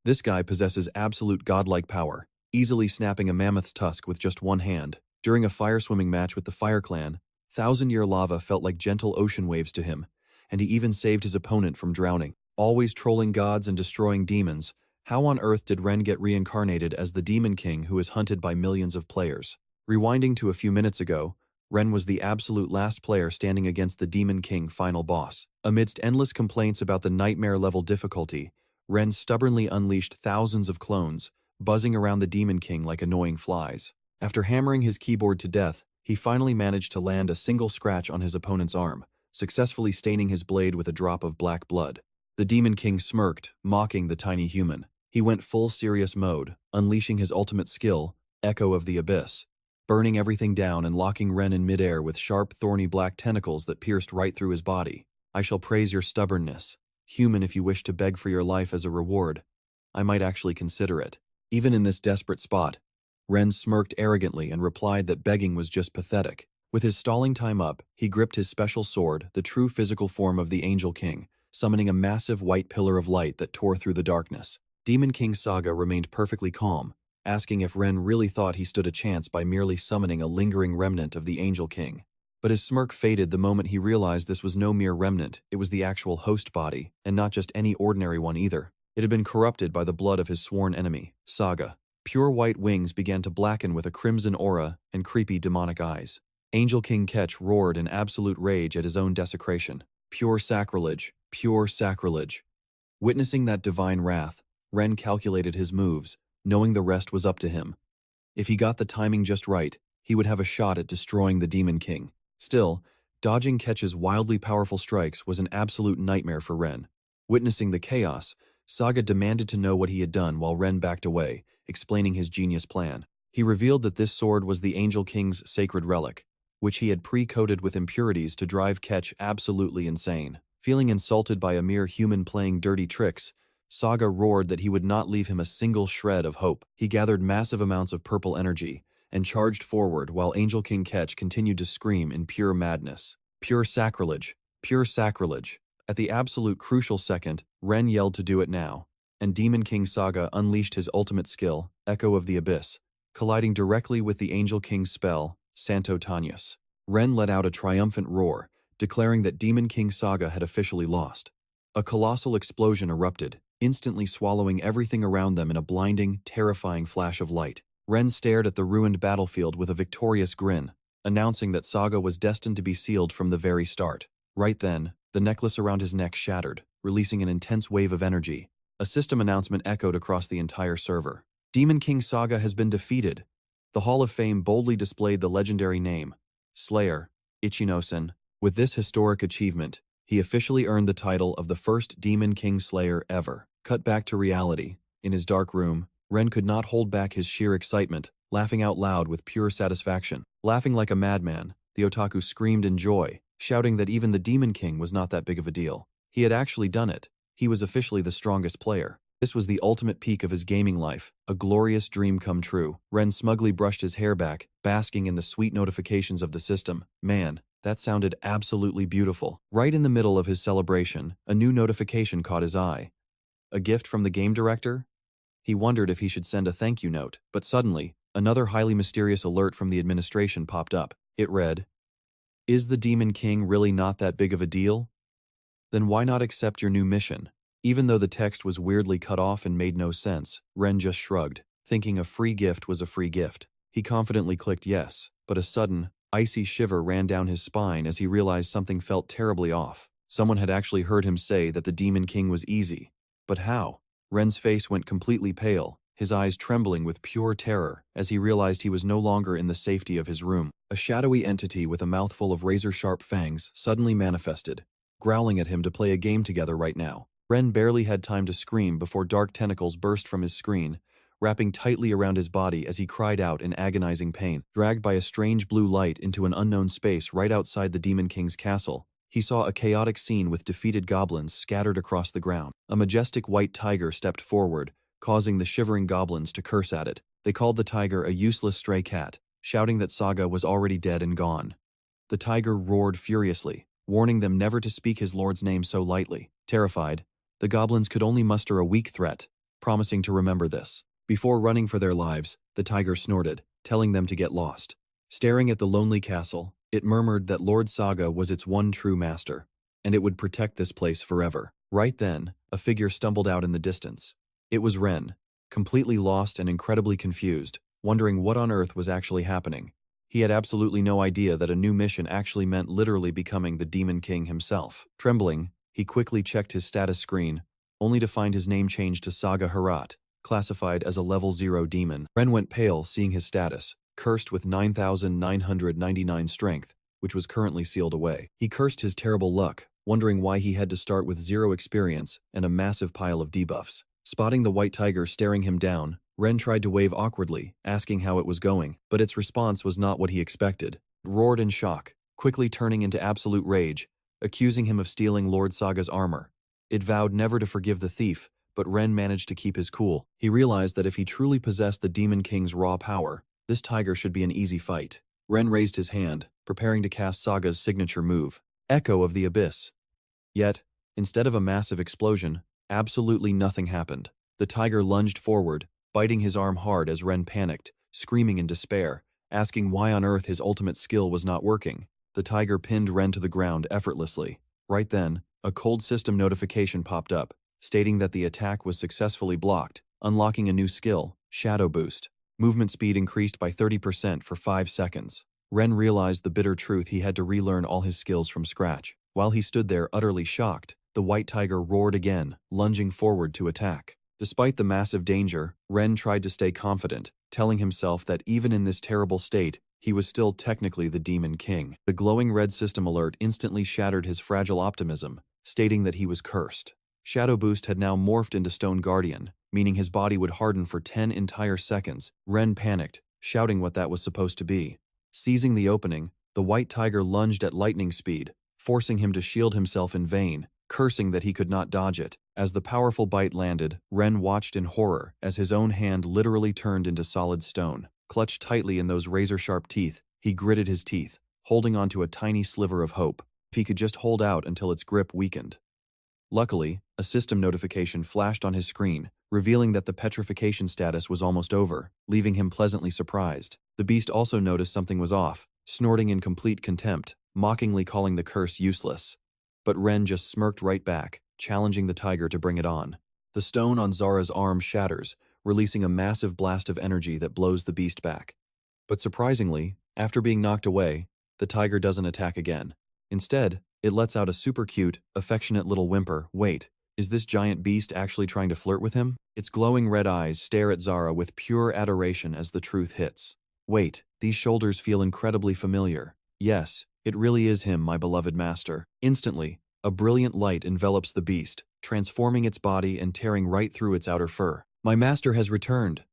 This guy possesses absolute godlike power, easily snapping a mammoth's tusk with just one hand. During a fire swimming match with the Fire Clan, thousand-year lava felt like gentle ocean waves to him, and he even saved his opponent from drowning. Always trolling gods and destroying demons, how on earth did Ren get reincarnated as the Demon King who is hunted by millions of players? Rewinding to a few minutes ago, Ren was the absolute last player standing against the Demon King final boss. Amidst endless complaints about the nightmare-level difficulty, Ren stubbornly unleashed thousands of clones, buzzing around the Demon King like annoying flies. After hammering his keyboard to death, he finally managed to land a single scratch on his opponent's arm, successfully staining his blade with a drop of black blood. The Demon King smirked, mocking the tiny human. He went full serious mode, unleashing his ultimate skill, Echo of the Abyss, burning everything down and locking Ren in midair with sharp, thorny black tentacles that pierced right through his body. I shall praise your stubbornness. Human, if you wish to beg for your life as a reward, I might actually consider it. Even in this desperate spot, Ren smirked arrogantly and replied that begging was just pathetic. With his stalling time up, he gripped his special sword, the true physical form of the Angel King, summoning a massive white pillar of light that tore through the darkness. Demon King Saga remained perfectly calm, asking if Ren really thought he stood a chance by merely summoning a lingering remnant of the Angel King. But his smirk faded the moment he realized this was no mere remnant, it was the actual host body, and not just any ordinary one either. It had been corrupted by the blood of his sworn enemy, Saga. Pure white wings began to blacken with a crimson aura and creepy demonic eyes. Angel King Ketch roared in absolute rage at his own desecration. Pure sacrilege, pure sacrilege. Witnessing that divine wrath, Ren calculated his moves, knowing the rest was up to him. If he got the timing just right, he would have a shot at destroying the Demon King. Still, dodging Ketch's wildly powerful strikes was an absolute nightmare for Ren. Witnessing the chaos, Saga demanded to know what he had done while Ren backed away, explaining his genius plan. He revealed that this sword was the Angel King's sacred relic, which he had pre-coated with impurities to drive Ketch absolutely insane. Feeling insulted by a mere human playing dirty tricks, Saga roared that he would not leave him a single shred of hope. He gathered massive amounts of purple energy and charged forward while Angel King Ketch continued to scream in pure madness. Pure sacrilege, pure sacrilege. At the absolute crucial second, Ren yelled to do it now, and Demon King Saga unleashed his ultimate skill, Echo of the Abyss, colliding directly with the Angel King's spell, Santo Tanius. Ren let out a triumphant roar, declaring that Demon King Saga had officially lost. A colossal explosion erupted, instantly swallowing everything around them in a blinding, terrifying flash of light. Ren stared at the ruined battlefield with a victorious grin, announcing that Saga was destined to be sealed from the very start. Right then, the necklace around his neck shattered, releasing an intense wave of energy. A system announcement echoed across the entire server. Demon King Saga has been defeated. The Hall of Fame boldly displayed the legendary name, Slayer, Ichino-sen. With this historic achievement, he officially earned the title of the first Demon King Slayer ever. Cut back to reality. In his dark room, Ren could not hold back his sheer excitement, laughing out loud with pure satisfaction. Laughing like a madman, the otaku screamed in joy, shouting that even the Demon King was not that big of a deal. He had actually done it. He was officially the strongest player. This was the ultimate peak of his gaming life, a glorious dream come true. Ren smugly brushed his hair back, basking in the sweet notifications of the system. Man, that sounded absolutely beautiful. Right in the middle of his celebration, a new notification caught his eye. A gift from the game director? He wondered if he should send a thank you note, but suddenly, another highly mysterious alert from the administration popped up. It read, "Is the Demon King really not that big of a deal? Then why not accept your new mission?" Even though the text was weirdly cut off and made no sense, Ren just shrugged, thinking a free gift was a free gift. He confidently clicked yes, but a sudden, icy shiver ran down his spine as he realized something felt terribly off. Someone had actually heard him say that the Demon King was easy. But how? Ren's face went completely pale, his eyes trembling with pure terror as he realized he was no longer in the safety of his room. A shadowy entity with a mouthful of razor-sharp fangs suddenly manifested, growling at him to play a game together right now. Ren barely had time to scream before dark tentacles burst from his screen, wrapping tightly around his body as he cried out in agonizing pain. Dragged by a strange blue light into an unknown space right outside the Demon King's castle, he saw a chaotic scene with defeated goblins scattered across the ground. A majestic white tiger stepped forward, causing the shivering goblins to curse at it. They called the tiger a useless stray cat, shouting that Saga was already dead and gone. The tiger roared furiously, warning them never to speak his lord's name so lightly. Terrified, the goblins could only muster a weak threat, promising to remember this. Before running for their lives, the tiger snorted, telling them to get lost. Staring at the lonely castle, it murmured that Lord Saga was its one true master, and it would protect this place forever. Right then, a figure stumbled out in the distance. It was Ren, completely lost and incredibly confused, wondering what on earth was actually happening. He had absolutely no idea that a new mission actually meant literally becoming the Demon King himself. Trembling, he quickly checked his status screen, only to find his name changed to Saga Harat, classified as a level 0 demon. Ren went pale seeing his status, cursed with 9,999 strength, which was currently sealed away. He cursed his terrible luck, wondering why he had to start with 0 experience and a massive pile of debuffs. Spotting the white tiger staring him down, Ren tried to wave awkwardly, asking how it was going, but its response was not what he expected. It roared in shock, quickly turning into absolute rage, accusing him of stealing Lord Saga's armor. It vowed never to forgive the thief, but Ren managed to keep his cool. He realized that if he truly possessed the Demon King's raw power, this tiger should be an easy fight. Ren raised his hand, preparing to cast Saga's signature move, Echo of the Abyss. Yet, instead of a massive explosion, absolutely nothing happened. The tiger lunged forward, biting his arm hard as Ren panicked, screaming in despair, asking why on earth his ultimate skill was not working. The tiger pinned Ren to the ground effortlessly. Right then, a cold system notification popped up, stating that the attack was successfully blocked, unlocking a new skill, Shadow Boost. Movement speed increased by 30% for 5 seconds. Ren realized the bitter truth: he had to relearn all his skills from scratch. While he stood there utterly shocked, the white tiger roared again, lunging forward to attack. Despite the massive danger, Ren tried to stay confident, telling himself that even in this terrible state, he was still technically the Demon King. The glowing red system alert instantly shattered his fragile optimism, stating that he was cursed. Shadow Boost had now morphed into Stone Guardian, meaning his body would harden for 10 entire seconds. Ren panicked, shouting what that was supposed to be. Seizing the opening, the white tiger lunged at lightning speed, forcing him to shield himself in vain, cursing that he could not dodge it. As the powerful bite landed, Ren watched in horror as his own hand literally turned into solid stone. Clutched tightly in those razor-sharp teeth, he gritted his teeth, holding onto a tiny sliver of hope. If he could just hold out until its grip weakened. Luckily, a system notification flashed on his screen, revealing that the petrification status was almost over, leaving him pleasantly surprised. The beast also noticed something was off, snorting in complete contempt, mockingly calling the curse useless. But Ren just smirked right back, challenging the tiger to bring it on. The stone on Zara's arm shatters, releasing a massive blast of energy that blows the beast back. But surprisingly, after being knocked away, the tiger doesn't attack again. Instead, it lets out a super cute, affectionate little whimper. Wait, is this giant beast actually trying to flirt with him? Its glowing red eyes stare at Zara with pure adoration as the truth hits. Wait, these shoulders feel incredibly familiar. Yes, it really is him, my beloved master. Instantly, a brilliant light envelops the beast, transforming its body and tearing right through its outer fur. My master has returned.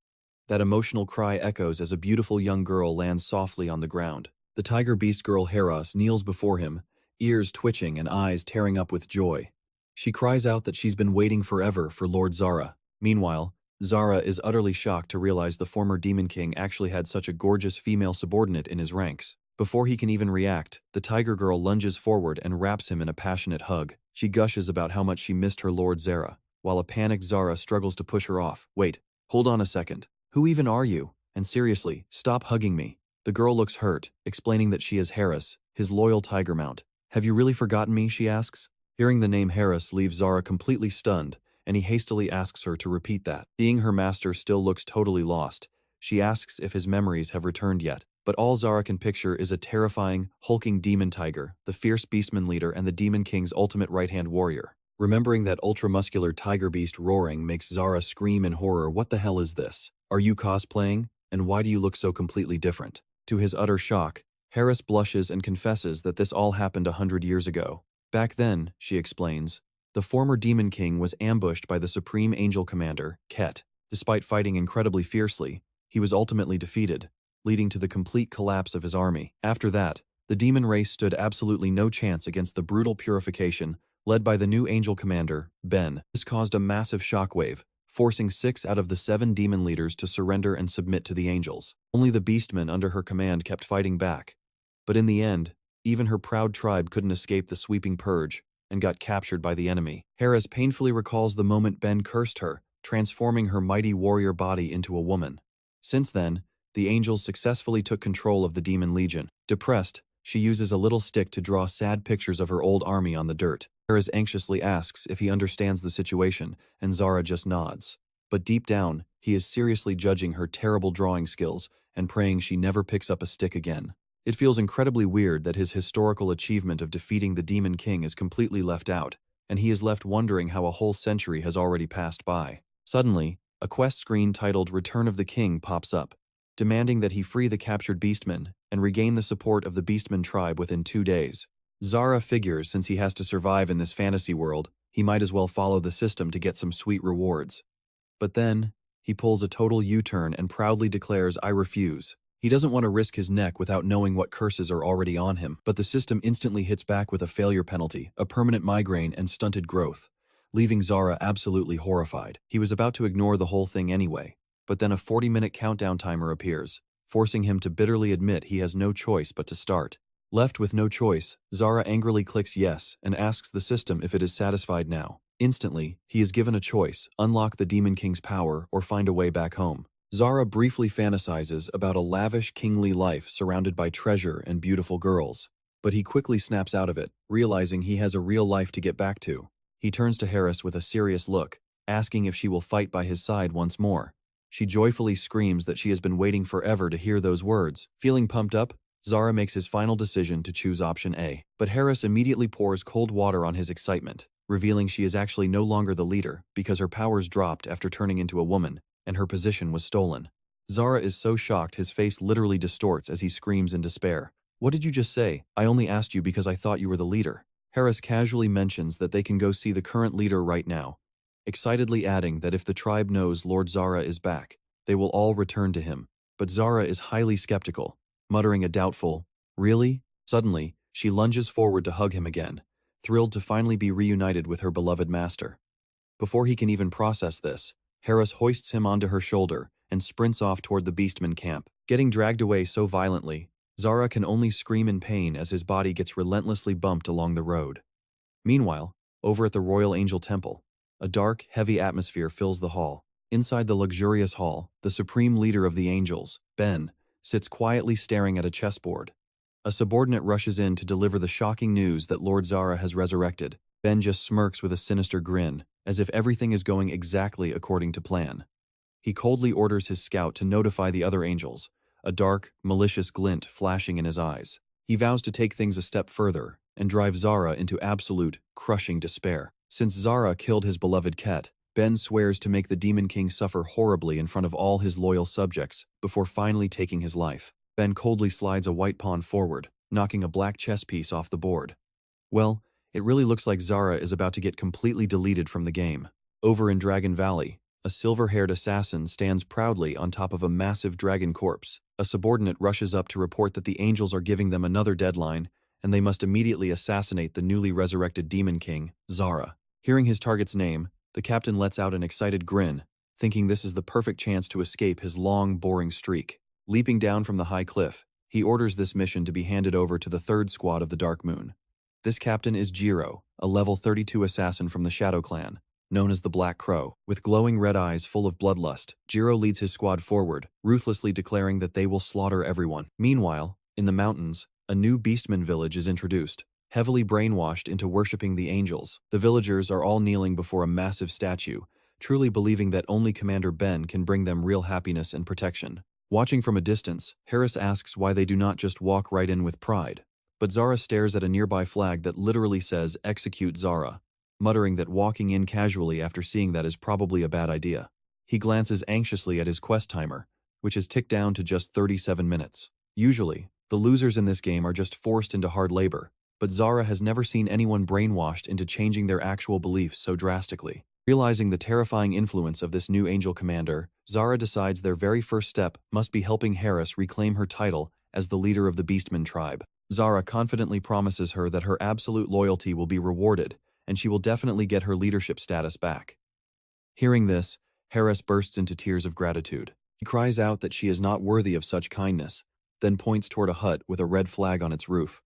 That emotional cry echoes as a beautiful young girl lands softly on the ground. The tiger beast girl Heras kneels before him, ears twitching and eyes tearing up with joy. She cries out that she's been waiting forever for Lord Zara. Meanwhile, Zara is utterly shocked to realize the former Demon King actually had such a gorgeous female subordinate in his ranks. Before he can even react, the tiger girl lunges forward and wraps him in a passionate hug. She gushes about how much she missed her Lord Zara, while a panicked Zara struggles to push her off. Wait, hold on a second. Who even are you? And seriously, stop hugging me. The girl looks hurt, explaining that she is Heras, his loyal tiger mount. Have you really forgotten me? She asks. Hearing the name Heras leaves Zara completely stunned, and he hastily asks her to repeat that. Seeing her master still looks totally lost, she asks if his memories have returned yet. But all Zara can picture is a terrifying, hulking demon tiger, the fierce beastman leader and the Demon King's ultimate right-hand warrior. Remembering that ultra-muscular tiger beast roaring makes Zara scream in horror. What the hell is this? Are you cosplaying? And why do you look so completely different? To his utter shock, Heras blushes and confesses that this all happened 100 years ago. Back then, she explains, the former Demon King was ambushed by the Supreme Angel Commander, Ket. Despite fighting incredibly fiercely, he was ultimately defeated, leading to the complete collapse of his army. After that, the demon race stood absolutely no chance against the brutal purification led by the new angel commander, Ben. This caused a massive shockwave, forcing 6 out of the 7 demon leaders to surrender and submit to the angels. Only the beastmen under her command kept fighting back. But in the end, even her proud tribe couldn't escape the sweeping purge and got captured by the enemy. Heras painfully recalls the moment Ben cursed her, transforming her mighty warrior body into a woman. Since then, the angels successfully took control of the demon legion. Depressed, she uses a little stick to draw sad pictures of her old army on the dirt. Eris anxiously asks if he understands the situation, and Zara just nods. But deep down, he is seriously judging her terrible drawing skills and praying she never picks up a stick again. It feels incredibly weird that his historical achievement of defeating the Demon King is completely left out, and he is left wondering how a whole century has already passed by. Suddenly, a quest screen titled Return of the King pops up, demanding that he free the captured beastmen and regain the support of the beastman tribe within 2 days. Zara figures since he has to survive in this fantasy world, he might as well follow the system to get some sweet rewards. But then, he pulls a total U-turn and proudly declares, "I refuse." He doesn't want to risk his neck without knowing what curses are already on him, but the system instantly hits back with a failure penalty, a permanent migraine, and stunted growth, leaving Zara absolutely horrified. He was about to ignore the whole thing anyway, but then a 40-minute countdown timer appears, forcing him to bitterly admit he has no choice but to start. Left with no choice, Zara angrily clicks yes and asks the system if it is satisfied now. Instantly, he is given a choice: unlock the Demon King's power or find a way back home. Zara briefly fantasizes about a lavish kingly life surrounded by treasure and beautiful girls, but he quickly snaps out of it, realizing he has a real life to get back to. He turns to Harris with a serious look, asking if she will fight by his side once more. She joyfully screams that she has been waiting forever to hear those words. Feeling pumped up, Zara makes his final decision to choose option A, but Harris immediately pours cold water on his excitement, revealing she is actually no longer the leader because her powers dropped after turning into a woman, and her position was stolen. Zara is so shocked his face literally distorts as he screams in despair. "What did you just say? I only asked you because I thought you were the leader." Harris casually mentions that they can go see the current leader right now, excitedly adding that if the tribe knows Lord Zara is back, they will all return to him. But Zara is highly skeptical, muttering a doubtful, "Really?" Suddenly, she lunges forward to hug him again, thrilled to finally be reunited with her beloved master. Before he can even process this, Harris hoists him onto her shoulder and sprints off toward the beastman camp. Getting dragged away so violently, Zara can only scream in pain as his body gets relentlessly bumped along the road. Meanwhile, over at the Royal Angel Temple, a dark, heavy atmosphere fills the hall. Inside the luxurious hall, the supreme leader of the angels, Ben, sits quietly staring at a chessboard. A subordinate rushes in to deliver the shocking news that Lord Zara has resurrected. Ben just smirks with a sinister grin, as if everything is going exactly according to plan. He coldly orders his scout to notify the other angels, a dark, malicious glint flashing in his eyes. He vows to take things a step further and drive Zara into absolute, crushing despair. Since Zara killed his beloved Ket, Ben swears to make the Demon King suffer horribly in front of all his loyal subjects before finally taking his life. Ben coldly slides a white pawn forward, knocking a black chess piece off the board. Well, it really looks like Zara is about to get completely deleted from the game. Over in Dragon Valley, a silver-haired assassin stands proudly on top of a massive dragon corpse. A subordinate rushes up to report that the angels are giving them another deadline, and they must immediately assassinate the newly resurrected Demon King, Zara. Hearing his target's name, the captain lets out an excited grin, thinking this is the perfect chance to escape his long, boring streak. Leaping down from the high cliff, he orders this mission to be handed over to the third squad of the Dark Moon. This captain is Jiro, a level 32 assassin from the Shadow Clan, known as the Black Crow. With glowing red eyes full of bloodlust, Jiro leads his squad forward, ruthlessly declaring that they will slaughter everyone. Meanwhile, in the mountains, a new beastman village is introduced. Heavily brainwashed into worshipping the angels, the villagers are all kneeling before a massive statue, truly believing that only Commander Ben can bring them real happiness and protection. Watching from a distance, Harris asks why they do not just walk right in with pride. But Zara stares at a nearby flag that literally says, "Execute Zara," muttering that walking in casually after seeing that is probably a bad idea. He glances anxiously at his quest timer, which has ticked down to just 37 minutes. Usually, the losers in this game are just forced into hard labor, but Zara has never seen anyone brainwashed into changing their actual beliefs so drastically. Realizing the terrifying influence of this new angel commander, Zara decides their very first step must be helping Harris reclaim her title as the leader of the Beastman tribe. Zara confidently promises her that her absolute loyalty will be rewarded, and she will definitely get her leadership status back. Hearing this, Harris bursts into tears of gratitude. He cries out that she is not worthy of such kindness, then points toward a hut with a red flag on its roof.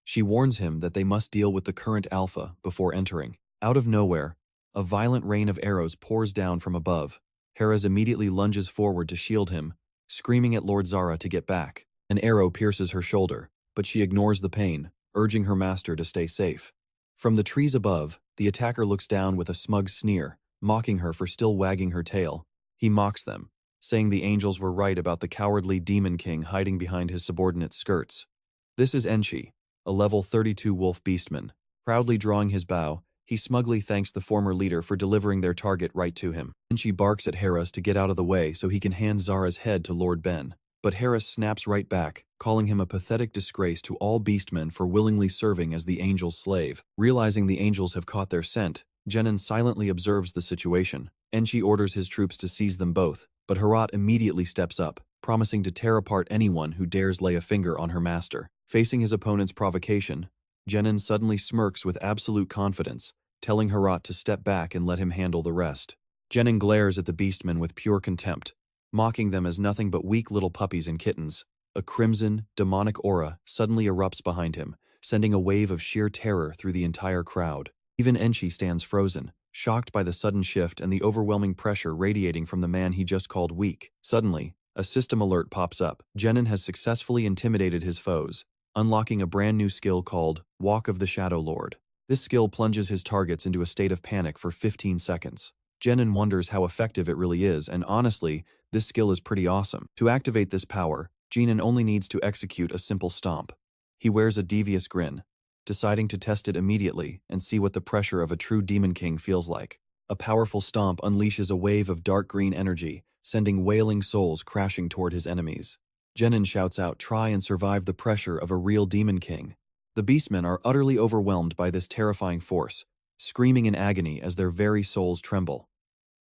She warns him that they must deal with the current alpha before entering. Out of nowhere, A violent rain of arrows pours down from above. Heras immediately lunges forward to shield him, screaming at Lord Zara to get back. An arrow pierces her shoulder, but she ignores the pain, urging her master to stay safe. From the trees above, the attacker looks down with a smug sneer, mocking her for still wagging her tail. He mocks them, saying the angels were right about the cowardly demon king hiding behind his subordinate's skirts. This is Enchi, a level 32 wolf beastman. Proudly drawing his bow, he smugly thanks the former leader for delivering their target right to him. Enchi barks at Heras to get out of the way so he can hand Zara's head to Lord Ben. But Heras snaps right back, calling him a pathetic disgrace to all beastmen for willingly serving as the angel's slave. Realizing the angels have caught their scent, Genin silently observes the situation. Enchi orders his troops to seize them both, but Herat immediately steps up, promising to tear apart anyone who dares lay a finger on her master. Facing his opponent's provocation, Genin suddenly smirks with absolute confidence, telling Herat to step back and let him handle the rest. Genin glares at the beastmen with pure contempt, mocking them as nothing but weak little puppies and kittens. A crimson, demonic aura suddenly erupts behind him, sending a wave of sheer terror through the entire crowd. Even Enchi stands frozen, shocked by the sudden shift and the overwhelming pressure radiating from the man he just called weak. Suddenly, a system alert pops up. Genin has successfully intimidated his foes, unlocking a brand new skill called Walk of the Shadow Lord. This skill plunges his targets into a state of panic for 15 seconds. Genin wonders how effective it really is, and honestly, this skill is pretty awesome. To activate this power, Genin only needs to execute a simple stomp. He wears a devious grin, deciding to test it immediately and see what the pressure of a true Demon King feels like. A powerful stomp unleashes a wave of dark green energy, sending wailing souls crashing toward his enemies. Genin shouts out, "Try and survive the pressure of a real Demon King." The beastmen are utterly overwhelmed by this terrifying force, screaming in agony as their very souls tremble.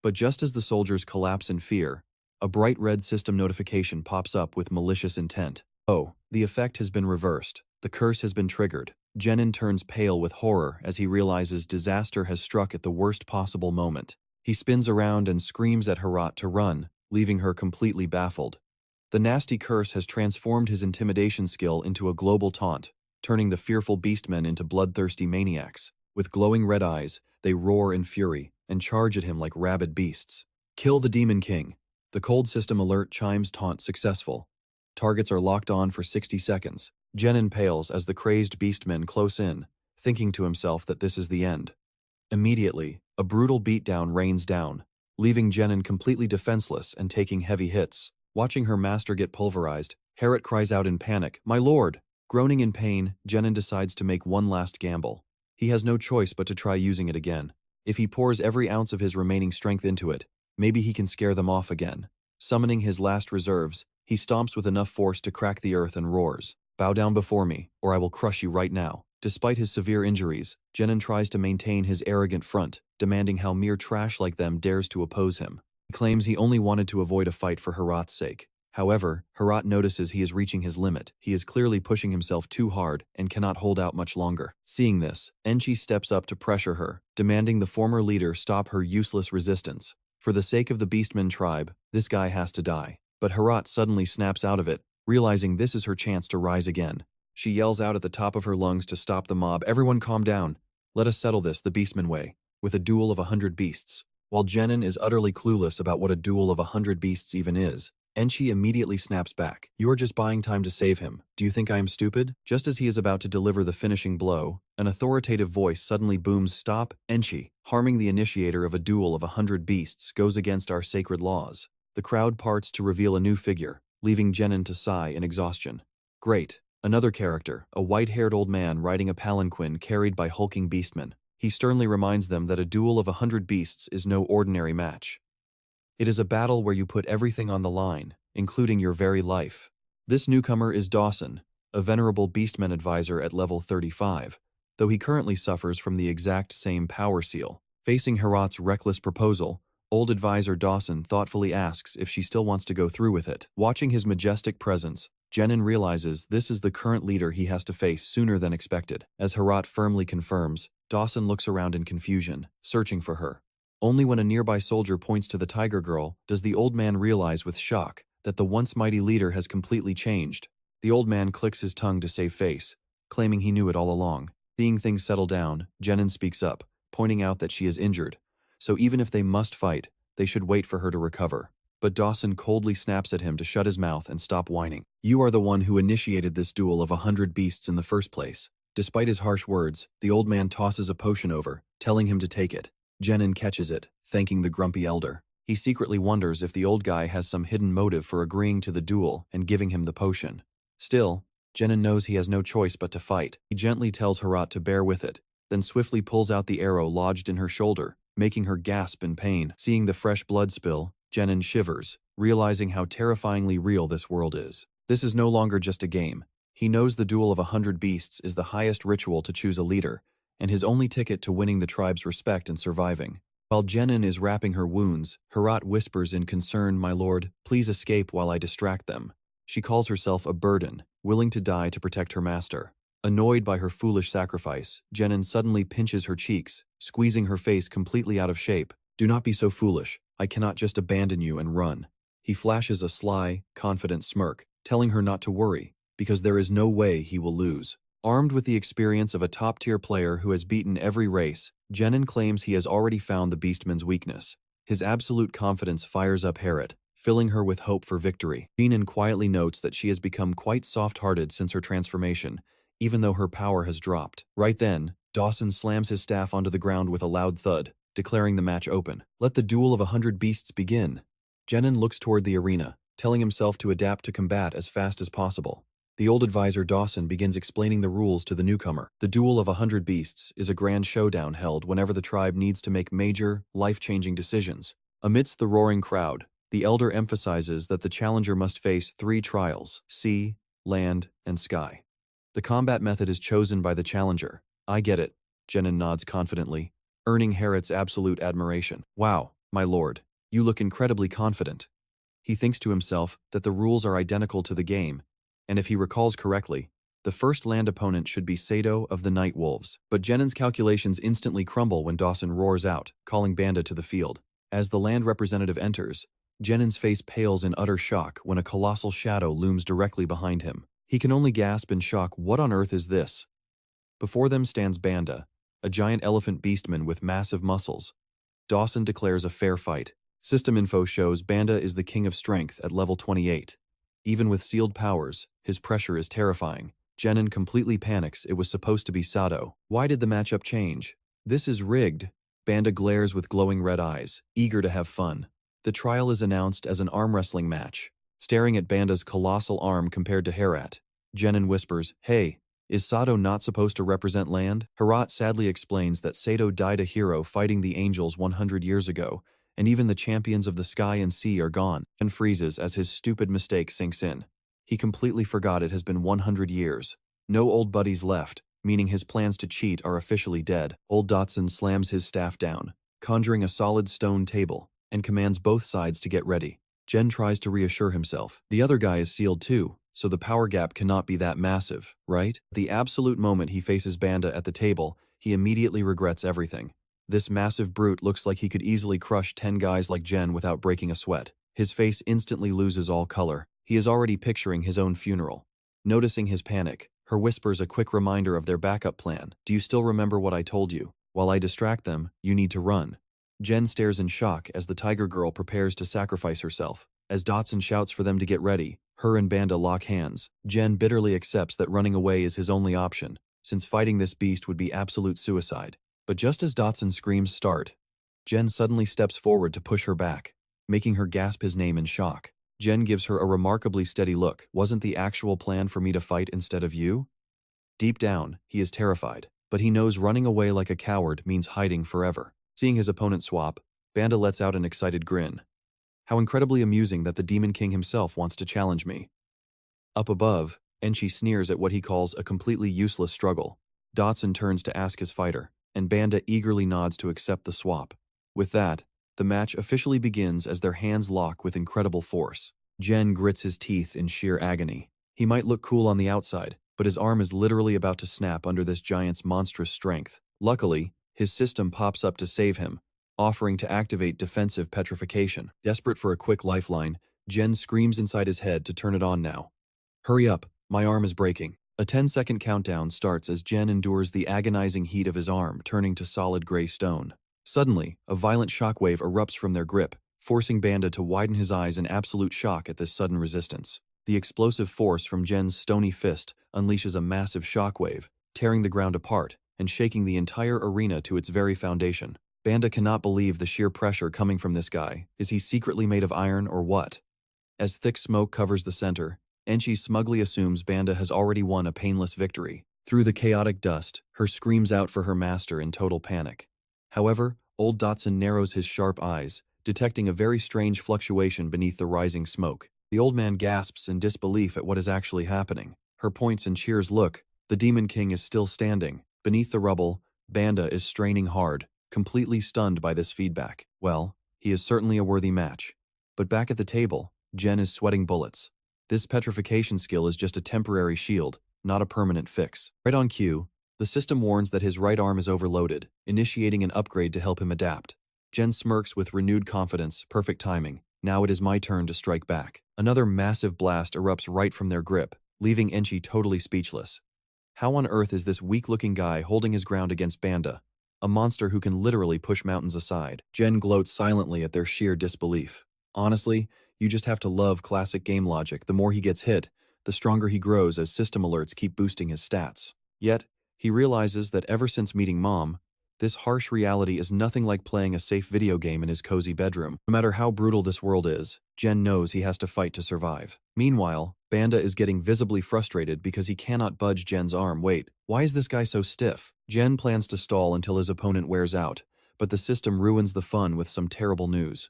But just as the soldiers collapse in fear, a bright red system notification pops up with malicious intent. Oh, the effect has been reversed. The curse has been triggered. Genin turns pale with horror as he realizes disaster has struck at the worst possible moment. He spins around and screams at Herat to run, leaving her completely baffled. The nasty curse has transformed his intimidation skill into a global taunt, turning the fearful beastmen into bloodthirsty maniacs. With glowing red eyes, they roar in fury and charge at him like rabid beasts. Kill the Demon King. The cold system alert chimes taunt successful. Targets are locked on for 60 seconds. Genin pales as the crazed beastmen close in, thinking to himself that this is the end. Immediately, a brutal beatdown rains down, leaving Genin completely defenseless and taking heavy hits. Watching her master get pulverized, Herat cries out in panic, "My lord!" Groaning in pain, Genin decides to make one last gamble. He has no choice but to try using it again. If he pours every ounce of his remaining strength into it, maybe he can scare them off again. Summoning his last reserves, he stomps with enough force to crack the earth and roars, "Bow down before me, or I will crush you right now." Despite his severe injuries, Genin tries to maintain his arrogant front, demanding how mere trash like them dares to oppose him. He claims he only wanted to avoid a fight for Herat's sake. However, Herat notices he is reaching his limit. He is clearly pushing himself too hard and cannot hold out much longer. Seeing this, Enchi steps up to pressure her, demanding the former leader stop her useless resistance. For the sake of the Beastman tribe, this guy has to die. But Herat suddenly snaps out of it, realizing this is her chance to rise again. She yells out at the top of her lungs to stop the mob, "Everyone calm down. Let us settle this the Beastman way, with a duel of 100 beasts." While Genin is utterly clueless about what a duel of 100 beasts even is, Enchi immediately snaps back. "You are just buying time to save him. Do you think I am stupid?" Just as he is about to deliver the finishing blow, an authoritative voice suddenly booms, "Stop, Enchi. Harming the initiator of a duel of 100 beasts goes against our sacred laws." The crowd parts to reveal a new figure, leaving Genin to sigh in exhaustion. Great. Another character, a white-haired old man riding a palanquin carried by hulking beastmen. He sternly reminds them that a duel of 100 beasts is no ordinary match. It is a battle where you put everything on the line, including your very life. This newcomer is Dawson, a venerable beastman advisor at level 35, though he currently suffers from the exact same power seal. Facing Herat's reckless proposal, old advisor Dawson thoughtfully asks if she still wants to go through with it. Watching his majestic presence, Genin realizes this is the current leader he has to face sooner than expected. As Herat firmly confirms, Dawson looks around in confusion, searching for her. Only when a nearby soldier points to the tiger girl does the old man realize with shock that the once mighty leader has completely changed. The old man clicks his tongue to save face, claiming he knew it all along. Seeing things settle down, Genin speaks up, pointing out that she is injured, so even if they must fight, they should wait for her to recover. But Dawson coldly snaps at him to shut his mouth and stop whining. You are the one who initiated this duel of 100 beasts in the first place. Despite his harsh words, the old man tosses a potion over, telling him to take it. Jenin catches it, thanking the grumpy elder. He secretly wonders if the old guy has some hidden motive for agreeing to the duel and giving him the potion. Still, Jenin knows he has no choice but to fight. He gently tells Herat to bear with it, then swiftly pulls out the arrow lodged in her shoulder, making her gasp in pain. Seeing the fresh blood spill, Jenin shivers, realizing how terrifyingly real this world is. This is no longer just a game. He knows the duel of 100 beasts is the highest ritual to choose a leader, and his only ticket to winning the tribe's respect and surviving. While Jenin is wrapping her wounds, Herat whispers in concern, "My lord, please escape while I distract them." She calls herself a burden, willing to die to protect her master. Annoyed by her foolish sacrifice, Jenin suddenly pinches her cheeks, squeezing her face completely out of shape. "Do not be so foolish. I cannot just abandon you and run." He flashes a sly, confident smirk, telling her not to worry, because there is no way he will lose. Armed with the experience of a top-tier player who has beaten every race, Jenin claims he has already found the beastman's weakness. His absolute confidence fires up Herat, filling her with hope for victory. Jenin quietly notes that she has become quite soft-hearted since her transformation, even though her power has dropped. Right then, Dawson slams his staff onto the ground with a loud thud, declaring the match open. Let the duel of 100 beasts begin. Jenin looks toward the arena, telling himself to adapt to combat as fast as possible. The old advisor Dawson begins explaining the rules to the newcomer. The duel of 100 beasts is a grand showdown held whenever the tribe needs to make major, life-changing decisions. Amidst the roaring crowd, the elder emphasizes that the challenger must face 3 trials: sea, land, and sky. The combat method is chosen by the challenger. I get it, Jenin nods confidently, earning Herat's absolute admiration. Wow, my lord, you look incredibly confident. He thinks to himself that the rules are identical to the game, and if he recalls correctly, the first land opponent should be Sato of the Night Wolves. But Jenin's calculations instantly crumble when Dawson roars out, calling Banda to the field. As the land representative enters, Jenin's face pales in utter shock when a colossal shadow looms directly behind him. He can only gasp in shock, what on earth is this? Before them stands Banda, a giant elephant beastman with massive muscles. Dawson declares a fair fight. System info shows Banda is the king of strength at level 28. Even with sealed powers, his pressure is terrifying. Jenin completely panics. It was supposed to be Sato. Why did the matchup change? This is rigged. Banda glares with glowing red eyes, eager to have fun. The trial is announced as an arm wrestling match. Staring at Banda's colossal arm compared to Herat, Jenin whispers, "Hey, is Sato not supposed to represent land?" Herat sadly explains that Sato died a hero fighting the angels 100 years ago, and even the champions of the sky and sea are gone, and freezes as his stupid mistake sinks in. He completely forgot it has been 100 years. No old buddies left, meaning his plans to cheat are officially dead. Old Dotson slams his staff down, conjuring a solid stone table, and commands both sides to get ready. Jen tries to reassure himself. The other guy is sealed too, so the power gap cannot be that massive, right? The absolute moment he faces Banda at the table, he immediately regrets everything. This massive brute looks like he could easily crush 10 guys like Jen without breaking a sweat. His face instantly loses all color. He is already picturing his own funeral. Noticing his panic, her whispers a quick reminder of their backup plan. Do you still remember what I told you? While I distract them, you need to run. Jen stares in shock as the tiger girl prepares to sacrifice herself. As Dotson shouts for them to get ready, her and Banda lock hands. Jen bitterly accepts that running away is his only option, since fighting this beast would be absolute suicide. But just as Dotson's screams start, Jen suddenly steps forward to push her back, making her gasp his name in shock. Jen gives her a remarkably steady look. Wasn't the actual plan for me to fight instead of you? Deep down, he is terrified, but he knows running away like a coward means hiding forever. Seeing his opponent swap, Banda lets out an excited grin. How incredibly amusing that the Demon King himself wants to challenge me. Up above, Enchi sneers at what he calls a completely useless struggle. Dotson turns to ask his fighter, and Banda eagerly nods to accept the swap. With that, the match officially begins as their hands lock with incredible force. Jen grits his teeth in sheer agony. He might look cool on the outside, but his arm is literally about to snap under this giant's monstrous strength. Luckily, his system pops up to save him, offering to activate defensive petrification. Desperate for a quick lifeline, Jen screams inside his head to turn it on now. Hurry up, my arm is breaking. A 10-second countdown starts as Jen endures the agonizing heat of his arm turning to solid gray stone. Suddenly, a violent shockwave erupts from their grip, forcing Banda to widen his eyes in absolute shock at this sudden resistance. The explosive force from Jen's stony fist unleashes a massive shockwave, tearing the ground apart and shaking the entire arena to its very foundation. Banda cannot believe the sheer pressure coming from this guy. Is he secretly made of iron or what? As thick smoke covers the center, Enchi smugly assumes Banda has already won a painless victory. Through the chaotic dust, her screams out for her master in total panic. However, old Dotson narrows his sharp eyes, detecting a very strange fluctuation beneath the rising smoke. The old man gasps in disbelief at what is actually happening. Her points and cheers. Look, the Demon King is still standing. Beneath the rubble, Banda is straining hard, completely stunned by this feedback. Well, he is certainly a worthy match. But back at the table, Jen is sweating bullets. This petrification skill is just a temporary shield, not a permanent fix. Right on cue, the system warns that his right arm is overloaded, initiating an upgrade to help him adapt. Jen smirks with renewed confidence, perfect timing. Now it is my turn to strike back. Another massive blast erupts right from their grip, leaving Enchi totally speechless. How on earth is this weak-looking guy holding his ground against Banda, a monster who can literally push mountains aside? Jen gloats silently at their sheer disbelief. Honestly, you just have to love classic game logic. The more he gets hit, the stronger he grows as system alerts keep boosting his stats. Yet, he realizes that ever since meeting Mom, this harsh reality is nothing like playing a safe video game in his cozy bedroom. No matter how brutal this world is, Jen knows he has to fight to survive. Meanwhile, Banda is getting visibly frustrated because he cannot budge Jen's arm. Wait, why is this guy so stiff? Jen plans to stall until his opponent wears out, but the system ruins the fun with some terrible news.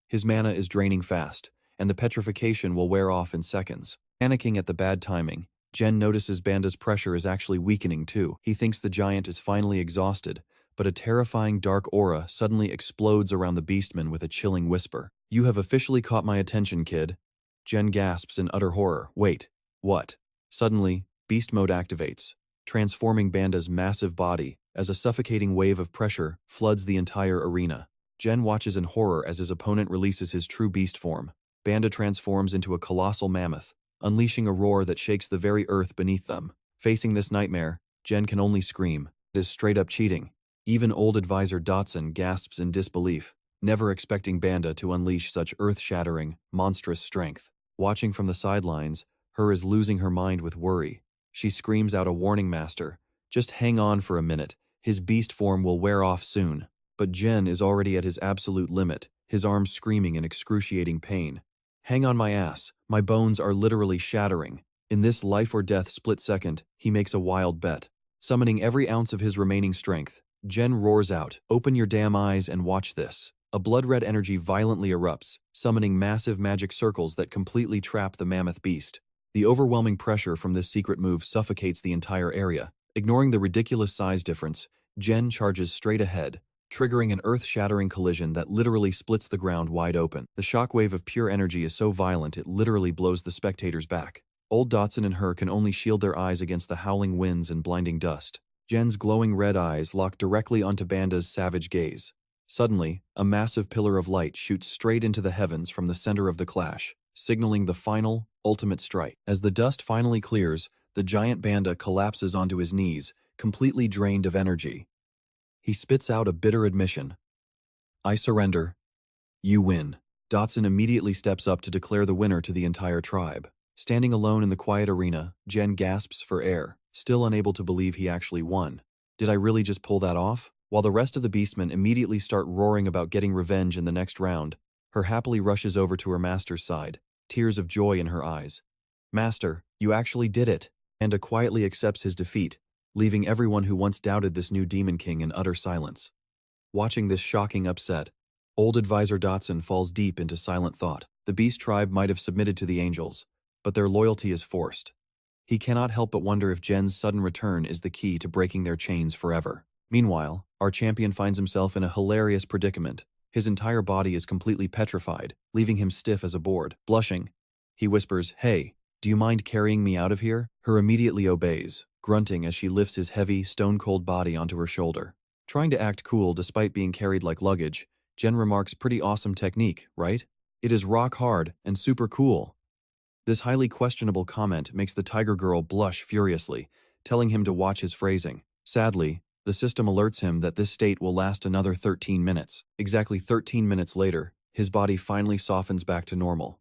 His mana is draining fast, and the petrification will wear off in seconds. Panicking at the bad timing, Jen notices Banda's pressure is actually weakening too. He thinks the giant is finally exhausted, but a terrifying dark aura suddenly explodes around the beastman with a chilling whisper. You have officially caught my attention, kid. Jen gasps in utter horror. Wait, what? Suddenly, beast mode activates, transforming Banda's massive body as a suffocating wave of pressure floods the entire arena. Jen watches in horror as his opponent releases his true beast form. Banda transforms into a colossal mammoth, unleashing a roar that shakes the very earth beneath them. Facing this nightmare, Jen can only scream. It is straight up cheating. Even old advisor Dotson gasps in disbelief, never expecting Banda to unleash such earth-shattering, monstrous strength. Watching from the sidelines, Her is losing her mind with worry. She screams out a warning, Master. Just hang on for a minute. His beast form will wear off soon. But Jen is already at his absolute limit, his arms screaming in excruciating pain. Hang on my ass. My bones are literally shattering. In this life or death split second, he makes a wild bet. Summoning every ounce of his remaining strength, Jen roars out, "Open your damn eyes and watch this." A blood-red energy violently erupts, summoning massive magic circles that completely trap the mammoth beast. The overwhelming pressure from this secret move suffocates the entire area. Ignoring the ridiculous size difference, Jen charges straight ahead, triggering an earth-shattering collision that literally splits the ground wide open. The shockwave of pure energy is so violent it literally blows the spectators back. Old Dotson and Her can only shield their eyes against the howling winds and blinding dust. Jen's glowing red eyes lock directly onto Banda's savage gaze. Suddenly, a massive pillar of light shoots straight into the heavens from the center of the clash, signaling the final, ultimate strike. As the dust finally clears, the giant Banda collapses onto his knees, completely drained of energy. He spits out a bitter admission. "I surrender. You win." Dotson immediately steps up to declare the winner to the entire tribe. Standing alone in the quiet arena, Jen gasps for air, still unable to believe he actually won. Did I really just pull that off? While the rest of the beastmen immediately start roaring about getting revenge in the next round, Her happily rushes over to her master's side, tears of joy in her eyes. "Master, you actually did it." Banda quietly accepts his defeat, leaving everyone who once doubted this new Demon King in utter silence. Watching this shocking upset, old advisor Dotson falls deep into silent thought. The beast tribe might have submitted to the angels, but their loyalty is forced. He cannot help but wonder if Jen's sudden return is the key to breaking their chains forever. Meanwhile, our champion finds himself in a hilarious predicament. His entire body is completely petrified, leaving him stiff as a board. Blushing, he whispers, "Hey, do you mind carrying me out of here?" Her immediately obeys, grunting as she lifts his heavy, stone-cold body onto her shoulder. Trying to act cool despite being carried like luggage, Jen remarks, "Pretty awesome technique, right? It is rock hard and super cool." This highly questionable comment makes the Tiger Girl blush furiously, telling him to watch his phrasing. Sadly, The system alerts him that this state will last another 13 minutes. Exactly 13 minutes later, his body finally softens back to normal.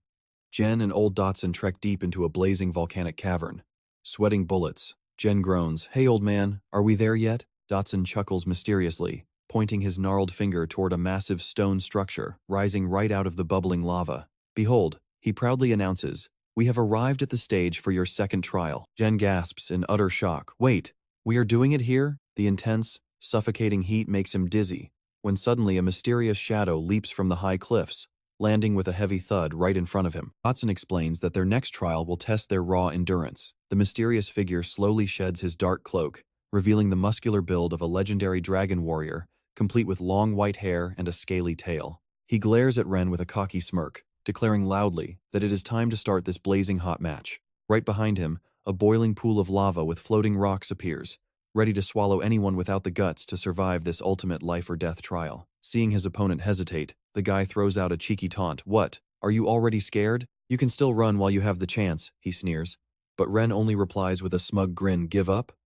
Jen and old Dotson trek deep into a blazing volcanic cavern. Sweating bullets, Jen groans, "Hey old man, are we there yet?" Dotson chuckles mysteriously, pointing his gnarled finger toward a massive stone structure rising right out of the bubbling lava. "Behold," he proudly announces, "we have arrived at the stage for your second trial." Jen gasps in utter shock. "Wait, we are doing it here?" The intense, suffocating heat makes him dizzy, when suddenly a mysterious shadow leaps from the high cliffs, landing with a heavy thud right in front of him. Dotson explains that their next trial will test their raw endurance. The mysterious figure slowly sheds his dark cloak, revealing the muscular build of a legendary dragon warrior, complete with long white hair and a scaly tail. He glares at Ren with a cocky smirk, declaring loudly that it is time to start this blazing hot match. Right behind him, a boiling pool of lava with floating rocks appears, ready to swallow anyone without the guts to survive this ultimate life-or-death trial. Seeing his opponent hesitate, the guy throws out a cheeky taunt. "What? Are you already scared? You can still run while you have the chance," he sneers. But Ren only replies with a smug grin, "Give up?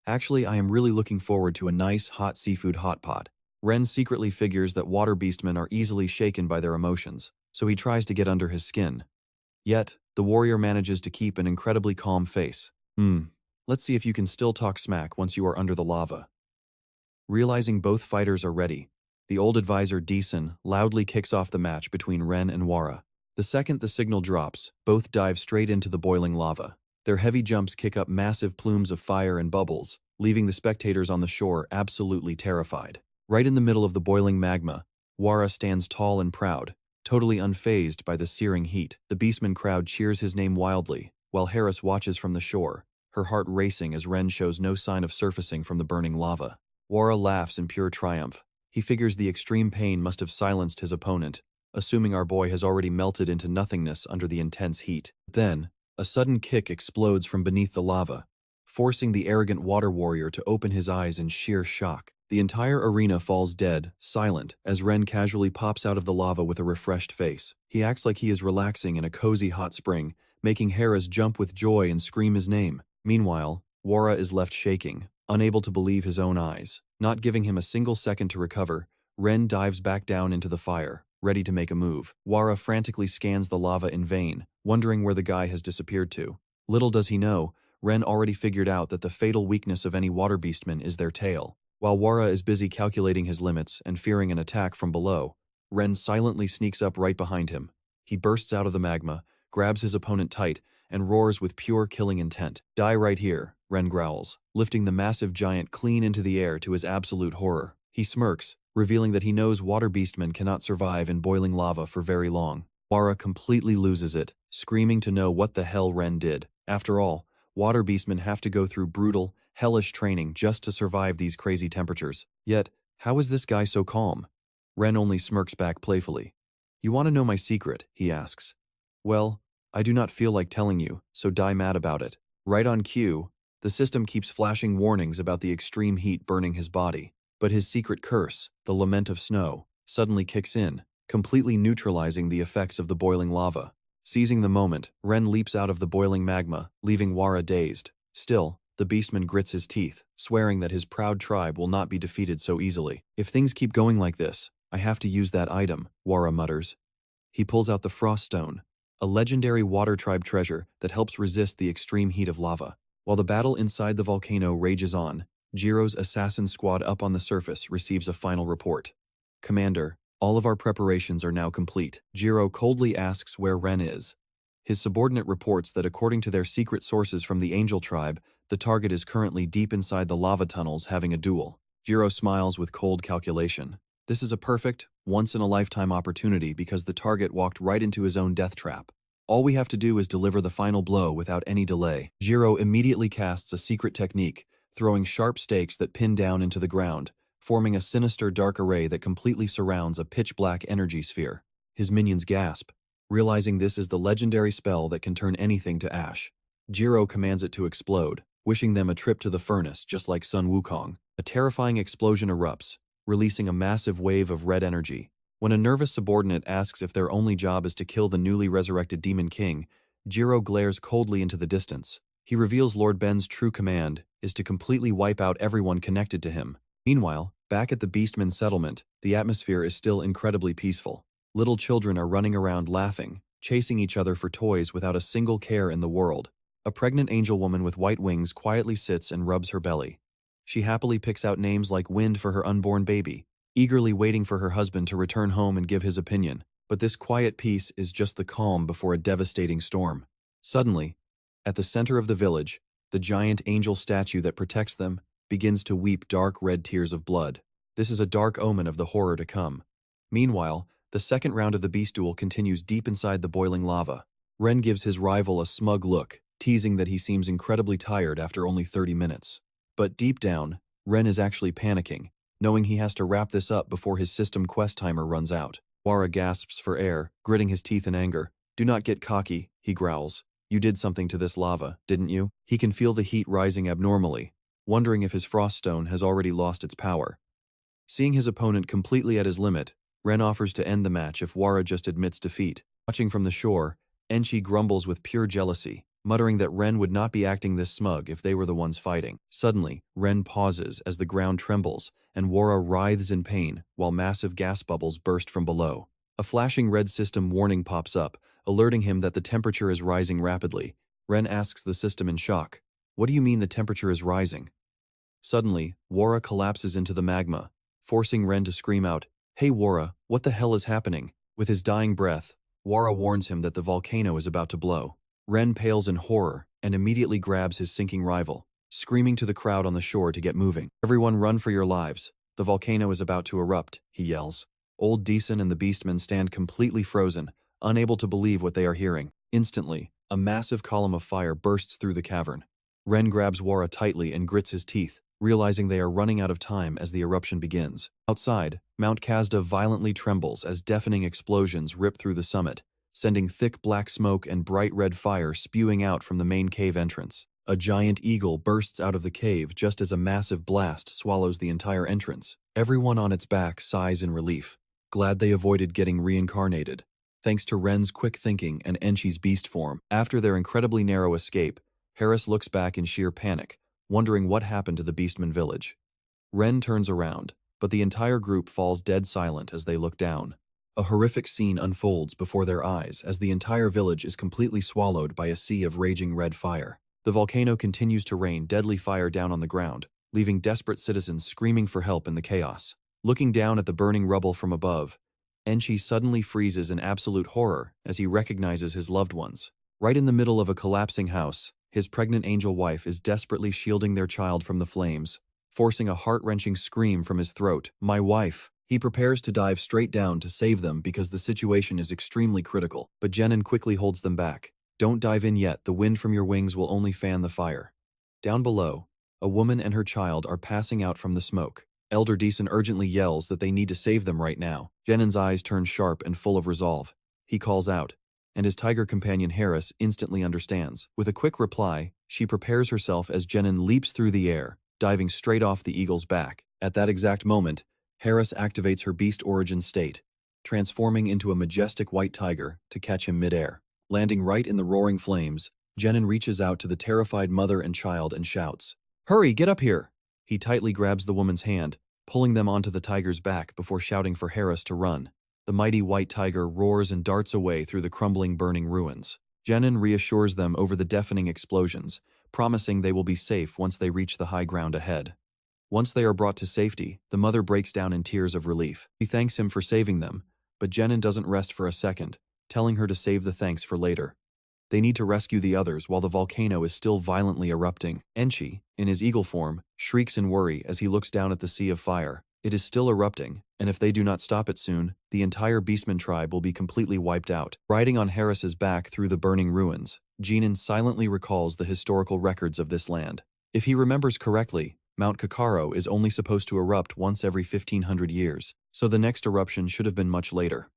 Actually, I am really looking forward to a nice, hot seafood hot pot." Ren secretly figures that water beastmen are easily shaken by their emotions, so he tries to get under his skin. Yet, the warrior manages to keep an incredibly calm face. Let's see if you can still talk smack once you are under the lava." Realizing both fighters are ready, the old advisor Deason loudly kicks off the match between Ren and Wara. The second the signal drops, both dive straight into the boiling lava. Their heavy jumps kick up massive plumes of fire and bubbles, leaving the spectators on the shore absolutely terrified. Right in the middle of the boiling magma, Wara stands tall and proud, totally unfazed by the searing heat. The beastman crowd cheers his name wildly, while Harris watches from the shore, her heart racing as Ren shows no sign of surfacing from the burning lava. Wara laughs in pure triumph. He figures the extreme pain must have silenced his opponent, assuming our boy has already melted into nothingness under the intense heat. Then, a sudden kick explodes from beneath the lava, forcing the arrogant water warrior to open his eyes in sheer shock. The entire arena falls dead, silent, as Ren casually pops out of the lava with a refreshed face. He acts like he is relaxing in a cozy hot spring, making Harris jump with joy and scream his name. Meanwhile, Wara is left shaking, unable to believe his own eyes. Not giving him a single second to recover, Ren dives back down into the fire, ready to make a move. Wara frantically scans the lava in vain, wondering where the guy has disappeared to. Little does he know, Ren already figured out that the fatal weakness of any water beastman is their tail. While Wara is busy calculating his limits and fearing an attack from below, Ren silently sneaks up right behind him. He bursts out of the magma, grabs his opponent tight, and roars with pure killing intent. "Die right here," Ren growls, lifting the massive giant clean into the air to his absolute horror. He smirks, revealing that he knows water beastmen cannot survive in boiling lava for very long. Wara completely loses it, screaming to know what the hell Ren did. After all, water beastmen have to go through brutal, hellish training just to survive these crazy temperatures. Yet, how is this guy so calm? Ren only smirks back playfully. "You want to know my secret?" he asks. "Well, I do not feel like telling you, so die mad about it." Right on cue, the system keeps flashing warnings about the extreme heat burning his body. But his secret curse, the Lament of Snow, suddenly kicks in, completely neutralizing the effects of the boiling lava. Seizing the moment, Ren leaps out of the boiling magma, leaving Wara dazed. Still, the beastman grits his teeth, swearing that his proud tribe will not be defeated so easily. "If things keep going like this, I have to use that item," Wara mutters. He pulls out the Frost Stone, a legendary water tribe treasure that helps resist the extreme heat of lava. While the battle inside the volcano rages on, Jiro's assassin squad up on the surface receives a final report. "Commander, all of our preparations are now complete." Jiro coldly asks where Ren is. His subordinate reports that according to their secret sources from the Angel tribe, the target is currently deep inside the lava tunnels having a duel. Jiro smiles with cold calculation. This is a perfect, once-in-a-lifetime opportunity because the target walked right into his own death trap. All we have to do is deliver the final blow without any delay. Jiro immediately casts a secret technique, throwing sharp stakes that pin down into the ground, forming a sinister dark array that completely surrounds a pitch-black energy sphere. His minions gasp, realizing this is the legendary spell that can turn anything to ash. Jiro commands it to explode, wishing them a trip to the furnace just like Sun Wukong. A terrifying explosion erupts, releasing a massive wave of red energy. When a nervous subordinate asks if their only job is to kill the newly resurrected Demon King, Jiro glares coldly into the distance. He reveals Lord Ben's true command is to completely wipe out everyone connected to him, Meanwhile, back at the Beastman settlement, the atmosphere is still incredibly peaceful. Little children are running around laughing, chasing each other for toys without a single care in the world. A pregnant angel woman with white wings quietly sits and rubs her belly. She happily picks out names like Wind for her unborn baby, eagerly waiting for her husband to return home and give his opinion. But this quiet peace is just the calm before a devastating storm. Suddenly, at the center of the village, the giant angel statue that protects them begins to weep dark red tears of blood. This is a dark omen of the horror to come. Meanwhile, the second round of the beast duel continues deep inside the boiling lava. Ren gives his rival a smug look, teasing that he seems incredibly tired after only 30 minutes. But deep down, Ren is actually panicking, knowing he has to wrap this up before his system quest timer runs out. Wara gasps for air, gritting his teeth in anger. "Do not get cocky," he growls. "You did something to this lava, didn't you?" He can feel the heat rising abnormally, wondering if his frost stone has already lost its power. Seeing his opponent completely at his limit, Ren offers to end the match if Wara just admits defeat. Watching from the shore, Enchi grumbles with pure jealousy, muttering that Ren would not be acting this smug if they were the ones fighting. Suddenly, Ren pauses as the ground trembles, and Wara writhes in pain while massive gas bubbles burst from below. A flashing red system warning pops up, alerting him that the temperature is rising rapidly. Ren asks the system in shock, "What do you mean the temperature is rising?" Suddenly, Wara collapses into the magma, forcing Ren to scream out, "Hey Wara, what the hell is happening?" With his dying breath, Wara warns him that the volcano is about to blow. Ren pales in horror and immediately grabs his sinking rival, screaming to the crowd on the shore to get moving. "Everyone run for your lives. The volcano is about to erupt," he yells. Old Deason and the Beastmen stand completely frozen, unable to believe what they are hearing. Instantly, a massive column of fire bursts through the cavern. Ren grabs Wara tightly and grits his teeth, realizing they are running out of time as the eruption begins. Outside, Mount Kazda violently trembles as deafening explosions rip through the summit, sending thick black smoke and bright red fire spewing out from the main cave entrance. A giant eagle bursts out of the cave just as a massive blast swallows the entire entrance. Everyone on its back sighs in relief, glad they avoided getting reincarnated, thanks to Ren's quick thinking and Enchi's beast form. After their incredibly narrow escape, Harris looks back in sheer panic, wondering what happened to the Beastman village. Ren turns around, but the entire group falls dead silent as they look down. A horrific scene unfolds before their eyes as the entire village is completely swallowed by a sea of raging red fire. The volcano continues to rain deadly fire down on the ground, leaving desperate citizens screaming for help in the chaos. Looking down at the burning rubble from above, Enchi suddenly freezes in absolute horror as he recognizes his loved ones. Right in the middle of a collapsing house, his pregnant angel wife is desperately shielding their child from the flames, forcing a heart-wrenching scream from his throat. "My wife!" He prepares to dive straight down to save them because the situation is extremely critical, but Jenin quickly holds them back. "Don't dive in yet, the wind from your wings will only fan the fire." Down below, a woman and her child are passing out from the smoke. Elder Deason urgently yells that they need to save them right now. Jenin's eyes turn sharp and full of resolve. He calls out, and his tiger companion Harris instantly understands. With a quick reply, she prepares herself as Jenin leaps through the air, diving straight off the eagle's back. At that exact moment, Harris activates her beast origin state, transforming into a majestic white tiger to catch him midair. Landing right in the roaring flames, Jenin reaches out to the terrified mother and child and shouts, "Hurry, get up here!" He tightly grabs the woman's hand, pulling them onto the tiger's back before shouting for Harris to run. The mighty white tiger roars and darts away through the crumbling, burning ruins. Jenin reassures them over the deafening explosions, promising they will be safe once they reach the high ground ahead. Once they are brought to safety, the mother breaks down in tears of relief. He thanks him for saving them, but Jenin doesn't rest for a second, telling her to save the thanks for later. They need to rescue the others while the volcano is still violently erupting. Enchi, in his eagle form, shrieks in worry as he looks down at the sea of fire. It is still erupting, and if they do not stop it soon, the entire Beastman tribe will be completely wiped out. Riding on Harris's back through the burning ruins, Jenin silently recalls the historical records of this land. If he remembers correctly, Mount Kakaro is only supposed to erupt once every 1500 years, so the next eruption should have been much later.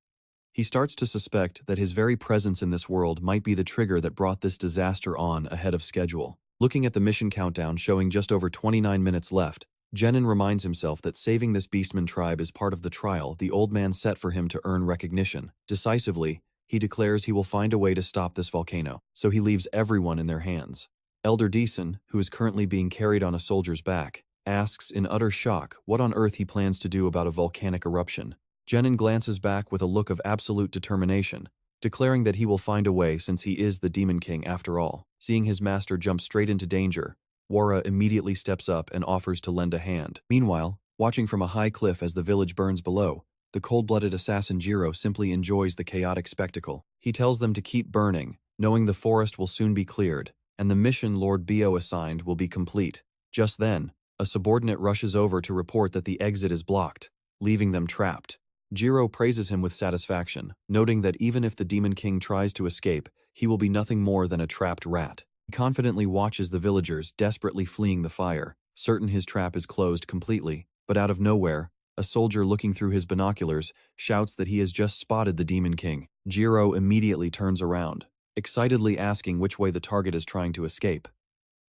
He starts to suspect that his very presence in this world might be the trigger that brought this disaster on ahead of schedule. Looking at the mission countdown showing just over 29 minutes left, Jenin reminds himself that saving this Beastman tribe is part of the trial the old man set for him to earn recognition. Decisively, he declares he will find a way to stop this volcano, so he leaves everyone in their hands. Elder Deason, who is currently being carried on a soldier's back, asks in utter shock what on earth he plans to do about a volcanic eruption. Genin glances back with a look of absolute determination, declaring that he will find a way since he is the Demon King after all. Seeing his master jump straight into danger, Wara immediately steps up and offers to lend a hand. Meanwhile, watching from a high cliff as the village burns below, the cold-blooded assassin Jiro simply enjoys the chaotic spectacle. He tells them to keep burning, knowing the forest will soon be cleared, and the mission Lord Bio assigned will be complete. Just then, a subordinate rushes over to report that the exit is blocked, leaving them trapped. Jiro praises him with satisfaction, noting that even if the Demon King tries to escape, he will be nothing more than a trapped rat. He confidently watches the villagers desperately fleeing the fire, certain his trap is closed completely, but out of nowhere, a soldier looking through his binoculars shouts that he has just spotted the Demon King. Jiro immediately turns around, excitedly asking which way the target is trying to escape.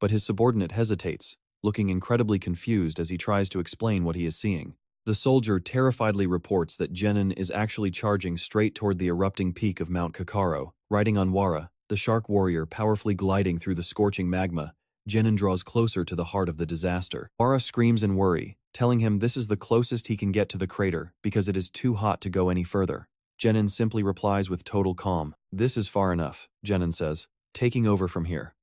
But his subordinate hesitates, looking incredibly confused as he tries to explain what he is seeing. The soldier terrifiedly reports that Genin is actually charging straight toward the erupting peak of Mount Kakaro. Riding on Wara, the shark warrior powerfully gliding through the scorching magma, Genin draws closer to the heart of the disaster. Wara screams in worry, telling him this is the closest he can get to the crater because it is too hot to go any further. Genin simply replies with total calm. "This is far enough," Genin says, taking over from here.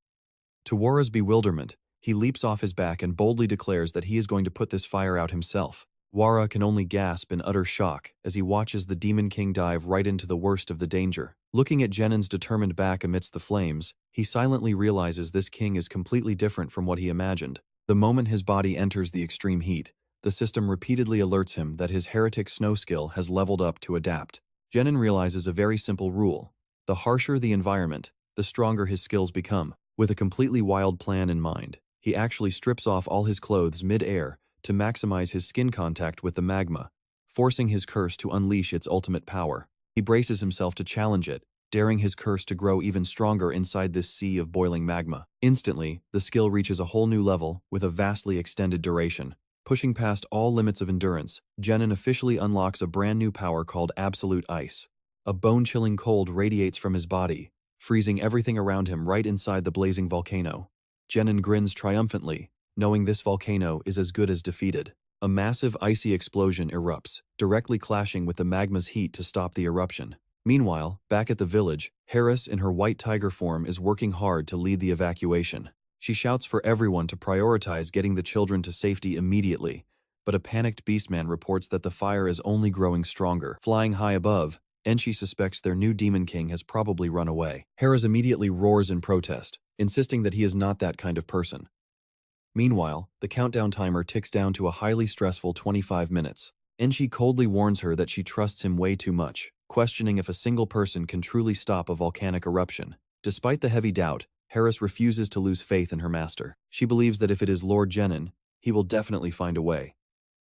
To Wara's bewilderment, he leaps off his back and boldly declares that he is going to put this fire out himself. Wara can only gasp in utter shock as he watches the Demon King dive right into the worst of the danger. Looking at Genin's determined back amidst the flames, he silently realizes this king is completely different from what he imagined. The moment his body enters the extreme heat, the system repeatedly alerts him that his heretic snow skill has leveled up to adapt. Genin realizes a very simple rule: the harsher the environment, the stronger his skills become. With a completely wild plan in mind, he actually strips off all his clothes mid-air to maximize his skin contact with the magma, forcing his curse to unleash its ultimate power. He braces himself to challenge it, daring his curse to grow even stronger inside this sea of boiling magma. Instantly, the skill reaches a whole new level with a vastly extended duration. Pushing past all limits of endurance, Genin officially unlocks a brand new power called Absolute Ice. A bone-chilling cold radiates from his body, freezing everything around him right inside the blazing volcano. Genin grins triumphantly, knowing this volcano is as good as defeated. A massive icy explosion erupts, directly clashing with the magma's heat to stop the eruption. Meanwhile, back at the village, Harris in her white tiger form is working hard to lead the evacuation. She shouts for everyone to prioritize getting the children to safety immediately, but a panicked Beastman reports that the fire is only growing stronger. Flying high above, Enchi suspects their new Demon King has probably run away. Harris immediately roars in protest, insisting that he is not that kind of person. Meanwhile, the countdown timer ticks down to a highly stressful 25 minutes. Enchi coldly warns her that she trusts him way too much, questioning if a single person can truly stop a volcanic eruption. Despite the heavy doubt, Harris refuses to lose faith in her master. She believes that if it is Lord Genin, he will definitely find a way.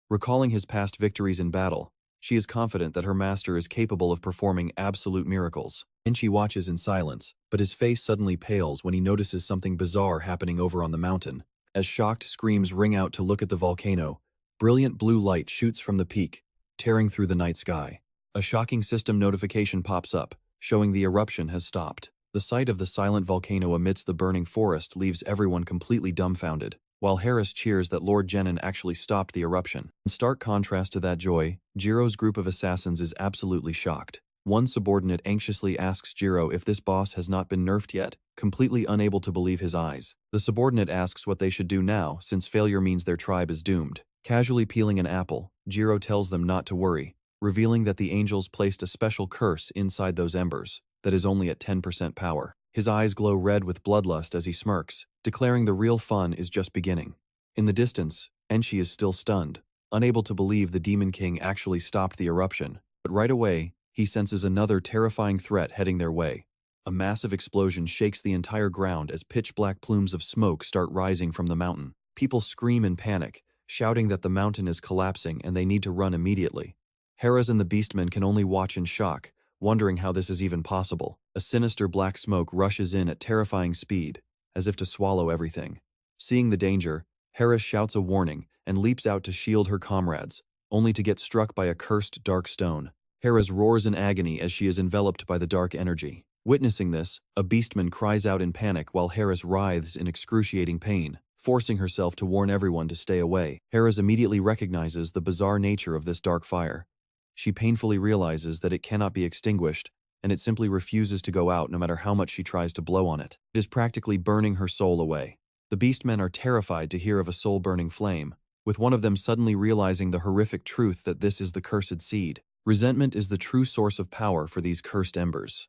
Recalling his past victories in battle, she is confident that her master is capable of performing absolute miracles. Enchi watches in silence, but his face suddenly pales when he notices something bizarre happening over on the mountain. As shocked screams ring out to look at the volcano, brilliant blue light shoots from the peak, tearing through the night sky. A shocking system notification pops up, showing the eruption has stopped. The sight of the silent volcano amidst the burning forest leaves everyone completely dumbfounded, while Harris cheers that Lord Genin actually stopped the eruption. In stark contrast to that joy, Jiro's group of assassins is absolutely shocked. One subordinate anxiously asks Jiro if this boss has not been nerfed yet, completely unable to believe his eyes. The subordinate asks what they should do now, since failure means their tribe is doomed. Casually peeling an apple, Jiro tells them not to worry, revealing that the angels placed a special curse inside those embers that is only at 10% power. His eyes glow red with bloodlust as he smirks, declaring the real fun is just beginning. In the distance, Enchi is still stunned, unable to believe the Demon King actually stopped the eruption, but right away, he senses another terrifying threat heading their way. A massive explosion shakes the entire ground as pitch-black plumes of smoke start rising from the mountain. People scream in panic, shouting that the mountain is collapsing and they need to run immediately. Harris and the Beastmen can only watch in shock, wondering how this is even possible. A sinister black smoke rushes in at terrifying speed, as if to swallow everything. Seeing the danger, Harris shouts a warning and leaps out to shield her comrades, only to get struck by a cursed dark stone. Harris roars in agony as she is enveloped by the dark energy. Witnessing this, a Beastman cries out in panic while Harris writhes in excruciating pain. forcing herself to warn everyone to stay away. Hera immediately recognizes the bizarre nature of this dark fire. She painfully realizes that it cannot be extinguished, and it simply refuses to go out no matter how much she tries to blow on it. It is practically burning her soul away. The beastmen are terrified to hear of a soul-burning flame, with one of them suddenly realizing the horrific truth that this is the cursed seed. Resentment is the true source of power for these cursed embers.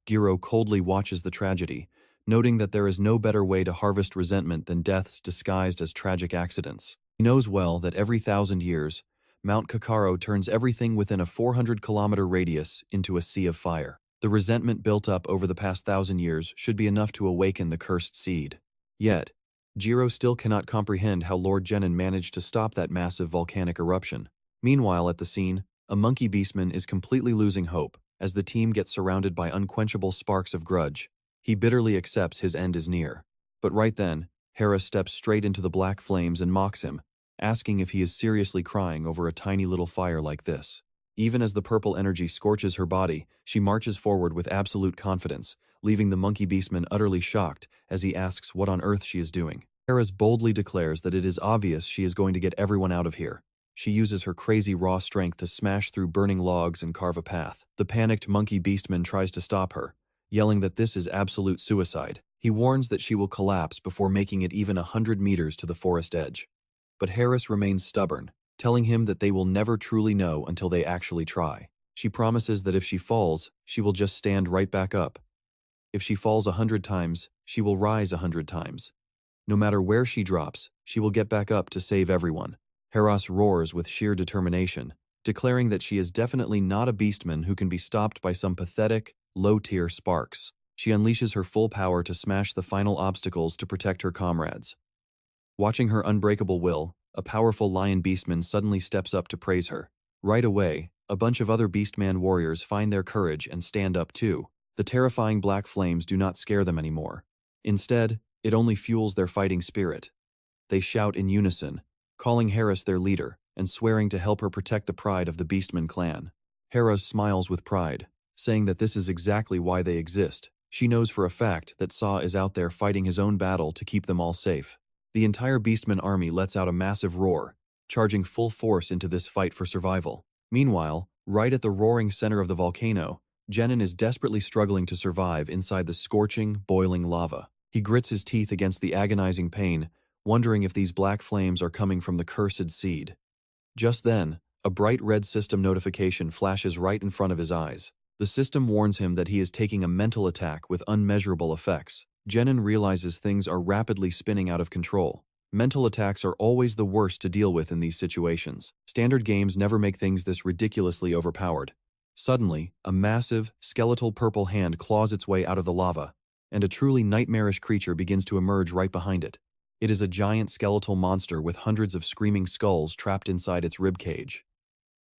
Giro coldly watches the tragedy, noting that there is no better way to harvest resentment than deaths disguised as tragic accidents. He knows well that every 1,000 years, Mount Kakaro turns everything within a 400-kilometer radius into a sea of fire. The resentment built up over the past 1,000 years should be enough to awaken the cursed seed. Yet, Jiro still cannot comprehend how Lord Genin managed to stop that massive volcanic eruption. Meanwhile, at the scene, a monkey beastman is completely losing hope as the team gets surrounded by unquenchable sparks of grudge. He bitterly accepts his end is near. But right then, Hera steps straight into the black flames and mocks him, asking if he is seriously crying over a tiny little fire like this. Even as the purple energy scorches her body, she marches forward with absolute confidence, leaving the monkey beastman utterly shocked as he asks what on earth she is doing. Hera boldly declares that it is obvious she is going to get everyone out of here. She uses her crazy raw strength to smash through burning logs and carve a path. The panicked monkey beastman tries to stop her, yelling that this is absolute suicide. He warns that she will collapse before making it even 100 meters to the forest edge. But Harris remains stubborn, telling him that they will never truly know until they actually try. She promises that if she falls, she will just stand right back up. If she falls 100 times, she will rise 100 times. No matter where she drops, she will get back up to save everyone. Heras roars with sheer determination, declaring that she is definitely not a beastman who can be stopped by some pathetic, low-tier sparks. She unleashes her full power to smash the final obstacles to protect her comrades. Watching her unbreakable will, a powerful lion beastman suddenly steps up to praise her. Right away, a bunch of other beastman warriors find their courage and stand up too. The terrifying black flames do not scare them anymore. Instead, it only fuels their fighting spirit. They shout in unison, calling Heras their leader and swearing to help her protect the pride of the Beastman clan. Heras smiles with pride, saying that this is exactly why they exist. She knows for a fact that Saw is out there fighting his own battle to keep them all safe. The entire Beastman army lets out a massive roar, charging full force into this fight for survival. Meanwhile, right at the roaring center of the volcano, Genin is desperately struggling to survive inside the scorching, boiling lava. He grits his teeth against the agonizing pain, wondering if these black flames are coming from the cursed seed. Just then, a bright red system notification flashes right in front of his eyes. The system warns him that he is taking a mental attack with unmeasurable effects. Genin realizes things are rapidly spinning out of control. Mental attacks are always the worst to deal with in these situations. Standard games never make things this ridiculously overpowered. Suddenly, a massive, skeletal purple hand claws its way out of the lava, and a truly nightmarish creature begins to emerge right behind it. It is a giant skeletal monster with hundreds of screaming skulls trapped inside its ribcage.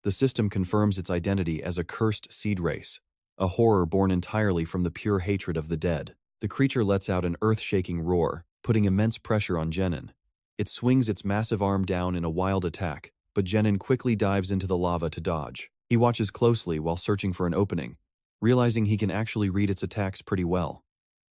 The system confirms its identity as a cursed seed race, a horror born entirely from the pure hatred of the dead. The creature lets out an earth-shaking roar, putting immense pressure on Genin. It swings its massive arm down in a wild attack, but Genin quickly dives into the lava to dodge. He watches closely while searching for an opening, realizing he can actually read its attacks pretty well.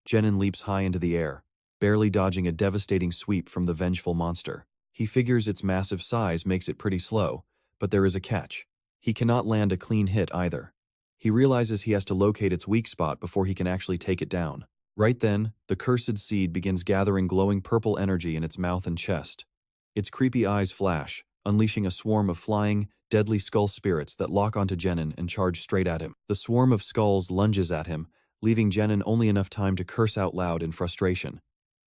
Genin leaps high into the air, barely dodging a devastating sweep from the vengeful monster. He figures its massive size makes it pretty slow, but there is a catch. He cannot land a clean hit either. He realizes he has to locate its weak spot before he can actually take it down. Right then, the cursed seed begins gathering glowing purple energy in its mouth and chest. Its creepy eyes flash, unleashing a swarm of flying, deadly skull spirits that lock onto Genin and charge straight at him. The swarm of skulls lunges at him, leaving Genin only enough time to curse out loud in frustration.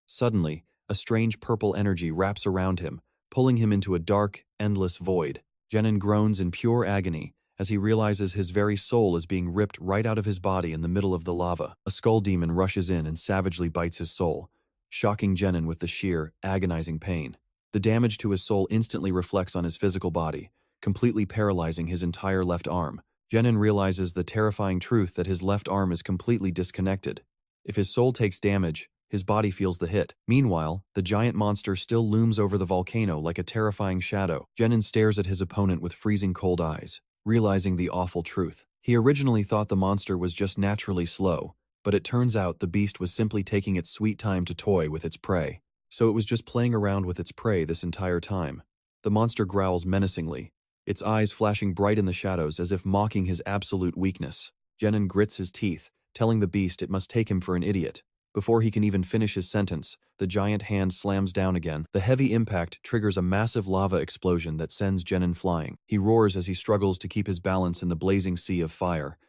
Suddenly, a strange purple energy wraps around him, pulling him into a dark, endless void. Genin groans in pure agony as he realizes his very soul is being ripped right out of his body in the middle of the lava. A skull demon rushes in and savagely bites his soul, shocking Genin with the sheer, agonizing pain. The damage to his soul instantly reflects on his physical body, completely paralyzing his entire left arm. Genin realizes the terrifying truth that his left arm is completely disconnected. If his soul takes damage, his body feels the hit. Meanwhile, the giant monster still looms over the volcano like a terrifying shadow. Genin stares at his opponent with freezing cold eyes, realizing the awful truth. He originally thought the monster was just naturally slow, but it turns out the beast was simply taking its sweet time to toy with its prey. So it was just playing around with its prey this entire time. The monster growls menacingly, its eyes flashing bright in the shadows as if mocking his absolute weakness. Genin grits his teeth, telling the beast it must take him for an idiot. Before he can even finish his sentence, the giant hand slams down again. The heavy impact triggers a massive lava explosion that sends Genin flying. He roars as he struggles to keep his balance in the blazing sea of fire.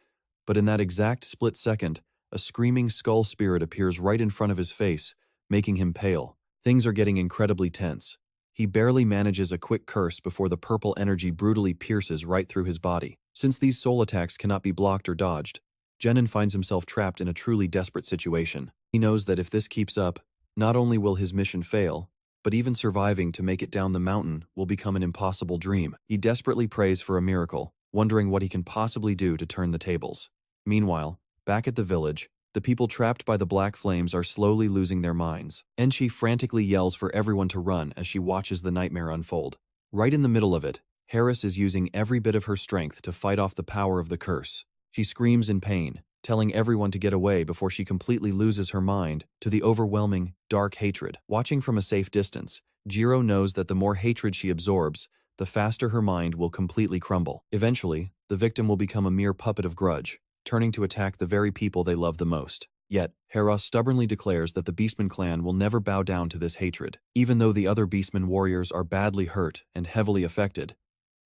But in that exact split second, a screaming skull spirit appears right in front of his face, making him pale. Things are getting incredibly tense. He barely manages a quick curse before the purple energy brutally pierces right through his body. Since these soul attacks cannot be blocked or dodged, Genin finds himself trapped in a truly desperate situation. He knows that if this keeps up, not only will his mission fail, but even surviving to make it down the mountain will become an impossible dream. He desperately prays for a miracle, wondering what he can possibly do to turn the tables. Meanwhile, back at the village, the people trapped by the black flames are slowly losing their minds. Enchi frantically yells for everyone to run as she watches the nightmare unfold. Right in the middle of it, Harris is using every bit of her strength to fight off the power of the curse. She screams in pain, telling everyone to get away before she completely loses her mind to the overwhelming, dark hatred. Watching from a safe distance, Jiro knows that the more hatred she absorbs, the faster her mind will completely crumble. Eventually, the victim will become a mere puppet of grudge, turning to attack the very people they love the most. Yet, Heras stubbornly declares that the Beastman clan will never bow down to this hatred. Even though the other Beastman warriors are badly hurt and heavily affected,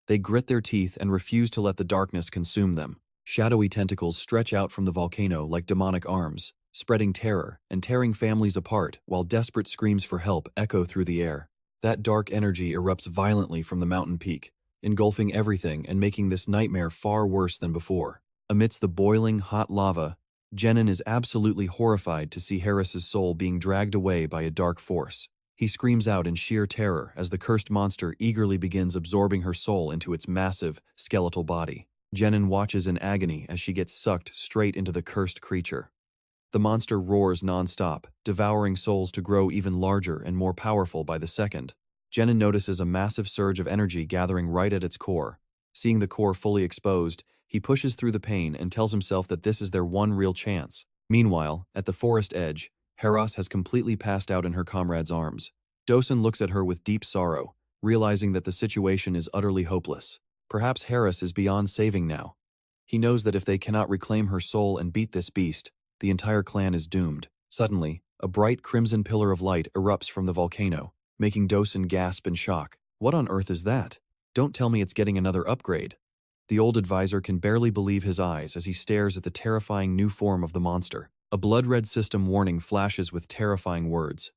they grit their teeth and refuse to let the darkness consume them. Shadowy tentacles stretch out from the volcano like demonic arms, spreading terror and tearing families apart while desperate screams for help echo through the air. That dark energy erupts violently from the mountain peak, engulfing everything and making this nightmare far worse than before. Amidst the boiling, hot lava, Genin is absolutely horrified to see Harris's soul being dragged away by a dark force. He screams out in sheer terror as the cursed monster eagerly begins absorbing her soul into its massive, skeletal body. Genin watches in agony as she gets sucked straight into the cursed creature. The monster roars non-stop, devouring souls to grow even larger and more powerful by the second. Genin notices a massive surge of energy gathering right at its core. Seeing the core fully exposed, he pushes through the pain and tells himself that this is their one real chance. Meanwhile, at the forest edge, Heras has completely passed out in her comrade's arms. Dosun looks at her with deep sorrow, realizing that the situation is utterly hopeless. Perhaps Harris is beyond saving now. He knows that if they cannot reclaim her soul and beat this beast, the entire clan is doomed. Suddenly, a bright crimson pillar of light erupts from the volcano, making Dosun gasp in shock. What on earth is that? Don't tell me it's getting another upgrade. The old advisor can barely believe his eyes as he stares at the terrifying new form of the monster. A blood-red system warning flashes with terrifying words.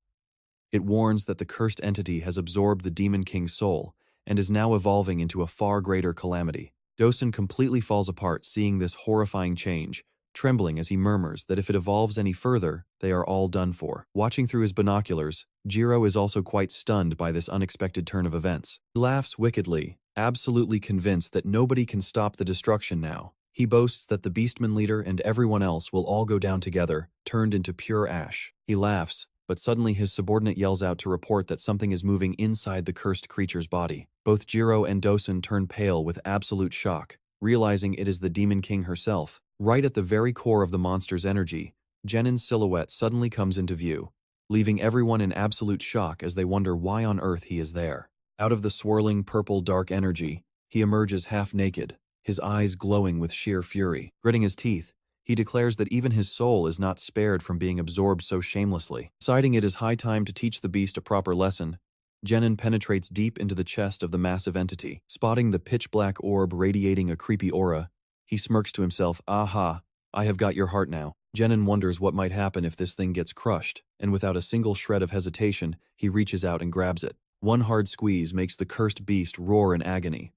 It warns that the cursed entity has absorbed the Demon King's soul and is now evolving into a far greater calamity. Dosun completely falls apart seeing this horrifying change, trembling as he murmurs that if it evolves any further, they are all done for. Watching through his binoculars, Jiro is also quite stunned by this unexpected turn of events. He laughs wickedly, absolutely convinced that nobody can stop the destruction now. He boasts that the Beastman leader and everyone else will all go down together, turned into pure ash. He laughs, but suddenly his subordinate yells out to report that something is moving inside the cursed creature's body. Both Jiro and Dosun turn pale with absolute shock, realizing it is the Demon King herself. Right at the very core of the monster's energy, Genin's silhouette suddenly comes into view, leaving everyone in absolute shock as they wonder why on earth he is there. Out of the swirling purple dark energy, he emerges half naked, his eyes glowing with sheer fury. Gritting his teeth, he declares that even his soul is not spared from being absorbed so shamelessly. Deciding it is high time to teach the beast a proper lesson, Genin penetrates deep into the chest of the massive entity. Spotting the pitch-black orb radiating a creepy aura, he smirks to himself, "Aha, I have got your heart now." Genin wonders what might happen if this thing gets crushed, and without a single shred of hesitation, he reaches out and grabs it. One hard squeeze makes the cursed beast roar in agony,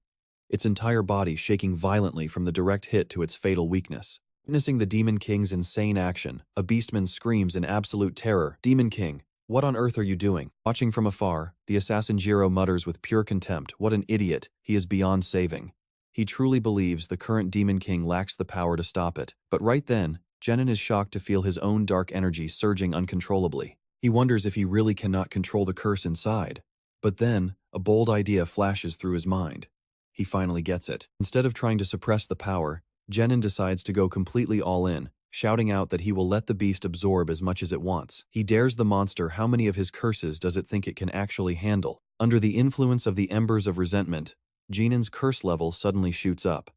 its entire body shaking violently from the direct hit to its fatal weakness. Witnessing the Demon King's insane action, a beastman screams in absolute terror, "Demon King, what on earth are you doing?" Watching from afar, the assassin Jiro mutters with pure contempt, "What an idiot, he is beyond saving." He truly believes the current Demon King lacks the power to stop it. But right then, Genin is shocked to feel his own dark energy surging uncontrollably. He wonders if he really cannot control the curse inside. But then, a bold idea flashes through his mind. He finally gets it. Instead of trying to suppress the power, Genin decides to go completely all in, shouting out that he will let the beast absorb as much as it wants. He dares the monster how many of his curses does it think it can actually handle. Under the influence of the embers of resentment, Jinan's curse level suddenly shoots up.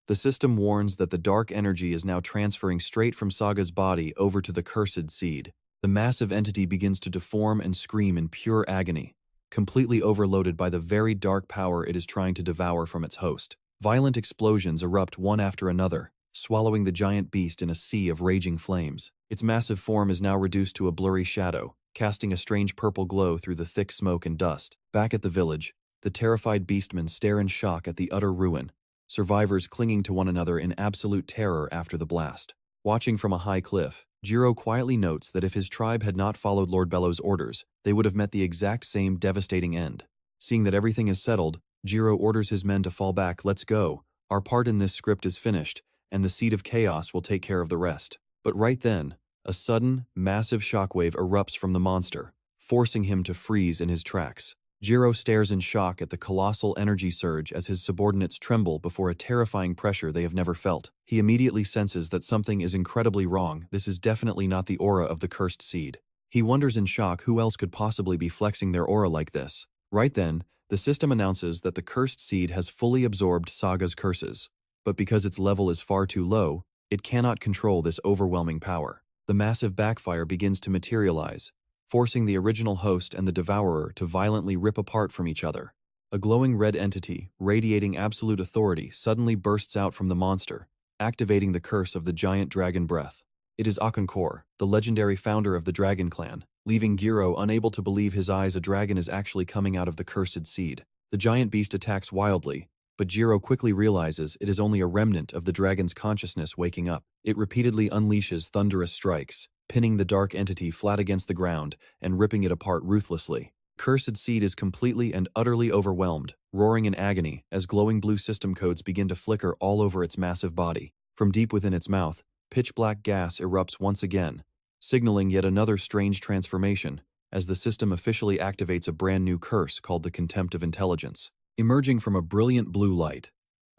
The system warns that the dark energy is now transferring straight from Saga's body over to the cursed seed. The massive entity begins to deform and scream in pure agony, completely overloaded by the very dark power it is trying to devour from its host. Violent explosions erupt one after another, swallowing the giant beast in a sea of raging flames. Its massive form is now reduced to a blurry shadow, casting a strange purple glow through the thick smoke and dust. Back at the village, the terrified beastmen stare in shock at the utter ruin, survivors clinging to one another in absolute terror after the blast. Watching from a high cliff, Jiro quietly notes that if his tribe had not followed Lord Bellow's orders, they would have met the exact same devastating end. Seeing that everything is settled, Jiro orders his men to fall back. Let's go. Our part in this script is finished, and the Seed of Chaos will take care of the rest. But right then, a sudden, massive shockwave erupts from the monster, forcing him to freeze in his tracks. Jiro stares in shock at the colossal energy surge as his subordinates tremble before a terrifying pressure they have never felt. He immediately senses that something is incredibly wrong. This is definitely not the aura of the cursed seed. He wonders in shock who else could possibly be flexing their aura like this. Right then, the system announces that the cursed seed has fully absorbed Saga's curses. But because its level is far too low, it cannot control this overwhelming power. The massive backfire begins to materialize, forcing the original host and the devourer to violently rip apart from each other. A glowing red entity, radiating absolute authority, suddenly bursts out from the monster, activating the curse of the giant dragon breath. It is Akankor, the legendary founder of the dragon clan, leaving Giro unable to believe his eyes. A dragon is actually coming out of the cursed seed. The giant beast attacks wildly, but Jiro quickly realizes it is only a remnant of the dragon's consciousness waking up. It repeatedly unleashes thunderous strikes, pinning the dark entity flat against the ground and ripping it apart ruthlessly. Cursed seed is completely and utterly overwhelmed, roaring in agony as glowing blue system codes begin to flicker all over its massive body. From deep within its mouth, pitch-black gas erupts once again, signaling yet another strange transformation as the system officially activates a brand new curse called the Contempt of Intelligence. Emerging from a brilliant blue light,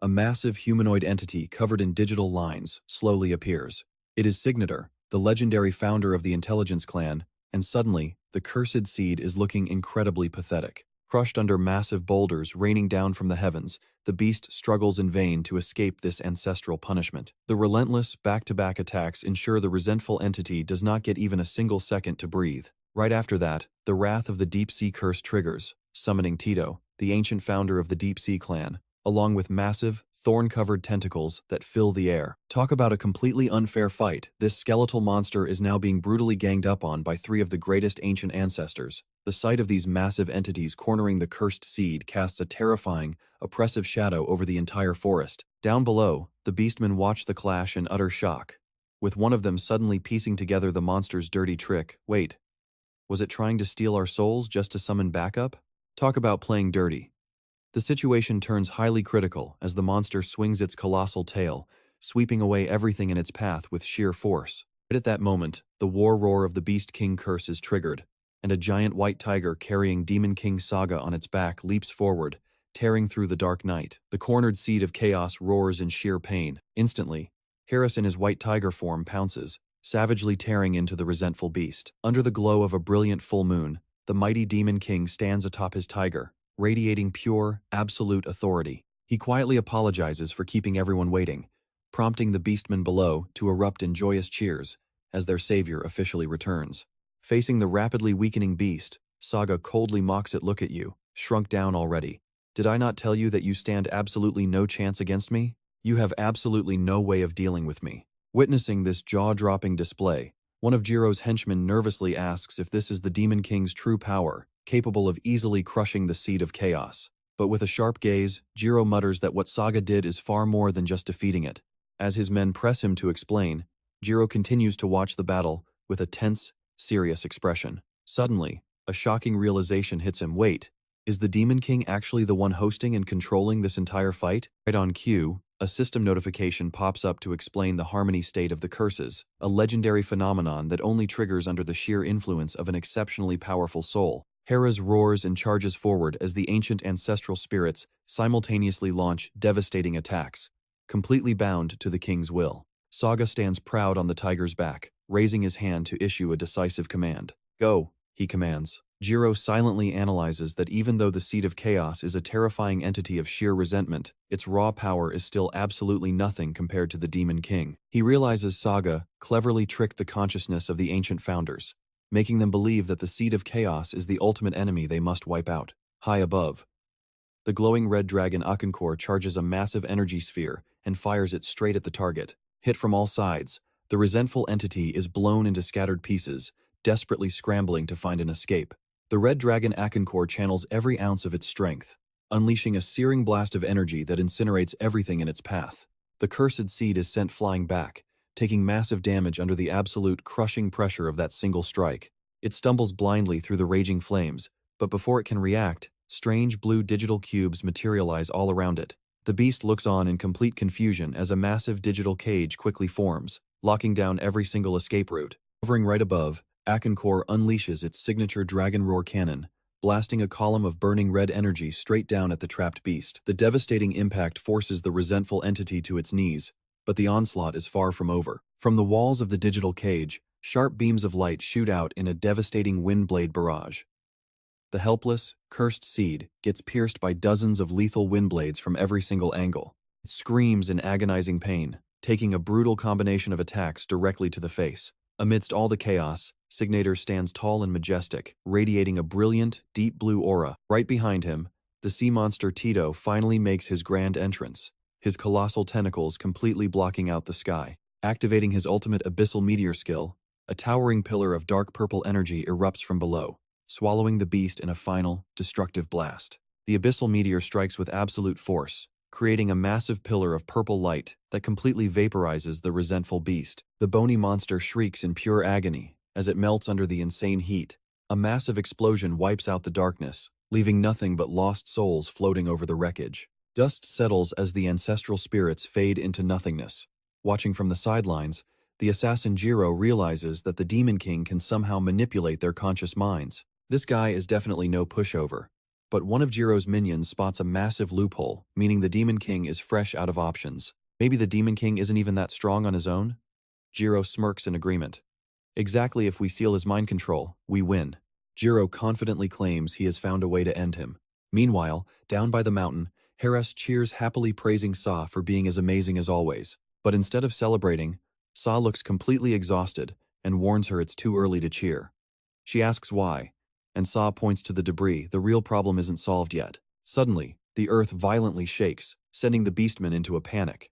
a massive humanoid entity covered in digital lines slowly appears. It is Signator, the legendary founder of the Intelligence Clan, and suddenly, the cursed seed is looking incredibly pathetic. Crushed under massive boulders raining down from the heavens, the beast struggles in vain to escape this ancestral punishment. The relentless, back-to-back attacks ensure the resentful entity does not get even a single second to breathe. Right after that, the wrath of the deep-sea curse triggers, summoning Tito, the ancient founder of the deep-sea clan, along with massive, thorn-covered tentacles that fill the air. Talk about a completely unfair fight. This skeletal monster is now being brutally ganged up on by three of the greatest ancient ancestors. The sight of these massive entities cornering the cursed seed casts a terrifying, oppressive shadow over the entire forest. Down below, the beastmen watch the clash in utter shock, with one of them suddenly piecing together the monster's dirty trick. Wait, was it trying to steal our souls just to summon backup? Talk about playing dirty. The situation turns highly critical as the monster swings its colossal tail, sweeping away everything in its path with sheer force. Right at that moment, the war roar of the Beast King curse is triggered, and a giant white tiger carrying Demon King Saga on its back leaps forward, tearing through the dark night. The cornered seed of chaos roars in sheer pain. Instantly, Harris in his white tiger form pounces, savagely tearing into the resentful beast. Under the glow of a brilliant full moon, the mighty Demon King stands atop his tiger, radiating pure, absolute authority. He quietly apologizes for keeping everyone waiting, prompting the beastmen below to erupt in joyous cheers as their savior officially returns. Facing the rapidly weakening beast, Saga coldly mocks it. Look at you, shrunk down already. Did I not tell you that you stand absolutely no chance against me? You have absolutely no way of dealing with me. Witnessing this jaw-dropping display, one of Jiro's henchmen nervously asks if this is the Demon King's true power, capable of easily crushing the Seed of Chaos. But with a sharp gaze, Jiro mutters that what Saga did is far more than just defeating it. As his men press him to explain, Jiro continues to watch the battle with a tense, serious expression. Suddenly, a shocking realization hits him. Wait, is the Demon King actually the one hosting and controlling this entire fight? Right on cue, a system notification pops up to explain the harmony state of the curses, a legendary phenomenon that only triggers under the sheer influence of an exceptionally powerful soul. Hera's roars and charges forward as the ancient ancestral spirits simultaneously launch devastating attacks, completely bound to the king's will. Saga stands proud on the tiger's back, raising his hand to issue a decisive command. Go, he commands. Jiro silently analyzes that even though the Seed of Chaos is a terrifying entity of sheer resentment, its raw power is still absolutely nothing compared to the Demon King. He realizes Saga cleverly tricked the consciousness of the ancient founders, making them believe that the Seed of Chaos is the ultimate enemy they must wipe out. High above, the glowing red dragon Akankor charges a massive energy sphere and fires it straight at the target. Hit from all sides, the resentful entity is blown into scattered pieces, desperately scrambling to find an escape. The red dragon Akankor channels every ounce of its strength, unleashing a searing blast of energy that incinerates everything in its path. The cursed seed is sent flying back, taking massive damage under the absolute crushing pressure of that single strike. It stumbles blindly through the raging flames, but before it can react, strange blue digital cubes materialize all around it. The beast looks on in complete confusion as a massive digital cage quickly forms, locking down every single escape route. Hovering right above, Akankor unleashes its signature Dragon Roar cannon, blasting a column of burning red energy straight down at the trapped beast. The devastating impact forces the resentful entity to its knees, but the onslaught is far from over. From the walls of the digital cage, sharp beams of light shoot out in a devastating windblade barrage. The helpless, cursed seed gets pierced by dozens of lethal windblades from every single angle. It screams in agonizing pain, taking a brutal combination of attacks directly to the face. Amidst all the chaos, Signator stands tall and majestic, radiating a brilliant, deep blue aura. Right behind him, the sea monster Tito finally makes his grand entrance, his colossal tentacles completely blocking out the sky. Activating his ultimate abyssal meteor skill, a towering pillar of dark purple energy erupts from below, swallowing the beast in a final, destructive blast. The abyssal meteor strikes with absolute force, creating a massive pillar of purple light that completely vaporizes the resentful beast. The bony monster shrieks in pure agony as it melts under the insane heat. A massive explosion wipes out the darkness, leaving nothing but lost souls floating over the wreckage. Dust settles as the ancestral spirits fade into nothingness. Watching from the sidelines, the assassin Jiro realizes that the Demon King can somehow manipulate their conscious minds. This guy is definitely no pushover. But one of Jiro's minions spots a massive loophole, meaning the Demon King is fresh out of options. Maybe the Demon King isn't even that strong on his own? Jiro smirks in agreement. Exactly, if we seal his mind control, we win. Jiro confidently claims he has found a way to end him. Meanwhile, down by the mountain, Heras cheers happily praising Sa for being as amazing as always. But instead of celebrating, Sa looks completely exhausted and warns her it's too early to cheer. She asks why, and Sa points to the debris. The real problem isn't solved yet. Suddenly, the earth violently shakes, sending the beastmen into a panic.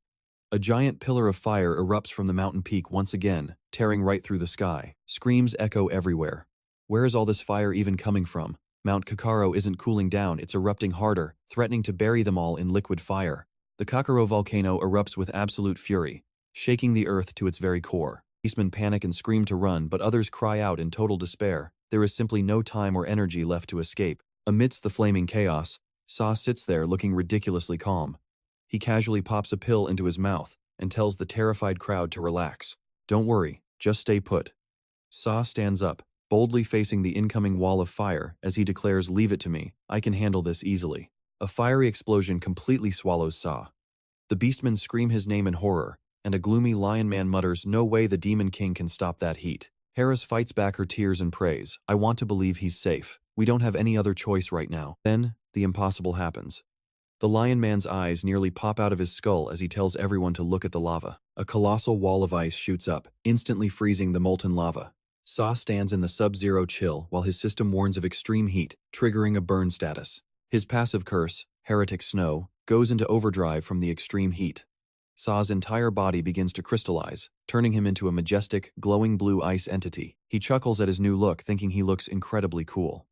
A giant pillar of fire erupts from the mountain peak once again, tearing right through the sky. Screams echo everywhere. Where is all this fire even coming from? Mount Kakaro isn't cooling down, it's erupting harder, threatening to bury them all in liquid fire. The Kakaro volcano erupts with absolute fury, shaking the earth to its very core. Beastmen panic and scream to run, but others cry out in total despair. There is simply no time or energy left to escape. Amidst the flaming chaos, Sa sits there looking ridiculously calm. He casually pops a pill into his mouth and tells the terrified crowd to relax. Don't worry, just stay put. Sa stands up, boldly facing the incoming wall of fire as he declares, "Leave it to me, I can handle this easily." A fiery explosion completely swallows Sa. The beastmen scream his name in horror, and a gloomy lion man mutters, "No way the Demon King can stop that heat." Heras fights back her tears and prays, "I want to believe he's safe. We don't have any other choice right now." Then, the impossible happens. The lion man's eyes nearly pop out of his skull as he tells everyone to look at the lava. A colossal wall of ice shoots up, instantly freezing the molten lava. Sa stands in the sub-zero chill while his system warns of extreme heat, triggering a burn status. His passive curse, Heretic Snow, goes into overdrive from the extreme heat. Sa's entire body begins to crystallize, turning him into a majestic, glowing blue ice entity. He chuckles at his new look, thinking he looks incredibly cool.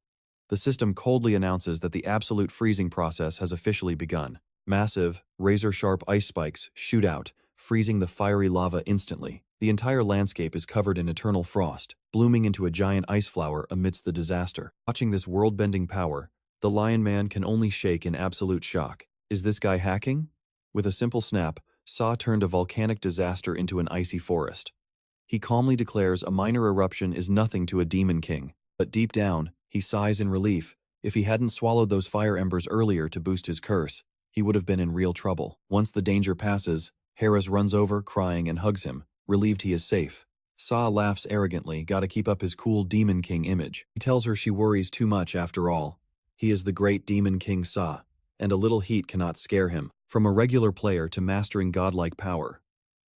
The system coldly announces that the absolute freezing process has officially begun. Massive, razor-sharp ice spikes shoot out, freezing the fiery lava instantly. The entire landscape is covered in eternal frost, blooming into a giant ice flower amidst the disaster. Watching this world-bending power, the Lion Man can only shake in absolute shock. Is this guy hacking? With a simple snap, Sa turned a volcanic disaster into an icy forest. He calmly declares a minor eruption is nothing to a Demon King, but deep down, he sighs in relief. If he hadn't swallowed those fire embers earlier to boost his curse, he would have been in real trouble. Once the danger passes, Harris runs over, crying, and hugs him, relieved he is safe. Sa laughs arrogantly, gotta keep up his cool Demon King image. He tells her she worries too much after all. He is the great Demon King Sa, and a little heat cannot scare him, from a regular player to mastering godlike power.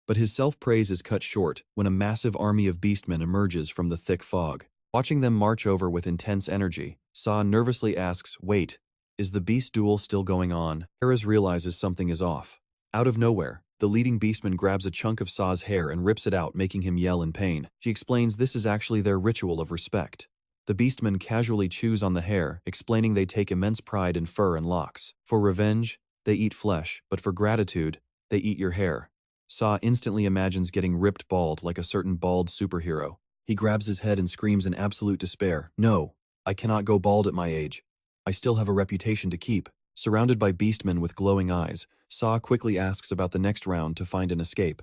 But his self-praise is cut short when a massive army of beastmen emerges from the thick fog. Watching them march over with intense energy, Sa nervously asks, "Wait, is the beast duel still going on?" Harris realizes something is off. Out of nowhere, the leading beastman grabs a chunk of Sa's hair and rips it out, making him yell in pain. She explains this is actually their ritual of respect. The beastmen casually chews on the hair, explaining they take immense pride in fur and locks. For revenge, they eat flesh, but for gratitude, they eat your hair. Sa instantly imagines getting ripped bald like a certain bald superhero. He grabs his head and screams in absolute despair, "No, I cannot go bald at my age. I still have a reputation to keep." Surrounded by beastmen with glowing eyes, Sa quickly asks about the next round to find an escape.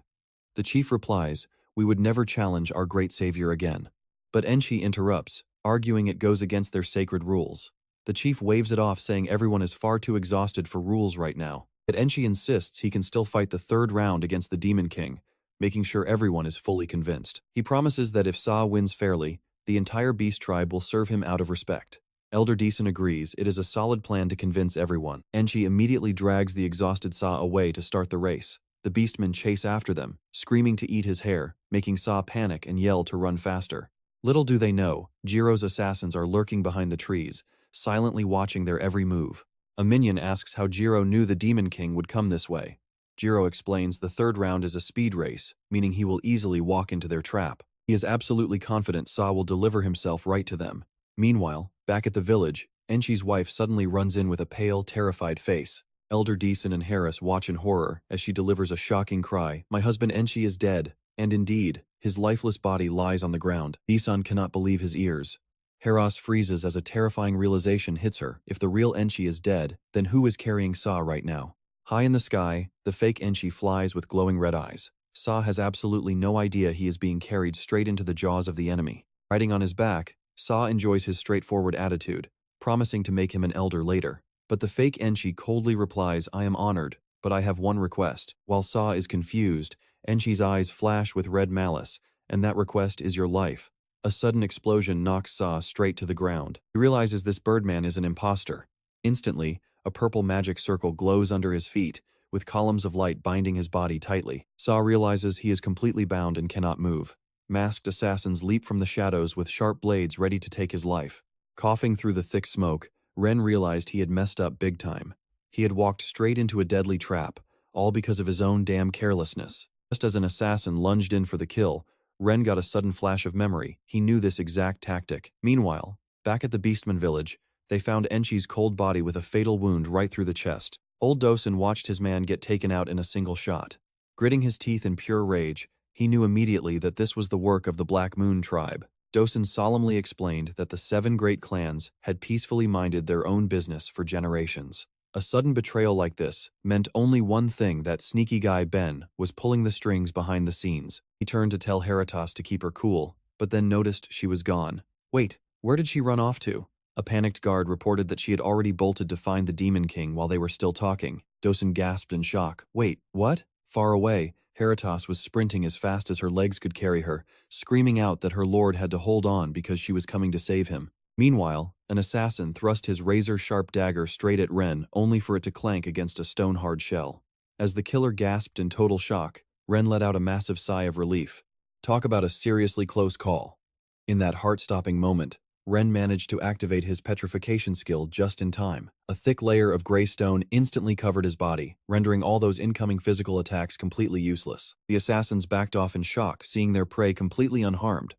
The chief replies, "We would never challenge our great savior again." But Enchi interrupts, arguing it goes against their sacred rules. The chief waves it off, saying everyone is far too exhausted for rules right now. But Enchi insists he can still fight the third round against the Demon King, making sure everyone is fully convinced. He promises that if Sa wins fairly, the entire beast tribe will serve him out of respect. Elder Decent agrees it is a solid plan to convince everyone. Enchi immediately drags the exhausted Sa away to start the race. The beastmen chase after them, screaming to eat his hair, making Sa panic and yell to run faster. Little do they know, Jiro's assassins are lurking behind the trees, silently watching their every move. A minion asks how Jiro knew the Demon King would come this way. Jiro explains the third round is a speed race, meaning he will easily walk into their trap. He is absolutely confident Sa will deliver himself right to them. Meanwhile, back at the village, Enchi's wife suddenly runs in with a pale, terrified face. Elder Decent and Harris watch in horror as she delivers a shocking cry, "My husband Enchi is dead." And indeed, his lifeless body lies on the ground. Decent cannot believe his ears. Harris freezes as a terrifying realization hits her. If the real Enchi is dead, then who is carrying Sa right now? High in the sky, the fake Enchi flies with glowing red eyes. Sa has absolutely no idea he is being carried straight into the jaws of the enemy. Riding on his back, Sa enjoys his straightforward attitude, promising to make him an elder later. But the fake Enchi coldly replies, "I am honored, but I have one request." While Sa is confused, Enchi's eyes flash with red malice, and that request is your life. A sudden explosion knocks Sa straight to the ground. He realizes this birdman is an imposter. Instantly, a purple magic circle glows under his feet, with columns of light binding his body tightly. Sa realizes he is completely bound and cannot move. Masked assassins leap from the shadows with sharp blades ready to take his life. Coughing through the thick smoke, Ren realized he had messed up big time. He had walked straight into a deadly trap, all because of his own damn carelessness. Just as an assassin lunged in for the kill, Ren got a sudden flash of memory. He knew this exact tactic. Meanwhile, back at the Beastman village, they found Enchi's cold body with a fatal wound right through the chest. Old Dosen watched his man get taken out in a single shot. Gritting his teeth in pure rage, he knew immediately that this was the work of the Black Moon tribe. Dosen solemnly explained that the 7 great clans had peacefully minded their own business for generations. A sudden betrayal like this meant only one thing: that sneaky guy Ben was pulling the strings behind the scenes. He turned to tell Heritas to keep her cool, but then noticed she was gone. Wait, where did she run off to? A panicked guard reported that she had already bolted to find the Demon King while they were still talking. Dosen gasped in shock. Wait, what? Far away, Heritas was sprinting as fast as her legs could carry her, screaming out that her lord had to hold on because she was coming to save him. Meanwhile, an assassin thrust his razor-sharp dagger straight at Ren, only for it to clank against a stone-hard shell. As the killer gasped in total shock, Ren let out a massive sigh of relief. Talk about a seriously close call. In that heart-stopping moment, Ren managed to activate his petrification skill just in time. A thick layer of gray stone instantly covered his body, rendering all those incoming physical attacks completely useless. The assassins backed off in shock, seeing their prey completely unharmed.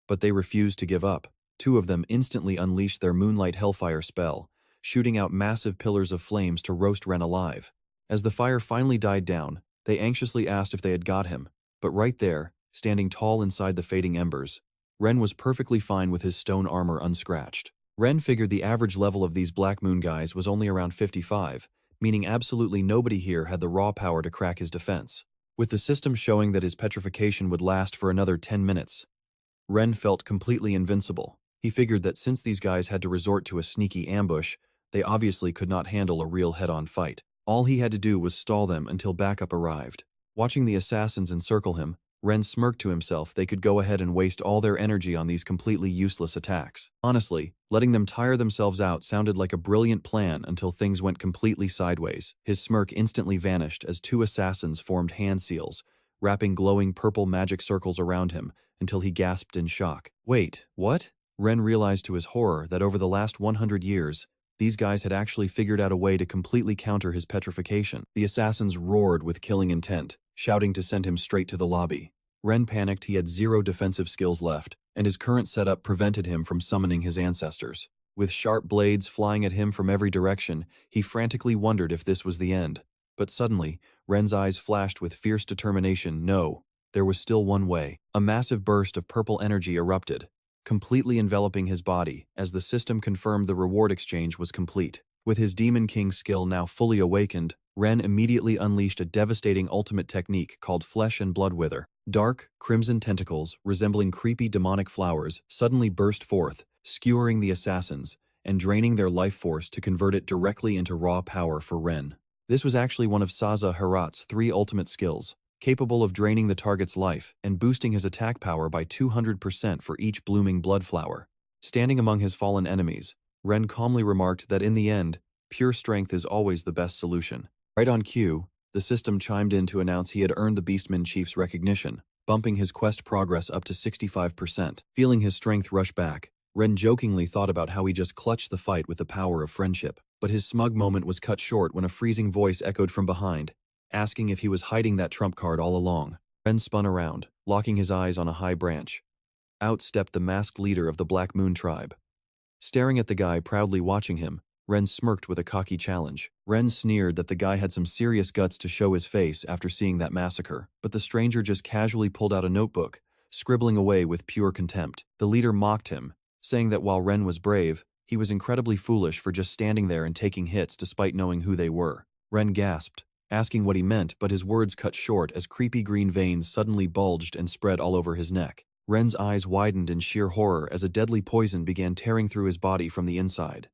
But they refused to give up. 2 of them instantly unleashed their Moonlight Hellfire spell, shooting out massive pillars of flames to roast Ren alive. As the fire finally died down, they anxiously asked if they had got him. But right there, standing tall inside the fading embers, Ren was perfectly fine with his stone armor unscratched. Ren figured the average level of these Black Moon guys was only around 55, meaning absolutely nobody here had the raw power to crack his defense. With the system showing that his petrification would last for another 10 minutes, Ren felt completely invincible. He figured that since these guys had to resort to a sneaky ambush, they obviously could not handle a real head-on fight. All he had to do was stall them until backup arrived. Watching the assassins encircle him, Ren smirked to himself. They could go ahead and waste all their energy on these completely useless attacks. Honestly, letting them tire themselves out sounded like a brilliant plan until things went completely sideways. His smirk instantly vanished as two assassins formed hand seals, wrapping glowing purple magic circles around him until he gasped in shock. Wait, what? Ren realized to his horror that over the last 100 years, these guys had actually figured out a way to completely counter his petrification. The assassins roared with killing intent, shouting to send him straight to the lobby. Ren panicked. He had zero defensive skills left, and his current setup prevented him from summoning his ancestors. With sharp blades flying at him from every direction, he frantically wondered if this was the end. But suddenly, Ren's eyes flashed with fierce determination. No, there was still one way. A massive burst of purple energy erupted, completely enveloping his body, as the system confirmed the reward exchange was complete. With his Demon King skill now fully awakened, Ren immediately unleashed a devastating ultimate technique called Flesh and Blood Wither. Dark, crimson tentacles, resembling creepy demonic flowers, suddenly burst forth, skewering the assassins, and draining their life force to convert it directly into raw power for Ren. This was actually one of Saza Harat's 3 ultimate skills, capable of draining the target's life and boosting his attack power by 200% for each blooming blood flower. Standing among his fallen enemies, Ren calmly remarked that in the end, pure strength is always the best solution. Right on cue, the system chimed in to announce he had earned the Beastman Chief's recognition, bumping his quest progress up to 65%. Feeling his strength rush back, Ren jokingly thought about how he just clutched the fight with the power of friendship. But his smug moment was cut short when a freezing voice echoed from behind, asking if he was hiding that trump card all along. Ren spun around, locking his eyes on a high branch. Out stepped the masked leader of the Black Moon tribe. Staring at the guy proudly watching him, Ren smirked with a cocky challenge. Ren sneered that the guy had some serious guts to show his face after seeing that massacre, but the stranger just casually pulled out a notebook, scribbling away with pure contempt. The leader mocked him, saying that while Ren was brave, he was incredibly foolish for just standing there and taking hits despite knowing who they were. Ren gasped, asking what he meant, but his words cut short as creepy green veins suddenly bulged and spread all over his neck. Ren's eyes widened in sheer horror as a deadly poison began tearing through his body from the inside.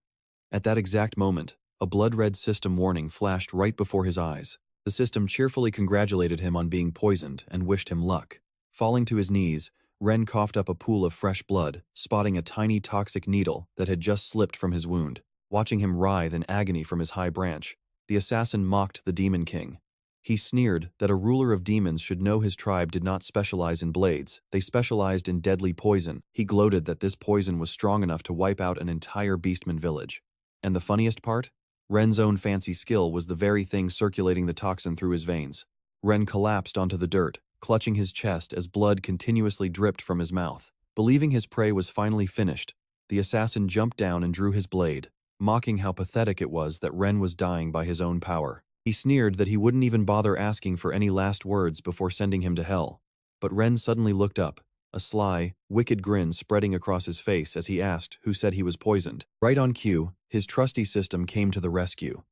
At that exact moment, a blood-red system warning flashed right before his eyes. The system cheerfully congratulated him on being poisoned and wished him luck. Falling to his knees, Ren coughed up a pool of fresh blood, spotting a tiny toxic needle that had just slipped from his wound. Watching him writhe in agony from his high branch, the assassin mocked the Demon King. He sneered that a ruler of demons should know his tribe did not specialize in blades, they specialized in deadly poison. He gloated that this poison was strong enough to wipe out an entire Beastman village. And the funniest part? Ren's own fancy skill was the very thing circulating the toxin through his veins. Ren collapsed onto the dirt, clutching his chest as blood continuously dripped from his mouth. Believing his prey was finally finished, the assassin jumped down and drew his blade, mocking how pathetic it was that Ren was dying by his own power. He sneered that he wouldn't even bother asking for any last words before sending him to hell. But Ren suddenly looked up, a sly, wicked grin spreading across his face as he asked who said he was poisoned. Right on cue, his trusty system came to the rescue.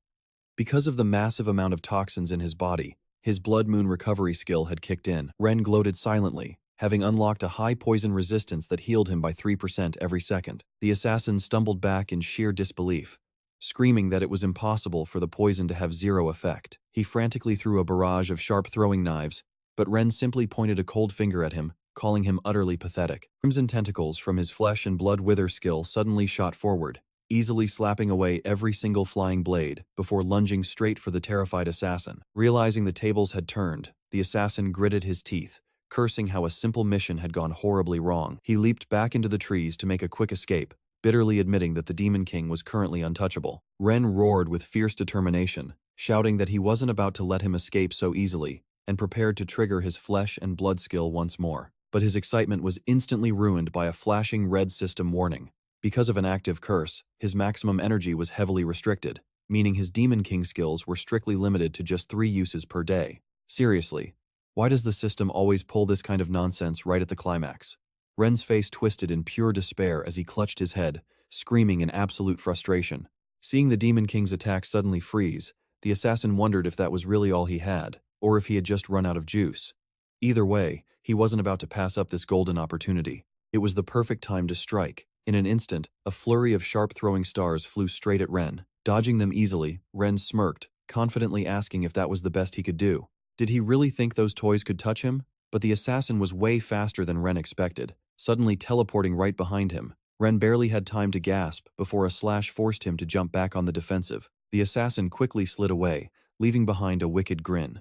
Because of the massive amount of toxins in his body, his Blood Moon recovery skill had kicked in. Ren gloated silently, having unlocked a high poison resistance that healed him by 3% every second. The assassin stumbled back in sheer disbelief, screaming that it was impossible for the poison to have zero effect. He frantically threw a barrage of sharp throwing knives, but Ren simply pointed a cold finger at him, calling him utterly pathetic. Crimson tentacles from his Flesh and Blood Wither skill suddenly shot forward, easily slapping away every single flying blade before lunging straight for the terrified assassin. Realizing the tables had turned, the assassin gritted his teeth, cursing how a simple mission had gone horribly wrong. He leaped back into the trees to make a quick escape, bitterly admitting that the Demon King was currently untouchable. Ren roared with fierce determination, shouting that he wasn't about to let him escape so easily, and prepared to trigger his Flesh and Blood skill once more. But his excitement was instantly ruined by a flashing red system warning. Because of an active curse, his maximum energy was heavily restricted, meaning his Demon King skills were strictly limited to just 3 uses per day. Seriously, why does the system always pull this kind of nonsense right at the climax? Ren's face twisted in pure despair as he clutched his head, screaming in absolute frustration. Seeing the Demon King's attack suddenly freeze, the assassin wondered if that was really all he had, or if he had just run out of juice. Either way, he wasn't about to pass up this golden opportunity. It was the perfect time to strike. In an instant, a flurry of sharp throwing stars flew straight at Ren. Dodging them easily, Ren smirked, confidently asking if that was the best he could do. Did he really think those toys could touch him? But the assassin was way faster than Ren expected, suddenly teleporting right behind him. Ren barely had time to gasp before a slash forced him to jump back on the defensive. The assassin quickly slid away, leaving behind a wicked grin.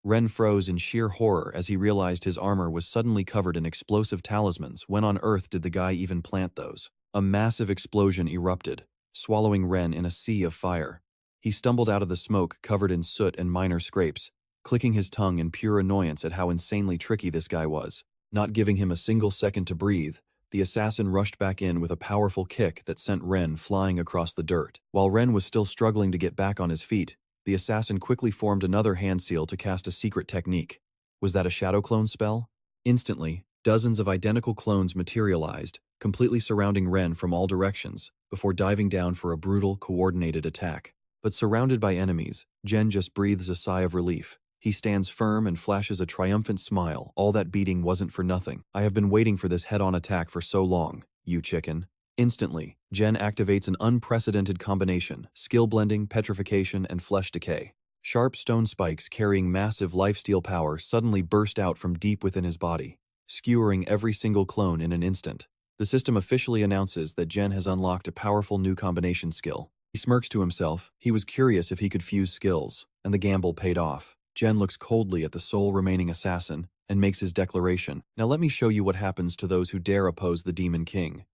Ren froze in sheer horror as he realized his armor was suddenly covered in explosive talismans. When on Earth did the guy even plant those? A massive explosion erupted, swallowing Ren in a sea of fire. He stumbled out of the smoke covered in soot and minor scrapes, clicking his tongue in pure annoyance at how insanely tricky this guy was. Not giving him a single second to breathe, the assassin rushed back in with a powerful kick that sent Ren flying across the dirt. While Ren was still struggling to get back on his feet, the assassin quickly formed another hand seal to cast a secret technique. Was that a shadow clone spell? Instantly, dozens of identical clones materialized, completely surrounding Ren from all directions, before diving down for a brutal, coordinated attack. But surrounded by enemies, Jen just breathes a sigh of relief. He stands firm and flashes a triumphant smile. All that beating wasn't for nothing. I have been waiting for this head-on attack for so long, you chicken. Instantly, Jen activates an unprecedented combination: skill blending, petrification, and flesh decay. Sharp stone spikes carrying massive lifesteal power suddenly burst out from deep within his body, skewering every single clone in an instant. The system officially announces that Jen has unlocked a powerful new combination skill. He smirks to himself. He was curious if he could fuse skills, and the gamble paid off. Jen looks coldly at the sole remaining assassin and makes his declaration. Now let me show you what happens to those who dare oppose the Demon King.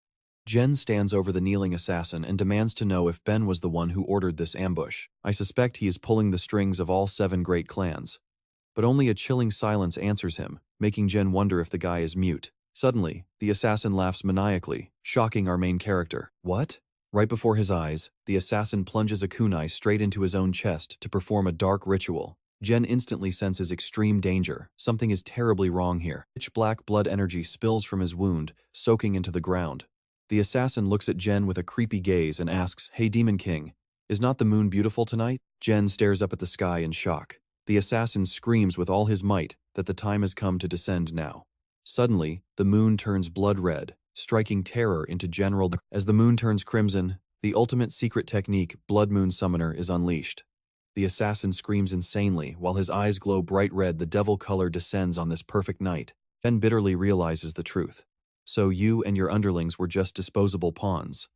Jen stands over the kneeling assassin and demands to know if Ben was the one who ordered this ambush. I suspect he is pulling the strings of all 7 great clans. But only a chilling silence answers him, making Jen wonder if the guy is mute. Suddenly, the assassin laughs maniacally, shocking our main character. What? Right before his eyes, the assassin plunges a kunai straight into his own chest to perform a dark ritual. Jen instantly senses extreme danger. Something is terribly wrong here. Pitch black blood energy spills from his wound, soaking into the ground. The assassin looks at Jen with a creepy gaze and asks, "Hey Demon King, is not the moon beautiful tonight?" Jen stares up at the sky in shock. The assassin screams with all his might that the time has come to descend now. Suddenly, the moon turns blood red, striking terror into general. As the moon turns crimson, the ultimate secret technique, Blood Moon Summoner, is unleashed. The assassin screams insanely while his eyes glow bright red. The devil color descends on this perfect night. Jen bitterly realizes the truth. So you and your underlings were just disposable pawns.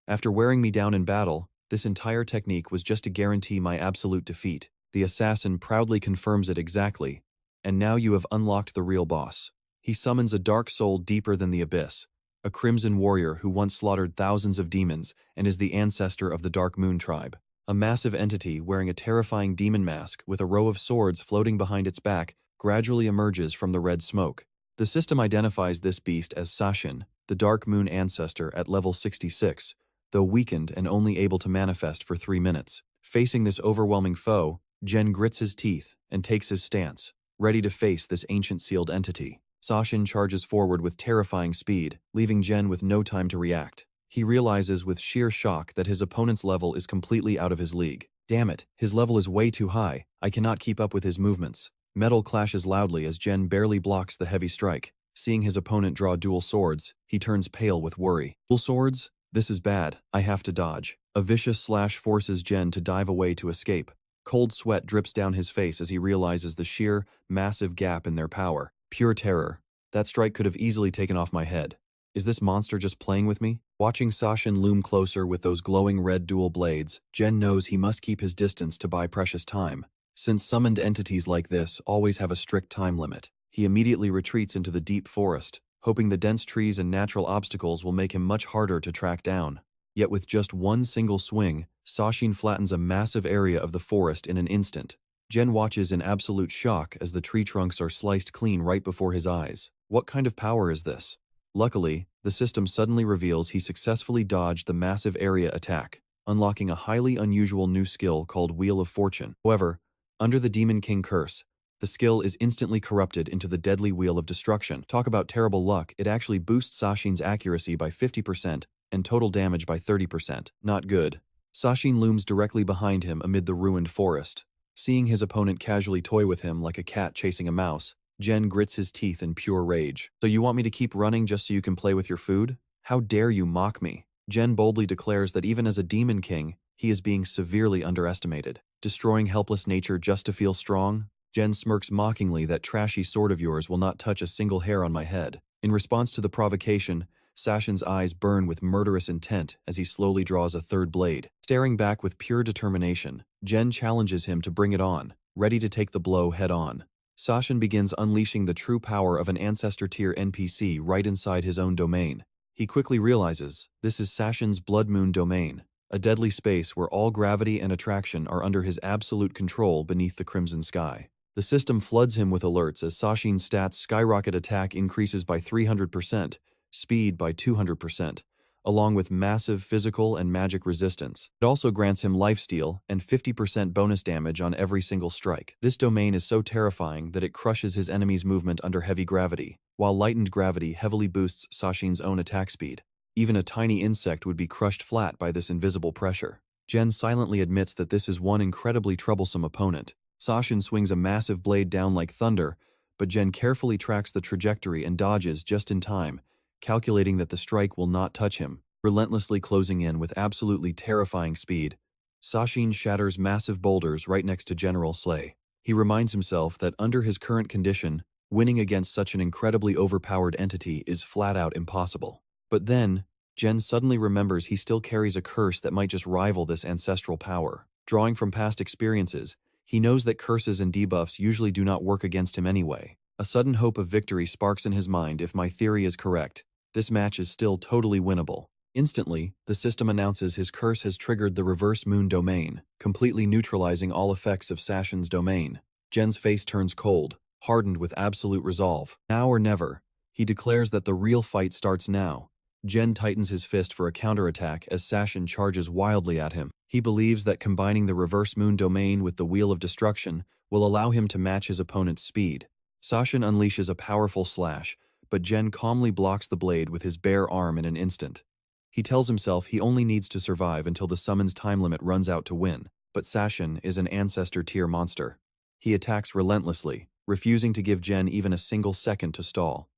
After wearing me down in battle, this entire technique was just to guarantee my absolute defeat. The assassin proudly confirms it exactly. And now you have unlocked the real boss. He summons a dark soul deeper than the abyss, a crimson warrior who once slaughtered thousands of demons and is the ancestor of the Dark Moon tribe. A massive entity wearing a terrifying demon mask with a row of swords floating behind its back gradually emerges from the red smoke. The system identifies this beast as Sashin, the Dark Moon ancestor at level 66, though weakened and only able to manifest for 3 minutes. Facing this overwhelming foe, Jen grits his teeth and takes his stance, ready to face this ancient sealed entity. Sashin charges forward with terrifying speed, leaving Jen with no time to react. He realizes with sheer shock that his opponent's level is completely out of his league. Damn it, his level is way too high. I cannot keep up with his movements. Metal clashes loudly as Jen barely blocks the heavy strike. Seeing his opponent draw dual swords, he turns pale with worry. Dual swords? This is bad. I have to dodge. A vicious slash forces Jen to dive away to escape. Cold sweat drips down his face as he realizes the sheer, massive gap in their power. Pure terror. That strike could have easily taken off my head. Is this monster just playing with me? Watching Sashin loom closer with those glowing red dual blades, Jen knows he must keep his distance to buy precious time. Since summoned entities like this always have a strict time limit, he immediately retreats into the deep forest, hoping the dense trees and natural obstacles will make him much harder to track down. Yet with just one single swing, Sashin flattens a massive area of the forest in an instant. Jen watches in absolute shock as the tree trunks are sliced clean right before his eyes. What kind of power is this? Luckily, the system suddenly reveals he successfully dodged the massive area attack, unlocking a highly unusual new skill called Wheel of Fortune. However, under the Demon King curse, the skill is instantly corrupted into the deadly Wheel of Destruction. Talk about terrible luck, it actually boosts Sashin's accuracy by 50% and total damage by 30%. Not good. Sashin looms directly behind him amid the ruined forest. Seeing his opponent casually toy with him like a cat chasing a mouse, Jen grits his teeth in pure rage. So you want me to keep running just so you can play with your food? How dare you mock me? Jen boldly declares that even as a Demon King, he is being severely underestimated. Destroying helpless nature just to feel strong? Jen smirks mockingly that trashy sword of yours will not touch a single hair on my head. In response to the provocation, Sashin's eyes burn with murderous intent as he slowly draws a third blade. Staring back with pure determination, Jen challenges him to bring it on, ready to take the blow head-on. Sashin begins unleashing the true power of an Ancestor-tier NPC right inside his own domain. He quickly realizes this is Sashin's Blood Moon domain, a deadly space where all gravity and attraction are under his absolute control beneath the crimson sky. The system floods him with alerts as Sashin's stats skyrocket. Attack increases by 300%, speed by 200%, along with massive physical and magic resistance. It also grants him lifesteal and 50% bonus damage on every single strike. This domain is so terrifying that it crushes his enemy's movement under heavy gravity, while lightened gravity heavily boosts Sashin's own attack speed. Even a tiny insect would be crushed flat by this invisible pressure. Jen silently admits that this is one incredibly troublesome opponent. Sashin swings a massive blade down like thunder, but Jen carefully tracks the trajectory and dodges just in time, calculating that the strike will not touch him. Relentlessly closing in with absolutely terrifying speed, Sashin shatters massive boulders right next to General Slay. He reminds himself that under his current condition, winning against such an incredibly overpowered entity is flat out impossible. But then, Jen suddenly remembers he still carries a curse that might just rival this ancestral power. Drawing from past experiences, he knows that curses and debuffs usually do not work against him anyway. A sudden hope of victory sparks in his mind. If my theory is correct, this match is still totally winnable. Instantly, the system announces his curse has triggered the reverse moon domain, completely neutralizing all effects of Sashin's domain. Jen's face turns cold, hardened with absolute resolve. Now or never, he declares that the real fight starts now. Jen tightens his fist for a counterattack as Sashin charges wildly at him. He believes that combining the reverse moon domain with the Wheel of Destruction will allow him to match his opponent's speed. Sashin unleashes a powerful slash, but Jen calmly blocks the blade with his bare arm in an instant. He tells himself he only needs to survive until the summon's time limit runs out to win, but Sashin is an Ancestor-tier monster. He attacks relentlessly, refusing to give Jen even a single second to stall.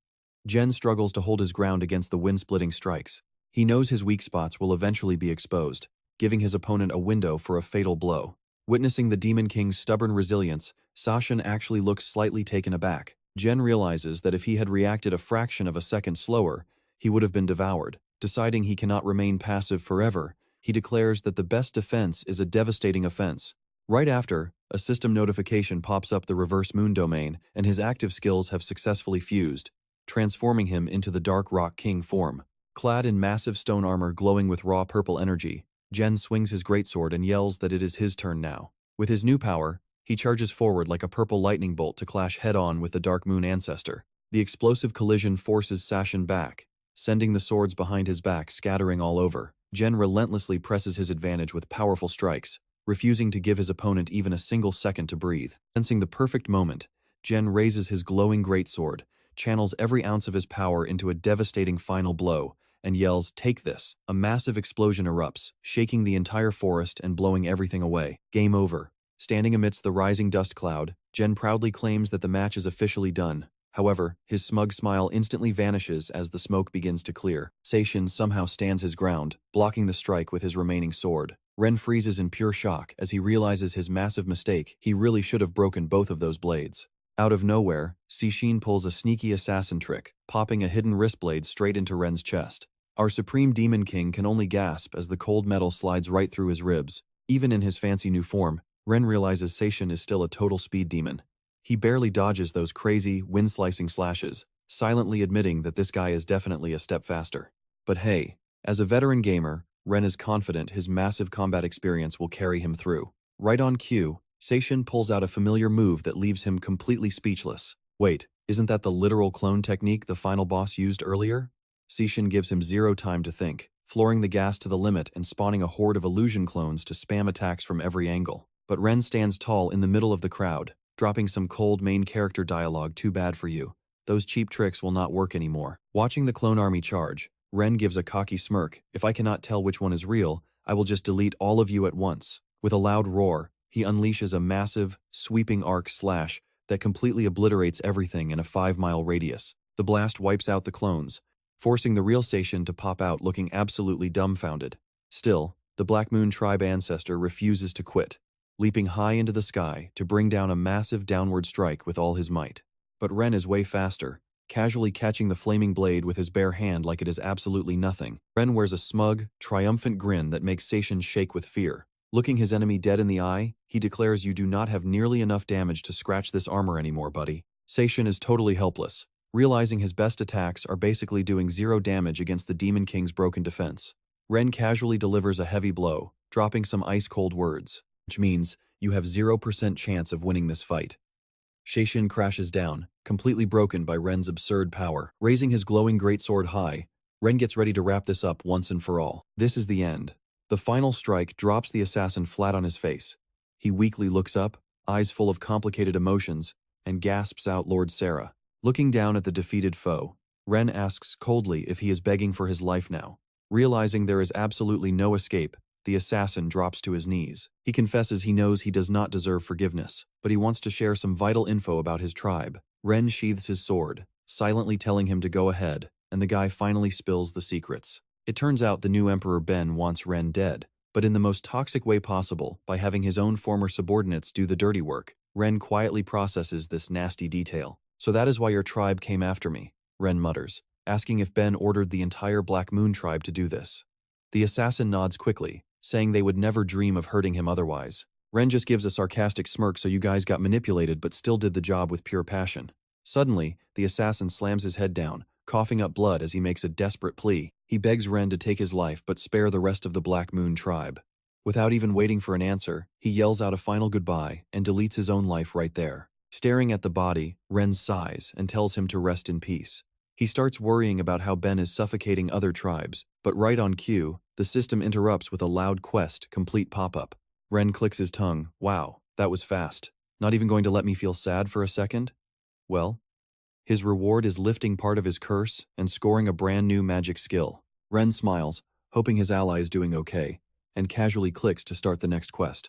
Jen struggles to hold his ground against the wind-splitting strikes. He knows his weak spots will eventually be exposed, giving his opponent a window for a fatal blow. Witnessing the Demon King's stubborn resilience, Sashin actually looks slightly taken aback. Jen realizes that if he had reacted a fraction of a second slower, he would have been devoured. Deciding he cannot remain passive forever, he declares that the best defense is a devastating offense. Right after, a system notification pops up the reverse moon domain, and his active skills have successfully fused, transforming him into the Dark Rock King form. Clad in massive stone armor glowing with raw purple energy, Jen swings his greatsword and yells that it is his turn now. With his new power, he charges forward like a purple lightning bolt to clash head-on with the Dark Moon Ancestor. The explosive collision forces Sashin back, sending the swords behind his back scattering all over. Jen relentlessly presses his advantage with powerful strikes, refusing to give his opponent even a single second to breathe. Sensing the perfect moment, Jen raises his glowing greatsword, channels every ounce of his power into a devastating final blow, and yells, "Take this!" A massive explosion erupts, shaking the entire forest and blowing everything away. Game over. Standing amidst the rising dust cloud, Jen proudly claims that the match is officially done. However, his smug smile instantly vanishes as the smoke begins to clear. Sashin somehow stands his ground, blocking the strike with his remaining sword. Ren freezes in pure shock as he realizes his massive mistake. He really should have broken both of those blades. Out of nowhere, Sashin pulls a sneaky assassin trick, popping a hidden wrist blade straight into Ren's chest. Our Supreme Demon King can only gasp as the cold metal slides right through his ribs. Even in his fancy new form, Ren realizes Sashin is still a total speed demon. He barely dodges those crazy, wind-slicing slashes, silently admitting that this guy is definitely a step faster. But hey, as a veteran gamer, Ren is confident his massive combat experience will carry him through. Right on cue, Sashin pulls out a familiar move that leaves him completely speechless. Wait, isn't that the literal clone technique the final boss used earlier? Sashin gives him zero time to think, flooring the gas to the limit and spawning a horde of illusion clones to spam attacks from every angle. But Ren stands tall in the middle of the crowd, dropping some cold main character dialogue. "Too bad for you. Those cheap tricks will not work anymore." Watching the clone army charge, Ren gives a cocky smirk. "If I cannot tell which one is real, I will just delete all of you at once." With a loud roar, he unleashes a massive, sweeping arc slash that completely obliterates everything in a 5-mile radius. The blast wipes out the clones, forcing the real Sashin to pop out looking absolutely dumbfounded. Still, the Black Moon tribe ancestor refuses to quit. leaping high into the sky to bring down a massive downward strike with all his might. But Ren is way faster, casually catching the flaming blade with his bare hand like it is absolutely nothing. Ren wears a smug, triumphant grin that makes Seishin shake with fear. Looking his enemy dead in the eye, he declares, "You do not have nearly enough damage to scratch this armor anymore, buddy." Seishin is totally helpless, realizing his best attacks are basically doing zero damage against the Demon King's broken defense. Ren casually delivers a heavy blow, dropping some ice-cold words, which means you have 0% chance of winning this fight. Seishin crashes down, completely broken by Ren's absurd power. Raising his glowing greatsword high, Ren gets ready to wrap this up once and for all. This is the end. The final strike drops the assassin flat on his face. He weakly looks up, eyes full of complicated emotions, and gasps out, "Lord Sarah." Looking down at the defeated foe, Ren asks coldly if he is begging for his life now. Realizing there is absolutely no escape, the assassin drops to his knees. He confesses he knows he does not deserve forgiveness, but he wants to share some vital info about his tribe. Ren sheathes his sword, silently telling him to go ahead, and the guy finally spills the secrets. It turns out the new Emperor Ben wants Ren dead, but in the most toxic way possible, by having his own former subordinates do the dirty work. Ren quietly processes this nasty detail. "So that is why your tribe came after me," Ren mutters, asking if Ben ordered the entire Black Moon tribe to do this. The assassin nods quickly, saying they would never dream of hurting him otherwise. Ren just gives a sarcastic smirk. "So you guys got manipulated but still did the job with pure passion." Suddenly, the assassin slams his head down, coughing up blood as he makes a desperate plea. He begs Ren to take his life but spare the rest of the Black Moon tribe. Without even waiting for an answer, he yells out a final goodbye and deletes his own life right there. Staring at the body, Ren sighs and tells him to rest in peace. He starts worrying about how Ben is suffocating other tribes, but right on cue, the system interrupts with a loud quest complete pop-up. Ren clicks his tongue. "Wow, that was fast. Not even going to let me feel sad for a second?" Well, his reward is lifting part of his curse and scoring a brand new magic skill. Ren smiles, hoping his ally is doing okay, and casually clicks to start the next quest.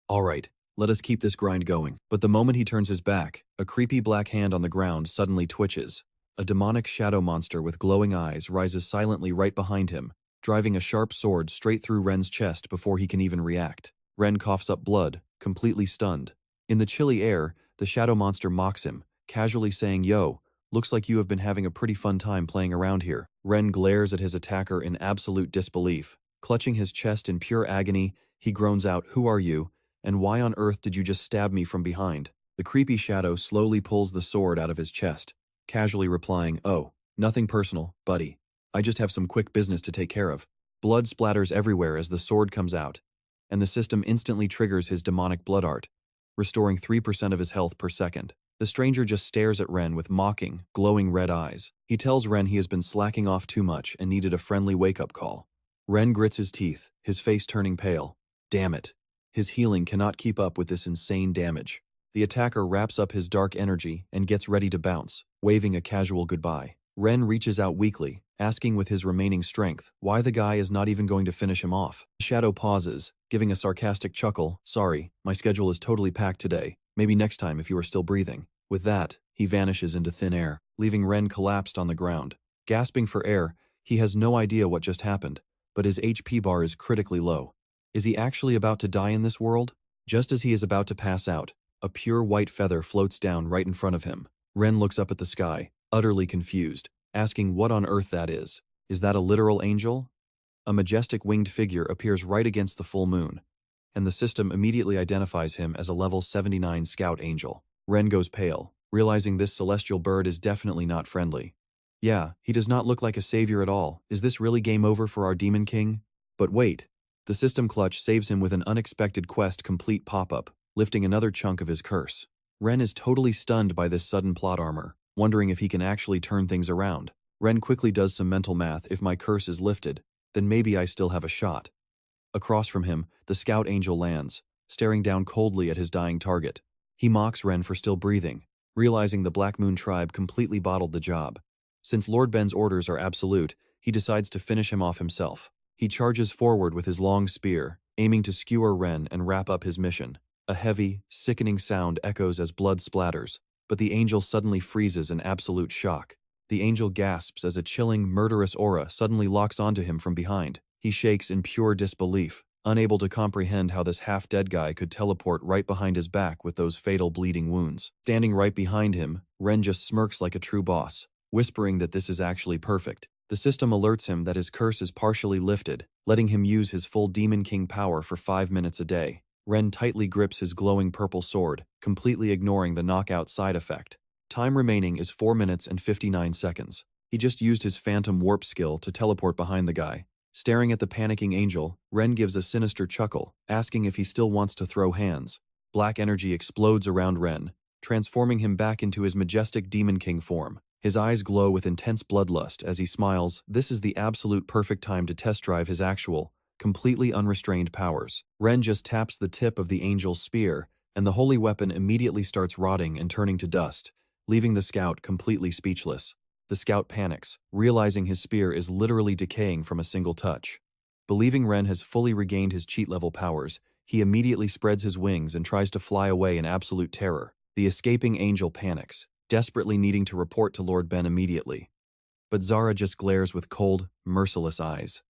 "Alright, let us keep this grind going." But the moment he turns his back, a creepy black hand on the ground suddenly twitches. A demonic shadow monster with glowing eyes rises silently right behind him, driving a sharp sword straight through Ren's chest before he can even react. Ren coughs up blood, completely stunned. In the chilly air, the shadow monster mocks him, casually saying, "Yo, looks like you have been having a pretty fun time playing around here." Ren glares at his attacker in absolute disbelief. Clutching his chest in pure agony, he groans out, "Who are you, and why on earth did you just stab me from behind?" The creepy shadow slowly pulls the sword out of his chest, casually replying, "Oh, nothing personal, buddy. I just have some quick business to take care of." Blood splatters everywhere as the sword comes out, and the system instantly triggers his demonic blood art, restoring 3% of his health per second. The stranger just stares at Ren with mocking, glowing red eyes. He tells Ren he has been slacking off too much and needed a friendly wake-up call. Ren grits his teeth, his face turning pale. Damn it. His healing cannot keep up with this insane damage. The attacker wraps up his dark energy and gets ready to bounce, waving a casual goodbye. Ren reaches out weakly, asking with his remaining strength why the guy is not even going to finish him off. The shadow pauses, giving a sarcastic chuckle. "Sorry, my schedule is totally packed today. Maybe next time if you are still breathing." With that, he vanishes into thin air, leaving Ren collapsed on the ground. Gasping for air, he has no idea what just happened, but his HP bar is critically low. Is he actually about to die in this world? Just as he is about to pass out, a pure white feather floats down right in front of him. Ren looks up at the sky, utterly confused, asking what on earth that is. Is that a literal angel? A majestic winged figure appears right against the full moon, and the system immediately identifies him as a level 79 scout angel. Ren goes pale, realizing this celestial bird is definitely not friendly. Yeah, he does not look like a savior at all. Is this really game over for our Demon King? But wait, the system clutch saves him with an unexpected quest complete pop-up, lifting another chunk of his curse. Ren is totally stunned by this sudden plot armor, wondering if he can actually turn things around. Ren quickly does some mental math. If my curse is lifted, then maybe I still have a shot. Across from him, the scout angel lands, staring down coldly at his dying target. He mocks Ren for still breathing, realizing the Black Moon tribe completely bottled the job. Since Lord Ben's orders are absolute, he decides to finish him off himself. He charges forward with his long spear, aiming to skewer Ren and wrap up his mission. A heavy, sickening sound echoes as blood splatters, but the angel suddenly freezes in absolute shock. The angel gasps as a chilling, murderous aura suddenly locks onto him from behind. He shakes in pure disbelief. unable to comprehend how this half-dead guy could teleport right behind his back with those fatal bleeding wounds. Standing right behind him, Ren just smirks like a true boss, whispering that this is actually perfect. The system alerts him that his curse is partially lifted, letting him use his full Demon King power for 5 minutes a day. Ren tightly grips his glowing purple sword, completely ignoring the knockout side effect. Time remaining is 4 minutes and 59 seconds. He just used his phantom warp skill to teleport behind the guy. Staring at the panicking angel, Ren gives a sinister chuckle, asking if he still wants to throw hands. Black energy explodes around Ren, transforming him back into his majestic Demon King form. His eyes glow with intense bloodlust as he smiles. This is the absolute perfect time to test drive his actual, completely unrestrained powers. Ren just taps the tip of the angel's spear, and the holy weapon immediately starts rotting and turning to dust, leaving the scout completely speechless. The scout panics, realizing his spear is literally decaying from a single touch. Believing Ren has fully regained his cheat-level powers, he immediately spreads his wings and tries to fly away in absolute terror. The escaping angel panics, desperately needing to report to Lord Ben immediately. But Zara just glares with cold, merciless eyes.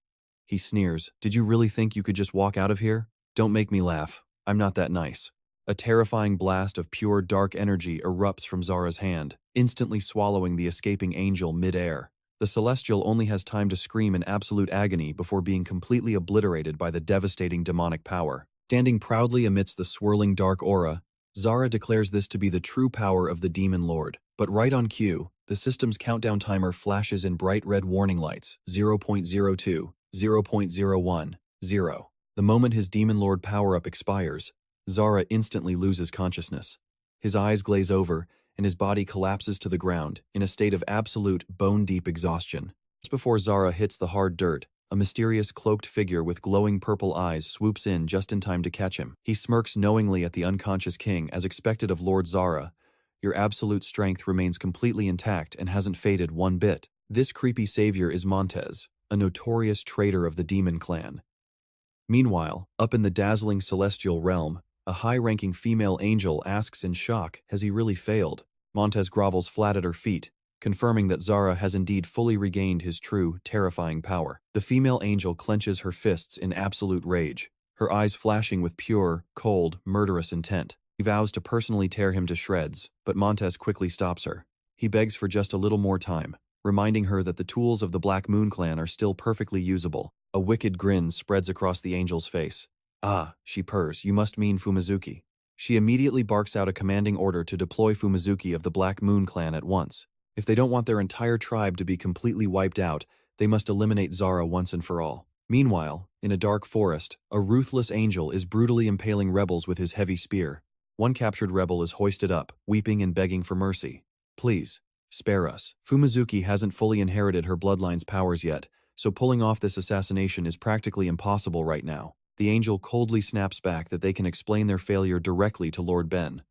He sneers, "Did you really think you could just walk out of here? Don't make me laugh. I'm not that nice." A terrifying blast of pure dark energy erupts from Zara's hand, instantly swallowing the escaping angel mid-air. The Celestial only has time to scream in absolute agony before being completely obliterated by the devastating demonic power. Standing proudly amidst the swirling dark aura, Zara declares this to be the true power of the Demon Lord. But right on cue, the system's countdown timer flashes in bright red warning lights, 0.02, 0.01, 0. The moment his Demon Lord power-up expires, Zara instantly loses consciousness. His eyes glaze over, and his body collapses to the ground in a state of absolute, bone-deep exhaustion. Just before Zara hits the hard dirt, a mysterious cloaked figure with glowing purple eyes swoops in just in time to catch him. He smirks knowingly at the unconscious king, as expected of Lord Zara. "Your absolute strength remains completely intact and hasn't faded one bit." This creepy savior is Montez, a notorious traitor of the Demon Clan. Meanwhile, up in the dazzling celestial realm, a high-ranking female angel asks in shock, has he really failed? Montez grovels flat at her feet, confirming that Zara has indeed fully regained his true, terrifying power. The female angel clenches her fists in absolute rage, her eyes flashing with pure, cold, murderous intent. He vows to personally tear him to shreds, but Montez quickly stops her. He begs for just a little more time, reminding her that the tools of the Black Moon Clan are still perfectly usable. A wicked grin spreads across the angel's face. "Ah," she purrs, "you must mean Fumizuki." She immediately barks out a commanding order to deploy Fumizuki of the Black Moon Clan at once. If they don't want their entire tribe to be completely wiped out, they must eliminate Zara once and for all. Meanwhile, in a dark forest, a ruthless angel is brutally impaling rebels with his heavy spear. One captured rebel is hoisted up, weeping and begging for mercy. "Please, spare us." Fumizuki hasn't fully inherited her bloodline's powers yet, so pulling off this assassination is practically impossible right now. The angel coldly snaps back that they can explain their failure directly to Lord Ben.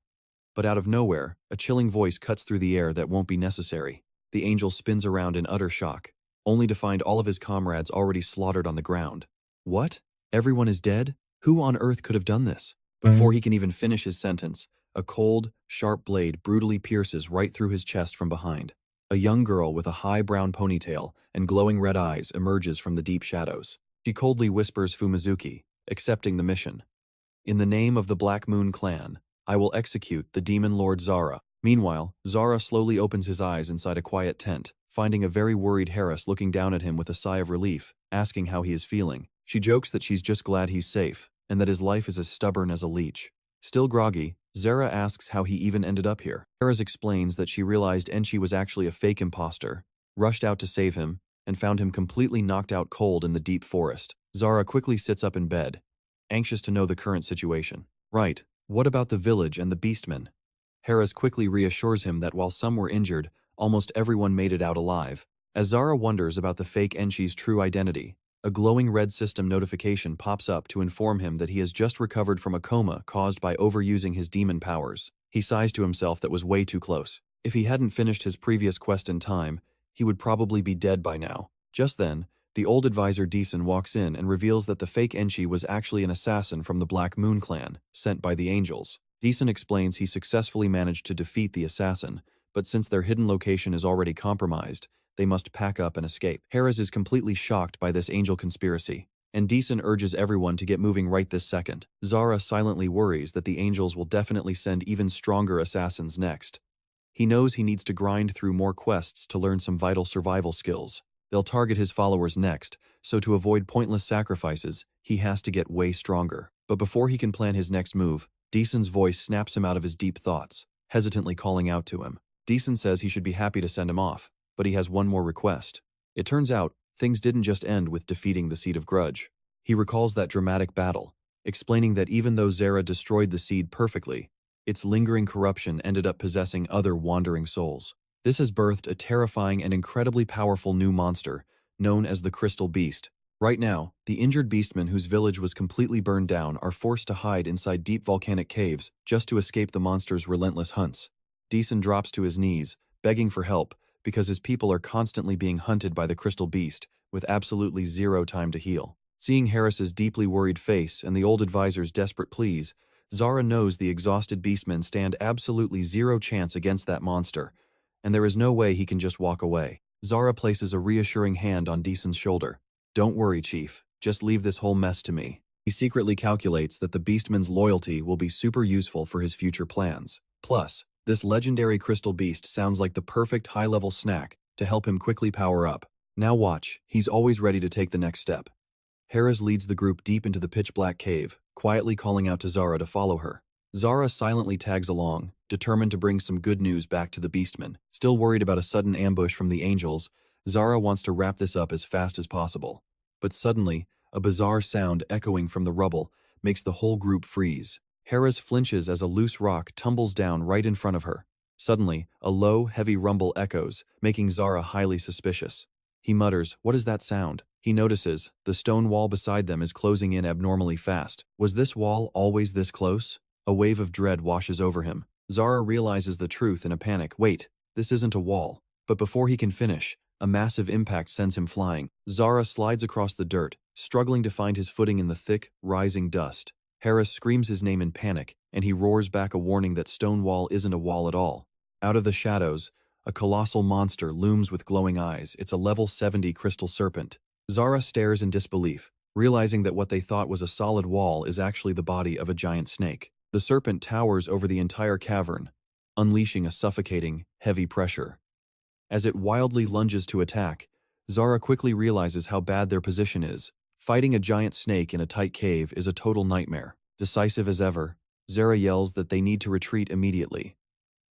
But out of nowhere, a chilling voice cuts through the air that won't be necessary. The angel spins around in utter shock, only to find all of his comrades already slaughtered on the ground. "What? Everyone is dead? Who on earth could have done this?" Before he can even finish his sentence, a cold, sharp blade brutally pierces right through his chest from behind. A young girl with a high brown ponytail and glowing red eyes emerges from the deep shadows. She coldly whispers Fumizuki, accepting the mission. "In the name of the Black Moon Clan, I will execute the Demon Lord Zara." Meanwhile, Zara slowly opens his eyes inside a quiet tent, finding a very worried Harris looking down at him with a sigh of relief, asking how he is feeling. She jokes that she's just glad he's safe, and that his life is as stubborn as a leech. Still groggy, Zara asks how he even ended up here. Harris explains that she realized Enchi was actually a fake imposter, rushed out to save him, and found him completely knocked out cold in the deep forest. Zara quickly sits up in bed, anxious to know the current situation. "Right, what about the village and the beastmen?" Harris quickly reassures him that while some were injured, almost everyone made it out alive. As Zara wonders about the fake Enchi's true identity, a glowing red system notification pops up to inform him that he has just recovered from a coma caused by overusing his demon powers. He sighs to himself that was way too close. If he hadn't finished his previous quest in time, he would probably be dead by now. Just then, the old advisor Deason walks in and reveals that the fake Enchi was actually an assassin from the Black Moon Clan, sent by the angels. Deason explains he successfully managed to defeat the assassin, but since their hidden location is already compromised, they must pack up and escape. Harris is completely shocked by this angel conspiracy, and Decent urges everyone to get moving right this second. Zara silently worries that the angels will definitely send even stronger assassins next. He knows he needs to grind through more quests to learn some vital survival skills. They'll target his followers next, so to avoid pointless sacrifices, he has to get way stronger. But before he can plan his next move, Decent's voice snaps him out of his deep thoughts, hesitantly calling out to him. Decent says he should be happy to send him off, but he has one more request. It turns out, things didn't just end with defeating the Seed of Grudge. He recalls that dramatic battle, explaining that even though Zara destroyed the seed perfectly, its lingering corruption ended up possessing other wandering souls. This has birthed a terrifying and incredibly powerful new monster, known as the Crystal Beast. Right now, the injured beastmen whose village was completely burned down are forced to hide inside deep volcanic caves just to escape the monster's relentless hunts. Decent drops to his knees, begging for help, because his people are constantly being hunted by the Crystal Beast, with absolutely zero time to heal. Seeing Harris's deeply worried face and the old advisor's desperate pleas, Zara knows the exhausted beastmen stand absolutely zero chance against that monster, and there is no way he can just walk away. Zara places a reassuring hand on Decent's shoulder. "Don't worry, Chief. Just leave this whole mess to me." He secretly calculates that the beastman's loyalty will be super useful for his future plans. Plus, this legendary crystal beast sounds like the perfect high-level snack to help him quickly power up. Now watch, he's always ready to take the next step. Harris leads the group deep into the pitch-black cave, quietly calling out to Zara to follow her. Zara silently tags along, determined to bring some good news back to the beastmen. Still worried about a sudden ambush from the angels, Zara wants to wrap this up as fast as possible. But suddenly, a bizarre sound echoing from the rubble makes the whole group freeze. Harris flinches as a loose rock tumbles down right in front of her. Suddenly, a low, heavy rumble echoes, making Zara highly suspicious. He mutters, "What is that sound?" He notices the stone wall beside them is closing in abnormally fast. Was this wall always this close? A wave of dread washes over him. Zara realizes the truth in a panic. Wait, this isn't a wall. But before he can finish, a massive impact sends him flying. Zara slides across the dirt, struggling to find his footing in the thick, rising dust. Harris screams his name in panic, and he roars back a warning that stone wall isn't a wall at all. Out of the shadows, a colossal monster looms with glowing eyes. It's a level 70 crystal serpent. Zara stares in disbelief, realizing that what they thought was a solid wall is actually the body of a giant snake. The serpent towers over the entire cavern, unleashing a suffocating, heavy pressure. As it wildly lunges to attack, Zara quickly realizes how bad their position is. Fighting a giant snake in a tight cave is a total nightmare. Decisive as ever, Zara yells that they need to retreat immediately.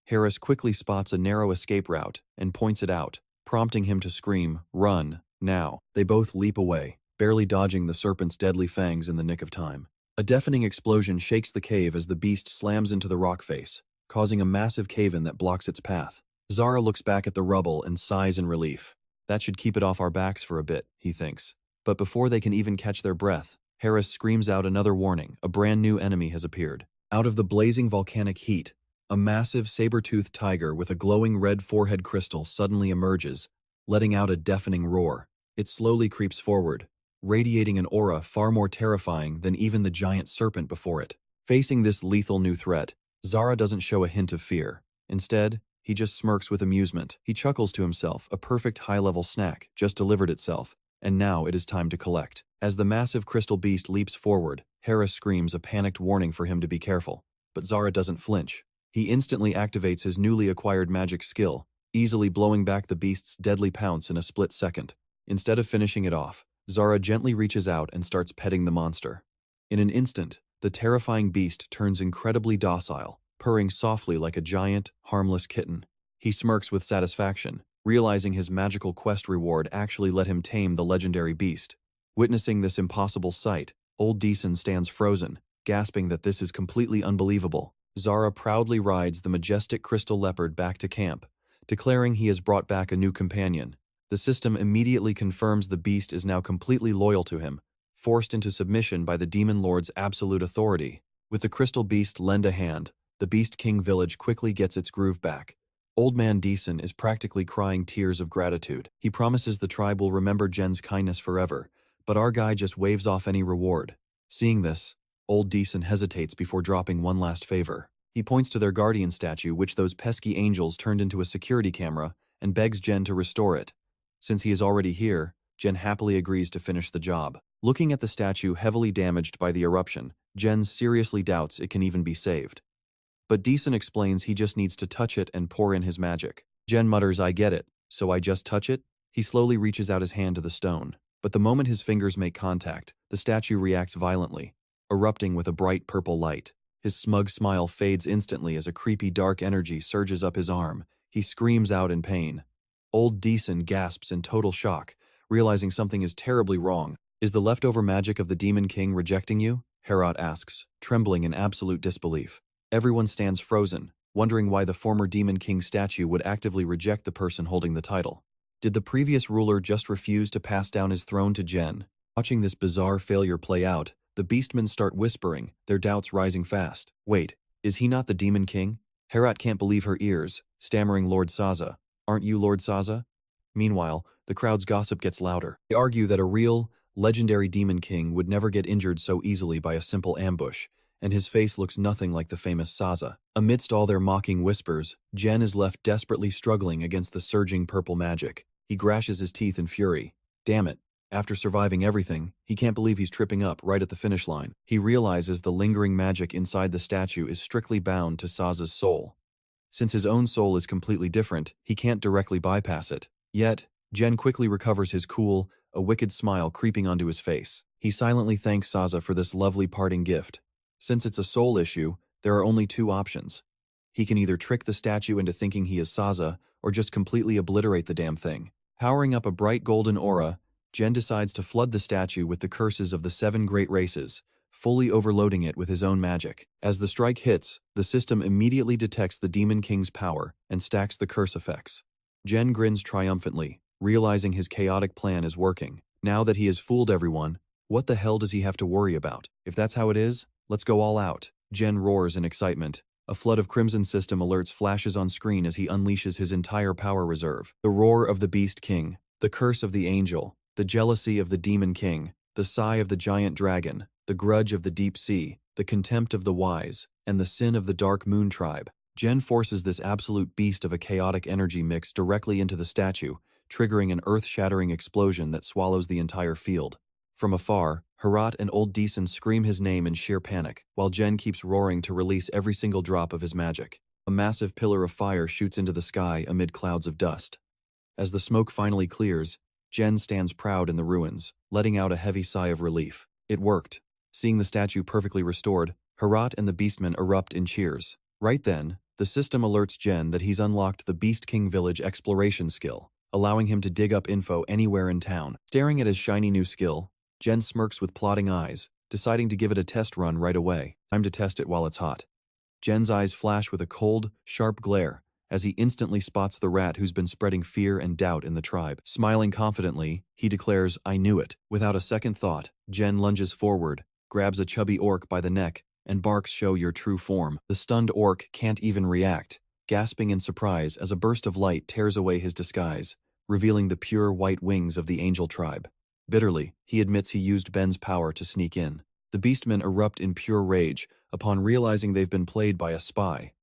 Harris quickly spots a narrow escape route and points it out, prompting him to scream, "Run, now." They both leap away, barely dodging the serpent's deadly fangs in the nick of time. A deafening explosion shakes the cave as the beast slams into the rock face, causing a massive cave-in that blocks its path. Zara looks back at the rubble and sighs in relief. That should keep it off our backs for a bit, he thinks. But before they can even catch their breath, Harris screams out another warning. A brand new enemy has appeared. Out of the blazing volcanic heat, a massive saber-toothed tiger with a glowing red forehead crystal suddenly emerges, letting out a deafening roar. It slowly creeps forward, radiating an aura far more terrifying than even the giant serpent before it. Facing this lethal new threat, Zara doesn't show a hint of fear. Instead, he just smirks with amusement. He chuckles to himself, a perfect high-level snack just delivered itself, and now it is time to collect. As the massive crystal beast leaps forward, Harris screams a panicked warning for him to be careful. But Zara doesn't flinch. He instantly activates his newly acquired magic skill, easily blowing back the beast's deadly pounce in a split second. Instead of finishing it off, Zara gently reaches out and starts petting the monster. In an instant, the terrifying beast turns incredibly docile, purring softly like a giant, harmless kitten. He smirks with satisfaction, realizing his magical quest reward actually let him tame the legendary beast. Witnessing this impossible sight, old Decent stands frozen, gasping that this is completely unbelievable. Zara proudly rides the majestic crystal leopard back to camp, declaring he has brought back a new companion. The system immediately confirms the beast is now completely loyal to him, forced into submission by the Demon Lord's absolute authority. With the crystal beast lend a hand, the Beast King village quickly gets its groove back. Old man Decent is practically crying tears of gratitude. He promises the tribe will remember Jen's kindness forever, but our guy just waves off any reward. Seeing this, old Decent hesitates before dropping one last favor. He points to their guardian statue, which those pesky angels turned into a security camera, and begs Jen to restore it. Since he is already here, Jen happily agrees to finish the job. Looking at the statue heavily damaged by the eruption, Jen seriously doubts it can even be saved. But Decent explains he just needs to touch it and pour in his magic. Jen mutters, "I get it, so I just touch it?" He slowly reaches out his hand to the stone. But the moment his fingers make contact, the statue reacts violently, erupting with a bright purple light. His smug smile fades instantly as a creepy dark energy surges up his arm. He screams out in pain. Old Decent gasps in total shock, realizing something is terribly wrong. "Is the leftover magic of the Demon King rejecting you?" Herat asks, trembling in absolute disbelief. Everyone stands frozen, wondering why the former Demon King statue would actively reject the person holding the title. Did the previous ruler just refuse to pass down his throne to Jen? Watching this bizarre failure play out, the beastmen start whispering, their doubts rising fast. "Wait, is he not the Demon King?" Herat can't believe her ears, stammering, "Lord Saza. Aren't you Lord Saza?" Meanwhile, the crowd's gossip gets louder. They argue that a real, legendary Demon King would never get injured so easily by a simple ambush, and his face looks nothing like the famous Saza. Amidst all their mocking whispers, Jen is left desperately struggling against the surging purple magic. He grashes his teeth in fury. Damn it. After surviving everything, he can't believe he's tripping up right at the finish line. He realizes the lingering magic inside the statue is strictly bound to Saza's soul. Since his own soul is completely different, he can't directly bypass it. Yet, Jen quickly recovers his cool, a wicked smile creeping onto his face. He silently thanks Saza for this lovely parting gift. Since it's a soul issue, there are only two options. He can either trick the statue into thinking he is Saza, or just completely obliterate the damn thing. Powering up a bright golden aura, Jen decides to flood the statue with the curses of the 7 great races, fully overloading it with his own magic. As the strike hits, the system immediately detects the Demon King's power and stacks the curse effects. Jen grins triumphantly, realizing his chaotic plan is working. Now that he has fooled everyone, what the hell does he have to worry about? If that's how it is, let's go all out. Jen roars in excitement. A flood of Crimson System alerts flashes on screen as he unleashes his entire power reserve. The roar of the Beast King, the curse of the angel, the jealousy of the Demon King, the sigh of the giant dragon, the grudge of the deep sea, the contempt of the wise, and the sin of the dark moon tribe. Jen forces this absolute beast of a chaotic energy mix directly into the statue, triggering an earth-shattering explosion that swallows the entire field. From afar, Herat and Old Decent scream his name in sheer panic, while Jen keeps roaring to release every single drop of his magic. A massive pillar of fire shoots into the sky amid clouds of dust. As the smoke finally clears, Jen stands proud in the ruins, letting out a heavy sigh of relief. It worked. Seeing the statue perfectly restored, Herat and the Beastmen erupt in cheers. Right then, the system alerts Jen that he's unlocked the Beast King Village exploration skill, allowing him to dig up info anywhere in town. Staring at his shiny new skill, Jen smirks with plotting eyes, deciding to give it a test run right away. Time to test it while it's hot. Jen's eyes flash with a cold, sharp glare as he instantly spots the rat who's been spreading fear and doubt in the tribe. Smiling confidently, he declares, "I knew it." Without a second thought, Jen lunges forward, grabs a chubby orc by the neck, and barks, "Show your true form." The stunned orc can't even react, gasping in surprise as a burst of light tears away his disguise, revealing the pure white wings of the angel tribe. Bitterly, he admits he used Ben's power to sneak in. The Beastmen erupt in pure rage upon realizing they've been played by a spy.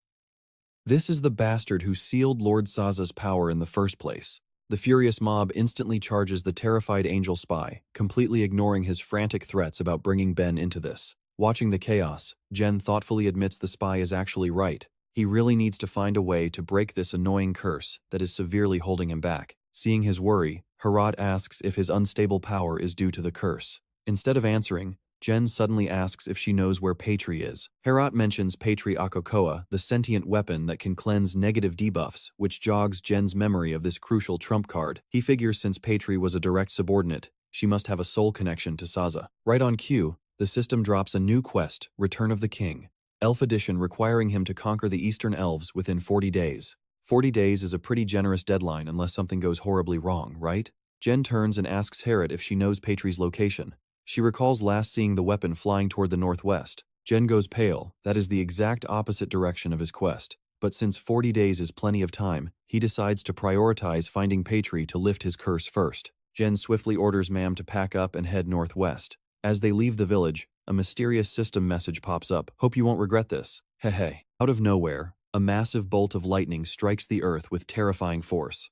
This is the bastard who sealed Lord Saza's power in the first place. The furious mob instantly charges the terrified angel spy, completely ignoring his frantic threats about bringing Ben into this. Watching the chaos, Jen thoughtfully admits the spy is actually right. He really needs to find a way to break this annoying curse that is severely holding him back. Seeing his worry, Herat asks if his unstable power is due to the curse. Instead of answering, Jen suddenly asks if she knows where Patri is. Herat mentions Patri Akokoa, the sentient weapon that can cleanse negative debuffs, which jogs Jen's memory of this crucial trump card. He figures since Patri was a direct subordinate, she must have a soul connection to Saza. Right on cue, the system drops a new quest, Return of the King, Elf Edition, requiring him to conquer the Eastern Elves within 40 days. 40 days is a pretty generous deadline unless something goes horribly wrong, right? Jen turns and asks Herat if she knows Patri's location. She recalls last seeing the weapon flying toward the northwest. Jen goes pale. That is the exact opposite direction of his quest. But since 40 days is plenty of time, he decides to prioritize finding Patri to lift his curse first. Jen swiftly orders Mam to pack up and head northwest. As they leave the village, a mysterious system message pops up. "Hope you won't regret this. Hehe." Out of nowhere, a massive bolt of lightning strikes the earth with terrifying force.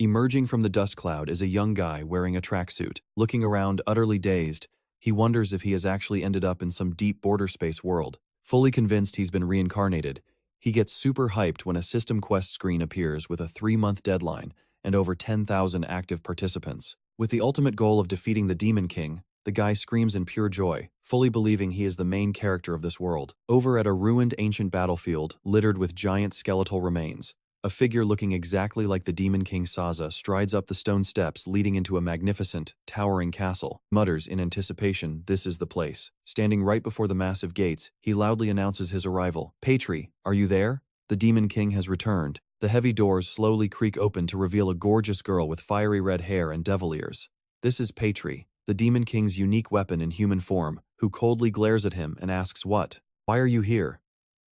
Emerging from the dust cloud is a young guy wearing a tracksuit. Looking around utterly dazed, he wonders if he has actually ended up in some deep border space world. Fully convinced he's been reincarnated, he gets super hyped when a system quest screen appears with a 3-month deadline and over 10,000 active participants. With the ultimate goal of defeating the Demon King, the guy screams in pure joy, fully believing he is the main character of this world. Over at a ruined ancient battlefield littered with giant skeletal remains, a figure looking exactly like the Demon King Saza strides up the stone steps leading into a magnificent, towering castle. Mutters in anticipation, this is the place. Standing right before the massive gates, he loudly announces his arrival. Patri, are you there? The Demon King has returned. The heavy doors slowly creak open to reveal a gorgeous girl with fiery red hair and devil ears. This is Patri, the Demon King's unique weapon in human form, who coldly glares at him and asks what? Why are you here?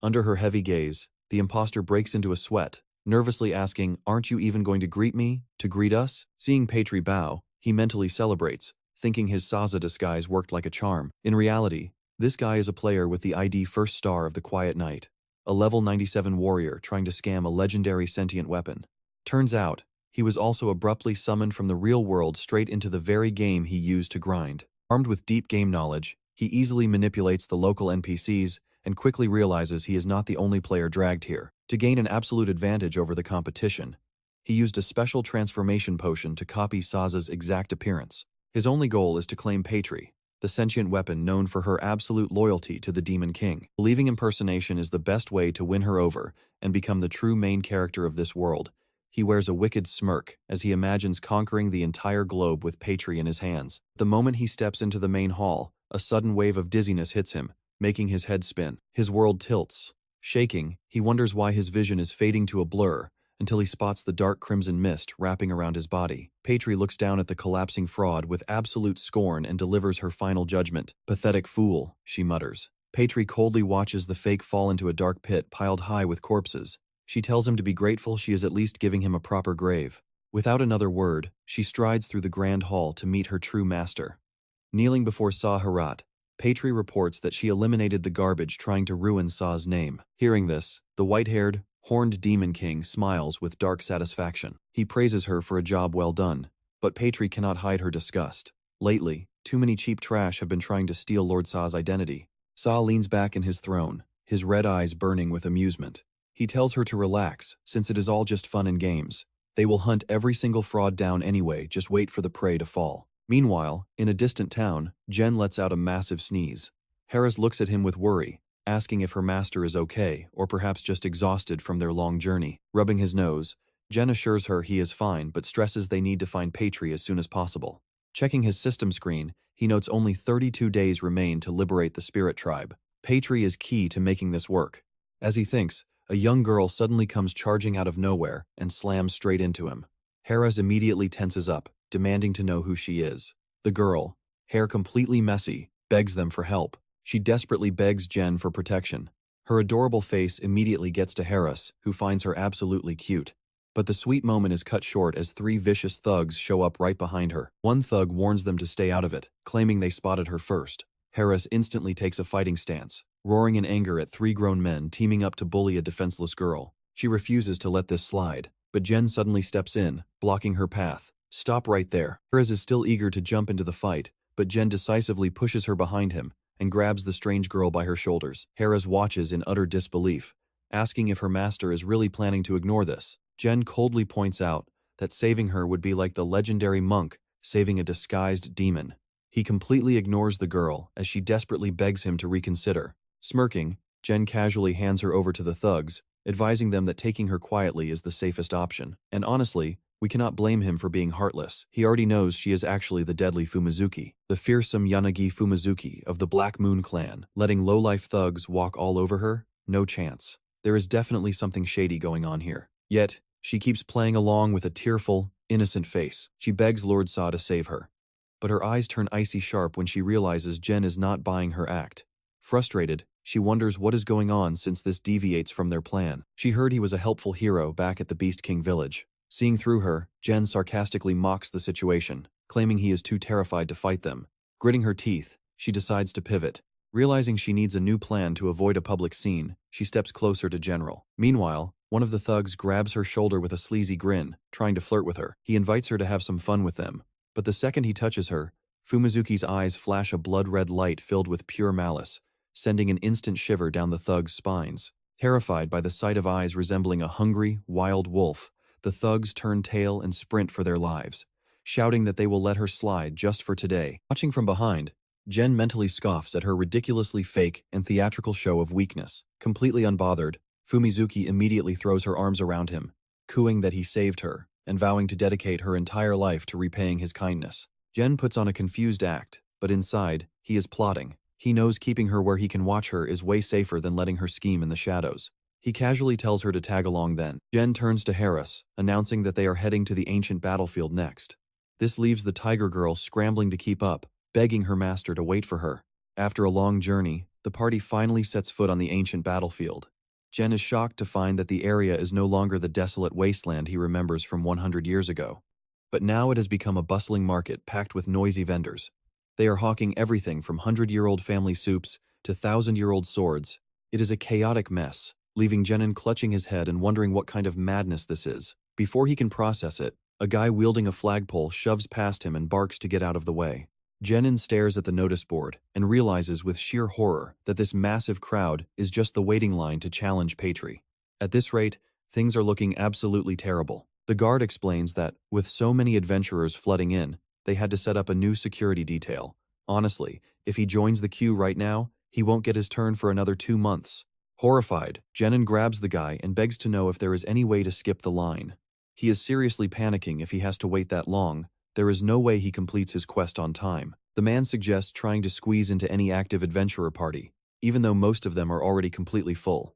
Under her heavy gaze, the imposter breaks into a sweat, nervously asking, aren't you even going to greet me, to greet us? Seeing Patri bow, he mentally celebrates, thinking his Saza disguise worked like a charm. In reality, this guy is a player with the ID first star of the Quiet Knight, a level 97 warrior trying to scam a legendary sentient weapon. Turns out, he was also abruptly summoned from the real world straight into the very game he used to grind. Armed with deep game knowledge, he easily manipulates the local NPCs and quickly realizes he is not the only player dragged here. To gain an absolute advantage over the competition, he used a special transformation potion to copy Saza's exact appearance. His only goal is to claim Patri, the sentient weapon known for her absolute loyalty to the Demon King. Believing impersonation is the best way to win her over and become the true main character of this world, he wears a wicked smirk as he imagines conquering the entire globe with Patri in his hands. The moment he steps into the main hall, a sudden wave of dizziness hits him, making his head spin. His world tilts. Shaking, he wonders why his vision is fading to a blur until he spots the dark crimson mist wrapping around his body. Patri looks down at the collapsing fraud with absolute scorn and delivers her final judgment. Pathetic fool, she mutters. Patri coldly watches the fake fall into a dark pit piled high with corpses. She tells him to be grateful she is at least giving him a proper grave. Without another word, she strides through the grand hall to meet her true master. Kneeling before Saharat, Patri reports that she eliminated the garbage trying to ruin Sa's name. Hearing this, the white-haired, horned Demon King smiles with dark satisfaction. He praises her for a job well done, but Patri cannot hide her disgust. Lately, too many cheap trash have been trying to steal Lord Sa's identity. Sa leans back in his throne, his red eyes burning with amusement. He tells her to relax, since it is all just fun and games. They will hunt every single fraud down anyway, just wait for the prey to fall. Meanwhile, in a distant town, Jen lets out a massive sneeze. Harris looks at him with worry, asking if her master is okay or perhaps just exhausted from their long journey. Rubbing his nose, Jen assures her he is fine but stresses they need to find Patri as soon as possible. Checking his system screen, he notes only 32 days remain to liberate the spirit tribe. Patri is key to making this work. As he thinks, a young girl suddenly comes charging out of nowhere and slams straight into him. Harris immediately tenses up, demanding to know who she is. The girl, hair completely messy, begs them for help. She desperately begs Jen for protection. Her adorable face immediately gets to Harris, who finds her absolutely cute. But the sweet moment is cut short as 3 vicious thugs show up right behind her. One thug warns them to stay out of it, claiming they spotted her first. Harris instantly takes a fighting stance, roaring in anger at 3 grown men teaming up to bully a defenseless girl. She refuses to let this slide, but Jen suddenly steps in, blocking her path. Stop right there. Harris is still eager to jump into the fight, but Jen decisively pushes her behind him and grabs the strange girl by her shoulders. Harris watches in utter disbelief, asking if her master is really planning to ignore this. Jen coldly points out that saving her would be like the legendary monk saving a disguised demon. He completely ignores the girl as she desperately begs him to reconsider. Smirking, Jen casually hands her over to the thugs, advising them that taking her quietly is the safest option. And honestly, we cannot blame him for being heartless. He already knows she is actually the deadly Fumizuki, the fearsome Yanagi Fumizuki of the Black Moon clan. Letting low-life thugs walk all over her? No chance. There is definitely something shady going on here. Yet, she keeps playing along with a tearful, innocent face. She begs Lord Sa to save her. But her eyes turn icy sharp when she realizes Jen is not buying her act. Frustrated, she wonders what is going on since this deviates from their plan. She heard he was a helpful hero back at the Beast King village. Seeing through her, Jen sarcastically mocks the situation, claiming he is too terrified to fight them. Gritting her teeth, she decides to pivot, Realizing she needs a new plan to avoid a public scene, she steps closer to General. Meanwhile, one of the thugs grabs her shoulder with a sleazy grin, trying to flirt with her. He invites her to have some fun with them. But the second he touches her, Fumizuki's eyes flash a blood-red light filled with pure malice, sending an instant shiver down the thug's spines. Terrified by the sight of eyes resembling a hungry, wild wolf, the thugs turn tail and sprint for their lives, shouting that they will let her slide just for today. Watching from behind, Jen mentally scoffs at her ridiculously fake and theatrical show of weakness. Completely unbothered, Fumizuki immediately throws her arms around him, cooing that he saved her, and vowing to dedicate her entire life to repaying his kindness. Jen puts on a confused act, but inside, he is plotting. He knows keeping her where he can watch her is way safer than letting her scheme in the shadows. He casually tells her to tag along then. Jen turns to Harris, announcing that they are heading to the ancient battlefield next. This leaves the Tiger Girl scrambling to keep up, begging her master to wait for her. After a long journey, the party finally sets foot on the ancient battlefield. Jen is shocked to find that the area is no longer the desolate wasteland he remembers from 100 years ago. But now it has become a bustling market packed with noisy vendors. They are hawking everything from 100-year-old family soups to 1,000-year-old swords. It is a chaotic mess, leaving Jenin clutching his head and wondering what kind of madness this is. Before he can process it, a guy wielding a flagpole shoves past him and barks to get out of the way. Jenin stares at the notice board and realizes with sheer horror that this massive crowd is just the waiting line to challenge Patri. At this rate, things are looking absolutely terrible. The guard explains that, with so many adventurers flooding in, they had to set up a new security detail. Honestly, if he joins the queue right now, he won't get his turn for another 2 months. Horrified, Jenin grabs the guy and begs to know if there is any way to skip the line. He is seriously panicking if he has to wait that long. There is no way he completes his quest on time. The man suggests trying to squeeze into any active adventurer party, even though most of them are already completely full.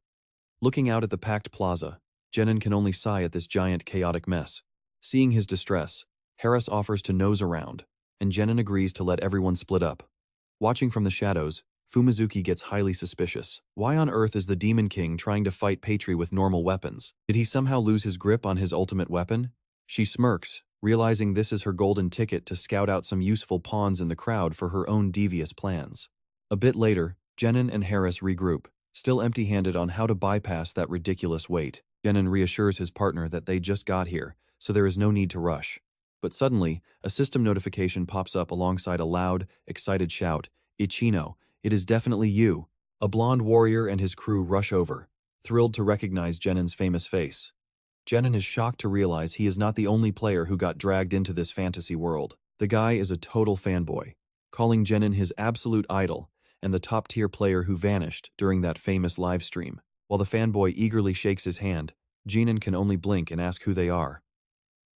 Looking out at the packed plaza, Jenin can only sigh at this giant chaotic mess. Seeing his distress, Harris offers to nose around, and Jenin agrees to let everyone split up. Watching from the shadows, Fumizuki gets highly suspicious. Why on earth is the Demon King trying to fight Patri with normal weapons? Did he somehow lose his grip on his ultimate weapon? She smirks, realizing this is her golden ticket to scout out some useful pawns in the crowd for her own devious plans. A bit later, Jenin and Harris regroup, still empty-handed on how to bypass that ridiculous wait. Jenin reassures his partner that they just got here, so there is no need to rush. But suddenly, a system notification pops up alongside a loud, excited shout. "Ichino, it is definitely you." A blonde warrior and his crew rush over, thrilled to recognize Jenin's famous face. Jenin is shocked to realize he is not the only player who got dragged into this fantasy world. The guy is a total fanboy, calling Jenin his absolute idol and the top-tier player who vanished during that famous livestream. While the fanboy eagerly shakes his hand, Jenin can only blink and ask who they are.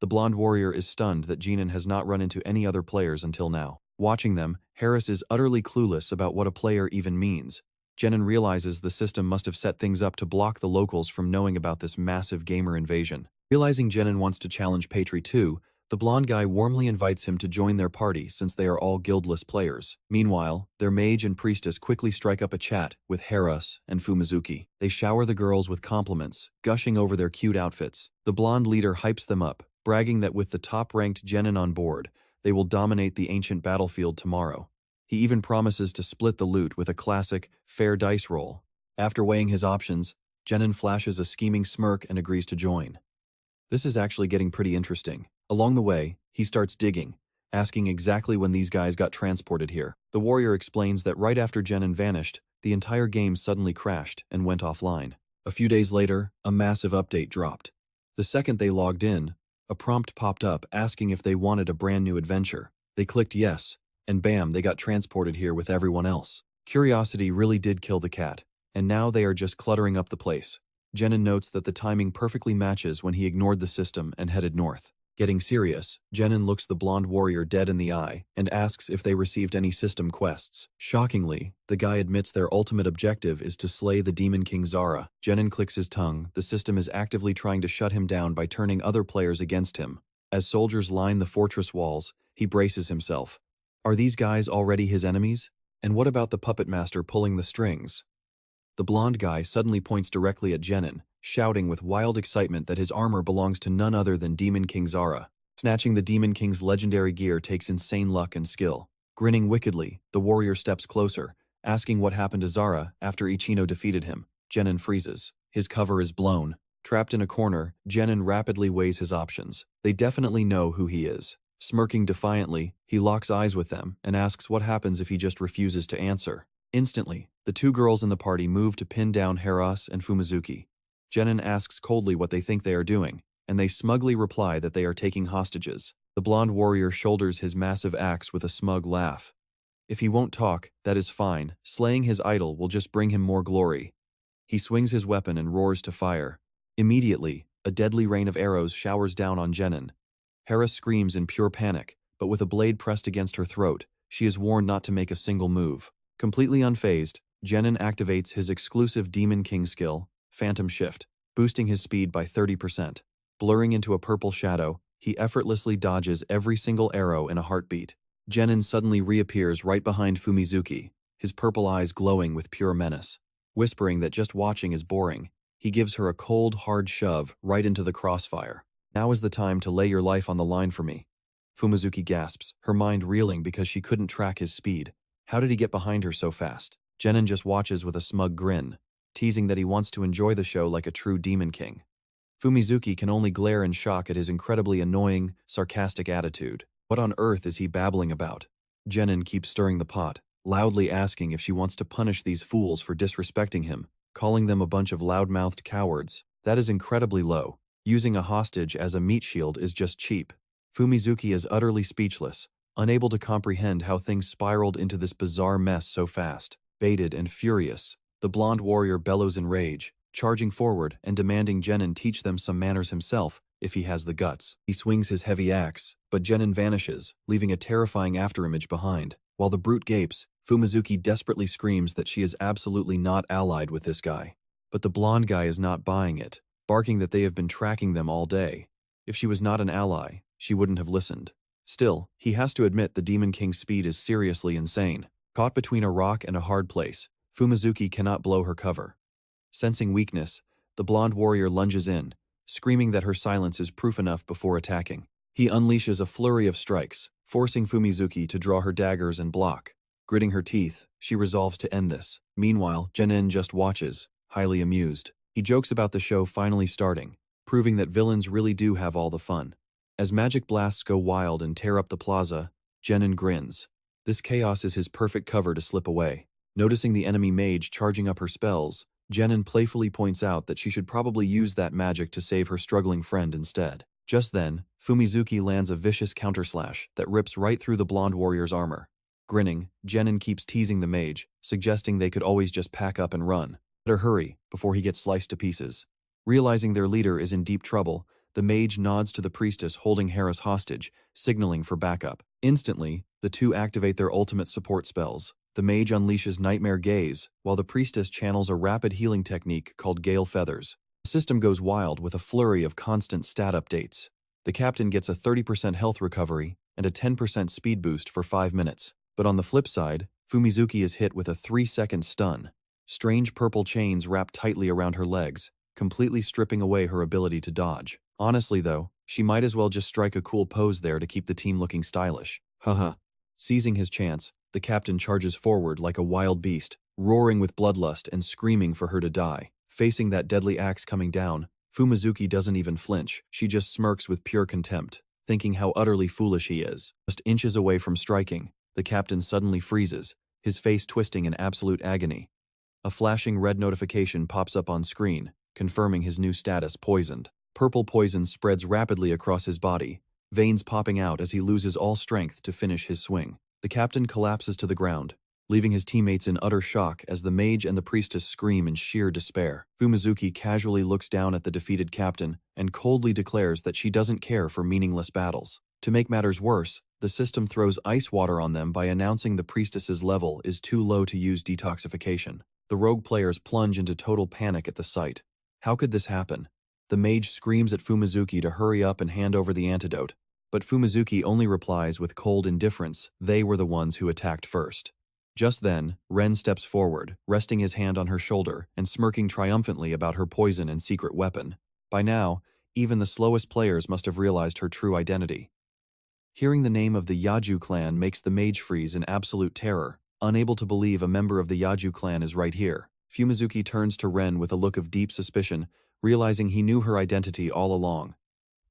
The blonde warrior is stunned that Jenin has not run into any other players until now. Watching them, Harris is utterly clueless about what a player even means. Jenin realizes the system must have set things up to block the locals from knowing about this massive gamer invasion. Realizing Jenin wants to challenge Patri too, the blonde guy warmly invites him to join their party since they are all guildless players. Meanwhile, their mage and priestess quickly strike up a chat with Harris and Fumizuki. They shower the girls with compliments, gushing over their cute outfits. The blonde leader hypes them up, bragging that with the top-ranked Jenin on board, they will dominate the ancient battlefield tomorrow. He even promises to split the loot with a classic, fair dice roll. After weighing his options, Jenin flashes a scheming smirk and agrees to join. This is actually getting pretty interesting. Along the way, he starts digging, asking exactly when these guys got transported here. The warrior explains that right after Jenin vanished, the entire game suddenly crashed and went offline. A few days later, a massive update dropped. The second they logged in, a prompt popped up asking if they wanted a brand new adventure. They clicked yes, and bam, they got transported here with everyone else. Curiosity really did kill the cat, and now they are just cluttering up the place. Jenin notes that the timing perfectly matches when he ignored the system and headed north. Getting serious, Jenin looks the blonde warrior dead in the eye and asks if they received any system quests. Shockingly, the guy admits their ultimate objective is to slay the Demon King Zara. Jenin clicks his tongue. The system is actively trying to shut him down by turning other players against him. As soldiers line the fortress walls, he braces himself. Are these guys already his enemies? And what about the puppet master pulling the strings? The blonde guy suddenly points directly at Jenin, shouting with wild excitement that his armor belongs to none other than Demon King Zara. Snatching the Demon King's legendary gear takes insane luck and skill. Grinning wickedly, the warrior steps closer, Asking what happened to Zara after Ichino defeated him, Genin freezes. His cover is blown. Trapped in a corner, Genin rapidly weighs his options. They definitely know who he is. Smirking defiantly, he locks eyes with them and asks what happens if he just refuses to answer. Instantly, the two girls in the party move to pin down Haras and Fumizuki. Genin asks coldly what they think they are doing, and they smugly reply that they are taking hostages. The blonde warrior shoulders his massive axe with a smug laugh. If he won't talk, that is fine. Slaying his idol will just bring him more glory. He swings his weapon and roars to fire. Immediately, a deadly rain of arrows showers down on Genin. Hera screams in pure panic, but with a blade pressed against her throat, she is warned not to make a single move. Completely unfazed, Genin activates his exclusive Demon King skill, Phantom Shift, boosting his speed by 30%. Blurring into a purple shadow, he effortlessly dodges every single arrow in a heartbeat. Genin suddenly reappears right behind Fumizuki, his purple eyes glowing with pure menace. Whispering that just watching is boring, he gives her a cold, hard shove right into the crossfire. Now is the time to lay your life on the line for me. Fumizuki gasps, her mind reeling because she couldn't track his speed. How did he get behind her so fast? Genin just watches with a smug grin, teasing that he wants to enjoy the show like a true demon king. Fumizuki can only glare in shock at his incredibly annoying, sarcastic attitude. What on earth is he babbling about? Genin keeps stirring the pot, loudly asking if she wants to punish these fools for disrespecting him, calling them a bunch of loud-mouthed cowards. That is incredibly low. Using a hostage as a meat shield is just cheap. Fumizuki is utterly speechless, unable to comprehend how things spiraled into this bizarre mess so fast. Baited and furious, the blonde warrior bellows in rage, charging forward and demanding Genin teach them some manners himself, if he has the guts. He swings his heavy axe, but Genin vanishes, leaving a terrifying afterimage behind. While the brute gapes, Fumizuki desperately screams that she is absolutely not allied with this guy. But the blonde guy is not buying it, barking that they have been tracking them all day. If she was not an ally, she wouldn't have listened. Still, he has to admit the Demon King's speed is seriously insane. Caught between a rock and a hard place, Fumizuki cannot blow her cover. Sensing weakness, the blonde warrior lunges in, screaming that her silence is proof enough before attacking. He unleashes a flurry of strikes, forcing Fumizuki to draw her daggers and block. Gritting her teeth, she resolves to end this. Meanwhile, Genin just watches, highly amused. He jokes about the show finally starting, proving that villains really do have all the fun. As magic blasts go wild and tear up the plaza, Genin grins. This chaos is his perfect cover to slip away. Noticing the enemy mage charging up her spells, Genin playfully points out that she should probably use that magic to save her struggling friend instead. Just then, Fumizuki lands a vicious counterslash that rips right through the blonde warrior's armor. Grinning, Genin keeps teasing the mage, suggesting they could always just pack up and run. Better hurry, before he gets sliced to pieces. Realizing their leader is in deep trouble, the mage nods to the priestess holding Hera's hostage, signaling for backup. Instantly, the two activate their ultimate support spells. The mage unleashes Nightmare Gaze, while the priestess channels a rapid healing technique called Gale Feathers. The system goes wild with a flurry of constant stat updates. The captain gets a 30% health recovery and a 10% speed boost for 5 minutes. But on the flip side, Fumizuki is hit with a 3-second stun. Strange purple chains wrap tightly around her legs, completely stripping away her ability to dodge. Honestly though, she might as well just strike a cool pose there to keep the team looking stylish. Haha. Seizing his chance, the captain charges forward like a wild beast, roaring with bloodlust and screaming for her to die. Facing that deadly axe coming down, Fumizuki doesn't even flinch. She just smirks with pure contempt, thinking how utterly foolish he is. Just inches away from striking, the captain suddenly freezes, his face twisting in absolute agony. A flashing red notification pops up on screen, confirming his new status: poisoned. Purple poison spreads rapidly across his body, veins popping out as he loses all strength to finish his swing. The captain collapses to the ground, leaving his teammates in utter shock as the mage and the priestess scream in sheer despair. Fumizuki casually looks down at the defeated captain and coldly declares that she doesn't care for meaningless battles. To make matters worse, the system throws ice water on them by announcing the priestess's level is too low to use detoxification. The rogue players plunge into total panic at the sight. How could this happen? The mage screams at Fumizuki to hurry up and hand over the antidote, but Fumizuki only replies with cold indifference they were the ones who attacked first. Just then, Ren steps forward, resting his hand on her shoulder and smirking triumphantly about her poison and secret weapon. By now, even the slowest players must have realized her true identity. Hearing the name of the Yaju clan makes the mage freeze in absolute terror. unable to believe a member of the Yaju clan is right here. Fumizuki turns to Ren with a look of deep suspicion, realizing he knew her identity all along.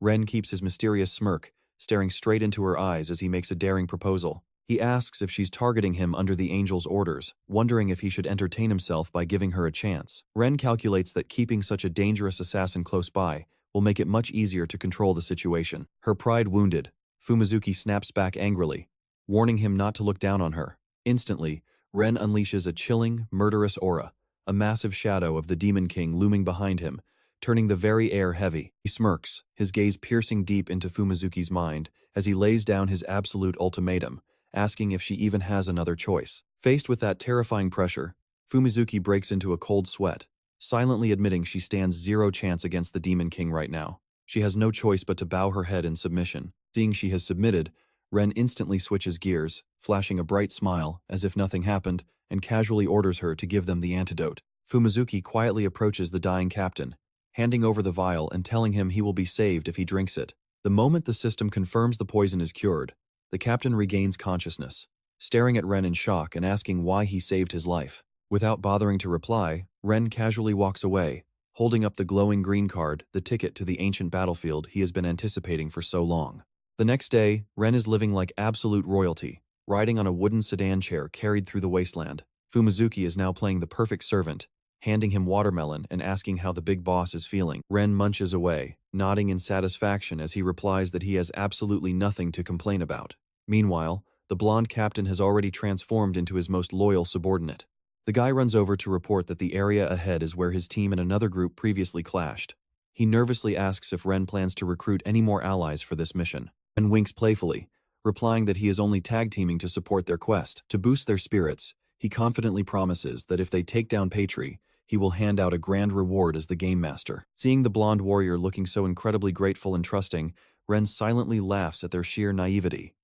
Ren keeps his mysterious smirk, staring straight into her eyes as he makes a daring proposal. He asks if she's targeting him under the angel's orders, wondering if he should entertain himself by giving her a chance. Ren calculates that keeping such a dangerous assassin close by will make it much easier to control the situation. Her pride wounded, Fumizuki snaps back angrily, warning him not to look down on her. Instantly, Ren unleashes a chilling, murderous aura, a massive shadow of the Demon King looming behind him, turning the very air heavy. He smirks, his gaze piercing deep into Fumizuki's mind as he lays down his absolute ultimatum, asking if she even has another choice. Faced with that terrifying pressure, Fumizuki breaks into a cold sweat, silently admitting she stands zero chance against the Demon King right now. She has no choice but to bow her head in submission. Seeing she has submitted, Ren instantly switches gears, flashing a bright smile as if nothing happened, and casually orders her to give them the antidote. Fumizuki quietly approaches the dying captain, handing over the vial and telling him he will be saved if he drinks it. The moment the system confirms the poison is cured, the captain regains consciousness, staring at Ren in shock and asking why he saved his life. Without bothering to reply, Ren casually walks away, holding up the glowing green card, the ticket to the ancient battlefield he has been anticipating for so long. The next day, Ren is living like absolute royalty, riding on a wooden sedan chair carried through the wasteland. Fumizuki is now playing the perfect servant, handing him watermelon and asking how the big boss is feeling. Ren munches away, nodding in satisfaction as he replies that he has absolutely nothing to complain about. Meanwhile, the blonde captain has already transformed into his most loyal subordinate. The guy runs over to report that the area ahead is where his team and another group previously clashed. He nervously asks if Ren plans to recruit any more allies for this mission. Ren winks playfully, replying that he is only tag-teaming to support their quest. To boost their spirits, he confidently promises that if they take down Patri, he will hand out a grand reward as the game master. Seeing the blonde warrior looking so incredibly grateful and trusting, Ren silently laughs at their sheer naivety.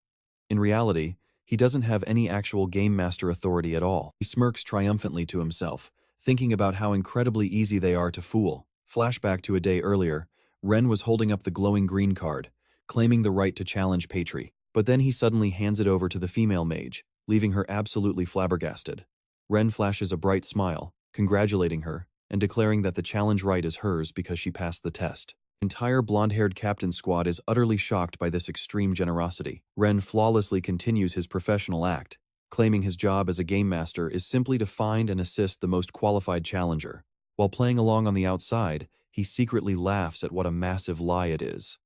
In reality, he doesn't have any actual game master authority at all. He smirks triumphantly to himself, thinking about how incredibly easy they are to fool. Flashback to a day earlier, Ren was holding up the glowing green card, claiming the right to challenge Patri. But then he suddenly hands it over to the female mage, leaving her absolutely flabbergasted. Ren flashes a bright smile, congratulating her, and declaring that the challenge right is hers because she passed the test. The entire blonde-haired captain's squad is utterly shocked by this extreme generosity. Ren flawlessly continues his professional act, claiming his job as a game master is simply to find and assist the most qualified challenger. While playing along on the outside, he secretly laughs at what a massive lie it is.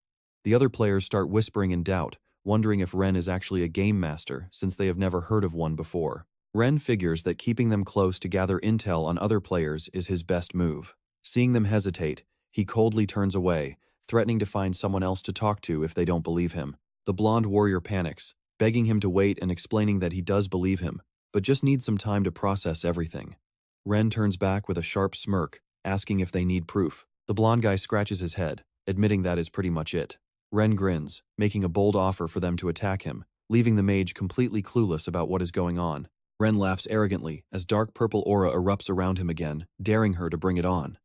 The other players start whispering in doubt, wondering if Ren is actually a game master since they have never heard of one before. Ren figures that keeping them close to gather intel on other players is his best move. Seeing them hesitate, he coldly turns away, threatening to find someone else to talk to if they don't believe him. The blonde warrior panics, begging him to wait and explaining that he does believe him, but just needs some time to process everything. Ren turns back with a sharp smirk, asking if they need proof. The blonde guy scratches his head, admitting that is pretty much it. Ren grins, making a bold offer for them to attack him, leaving the mage completely clueless about what is going on. Ren laughs arrogantly as dark purple aura erupts around him again, daring her to bring it on.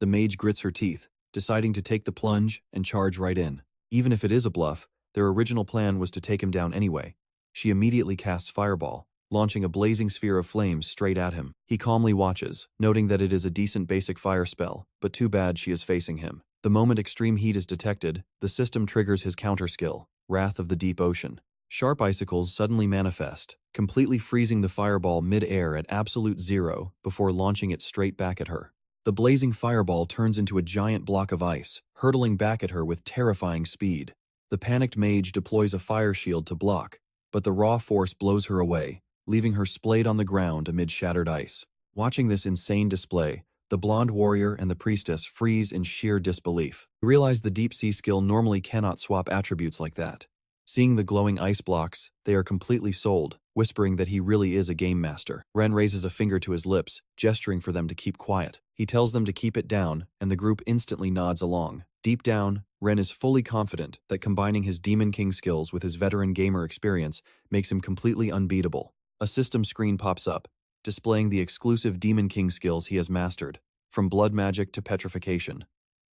The mage grits her teeth, deciding to take the plunge and charge right in. Even if it is a bluff, their original plan was to take him down anyway. She immediately casts Fireball, launching a blazing sphere of flames straight at him. He calmly watches, noting that it is a decent basic fire spell, but too bad she is facing him. The moment extreme heat is detected, the system triggers his counter skill, Wrath of the Deep Ocean. Sharp icicles suddenly manifest, completely freezing the fireball mid-air at absolute zero before launching it straight back at her. The blazing fireball turns into a giant block of ice, hurtling back at her with terrifying speed. The panicked mage deploys a fire shield to block, but the raw force blows her away, leaving her splayed on the ground amid shattered ice. Watching this insane display, the blonde warrior and the priestess freeze in sheer disbelief. They realize the deep sea skill normally cannot swap attributes like that. Seeing the glowing ice blocks, they are completely sold, whispering that he really is a game master. Ren raises a finger to his lips, gesturing for them to keep quiet. He tells them to keep it down, and the group instantly nods along. Deep down, Ren is fully confident that combining his Demon King skills with his veteran gamer experience makes him completely unbeatable. A system screen pops up, displaying the exclusive Demon King skills he has mastered, from blood magic to petrification.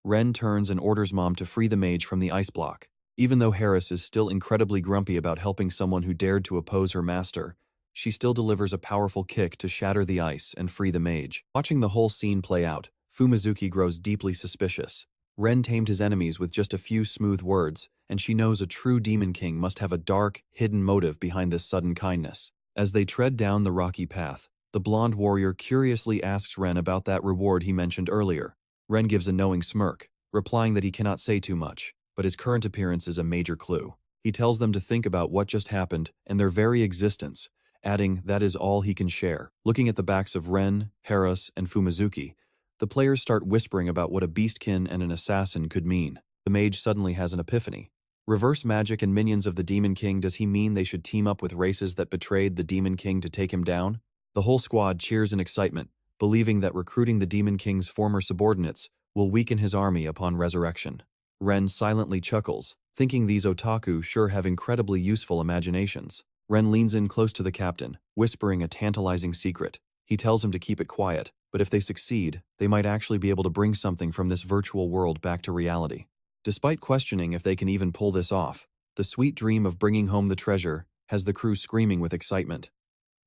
Ren turns and orders Mom to free the mage from the ice block. Even though Harris is still incredibly grumpy about helping someone who dared to oppose her master, she still delivers a powerful kick to shatter the ice and free the mage. Watching the whole scene play out, Fumizuki grows deeply suspicious. Ren tamed his enemies with just a few smooth words, and she knows a true Demon King must have a dark, hidden motive behind this sudden kindness. As they tread down the rocky path, the blonde warrior curiously asks Ren about that reward he mentioned earlier. Ren gives a knowing smirk, replying that he cannot say too much, but his current appearance is a major clue. He tells them to think about what just happened and their very existence, adding that is all he can share. Looking at the backs of Ren, Harris, and Fumizuki, the players start whispering about what a beastkin and an assassin could mean. The mage suddenly has an epiphany. Reverse magic and minions of the Demon King, does he mean they should team up with races that betrayed the Demon King to take him down? The whole squad cheers in excitement, believing that recruiting the Demon King's former subordinates will weaken his army upon resurrection. Ren silently chuckles, thinking these otaku sure have incredibly useful imaginations. Ren leans in close to the captain, whispering a tantalizing secret. He tells him to keep it quiet, but if they succeed, they might actually be able to bring something from this virtual world back to reality. Despite questioning if they can even pull this off, the sweet dream of bringing home the treasure has the crew screaming with excitement.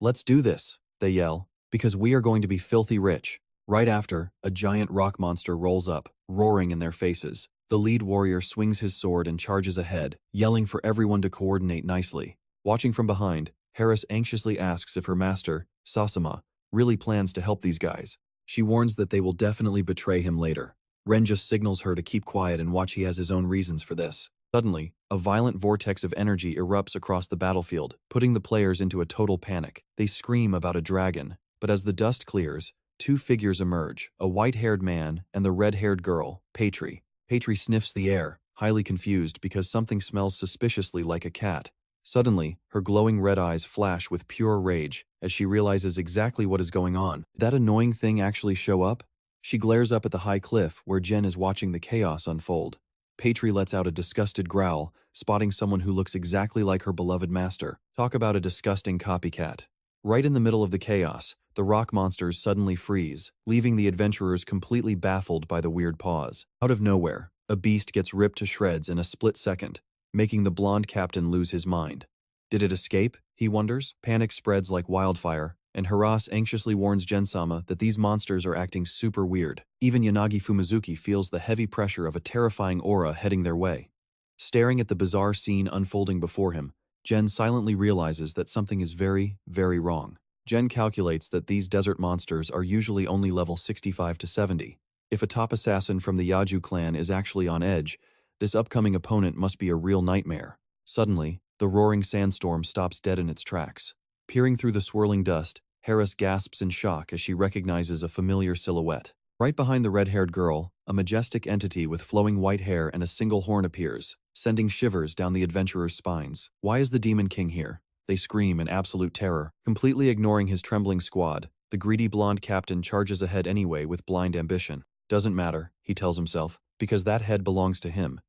"Let's do this," they yell, "because we are going to be filthy rich." Right after, a giant rock monster rolls up, roaring in their faces. The lead warrior swings his sword and charges ahead, yelling for everyone to coordinate nicely. Watching from behind, Harris anxiously asks if her master, Sasama, really plans to help these guys. She warns that they will definitely betray him later. Ren just signals her to keep quiet and watch. He has his own reasons for this. Suddenly, a violent vortex of energy erupts across the battlefield, putting the players into a total panic. They scream about a dragon, but as the dust clears, two figures emerge, a white-haired man and the red-haired girl, Patri. Patri sniffs the air, highly confused because something smells suspiciously like a cat. Suddenly, her glowing red eyes flash with pure rage as she realizes exactly what is going on. Did that annoying thing actually show up? She glares up at the high cliff where Jen is watching the chaos unfold. Patri lets out a disgusted growl, spotting someone who looks exactly like her beloved master. Talk about a disgusting copycat. Right in the middle of the chaos, the rock monsters suddenly freeze, leaving the adventurers completely baffled by the weird pause. Out of nowhere, a beast gets ripped to shreds in a split second, making the blonde captain lose his mind. Did it escape? He wonders. Panic spreads like wildfire, and Haras anxiously warns Gensama that these monsters are acting super weird. Even Yanagi Fumizuki feels the heavy pressure of a terrifying aura heading their way. Staring at the bizarre scene unfolding before him, Gen silently realizes that something is very, very wrong. Gen calculates that these desert monsters are usually only level 65 to 70. If a top assassin from the Yaju clan is actually on edge, this upcoming opponent must be a real nightmare. Suddenly, the roaring sandstorm stops dead in its tracks. Peering through the swirling dust, Harris gasps in shock as she recognizes a familiar silhouette. Right behind the red-haired girl, a majestic entity with flowing white hair and a single horn appears, sending shivers down the adventurers' spines. Why is the Demon King here? They scream in absolute terror. Completely ignoring his trembling squad, the greedy blonde captain charges ahead anyway with blind ambition. Doesn't matter, he tells himself, because that head belongs to him.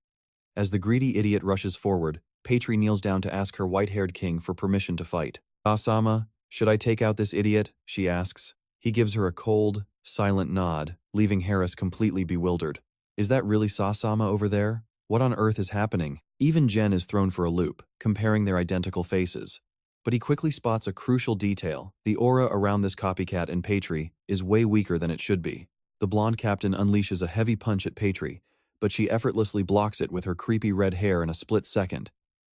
As the greedy idiot rushes forward, Patri kneels down to ask her white-haired king for permission to fight. "Asama, should I take out this idiot?" she asks. He gives her a cold, silent nod, leaving Harris completely bewildered. Is that really Sasama over there? What on earth is happening? Even Jen is thrown for a loop, comparing their identical faces. But he quickly spots a crucial detail. The aura around this copycat and Patri is way weaker than it should be. The blonde captain unleashes a heavy punch at Patri, but she effortlessly blocks it with her creepy red hair in a split second.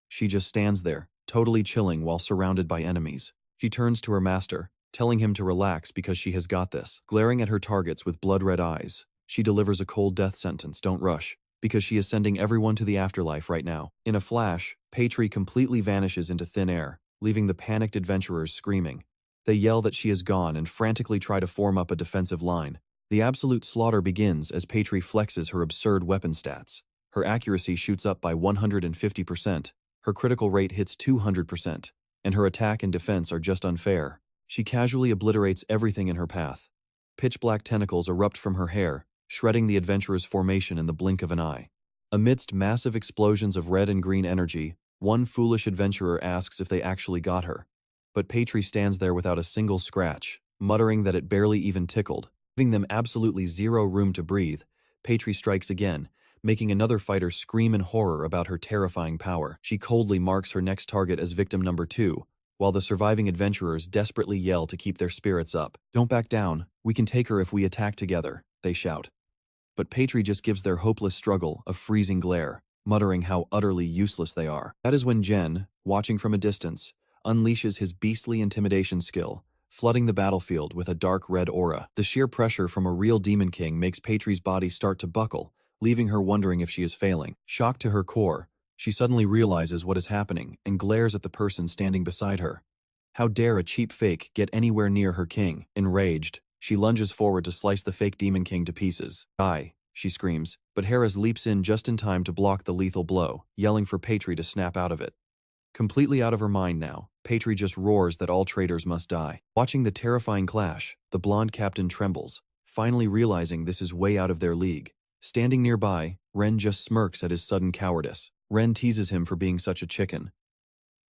She just stands there, totally chilling while surrounded by enemies. She turns to her master, telling him to relax because she has got this. Glaring at her targets with blood-red eyes, she delivers a cold death sentence, "Don't rush," because she is sending everyone to the afterlife right now. In a flash, Patri completely vanishes into thin air, leaving the panicked adventurers screaming. They yell that she is gone and frantically try to form up a defensive line. The absolute slaughter begins as Patri flexes her absurd weapon stats. Her accuracy shoots up by 150%. Her critical rate hits 200%, and her attack and defense are just unfair. She casually obliterates everything in her path. Pitch-black tentacles erupt from her hair, shredding the adventurer's formation in the blink of an eye. Amidst massive explosions of red and green energy, one foolish adventurer asks if they actually got her. But Patri stands there without a single scratch, muttering that it barely even tickled. Giving them absolutely zero room to breathe, Patri strikes again, making another fighter scream in horror about her terrifying power. She coldly marks her next target as victim number 2, while the surviving adventurers desperately yell to keep their spirits up. "Don't back down, we can take her if we attack together," they shout. But Patry just gives their hopeless struggle a freezing glare, muttering how utterly useless they are. That is when Jen, watching from a distance, unleashes his beastly intimidation skill, flooding the battlefield with a dark red aura. The sheer pressure from a real Demon King makes Patry's body start to buckle, leaving her wondering if she is failing. Shocked to her core, she suddenly realizes what is happening and glares at the person standing beside her. How dare a cheap fake get anywhere near her king? Enraged, she lunges forward to slice the fake Demon King to pieces. "Die," she screams, but Harris leaps in just in time to block the lethal blow, yelling for Patry to snap out of it. Completely out of her mind now, Patry just roars that all traitors must die. Watching the terrifying clash, the blonde captain trembles, finally realizing this is way out of their league. Standing nearby, Ren just smirks at his sudden cowardice. Ren teases him for being such a chicken.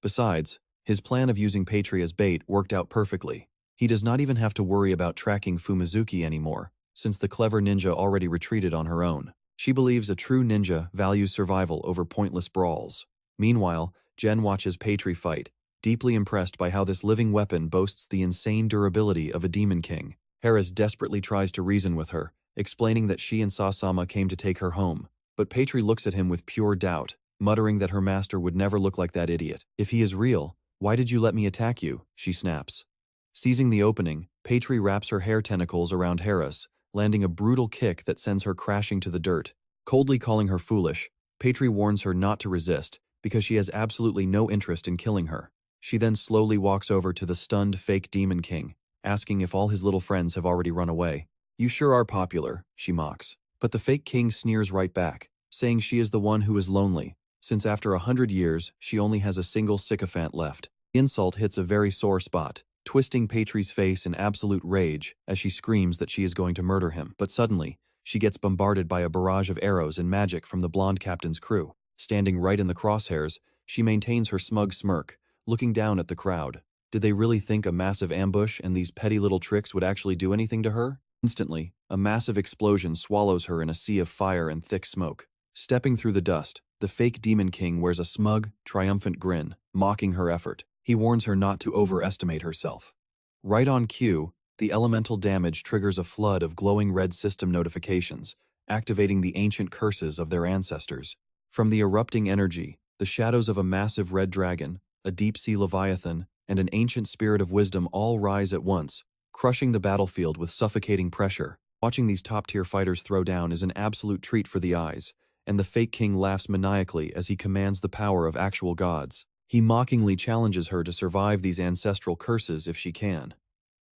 Besides, his plan of using Patry as bait worked out perfectly. He does not even have to worry about tracking Fumizuki anymore, since the clever ninja already retreated on her own. She believes a true ninja values survival over pointless brawls. Meanwhile, Jen watches Patry fight, deeply impressed by how this living weapon boasts the insane durability of a Demon King. Harris desperately tries to reason with her, explaining that she and Sasama came to take her home, but Patry looks at him with pure doubt, muttering that her master would never look like that idiot. "If he is real, why did you let me attack you?" she snaps. Seizing the opening, Patry wraps her hair tentacles around Harris, landing a brutal kick that sends her crashing to the dirt. Coldly calling her foolish, Patry warns her not to resist, because she has absolutely no interest in killing her. She then slowly walks over to the stunned fake Demon King, asking if all his little friends have already run away. "You sure are popular," she mocks. But the fake king sneers right back, saying she is the one who is lonely, since after 100 years, she only has a single sycophant left. The insult hits a very sore spot, twisting Patry's face in absolute rage as she screams that she is going to murder him. But suddenly, she gets bombarded by a barrage of arrows and magic from the blonde captain's crew. Standing right in the crosshairs, she maintains her smug smirk, looking down at the crowd. Did they really think a massive ambush and these petty little tricks would actually do anything to her? Instantly, a massive explosion swallows her in a sea of fire and thick smoke. Stepping through the dust, the fake Demon King wears a smug, triumphant grin, mocking her effort. He warns her not to overestimate herself. Right on cue, the elemental damage triggers a flood of glowing red system notifications, activating the ancient curses of their ancestors. From the erupting energy, the shadows of a massive red dragon, a deep-sea leviathan, and an ancient spirit of wisdom all rise at once, crushing the battlefield with suffocating pressure. Watching these top-tier fighters throw down is an absolute treat for the eyes, and the fake king laughs maniacally as he commands the power of actual gods. He mockingly challenges her to survive these ancestral curses if she can.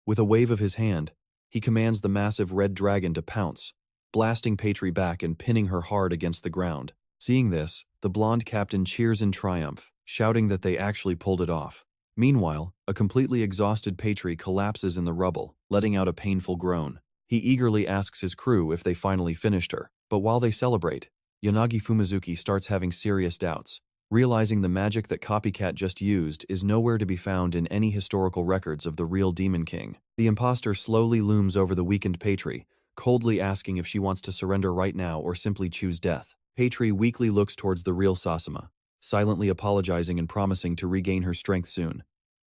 With a wave of his hand, he commands the massive red dragon to pounce, blasting Patry back and pinning her hard against the ground. Seeing this, the blonde captain cheers in triumph, shouting that they actually pulled it off. Meanwhile, a completely exhausted Patry collapses in the rubble, letting out a painful groan. He eagerly asks his crew if they finally finished her, but while they celebrate, Yanagi Fumizuki starts having serious doubts, realizing the magic that Copycat just used is nowhere to be found in any historical records of the real Demon King. The imposter slowly looms over the weakened Patry, coldly asking if she wants to surrender right now or simply choose death. Patry weakly looks towards the real Sasama, silently apologizing and promising to regain her strength soon.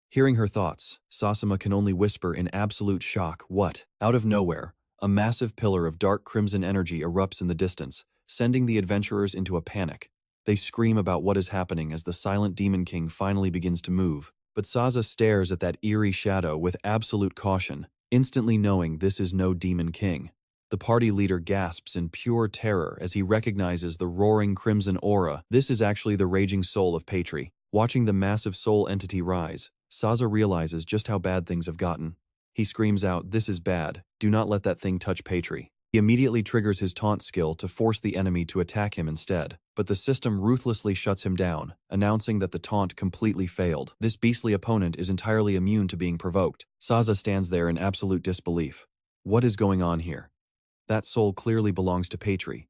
Hearing her thoughts, Sasama can only whisper in absolute shock, "What?" Out of nowhere, a massive pillar of dark crimson energy erupts in the distance, sending the adventurers into a panic. They scream about what is happening as the silent Demon King finally begins to move, but Saza stares at that eerie shadow with absolute caution, instantly knowing this is no Demon King. The party leader gasps in pure terror as he recognizes the roaring crimson aura. This is actually the raging soul of Patry. Watching the massive soul entity rise, Saza realizes just how bad things have gotten. He screams out, "This is bad. Do not let that thing touch Patry." He immediately triggers his taunt skill to force the enemy to attack him instead, but the system ruthlessly shuts him down, announcing that the taunt completely failed. This beastly opponent is entirely immune to being provoked. Saza stands there in absolute disbelief. What is going on here? That soul clearly belongs to Patry.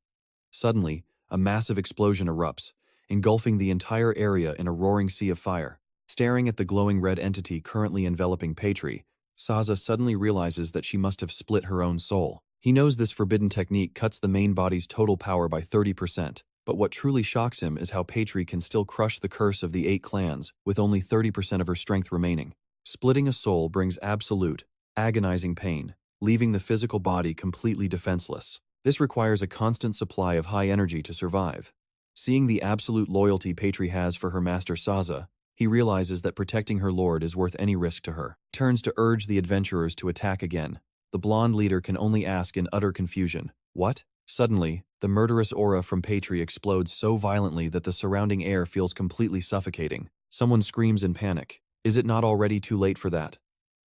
Suddenly, a massive explosion erupts, engulfing the entire area in a roaring sea of fire. Staring at the glowing red entity currently enveloping Patry, Saza suddenly realizes that she must have split her own soul. He knows this forbidden technique cuts the main body's total power by 30%, But what truly shocks him is how Patri can still crush the curse of the 8 clans with only 30% of her strength remaining. Splitting a soul brings absolute, agonizing pain, leaving the physical body completely defenseless. This requires a constant supply of high energy to survive. Seeing the absolute loyalty Patri has for her master Saza, he realizes that protecting her lord is worth any risk to her. He turns to urge the adventurers to attack again. The blonde leader can only ask in utter confusion, "What?" Suddenly, the murderous aura from Patri explodes so violently that the surrounding air feels completely suffocating. Someone screams in panic. Is it not already too late for that?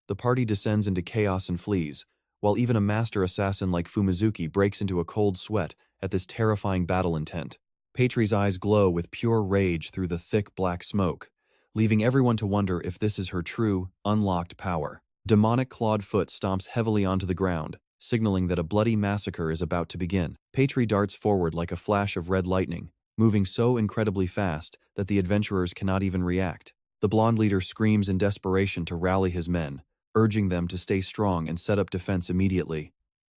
The party descends into chaos and flees, while even a master assassin like Fumizuki breaks into a cold sweat at this terrifying battle intent. Patri's eyes glow with pure rage through the thick black smoke, leaving everyone to wonder if this is her true, unlocked power. Demonic clawed foot stomps heavily onto the ground, signaling that a bloody massacre is about to begin. Patri darts forward like a flash of red lightning, moving so incredibly fast that the adventurers cannot even react. The blonde leader screams in desperation to rally his men, urging them to stay strong and set up defense immediately.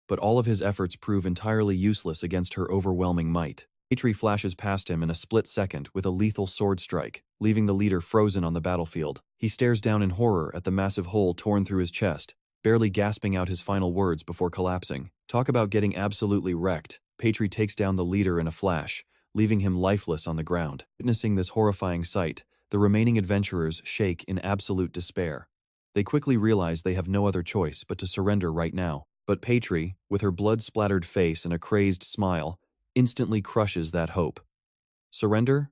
But all of his efforts prove entirely useless against her overwhelming might. Patri flashes past him in a split second with a lethal sword strike, leaving the leader frozen on the battlefield. He stares down in horror at the massive hole torn through his chest, barely gasping out his final words before collapsing. Talk about getting absolutely wrecked. Patri takes down the leader in a flash, leaving him lifeless on the ground. Witnessing this horrifying sight, the remaining adventurers shake in absolute despair. They quickly realize they have no other choice but to surrender right now. But Patri, with her blood-splattered face and a crazed smile, instantly crushes that hope. Surrender?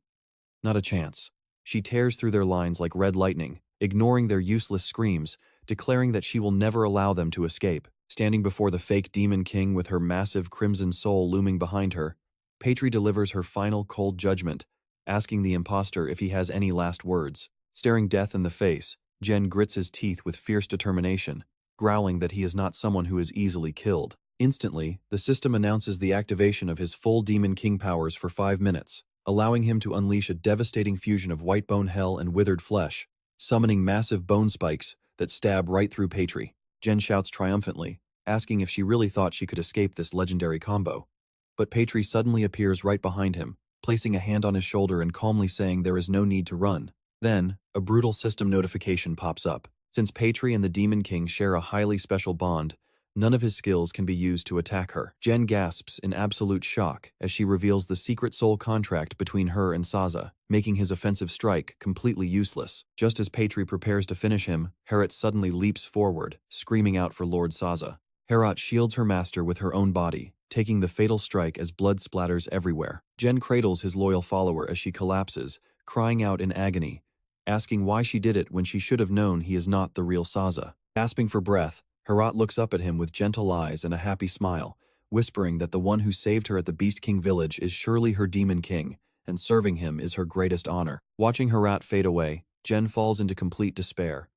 Not a chance. She tears through their lines like red lightning, ignoring their useless screams, declaring that she will never allow them to escape. Standing before the fake Demon King with her massive crimson soul looming behind her, Patri delivers her final cold judgment, asking the imposter if he has any last words. Staring death in the face, Jen grits his teeth with fierce determination, growling that he is not someone who is easily killed. Instantly, the system announces the activation of his full Demon King powers for 5 minutes, allowing him to unleash a devastating fusion of white bone hell and withered flesh, summoning massive bone spikes that stab right through Patri. Jen shouts triumphantly, asking if she really thought she could escape this legendary combo. But Patri suddenly appears right behind him, placing a hand on his shoulder and calmly saying there is no need to run. Then, a brutal system notification pops up. Since Patri and the Demon King share a highly special bond, none of his skills can be used to attack her. Jen gasps in absolute shock as she reveals the secret soul contract between her and Saza, making his offensive strike completely useless. Just as Patri prepares to finish him, Herat suddenly leaps forward, screaming out for Lord Saza. Herat shields her master with her own body, taking the fatal strike as blood splatters everywhere. Jen cradles his loyal follower as she collapses, crying out in agony, asking why she did it when she should have known he is not the real Saza. Gasping for breath, Herat looks up at him with gentle eyes and a happy smile, whispering that the one who saved her at the Beast King village is surely her Demon King, and serving him is her greatest honor. Watching Herat fade away, Jen falls into complete despair.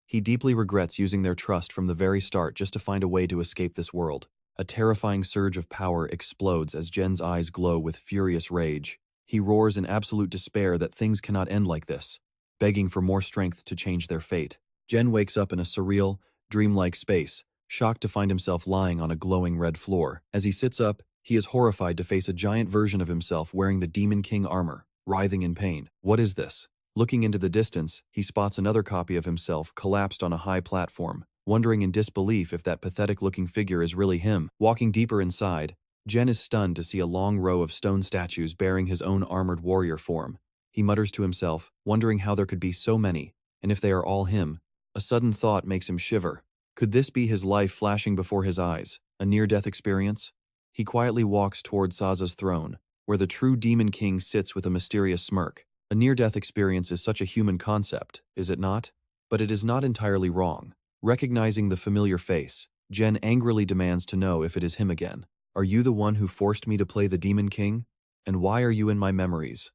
He deeply regrets using their trust from the very start just to find a way to escape this world. A terrifying surge of power explodes as Jen's eyes glow with furious rage. He roars in absolute despair that things cannot end like this, begging for more strength to change their fate. Jen wakes up in a surreal, dreamlike space, shocked to find himself lying on a glowing red floor. As he sits up, he is horrified to face a giant version of himself wearing the Demon King armor, writhing in pain. What is this? Looking into the distance, he spots another copy of himself collapsed on a high platform, wondering in disbelief if that pathetic-looking figure is really him. Walking deeper inside, Jen is stunned to see a long row of stone statues bearing his own armored warrior form. He mutters to himself, wondering how there could be so many, and if they are all him. A sudden thought makes him shiver. Could this be his life flashing before his eyes, a near-death experience? He quietly walks toward Saza's throne, where the true Demon King sits with a mysterious smirk. A near-death experience is such a human concept, is it not? But it is not entirely wrong. Recognizing the familiar face, Jen angrily demands to know if it is him again. Are you the one who forced me to play the Demon King? And why are you in my memories?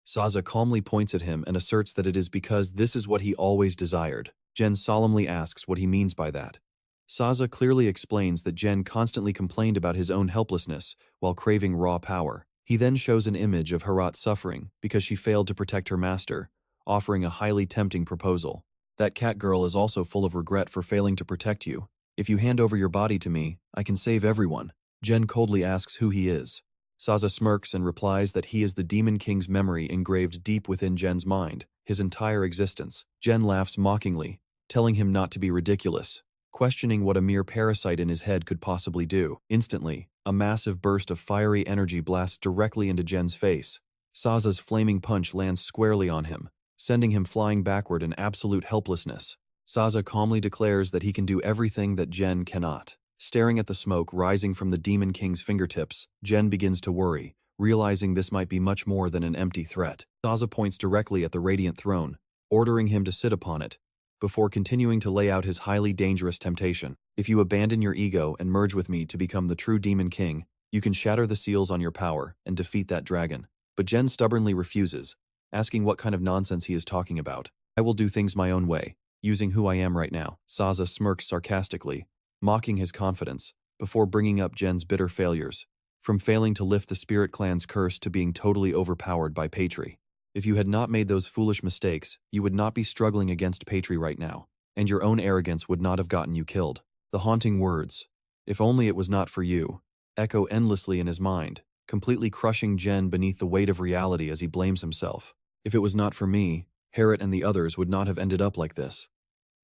Saza calmly points at him and asserts that it is because this is what he always desired. Jen solemnly asks what he means by that. Saza clearly explains that Jen constantly complained about his own helplessness while craving raw power. He then shows an image of Herat suffering because she failed to protect her master, offering a highly tempting proposal. That cat girl is also full of regret for failing to protect you. If you hand over your body to me, I can save everyone. Jen coldly asks who he is. Saza smirks and replies that he is the Demon King's memory engraved deep within Jen's mind, his entire existence. Jen laughs mockingly, telling him not to be ridiculous, questioning what a mere parasite in his head could possibly do. Instantly, a massive burst of fiery energy blasts directly into Jen's face. Saza's flaming punch lands squarely on him, sending him flying backward in absolute helplessness. Saza calmly declares that he can do everything that Jen cannot. Staring at the smoke rising from the Demon King's fingertips, Jen begins to worry, realizing this might be much more than an empty threat. Saza points directly at the radiant throne, ordering him to sit upon it, before continuing to lay out his highly dangerous temptation. If you abandon your ego and merge with me to become the true Demon King, you can shatter the seals on your power and defeat that dragon. But Jen stubbornly refuses, asking what kind of nonsense he is talking about. I will do things my own way, using who I am right now. Saza smirks sarcastically, mocking his confidence, before bringing up Jen's bitter failures, from failing to lift the Spirit Clan's curse to being totally overpowered by Patri. If you had not made those foolish mistakes, you would not be struggling against Patri right now, and your own arrogance would not have gotten you killed. The haunting words, "If only it was not for you," echo endlessly in his mind, completely crushing Jen beneath the weight of reality as he blames himself. If it was not for me, Harriet and the others would not have ended up like this.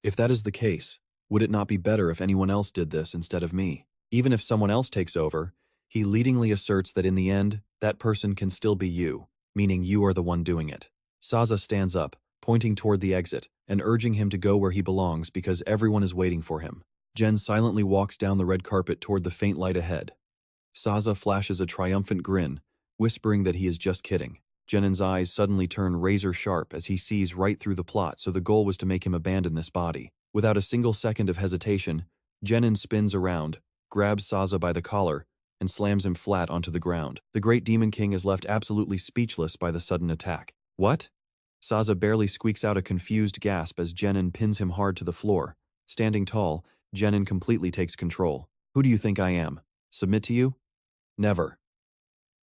If that is the case, would it not be better if anyone else did this instead of me? Even if someone else takes over, he leadingly asserts that in the end, that person can still be you, meaning you are the one doing it. Saza stands up, pointing toward the exit, and urging him to go where he belongs because everyone is waiting for him. Jen silently walks down the red carpet toward the faint light ahead. Saza flashes a triumphant grin, whispering that he is just kidding. Jenin's eyes suddenly turn razor-sharp as he sees right through the plot, so the goal was to make him abandon this body. Without a single second of hesitation, Jenin spins around, grabs Saza by the collar, and slams him flat onto the ground. The great Demon King is left absolutely speechless by the sudden attack. What? Saza barely squeaks out a confused gasp as Jenin pins him hard to the floor. Standing tall, Jenin completely takes control. Who do you think I am? Submit to you? Never.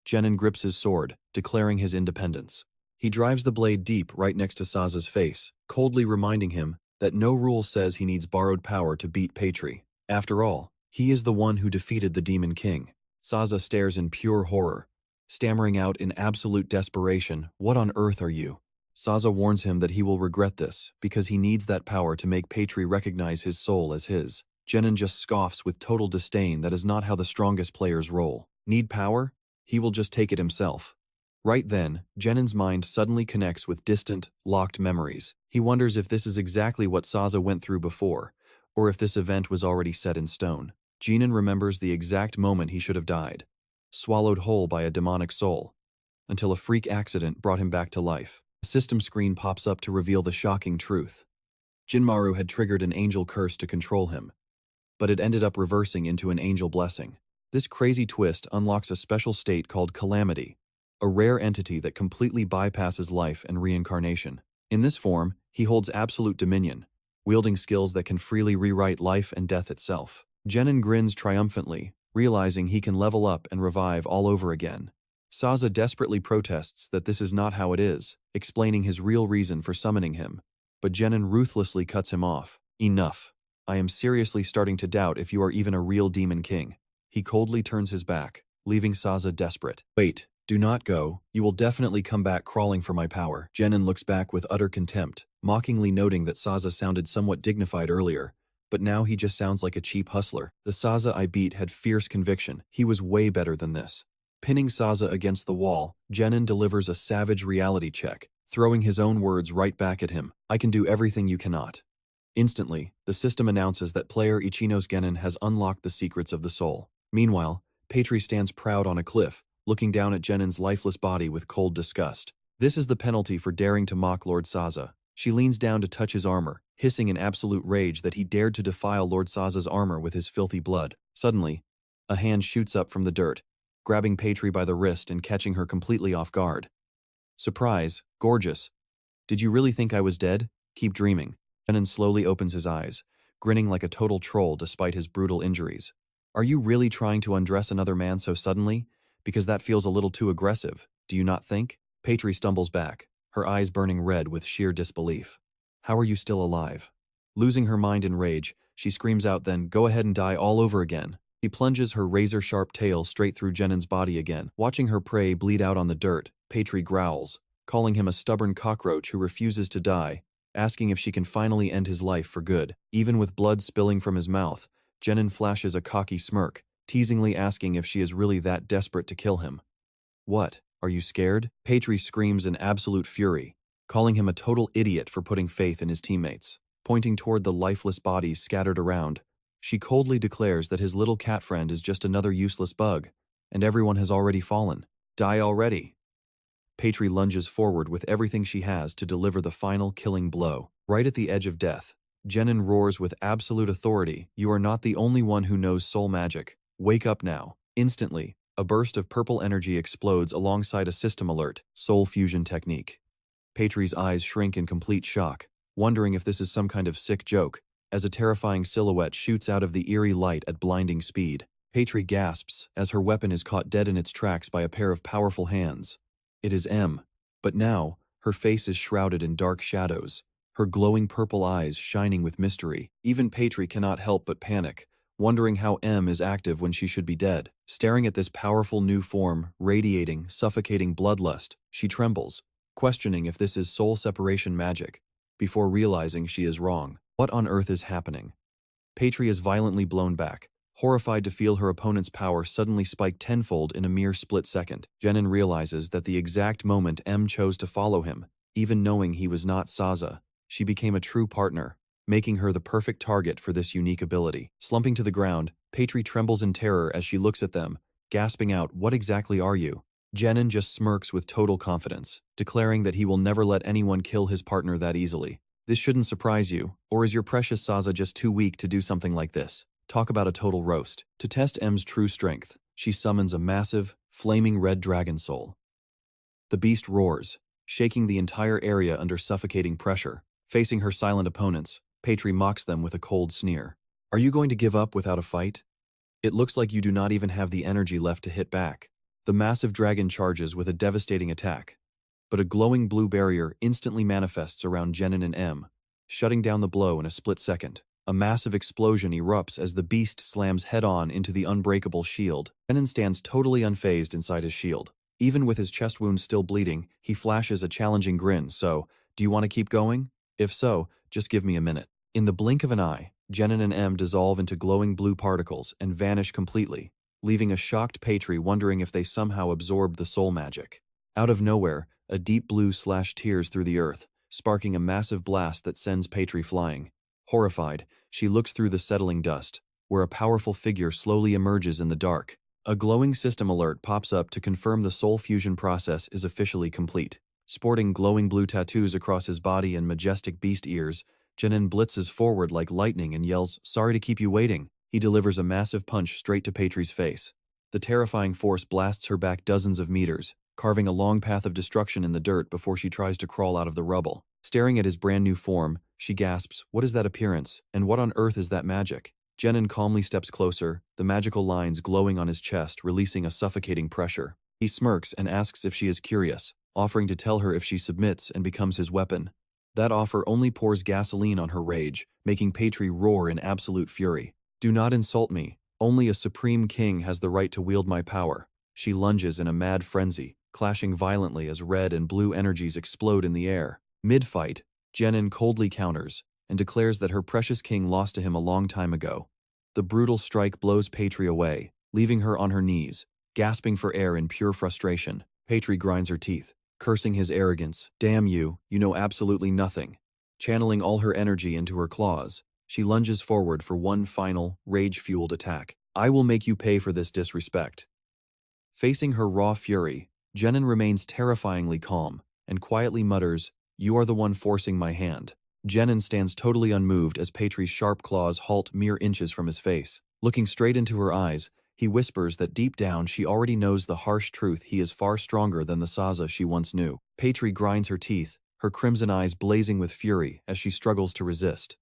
Jenin grips his sword, declaring his independence. He drives the blade deep right next to Saza's face, coldly reminding him that no rule says he needs borrowed power to beat Patri. After all, he is the one who defeated the Demon King. Saza stares in pure horror, stammering out in absolute desperation, "What on earth are you?" Saza warns him that he will regret this, because he needs that power to make Patri recognize his soul as his. Jenin just scoffs with total disdain. That is not how the strongest players roll. Need power? He will just take it himself. Right then, Jenin's mind suddenly connects with distant, locked memories. He wonders if this is exactly what Saza went through before, or if this event was already set in stone. Jenin remembers the exact moment he should have died, swallowed whole by a demonic soul, until a freak accident brought him back to life. A system screen pops up to reveal the shocking truth. Jinmaru had triggered an angel curse to control him, but it ended up reversing into an angel blessing. This crazy twist unlocks a special state called Calamity, a rare entity that completely bypasses life and reincarnation. In this form, he holds absolute dominion, wielding skills that can freely rewrite life and death itself. Jenin grins triumphantly, realizing he can level up and revive all over again. Saza desperately protests that this is not how it is, explaining his real reason for summoning him, but Jenin ruthlessly cuts him off. Enough. I am seriously starting to doubt if you are even a real Demon King. He coldly turns his back, leaving Saza desperate. Wait, do not go. You will definitely come back crawling for my power. Jenin looks back with utter contempt, mockingly noting that Saza sounded somewhat dignified earlier, but now he just sounds like a cheap hustler. The Saza I beat had fierce conviction. He was way better than this. Pinning Saza against the wall, Jenin delivers a savage reality check, throwing his own words right back at him. I can do everything you cannot. Instantly, the system announces that player Ichinos Genin has unlocked the secrets of the soul. Meanwhile, Patri stands proud on a cliff, looking down at Jenin's lifeless body with cold disgust. This is the penalty for daring to mock Lord Saza. She leans down to touch his armor, hissing in absolute rage that he dared to defile Lord Saza's armor with his filthy blood. Suddenly, a hand shoots up from the dirt, grabbing Patri by the wrist and catching her completely off guard. Surprise, gorgeous. Did you really think I was dead? Keep dreaming. Jenin slowly opens his eyes, grinning like a total troll despite his brutal injuries. Are you really trying to undress another man so suddenly? Because that feels a little too aggressive, do you not think? Patri stumbles back, her eyes burning red with sheer disbelief. How are you still alive? Losing her mind in rage, she screams out then, go ahead and die all over again. She plunges her razor-sharp tail straight through Jenin's body again. Watching her prey bleed out on the dirt, Patry growls, calling him a stubborn cockroach who refuses to die, asking if she can finally end his life for good. Even with blood spilling from his mouth, Jenin flashes a cocky smirk, teasingly asking if she is really that desperate to kill him. What? Are you scared? Patry screams in absolute fury, calling him a total idiot for putting faith in his teammates. Pointing toward the lifeless bodies scattered around, she coldly declares that his little cat friend is just another useless bug, and everyone has already fallen. Die already! Patry lunges forward with everything she has to deliver the final killing blow. Right at the edge of death, Jenin roars with absolute authority, "You are not the only one who knows soul magic. Wake up now." Instantly, a burst of purple energy explodes alongside a system alert, soul fusion technique. Patry's eyes shrink in complete shock, wondering if this is some kind of sick joke, as a terrifying silhouette shoots out of the eerie light at blinding speed. Patry gasps as her weapon is caught dead in its tracks by a pair of powerful hands. It is M, but now, her face is shrouded in dark shadows, her glowing purple eyes shining with mystery. Even Patry cannot help but panic, wondering how M is active when she should be dead. Staring at this powerful new form, radiating, suffocating bloodlust, she trembles, questioning if this is soul separation magic, before realizing she is wrong. What on earth is happening? Patry is violently blown back, horrified to feel her opponent's power suddenly spike tenfold in a mere split second. Jenin realizes that the exact moment M chose to follow him, even knowing he was not Saza, she became a true partner, making her the perfect target for this unique ability. Slumping to the ground, Patry trembles in terror as she looks at them, gasping out, "What exactly are you?" Jenin just smirks with total confidence, declaring that he will never let anyone kill his partner that easily. This shouldn't surprise you, or is your precious Saza just too weak to do something like this? Talk about a total roast. To test M's true strength, she summons a massive, flaming red dragon soul. The beast roars, shaking the entire area under suffocating pressure. Facing her silent opponents, Patry mocks them with a cold sneer. "Are you going to give up without a fight? It looks like you do not even have the energy left to hit back." The massive dragon charges with a devastating attack, but a glowing blue barrier instantly manifests around Jenin and M, shutting down the blow in a split second. A massive explosion erupts as the beast slams head-on into the unbreakable shield. Jenin stands totally unfazed inside his shield. Even with his chest wound still bleeding, he flashes a challenging grin. "So, do you want to keep going? If so, just give me a minute." In the blink of an eye, Jenin and M dissolve into glowing blue particles and vanish completely, leaving a shocked Patry wondering if they somehow absorbed the soul magic. Out of nowhere, a deep blue tears through the earth, sparking a massive blast that sends Patry flying. Horrified, she looks through the settling dust, where a powerful figure slowly emerges in the dark. A glowing system alert pops up to confirm the soul fusion process is officially complete. Sporting glowing blue tattoos across his body and majestic beast ears, Jenin blitzes forward like lightning and yells, "Sorry to keep you waiting." He delivers a massive punch straight to Patry's face. The terrifying force blasts her back dozens of meters, carving a long path of destruction in the dirt before she tries to crawl out of the rubble. Staring at his brand new form, she gasps, "What is that appearance, and what on earth is that magic?" Jenin calmly steps closer, the magical lines glowing on his chest, releasing a suffocating pressure. He smirks and asks if she is curious, offering to tell her if she submits and becomes his weapon. That offer only pours gasoline on her rage, making Patry roar in absolute fury. "Do not insult me. Only a supreme king has the right to wield my power." She lunges in a mad frenzy, clashing violently as red and blue energies explode in the air. Mid-fight, Jenin coldly counters and declares that her precious king lost to him a long time ago. The brutal strike blows Patry away, leaving her on her knees, gasping for air in pure frustration. Patry grinds her teeth, cursing his arrogance. "Damn you, you know absolutely nothing." Channeling all her energy into her claws, she lunges forward for one final, rage-fueled attack. "I will make you pay for this disrespect." Facing her raw fury, Jenin remains terrifyingly calm and quietly mutters, "You are the one forcing my hand." Jenin stands totally unmoved as Patry's sharp claws halt mere inches from his face. Looking straight into her eyes, he whispers that deep down she already knows the harsh truth: he is far stronger than the Saza she once knew. Patry grinds her teeth, her crimson eyes blazing with fury as she struggles to resist.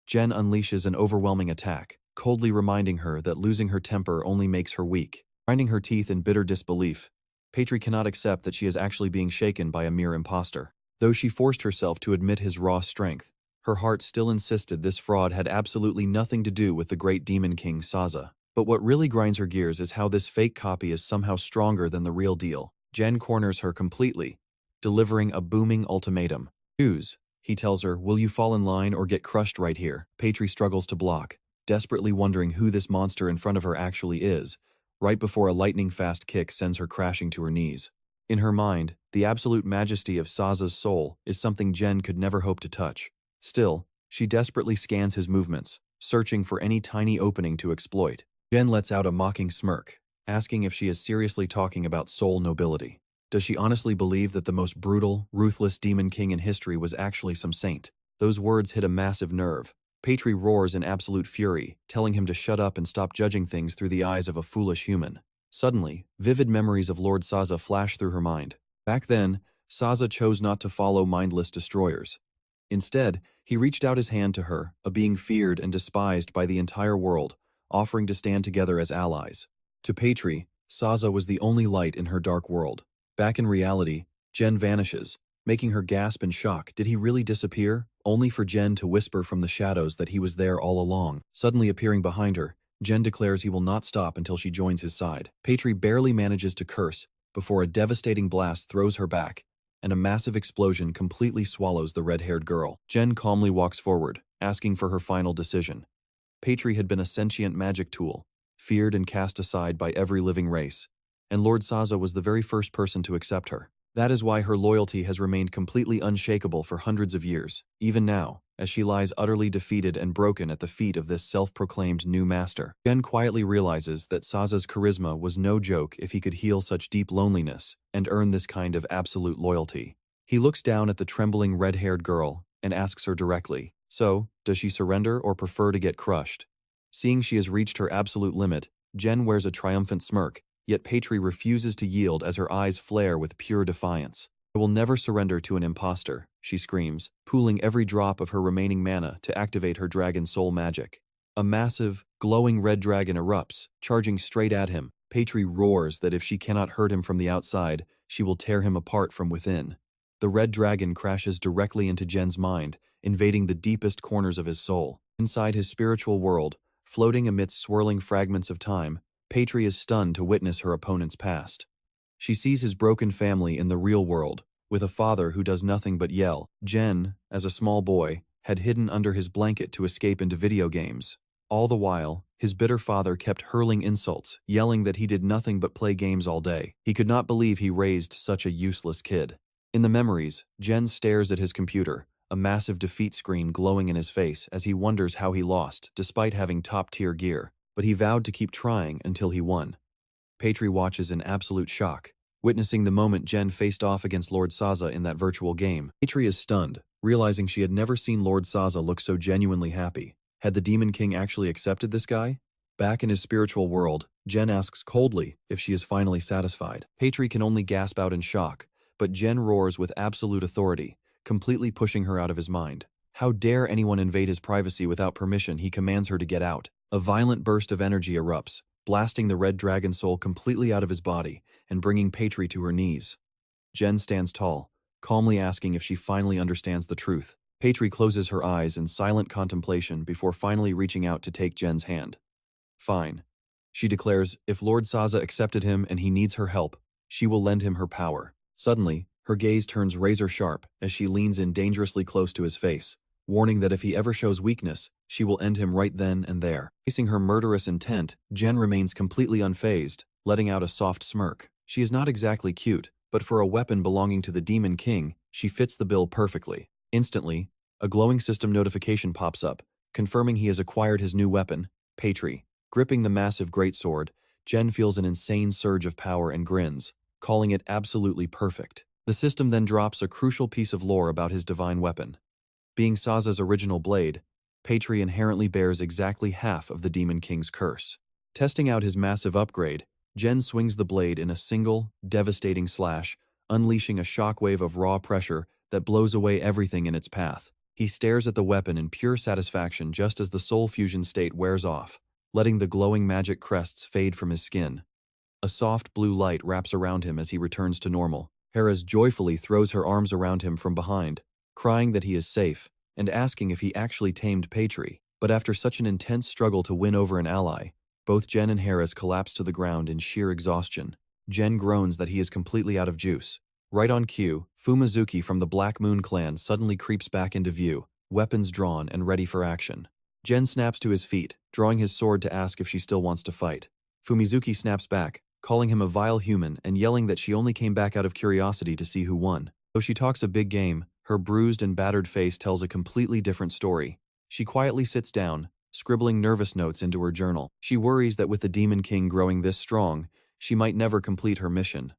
Jen unleashes an overwhelming attack, coldly reminding her that losing her temper only makes her weak. Grinding her teeth in bitter disbelief, Patry cannot accept that she is actually being shaken by a mere imposter. Though she forced herself to admit his raw strength, her heart still insisted this fraud had absolutely nothing to do with the great demon king Saza. But what really grinds her gears is how this fake copy is somehow stronger than the real deal. Jen corners her completely, delivering a booming ultimatum. Choose, he tells her, will you fall in line or get crushed right here? Patry struggles to block, desperately wondering who this monster in front of her actually is, right before a lightning-fast kick sends her crashing to her knees. In her mind, the absolute majesty of Saza's soul is something Jen could never hope to touch. Still, she desperately scans his movements, searching for any tiny opening to exploit. Jen lets out a mocking smirk, asking if she is seriously talking about soul nobility. Does she honestly believe that the most brutal, ruthless demon king in history was actually some saint? Those words hit a massive nerve. Patry roars in absolute fury, telling him to shut up and stop judging things through the eyes of a foolish human. Suddenly, vivid memories of Lord Saza flash through her mind. Back then, Saza chose not to follow mindless destroyers. Instead, he reached out his hand to her, a being feared and despised by the entire world, offering to stand together as allies. To Patry, Saza was the only light in her dark world. Back in reality, Jen vanishes, making her gasp in shock. Did he really disappear? Only for Jen to whisper from the shadows that he was there all along. Suddenly appearing behind her, Jen declares he will not stop until she joins his side. Patry barely manages to curse before a devastating blast throws her back, and a massive explosion completely swallows the red-haired girl. Jen calmly walks forward, asking for her final decision. Patry had been a sentient magic tool, feared and cast aside by every living race, and Lord Saza was the very first person to accept her. That is why her loyalty has remained completely unshakable for hundreds of years, even now, as she lies utterly defeated and broken at the feet of this self-proclaimed new master. Jen quietly realizes that Saza's charisma was no joke if he could heal such deep loneliness and earn this kind of absolute loyalty. He looks down at the trembling red-haired girl and asks her directly, so, does she surrender or prefer to get crushed? Seeing she has reached her absolute limit, Jen wears a triumphant smirk, yet Patry refuses to yield as her eyes flare with pure defiance. I will never surrender to an imposter, she screams, pooling every drop of her remaining mana to activate her dragon soul magic. A massive, glowing red dragon erupts, charging straight at him. Patry roars that if she cannot hurt him from the outside, she will tear him apart from within. The red dragon crashes directly into Jen's mind, invading the deepest corners of his soul. Inside his spiritual world, floating amidst swirling fragments of time, Patry is stunned to witness her opponent's past. She sees his broken family in the real world, with a father who does nothing but yell. Jen, as a small boy, had hidden under his blanket to escape into video games. All the while, his bitter father kept hurling insults, yelling that he did nothing but play games all day. He could not believe he raised such a useless kid. In the memories, Jen stares at his computer, a massive defeat screen glowing in his face as he wonders how he lost, despite having top-tier gear. But he vowed to keep trying until he won. Patry watches in absolute shock, witnessing the moment Jen faced off against Lord Saza in that virtual game. Patry is stunned, realizing she had never seen Lord Saza look so genuinely happy. Had the Demon King actually accepted this guy? Back in his spiritual world, Jen asks coldly if she is finally satisfied. Patry can only gasp out in shock, but Jen roars with absolute authority, completely pushing her out of his mind. How dare anyone invade his privacy without permission? He commands her to get out. A violent burst of energy erupts, blasting the red dragon soul completely out of his body and bringing Patry to her knees. Jen stands tall, calmly asking if she finally understands the truth. Patry closes her eyes in silent contemplation before finally reaching out to take Jen's hand. Fine. She declares if Lord Saza accepted him and he needs her help, she will lend him her power. Suddenly, her gaze turns razor-sharp as she leans in dangerously close to his face, warning that if he ever shows weakness, she will end him right then and there. Facing her murderous intent, Jen remains completely unfazed, letting out a soft smirk. She is not exactly cute, but for a weapon belonging to the Demon King, she fits the bill perfectly. Instantly, a glowing system notification pops up, confirming he has acquired his new weapon, Patry. Gripping the massive greatsword, Jen feels an insane surge of power and grins, calling it absolutely perfect. The system then drops a crucial piece of lore about his divine weapon. Being Saza's original blade, Patry inherently bears exactly half of the Demon King's curse. Testing out his massive upgrade, Jen swings the blade in a single, devastating slash, unleashing a shockwave of raw pressure that blows away everything in its path. He stares at the weapon in pure satisfaction just as the soul fusion state wears off, letting the glowing magic crests fade from his skin. A soft blue light wraps around him as he returns to normal. Hera's joyfully throws her arms around him from behind, crying that he is safe, and asking if he actually tamed Patry. But after such an intense struggle to win over an ally, Both Jen and Harris collapse to the ground in sheer exhaustion. Jen groans that he is completely out of juice. Right on cue, Fumizuki from the Black Moon clan suddenly creeps back into view, weapons drawn and ready for action. Jen snaps to his feet, drawing his sword to ask if she still wants to fight. Fumizuki snaps back, calling him a vile human and yelling that she only came back out of curiosity to see who won. Though she talks a big game, her bruised and battered face tells a completely different story. She quietly sits down, scribbling nervous notes into her journal. She worries that with the Demon King growing this strong, she might never complete her mission.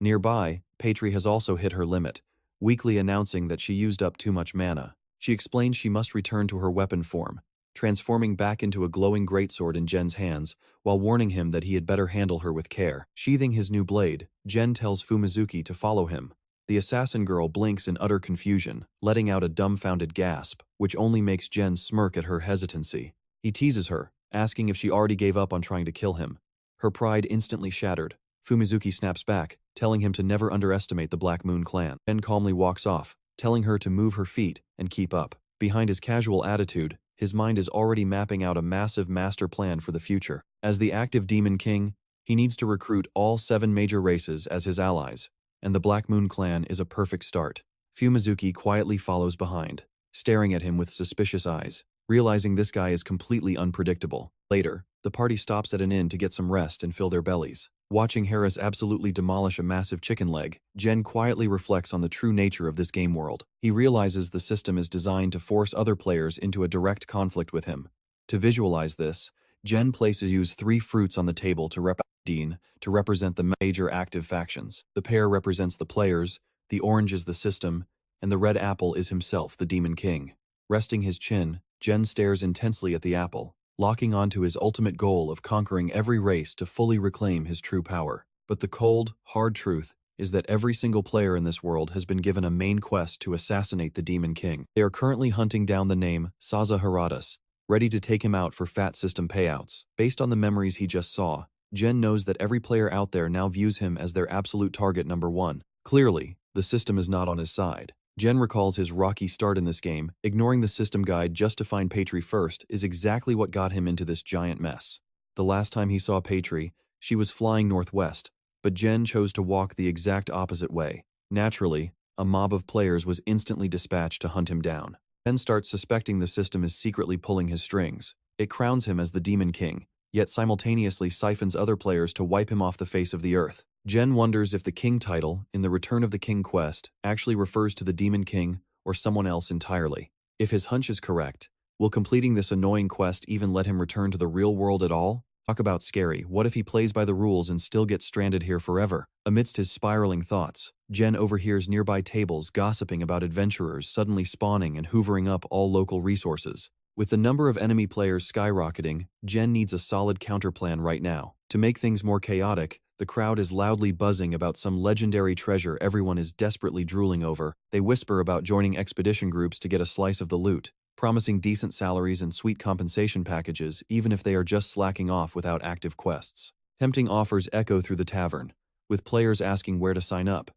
Nearby, Patri has also hit her limit, weakly announcing that she used up too much mana. She explains she must return to her weapon form, transforming back into a glowing greatsword in Jen's hands, while warning him that he had better handle her with care. Sheathing his new blade, Jen tells Fumizuki to follow him. The assassin girl blinks in utter confusion, letting out a dumbfounded gasp, which only makes Jen smirk at her hesitancy. He teases her, asking if she already gave up on trying to kill him. Her pride instantly shattered. Fumizuki snaps back, telling him to never underestimate the Black Moon clan. Jen calmly walks off, telling her to move her feet and keep up. Behind his casual attitude, his mind is already mapping out a massive master plan for the future. As the active Demon King, he needs to recruit all 7 major races as his allies, and the Black Moon clan is a perfect start. Fumizuki quietly follows behind, staring at him with suspicious eyes, realizing this guy is completely unpredictable. Later, the party stops at an inn to get some rest and fill their bellies. Watching Harris absolutely demolish a massive chicken leg, Jen quietly reflects on the true nature of this game world. He realizes the system is designed to force other players into a direct conflict with him. To visualize this, Jen places 3 fruits on the table to represent the major active factions. The pear represents the players, the orange is the system, and the red apple is himself, the Demon King. Resting his chin, Jen stares intensely at the apple, locking onto his ultimate goal of conquering every race to fully reclaim his true power. But the cold, hard truth is that every single player in this world has been given a main quest to assassinate the Demon King. They are currently hunting down the name Saza Haradas, ready to take him out for fat system payouts. Based on the memories he just saw, Jen knows that every player out there now views him as their absolute target number 1. Clearly, the system is not on his side. Jen recalls his rocky start in this game. Ignoring the system guide just to find Patri first is exactly what got him into this giant mess. The last time he saw Patri, she was flying northwest, but Jen chose to walk the exact opposite way. Naturally, a mob of players was instantly dispatched to hunt him down. Jen starts suspecting the system is secretly pulling his strings. It crowns him as the Demon King, yet simultaneously siphons other players to wipe him off the face of the earth. Jen wonders if the King title in the Return of the King quest actually refers to the Demon King or someone else entirely. If his hunch is correct, will completing this annoying quest even let him return to the real world at all? Talk about scary. What if he plays by the rules and still gets stranded here forever? Amidst his spiraling thoughts, Jen overhears nearby tables gossiping about adventurers suddenly spawning and hoovering up all local resources. With the number of enemy players skyrocketing, Jen needs a solid counterplan right now. To make things more chaotic, the crowd is loudly buzzing about some legendary treasure everyone is desperately drooling over. They whisper about joining expedition groups to get a slice of the loot, promising decent salaries and sweet compensation packages even if they are just slacking off without active quests. Tempting offers echo through the tavern, with players asking where to sign up.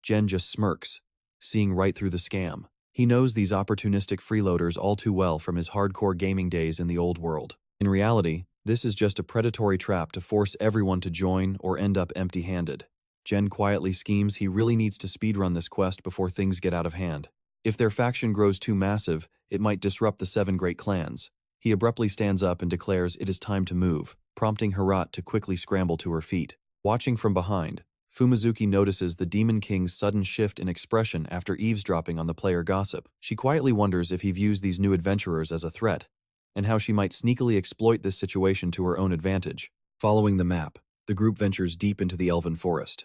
Jen just smirks, seeing right through the scam. He knows these opportunistic freeloaders all too well from his hardcore gaming days in the old world. In reality, this is just a predatory trap to force everyone to join or end up empty-handed. Jen quietly schemes he really needs to speedrun this quest before things get out of hand. If their faction grows too massive, it might disrupt the 7 great clans. He abruptly stands up and declares it is time to move, prompting Herat to quickly scramble to her feet. Watching from behind, Fumizuki notices the Demon King's sudden shift in expression after eavesdropping on the player gossip. She quietly wonders if he views these new adventurers as a threat, and how she might sneakily exploit this situation to her own advantage. Following the map, the group ventures deep into the elven forest.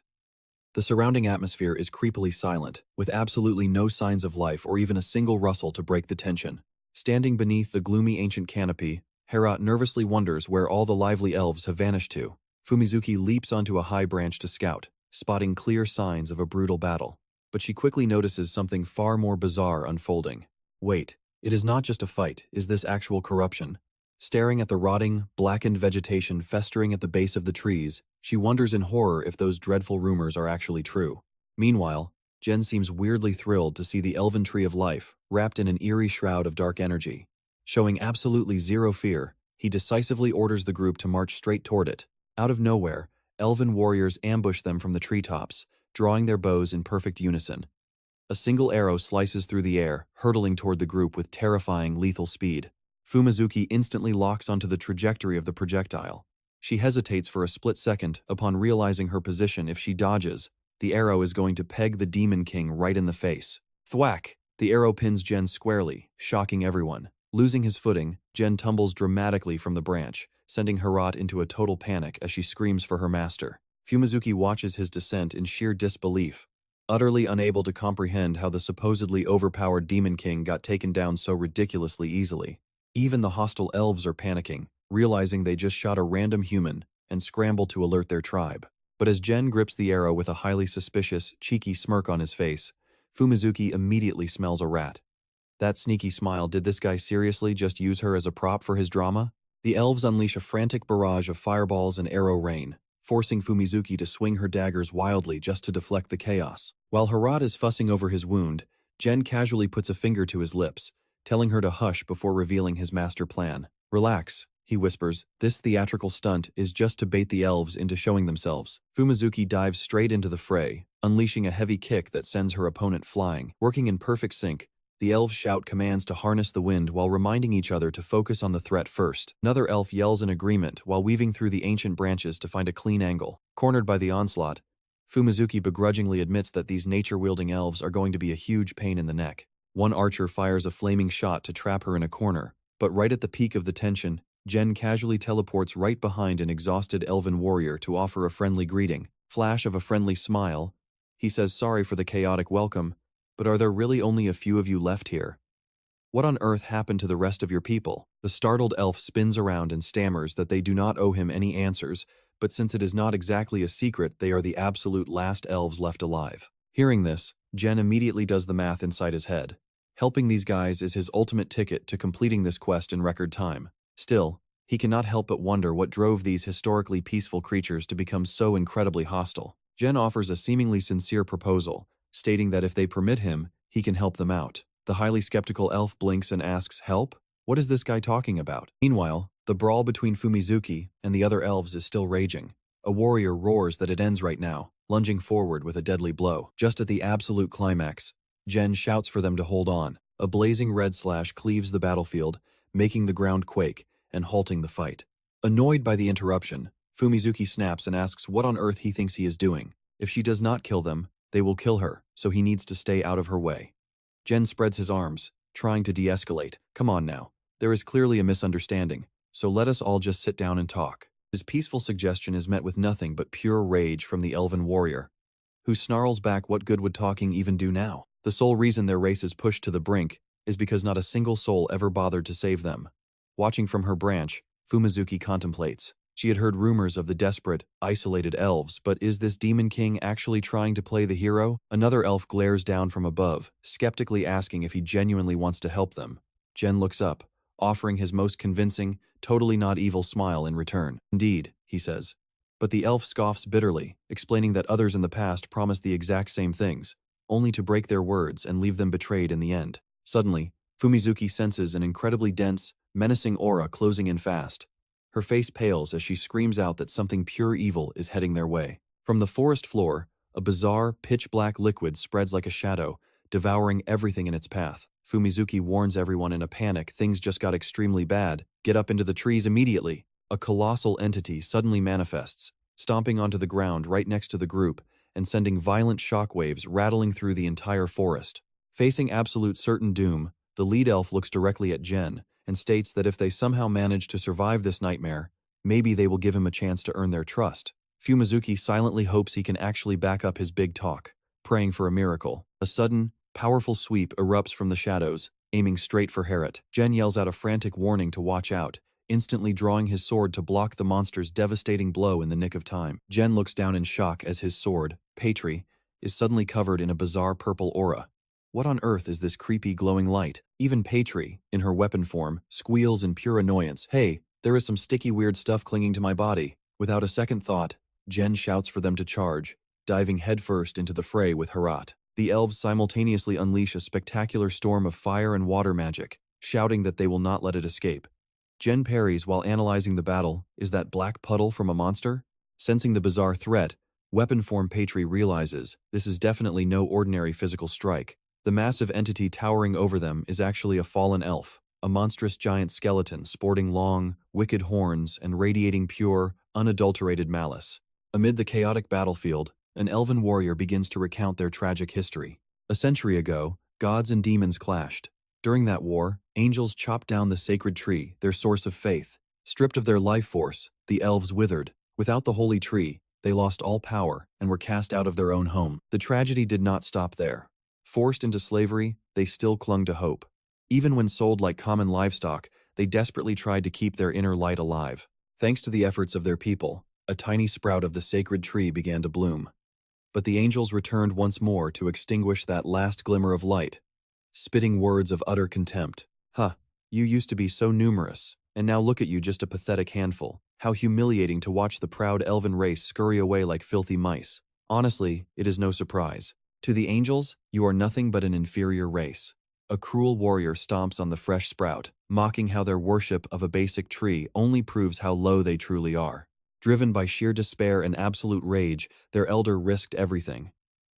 The surrounding atmosphere is creepily silent, with absolutely no signs of life or even a single rustle to break the tension. Standing beneath the gloomy ancient canopy, Herat nervously wonders where all the lively elves have vanished to. Fumizuki leaps onto a high branch to scout, spotting clear signs of a brutal battle. But she quickly notices something far more bizarre unfolding. Wait, it is not just a fight, is this actual corruption? Staring at the rotting, blackened vegetation festering at the base of the trees, she wonders in horror if those dreadful rumors are actually true. Meanwhile, Jen seems weirdly thrilled to see the elven tree of life, wrapped in an eerie shroud of dark energy. Showing absolutely zero fear, He decisively orders the group to march straight toward it. Out of nowhere, elven warriors ambush them from the treetops, drawing their bows in perfect unison. A single arrow slices through the air, hurtling toward the group with terrifying, lethal speed. Fumizuki instantly locks onto the trajectory of the projectile. She hesitates for a split second upon realizing her position. If she dodges, the arrow is going to peg the Demon King right in the face. Thwack! The arrow pins Jen squarely, shocking everyone. Losing his footing, Jen tumbles dramatically from the branch, sending Herat into a total panic as she screams for her master. Fumizuki watches his descent in sheer disbelief, utterly unable to comprehend how the supposedly overpowered Demon King got taken down so ridiculously easily. Even the hostile elves are panicking, realizing they just shot a random human, and scramble to alert their tribe. But as Jen grips the arrow with a highly suspicious, cheeky smirk on his face, Fumizuki immediately smells a rat. That sneaky smile, did this guy seriously just use her as a prop for his drama? The elves unleash a frantic barrage of fireballs and arrow rain, forcing Fumizuki to swing her daggers wildly just to deflect the chaos. While Herat is fussing over his wound, Jen casually puts a finger to his lips, telling her to hush before revealing his master plan. Relax, he whispers, this theatrical stunt is just to bait the elves into showing themselves. Fumizuki dives straight into the fray, unleashing a heavy kick that sends her opponent flying. Working in perfect sync, the elves shout commands to harness the wind while reminding each other to focus on the threat first. Another elf yells in agreement while weaving through the ancient branches to find a clean angle. Cornered by the onslaught, Fumizuki begrudgingly admits that these nature-wielding elves are going to be a huge pain in the neck. One archer fires a flaming shot to trap her in a corner, but right at the peak of the tension, Jen casually teleports right behind an exhausted elven warrior to offer a friendly greeting. Flash of a friendly smile. He says sorry for the chaotic welcome, but are there really only a few of you left here? What on earth happened to the rest of your people? The startled elf spins around and stammers that they do not owe him any answers, but since it is not exactly a secret, they are the absolute last elves left alive. Hearing this, Jen immediately does the math inside his head. Helping these guys is his ultimate ticket to completing this quest in record time. Still, he cannot help but wonder what drove these historically peaceful creatures to become so incredibly hostile. Jen offers a seemingly sincere proposal, stating that if they permit him, he can help them out. The highly skeptical elf blinks and asks, help? What is this guy talking about? Meanwhile, the brawl between Fumizuki and the other elves is still raging. A warrior roars that it ends right now, lunging forward with a deadly blow. Just at the absolute climax, Jen shouts for them to hold on. A blazing red slash cleaves the battlefield, making the ground quake and halting the fight. Annoyed by the interruption, Fumizuki snaps and asks what on earth he thinks he is doing. If she does not kill them, they will kill her, so he needs to stay out of her way. Jen spreads his arms, trying to de-escalate. Come on now. There is clearly a misunderstanding, so let us all just sit down and talk. His peaceful suggestion is met with nothing but pure rage from the elven warrior, who snarls back, what good would talking even do now? The sole reason their race is pushed to the brink is because not a single soul ever bothered to save them. Watching from her branch, Fumizuki contemplates. She had heard rumors of the desperate, isolated elves, but is this Demon King actually trying to play the hero? Another elf glares down from above, skeptically asking if he genuinely wants to help them. Jen looks up, offering his most convincing, totally not evil smile in return. Indeed, he says. But the elf scoffs bitterly, explaining that others in the past promised the exact same things, only to break their words and leave them betrayed in the end. Suddenly, Fumizuki senses an incredibly dense, menacing aura closing in fast. Her face pales as she screams out that something pure evil is heading their way. From the forest floor, a bizarre, pitch-black liquid spreads like a shadow, devouring everything in its path. Fumizuki warns everyone in a panic, things just got extremely bad. Get up into the trees immediately. A colossal entity suddenly manifests, stomping onto the ground right next to the group and sending violent shockwaves rattling through the entire forest. Facing absolute certain doom, the lead elf looks directly at Jen and states that if they somehow manage to survive this nightmare, maybe they will give him a chance to earn their trust. Fumizuki silently hopes he can actually back up his big talk, praying for a miracle. A sudden, powerful sweep erupts from the shadows, aiming straight for Herat. Jen yells out a frantic warning to watch out, instantly drawing his sword to block the monster's devastating blow in the nick of time. Jen looks down in shock as his sword, Patri, is suddenly covered in a bizarre purple aura. What on earth is this creepy glowing light? Even Patri, in her weapon form, squeals in pure annoyance. Hey, there is some sticky weird stuff clinging to my body. Without a second thought, Jen shouts for them to charge, diving headfirst into the fray with Herat. The elves simultaneously unleash a spectacular storm of fire and water magic, shouting that they will not let it escape. Jen parries while analyzing the battle. Is that black puddle from a monster? Sensing the bizarre threat, weapon form Patri realizes this is definitely no ordinary physical strike. The massive entity towering over them is actually a fallen elf, a monstrous giant skeleton sporting long, wicked horns and radiating pure, unadulterated malice. Amid the chaotic battlefield, an elven warrior begins to recount their tragic history. A century ago, gods and demons clashed. During that war, angels chopped down the sacred tree, their source of faith. Stripped of their life force, the elves withered. Without the holy tree, they lost all power and were cast out of their own home. The tragedy did not stop there. Forced into slavery, they still clung to hope. Even when sold like common livestock, they desperately tried to keep their inner light alive. Thanks to the efforts of their people, a tiny sprout of the sacred tree began to bloom. But the angels returned once more to extinguish that last glimmer of light, spitting words of utter contempt. Huh, you used to be so numerous, and now look at you, just a pathetic handful. How humiliating to watch the proud elven race scurry away like filthy mice. Honestly, it is no surprise. To the angels, you are nothing but an inferior race. A cruel warrior stomps on the fresh sprout, mocking how their worship of a basic tree only proves how low they truly are. Driven by sheer despair and absolute rage, their elder risked everything.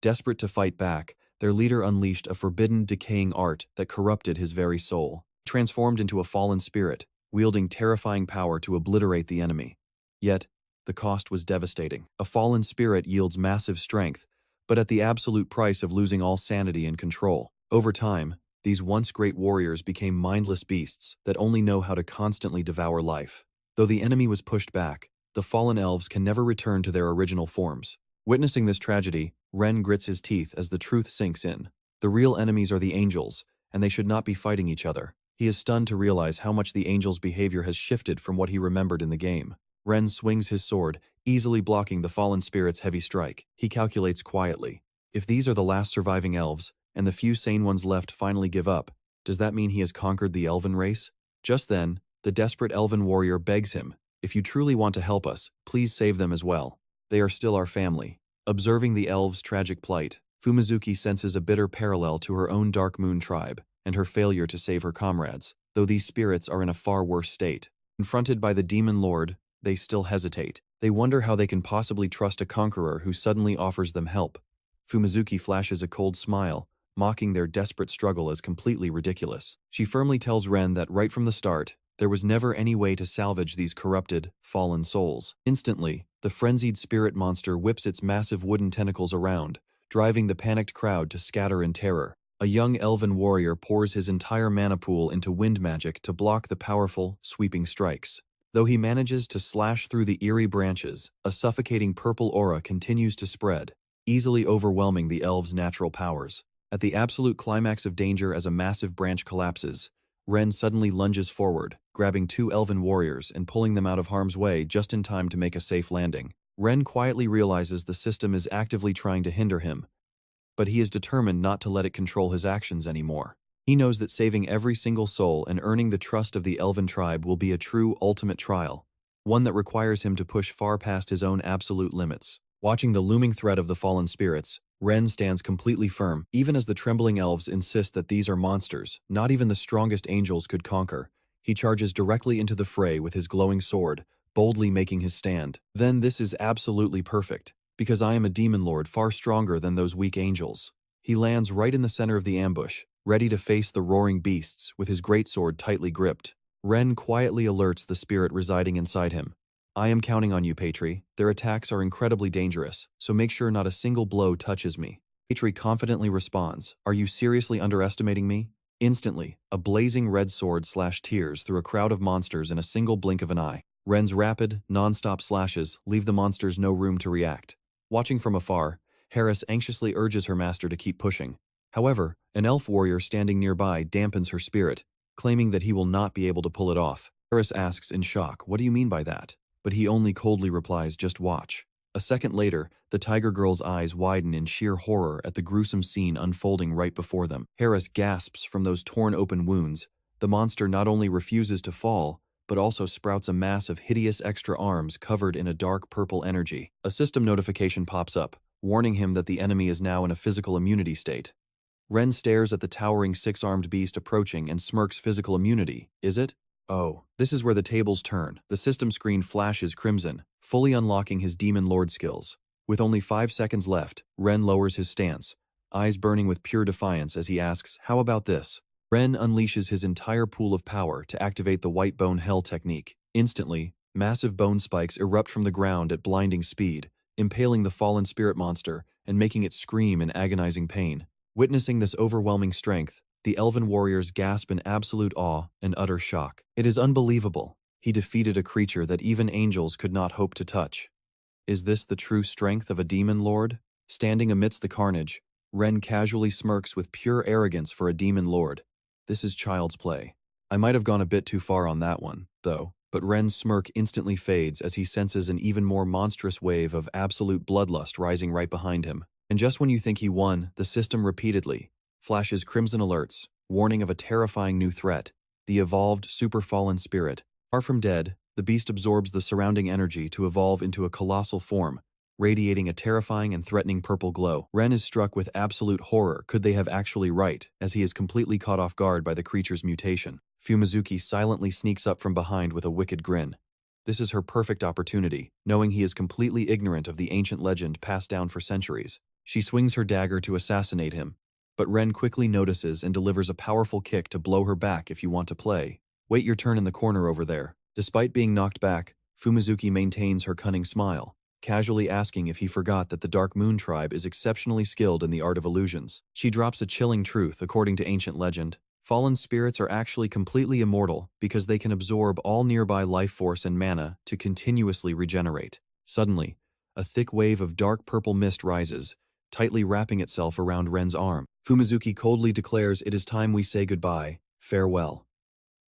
Desperate to fight back, their leader unleashed a forbidden, decaying art that corrupted his very soul. Transformed into a fallen spirit, wielding terrifying power to obliterate the enemy. Yet, the cost was devastating. A fallen spirit yields massive strength, but at the absolute price of losing all sanity and control. Over time, these once great warriors became mindless beasts that only know how to constantly devour life. Though the enemy was pushed back, the fallen elves can never return to their original forms. Witnessing this tragedy, Ren grits his teeth as the truth sinks in. The real enemies are the angels, and they should not be fighting each other. He is stunned to realize how much the angels' behavior has shifted from what he remembered in the game. Ren swings his sword, easily blocking the fallen spirit's heavy strike. He calculates quietly. If these are the last surviving elves, and the few sane ones left finally give up, does that mean he has conquered the elven race? Just then, the desperate elven warrior begs him, if you truly want to help us, please save them as well. They are still our family. Observing the elves' tragic plight, Fumizuki senses a bitter parallel to her own Dark Moon tribe and her failure to save her comrades, though these spirits are in a far worse state. Confronted by the demon lord, they still hesitate. They wonder how they can possibly trust a conqueror who suddenly offers them help. Fumizuki flashes a cold smile, mocking their desperate struggle as completely ridiculous. She firmly tells Ren that right from the start, there was never any way to salvage these corrupted, fallen souls. Instantly, the frenzied spirit monster whips its massive wooden tentacles around, driving the panicked crowd to scatter in terror. A young elven warrior pours his entire mana pool into wind magic to block the powerful, sweeping strikes. Though he manages to slash through the eerie branches, a suffocating purple aura continues to spread, easily overwhelming the elves' natural powers. At the absolute climax of danger as a massive branch collapses, Ren suddenly lunges forward, grabbing two elven warriors and pulling them out of harm's way just in time to make a safe landing. Ren quietly realizes the system is actively trying to hinder him, but he is determined not to let it control his actions anymore. He knows that saving every single soul and earning the trust of the elven tribe will be a true ultimate trial, one that requires him to push far past his own absolute limits. Watching the looming threat of the fallen spirits, Ren stands completely firm, even as the trembling elves insist that these are monsters not even the strongest angels could conquer. He charges directly into the fray with his glowing sword, boldly making his stand. Then this is absolutely perfect, because I am a demon lord far stronger than those weak angels. He lands right in the center of the ambush, ready to face the roaring beasts with his greatsword tightly gripped. Ren quietly alerts the spirit residing inside him. I am counting on you, Patri. Their attacks are incredibly dangerous, so make sure not a single blow touches me. Patri confidently responds, are you seriously underestimating me? Instantly, a blazing red sword slashed tears through a crowd of monsters in a single blink of an eye. Ren's rapid, non-stop slashes leave the monsters no room to react. Watching from afar, Harris anxiously urges her master to keep pushing. However, an elf warrior standing nearby dampens her spirit, claiming that he will not be able to pull it off. Harris asks in shock, what do you mean by that? But he only coldly replies, just watch. A second later, the tiger girl's eyes widen in sheer horror at the gruesome scene unfolding right before them. Harris gasps from those torn open wounds. The monster not only refuses to fall, but also sprouts a mass of hideous extra arms covered in a dark purple energy. A system notification pops up, warning him that the enemy is now in a physical immunity state. Ren stares at the towering six-armed beast approaching and smirks. Physical immunity, is it? Oh, this is where the tables turn. The system screen flashes crimson, fully unlocking his Demon Lord skills. With only 5 seconds left, Ren lowers his stance, eyes burning with pure defiance as he asks, "How about this?" Ren unleashes his entire pool of power to activate the White Bone Hell technique. Instantly, massive bone spikes erupt from the ground at blinding speed, impaling the fallen spirit monster and making it scream in agonizing pain. Witnessing this overwhelming strength, the elven warriors gasp in absolute awe and utter shock. It is unbelievable. He defeated a creature that even angels could not hope to touch. Is this the true strength of a demon lord? Standing amidst the carnage, Ren casually smirks with pure arrogance for a demon lord. This is child's play. I might have gone a bit too far on that one, though, but Ren's smirk instantly fades as he senses an even more monstrous wave of absolute bloodlust rising right behind him. And just when you think he won, the system repeatedly flashes crimson alerts, warning of a terrifying new threat, the evolved super-fallen spirit. Far from dead, the beast absorbs the surrounding energy to evolve into a colossal form, radiating a terrifying and threatening purple glow. Ren is struck with absolute horror. Could they have actually right, as he is completely caught off guard by the creature's mutation. Fumizuki silently sneaks up from behind with a wicked grin. This is her perfect opportunity, knowing he is completely ignorant of the ancient legend passed down for centuries. She swings her dagger to assassinate him, but Ren quickly notices and delivers a powerful kick to blow her back. If you want to play, wait your turn in the corner over there. Despite being knocked back, Fumizuki maintains her cunning smile, casually asking if he forgot that the Dark Moon tribe is exceptionally skilled in the art of illusions. She drops a chilling truth. According to ancient legend, fallen spirits are actually completely immortal because they can absorb all nearby life force and mana to continuously regenerate. Suddenly, a thick wave of dark purple mist rises, tightly wrapping itself around Ren's arm. Fumizuki coldly declares, "It is time we say goodbye. Farewell."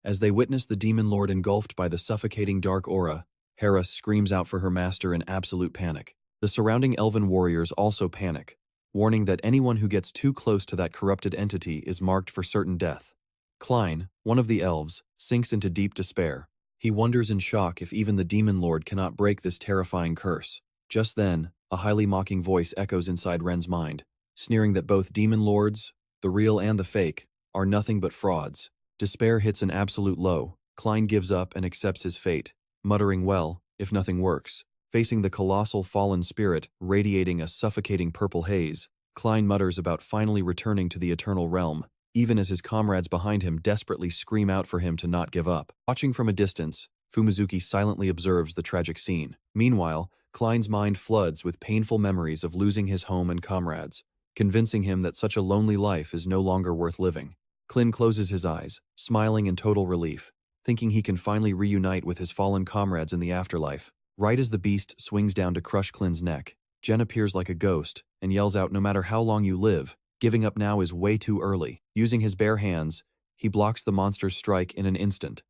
As they witness the demon lord engulfed by the suffocating dark aura, Hera screams out for her master in absolute panic. The surrounding elven warriors also panic, warning that anyone who gets too close to that corrupted entity is marked for certain death. Klein, one of the elves, sinks into deep despair. He wonders in shock if even the demon lord cannot break this terrifying curse. Just then, a highly mocking voice echoes inside Ren's mind, sneering that both demon lords, the real and the fake, are nothing but frauds. Despair hits an absolute low. Klein gives up and accepts his fate, muttering, "Well, if nothing works." Facing the colossal fallen spirit radiating a suffocating purple haze, Klein mutters about finally returning to the eternal realm, even as his comrades behind him desperately scream out for him to not give up. Watching from a distance, Fumizuki silently observes the tragic scene. Meanwhile, Klein's mind floods with painful memories of losing his home and comrades, convincing him that such a lonely life is no longer worth living. Klin closes his eyes, smiling in total relief, thinking he can finally reunite with his fallen comrades in the afterlife. Right as the beast swings down to crush Klin's neck, Jen appears like a ghost and yells out, "No matter how long you live, giving up now is way too early." Using his bare hands, he blocks the monster's strike in an instant,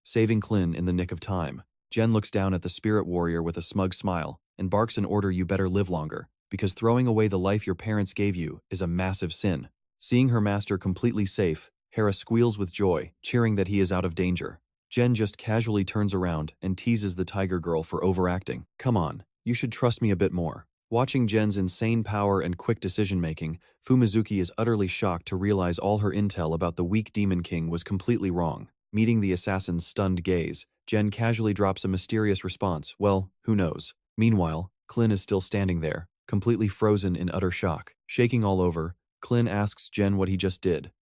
saving Klin in the nick of time. Jen looks down at the spirit warrior with a smug smile and barks an order, "You better live longer, because throwing away the life your parents gave you is a massive sin." Seeing her master completely safe, Hera squeals with joy, cheering that he is out of danger. Jen just casually turns around and teases the tiger girl for overacting. "Come on, you should trust me a bit more." Watching Jen's insane power and quick decision-making, Fumizuki is utterly shocked to realize all her intel about the weak Demon King was completely wrong. Meeting the assassin's stunned gaze, Jen casually drops a mysterious response, "Well, who knows?" Meanwhile, Klin is still standing there, completely frozen in utter shock. Shaking all over, Klin asks Jen what he just did,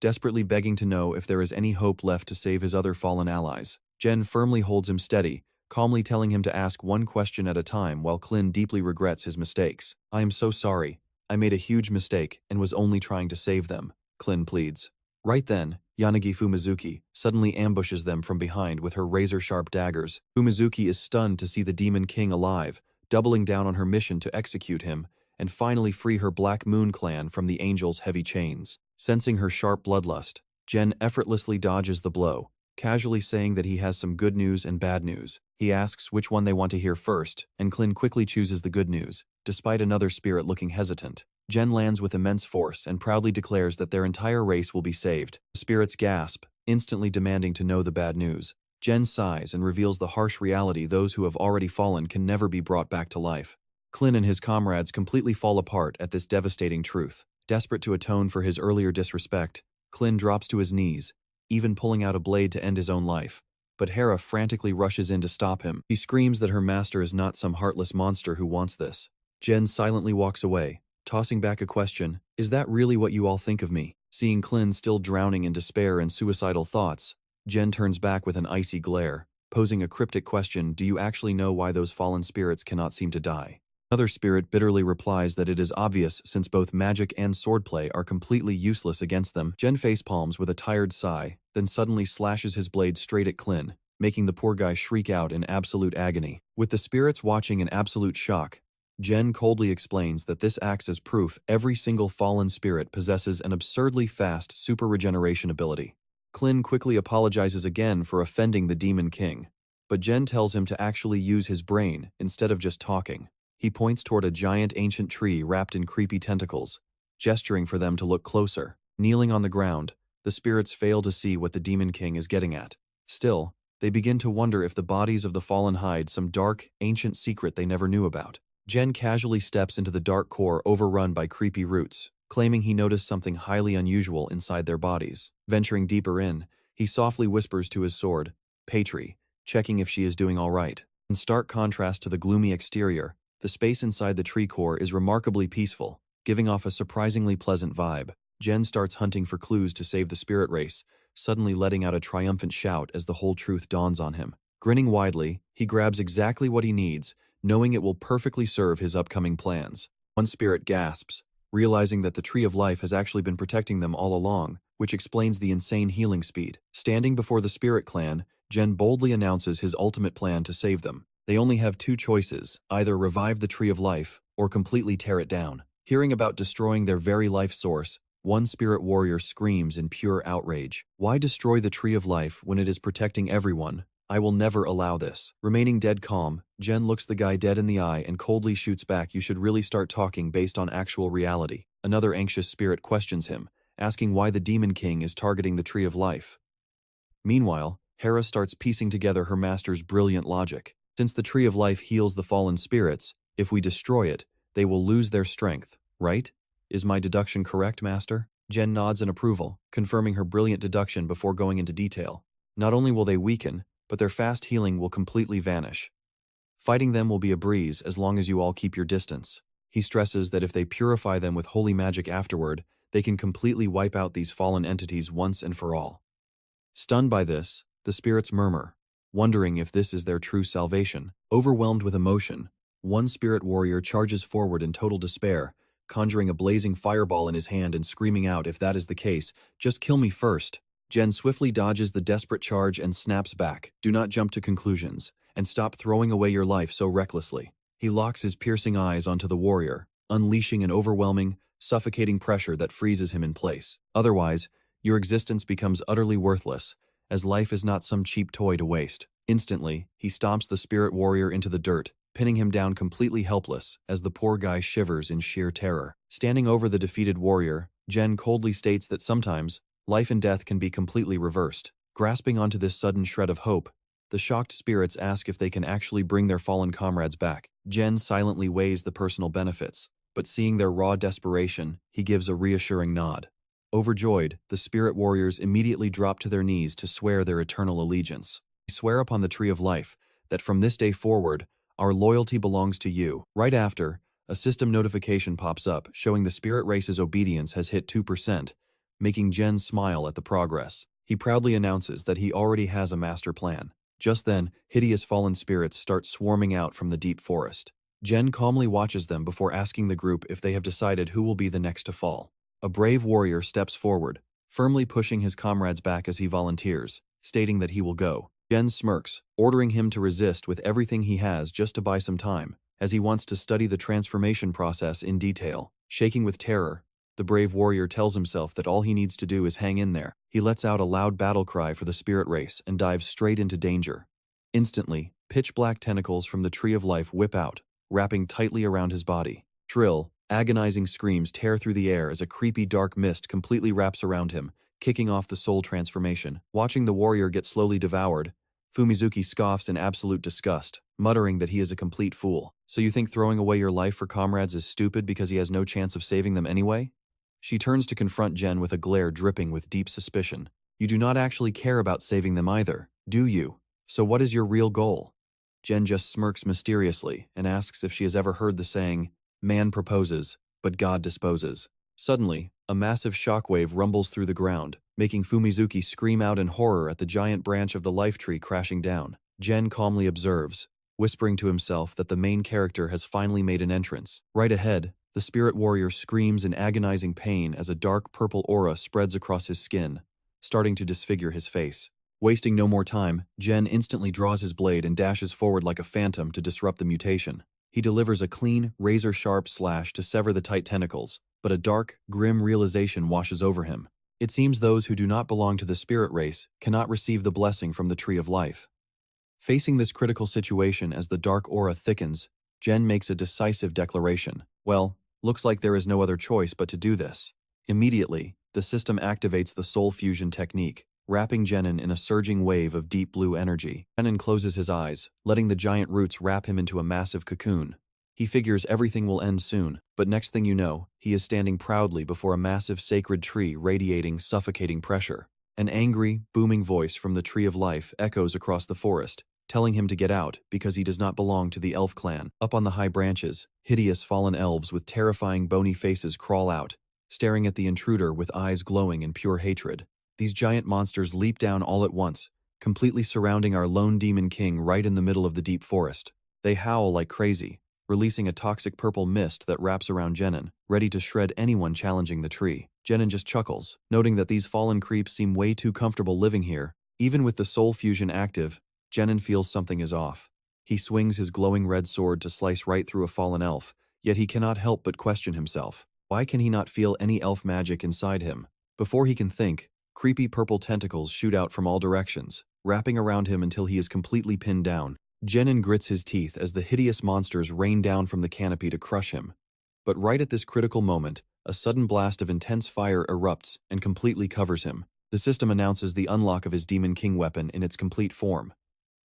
desperately begging to know if there is any hope left to save his other fallen allies. Jen firmly holds him steady, calmly telling him to ask one question at a time while Klin deeply regrets his mistakes. "I am so sorry. I made a huge mistake and was only trying to save them," Klin pleads. Right then, Yanagi Fumizuki suddenly ambushes them from behind with her razor-sharp daggers. Fumizuki is stunned to see the Demon King alive, doubling down on her mission to execute him and finally free her Black Moon clan from the Angel's heavy chains. Sensing her sharp bloodlust, Jen effortlessly dodges the blow, casually saying that he has some good news and bad news. He asks which one they want to hear first, and Klin quickly chooses the good news, despite another spirit looking hesitant. Jen lands with immense force and proudly declares that their entire race will be saved. The spirits gasp, instantly demanding to know the bad news. Jen sighs and reveals the harsh reality: those who have already fallen can never be brought back to life. Klin and his comrades completely fall apart at this devastating truth. Desperate to atone for his earlier disrespect, Klin drops to his knees, even pulling out a blade to end his own life. But Hera frantically rushes in to stop him. She screams that her master is not some heartless monster who wants this. Jen silently walks away, tossing back a question, "Is that really what you all think of me?" Seeing Klin still drowning in despair and suicidal thoughts, Jen turns back with an icy glare, posing a cryptic question, "Do you actually know why those fallen spirits cannot seem to die?" Another spirit bitterly replies that it is obvious since both magic and swordplay are completely useless against them. Jen facepalms with a tired sigh, then suddenly slashes his blade straight at Klin, making the poor guy shriek out in absolute agony. With the spirits watching in absolute shock, Jen coldly explains that this acts as proof every single fallen spirit possesses an absurdly fast super regeneration ability. Klin quickly apologizes again for offending the Demon King, but Jen tells him to actually use his brain instead of just talking. He points toward a giant ancient tree wrapped in creepy tentacles, gesturing for them to look closer. Kneeling on the ground, the spirits fail to see what the Demon King is getting at. Still, they begin to wonder if the bodies of the fallen hide some dark, ancient secret they never knew about. Jen casually steps into the dark core overrun by creepy roots, claiming he noticed something highly unusual inside their bodies. Venturing deeper in, he softly whispers to his sword, "Patri," checking if she is doing all right. In stark contrast to the gloomy exterior, the space inside the tree core is remarkably peaceful, giving off a surprisingly pleasant vibe. Jen starts hunting for clues to save the spirit race, suddenly letting out a triumphant shout as the whole truth dawns on him. Grinning widely, he grabs exactly what he needs, knowing it will perfectly serve his upcoming plans. One spirit gasps, realizing that the Tree of Life has actually been protecting them all along, which explains the insane healing speed. Standing before the Spirit Clan, Jen boldly announces his ultimate plan to save them. They only have two choices, either revive the Tree of Life or completely tear it down. Hearing about destroying their very life source, one spirit warrior screams in pure outrage. "Why destroy the Tree of Life when it is protecting everyone? I will never allow this." Remaining dead calm, Jen looks the guy dead in the eye and coldly shoots back, "You should really start talking based on actual reality." Another anxious spirit questions him, asking why the Demon King is targeting the Tree of Life. Meanwhile, Hera starts piecing together her master's brilliant logic. Since the Tree of Life heals the fallen spirits, if we destroy it, they will lose their strength, right? Is my deduction correct, Master? Jen nods in approval, confirming her brilliant deduction before going into detail. Not only will they weaken, but their fast healing will completely vanish. Fighting them will be a breeze as long as you all keep your distance. He stresses that if they purify them with holy magic afterward, they can completely wipe out these fallen entities once and for all. Stunned by this, the spirits murmur, wondering if this is their true salvation. Overwhelmed with emotion, one spirit warrior charges forward in total despair, conjuring a blazing fireball in his hand and screaming out, "If that is the case, just kill me first." Jen swiftly dodges the desperate charge and snaps back, "Do not jump to conclusions, and stop throwing away your life so recklessly." He locks his piercing eyes onto the warrior, unleashing an overwhelming, suffocating pressure that freezes him in place. Otherwise, your existence becomes utterly worthless, as life is not some cheap toy to waste. Instantly, he stomps the spirit warrior into the dirt, pinning him down completely helpless as the poor guy shivers in sheer terror. Standing over the defeated warrior, Jen coldly states that sometimes, life and death can be completely reversed. Grasping onto this sudden shred of hope, the shocked spirits ask if they can actually bring their fallen comrades back. Jen silently weighs the personal benefits, but seeing their raw desperation, he gives a reassuring nod. Overjoyed, the spirit warriors immediately drop to their knees to swear their eternal allegiance. They swear upon the Tree of Life that from this day forward, our loyalty belongs to you. Right after, a system notification pops up showing the spirit race's obedience has hit 2%, making Jen smile at the progress. He proudly announces that he already has a master plan. Just then, hideous fallen spirits start swarming out from the deep forest. Jen calmly watches them before asking the group if they have decided who will be the next to fall. A brave warrior steps forward, firmly pushing his comrades back as he volunteers, stating that he will go. Jen smirks, ordering him to resist with everything he has just to buy some time, as he wants to study the transformation process in detail. Shaking with terror, the brave warrior tells himself that all he needs to do is hang in there. He lets out a loud battle cry for the spirit race and dives straight into danger. Instantly, pitch-black tentacles from the Tree of Life whip out, wrapping tightly around his body. Shrill, agonizing screams tear through the air as a creepy dark mist completely wraps around him, kicking off the soul transformation. Watching the warrior get slowly devoured, Fumizuki scoffs in absolute disgust, muttering that he is a complete fool. "So you think throwing away your life for comrades is stupid because he has no chance of saving them anyway?" She turns to confront Jen with a glare dripping with deep suspicion. You do not actually care about saving them either, do you? So what is your real goal? Jen just smirks mysteriously and asks if she has ever heard the saying, man proposes, but God disposes. Suddenly, a massive shockwave rumbles through the ground, making Fumizuki scream out in horror at the giant branch of the life tree crashing down. Jen calmly observes, whispering to himself that the main character has finally made an entrance. Right ahead, the spirit warrior screams in agonizing pain as a dark purple aura spreads across his skin, starting to disfigure his face. Wasting no more time, Jen instantly draws his blade and dashes forward like a phantom to disrupt the mutation. He delivers a clean, razor-sharp slash to sever the tight tentacles, but a dark, grim realization washes over him. It seems those who do not belong to the spirit race cannot receive the blessing from the Tree of Life. Facing this critical situation as the dark aura thickens, Jen makes a decisive declaration. Well, looks like there is no other choice but to do this. Immediately, the system activates the soul fusion technique, wrapping Jenin in a surging wave of deep blue energy. Jenin closes his eyes, letting the giant roots wrap him into a massive cocoon. He figures everything will end soon, but next thing you know, he is standing proudly before a massive sacred tree radiating suffocating pressure. An angry, booming voice from the Tree of Life echoes across the forest, telling him to get out because he does not belong to the elf clan. Up on the high branches, hideous fallen elves with terrifying bony faces crawl out, staring at the intruder with eyes glowing in pure hatred. These giant monsters leap down all at once, completely surrounding our lone demon king right in the middle of the deep forest. They howl like crazy, releasing a toxic purple mist that wraps around Jenin, ready to shred anyone challenging the tree. Jenin just chuckles, noting that these fallen creeps seem way too comfortable living here. Even with the soul fusion active, Jenin feels something is off. He swings his glowing red sword to slice right through a fallen elf, yet he cannot help but question himself. Why can he not feel any elf magic inside him? Before he can think, creepy purple tentacles shoot out from all directions, wrapping around him until he is completely pinned down. Jenin grits his teeth as the hideous monsters rain down from the canopy to crush him. But right at this critical moment, a sudden blast of intense fire erupts and completely covers him. The system announces the unlock of his Demon King weapon in its complete form.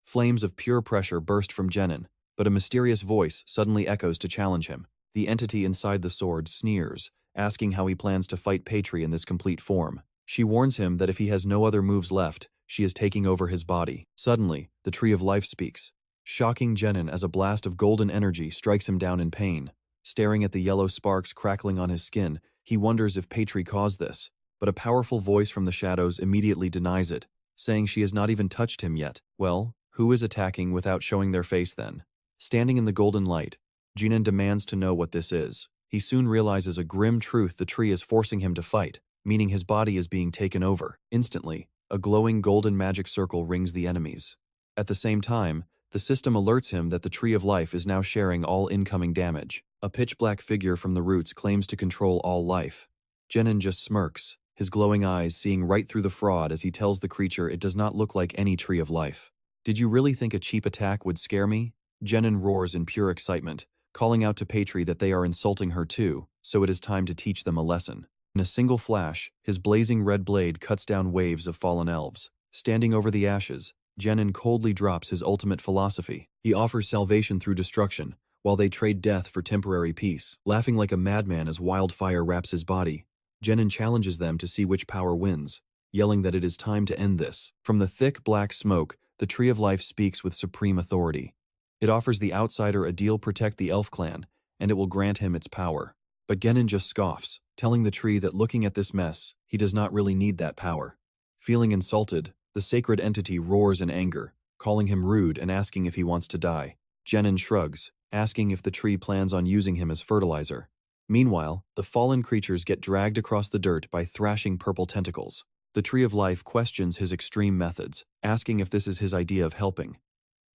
Flames of pure pressure burst from Jenin, but a mysterious voice suddenly echoes to challenge him. The entity inside the sword sneers, asking how he plans to fight Patri in this complete form. She warns him that if he has no other moves left, she is taking over his body. Suddenly, the Tree of Life speaks, shocking Jenin as a blast of golden energy strikes him down in pain. Staring at the yellow sparks crackling on his skin, he wonders if Patri caused this, but a powerful voice from the shadows immediately denies it, saying she has not even touched him yet. Well, who is attacking without showing their face then? Standing in the golden light, Jenin demands to know what this is. He soon realizes a grim truth: the tree is forcing him to fight, meaning his body is being taken over. Instantly, a glowing golden magic circle rings the enemies. At the same time, the system alerts him that the Tree of Life is now sharing all incoming damage. A pitch-black figure from the roots claims to control all life. Jenin just smirks, his glowing eyes seeing right through the fraud as he tells the creature it does not look like any Tree of Life. Did you really think a cheap attack would scare me? Jenin roars in pure excitement, calling out to Patri that they are insulting her too, so it is time to teach them a lesson. In a single flash, his blazing red blade cuts down waves of fallen elves. Standing over the ashes, Jenin coldly drops his ultimate philosophy. He offers salvation through destruction, while they trade death for temporary peace. Laughing like a madman as wildfire wraps his body, Jenin challenges them to see which power wins, yelling that it is time to end this. From the thick black smoke, the Tree of Life speaks with supreme authority. It offers the outsider a deal: protect the elf clan, and it will grant him its power. But Jenin just scoffs, telling the tree that looking at this mess, he does not really need that power. Feeling insulted, the sacred entity roars in anger, calling him rude and asking if he wants to die. Jenin shrugs, asking if the tree plans on using him as fertilizer. Meanwhile, the fallen creatures get dragged across the dirt by thrashing purple tentacles. The Tree of Life questions his extreme methods, asking if this is his idea of helping.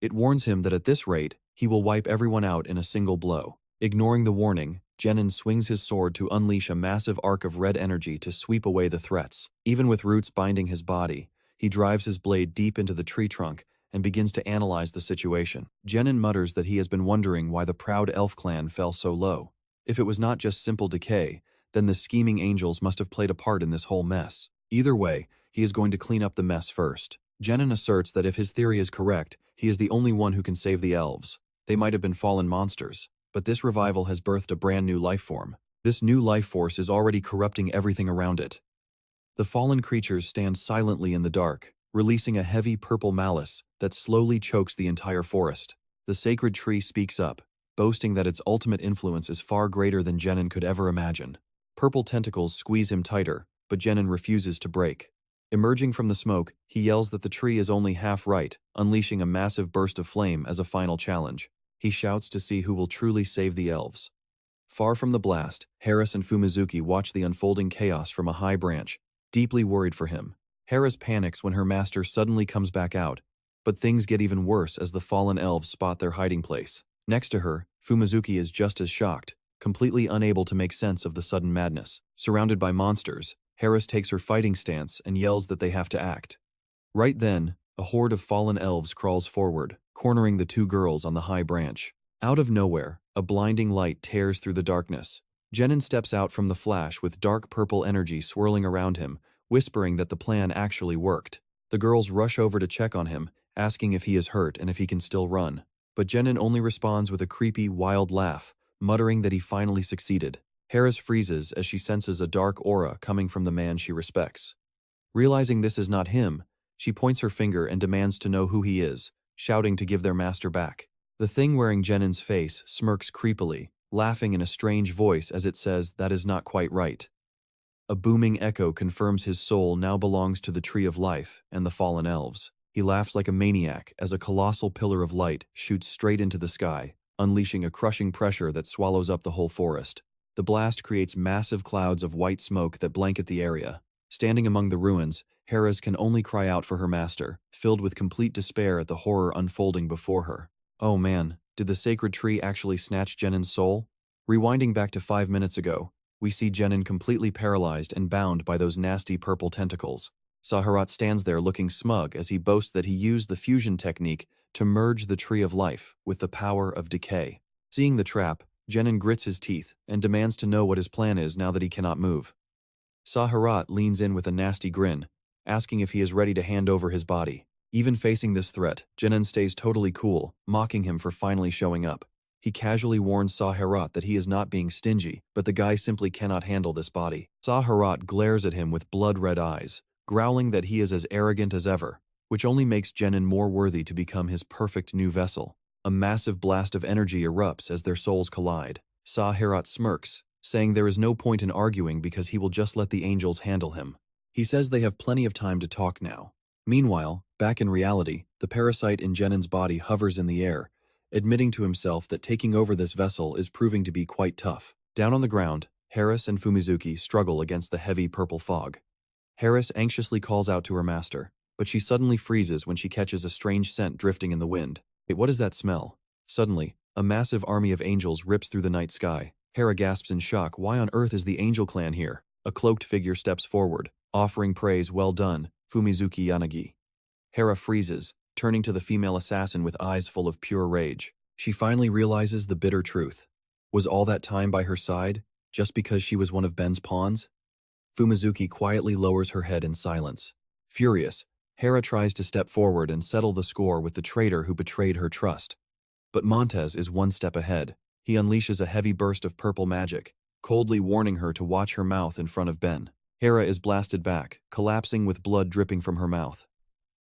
It warns him that at this rate, he will wipe everyone out in a single blow. Ignoring the warning, Jenin swings his sword to unleash a massive arc of red energy to sweep away the threats. Even with roots binding his body, he drives his blade deep into the tree trunk and begins to analyze the situation. Jenin mutters that he has been wondering why the proud elf clan fell so low. If it was not just simple decay, then the scheming angels must have played a part in this whole mess. Either way, he is going to clean up the mess first. Jenin asserts that if his theory is correct, he is the only one who can save the elves. They might have been fallen monsters, but this revival has birthed a brand new life form. This new life force is already corrupting everything around it. The fallen creatures stand silently in the dark, releasing a heavy purple malice that slowly chokes the entire forest. The sacred tree speaks up, boasting that its ultimate influence is far greater than Genin could ever imagine. Purple tentacles squeeze him tighter, but Genin refuses to break. Emerging from the smoke, he yells that the tree is only half right, unleashing a massive burst of flame as a final challenge. He shouts to see who will truly save the elves. Far from the blast, Harris and Fumizuki watch the unfolding chaos from a high branch, deeply worried for him. Harris panics when her master suddenly comes back out, but things get even worse as the fallen elves spot their hiding place. Next to her, Fumizuki is just as shocked, completely unable to make sense of the sudden madness. Surrounded by monsters, Harris takes her fighting stance and yells that they have to act. Right then, a horde of fallen elves crawls forward, cornering the two girls on the high branch. Out of nowhere, a blinding light tears through the darkness. Genin steps out from the flash with dark purple energy swirling around him, whispering that the plan actually worked. The girls rush over to check on him, asking if he is hurt and if he can still run. But Genin only responds with a creepy, wild laugh, muttering that he finally succeeded. Harris freezes as she senses a dark aura coming from the man she respects. Realizing this is not him, she points her finger and demands to know who he is, shouting to give their master back. The thing wearing Genin's face smirks creepily, laughing in a strange voice as it says that is not quite right. A booming echo confirms his soul now belongs to the Tree of Life and the fallen elves. He laughs like a maniac as a colossal pillar of light shoots straight into the sky, unleashing a crushing pressure that swallows up the whole forest. The blast creates massive clouds of white smoke that blanket the area. Standing among the ruins, Harris can only cry out for her master, filled with complete despair at the horror unfolding before her. Oh man, did the sacred tree actually snatch Genin's soul? Rewinding back to 5 minutes ago, we see Genin completely paralyzed and bound by those nasty purple tentacles. Saharat stands there looking smug as he boasts that he used the fusion technique to merge the Tree of Life with the power of decay. Seeing the trap, Genin grits his teeth and demands to know what his plan is now that he cannot move. Saharat leans in with a nasty grin, asking if he is ready to hand over his body. Even facing this threat, Genin stays totally cool, mocking him for finally showing up. He casually warns Saharat that he is not being stingy, but the guy simply cannot handle this body. Saharat glares at him with blood-red eyes, growling that he is as arrogant as ever, which only makes Genin more worthy to become his perfect new vessel. A massive blast of energy erupts as their souls collide. Saharat smirks, saying there is no point in arguing because he will just let the angels handle him. He says they have plenty of time to talk now. Meanwhile, back in reality, the parasite in Genin's body hovers in the air, admitting to himself that taking over this vessel is proving to be quite tough. Down on the ground, Harris and Fumizuki struggle against the heavy purple fog. Harris anxiously calls out to her master, but she suddenly freezes when she catches a strange scent drifting in the wind. Wait, what is that smell? Suddenly, a massive army of angels rips through the night sky. Hera gasps in shock. Why on earth is the angel clan here? A cloaked figure steps forward, offering praise. Well done, Fumizuki Yanagi. Hera freezes, turning to the female assassin with eyes full of pure rage. She finally realizes the bitter truth. Was all that time by her side, just because she was one of Ben's pawns? Fumizuki quietly lowers her head in silence. Furious, Hera tries to step forward and settle the score with the traitor who betrayed her trust. But Montez is one step ahead. He unleashes a heavy burst of purple magic, coldly warning her to watch her mouth in front of Ben. Hera is blasted back, collapsing with blood dripping from her mouth.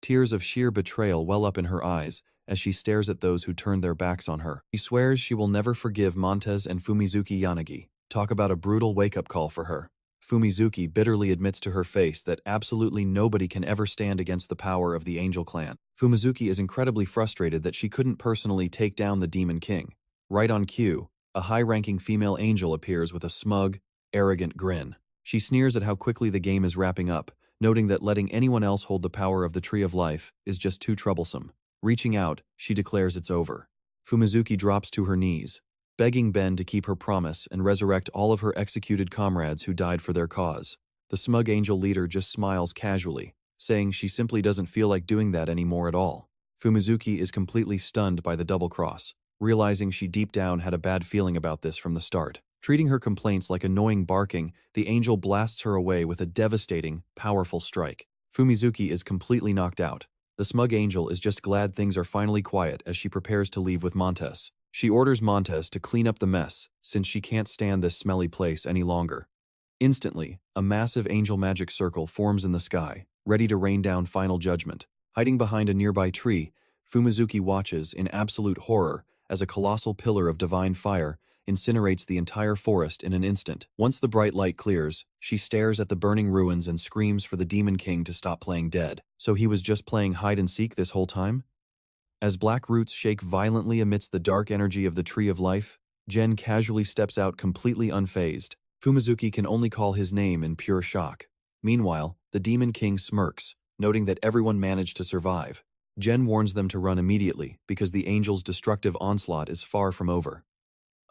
Tears of sheer betrayal well up in her eyes as she stares at those who turned their backs on her. She swears she will never forgive Montez and Fumizuki Yanagi. Talk about a brutal wake-up call for her. Fumizuki bitterly admits to her face that absolutely nobody can ever stand against the power of the Angel Clan. Fumizuki is incredibly frustrated that she couldn't personally take down the Demon King. Right on cue, a high-ranking female angel appears with a smug, arrogant grin. She sneers at how quickly the game is wrapping up, noting that letting anyone else hold the power of the Tree of Life is just too troublesome. Reaching out, she declares it's over. Fumizuki drops to her knees, begging Ben to keep her promise and resurrect all of her executed comrades who died for their cause. The smug angel leader just smiles casually, saying she simply doesn't feel like doing that anymore at all. Fumizuki is completely stunned by the double-cross, realizing she deep down had a bad feeling about this from the start. Treating her complaints like annoying barking, the angel blasts her away with a devastating, powerful strike. Fumizuki is completely knocked out. The smug angel is just glad things are finally quiet as she prepares to leave with Montez. She orders Montez to clean up the mess, since she can't stand this smelly place any longer. Instantly, a massive angel magic circle forms in the sky, ready to rain down final judgment. Hiding behind a nearby tree, Fumizuki watches in absolute horror as a colossal pillar of divine fire incinerates the entire forest in an instant. Once the bright light clears, she stares at the burning ruins and screams for the Demon King to stop playing dead. So he was just playing hide-and-seek this whole time? As black roots shake violently amidst the dark energy of the Tree of Life, Jen casually steps out completely unfazed. Fumizuki can only call his name in pure shock. Meanwhile, the Demon King smirks, noting that everyone managed to survive. Jen warns them to run immediately because the angel's destructive onslaught is far from over.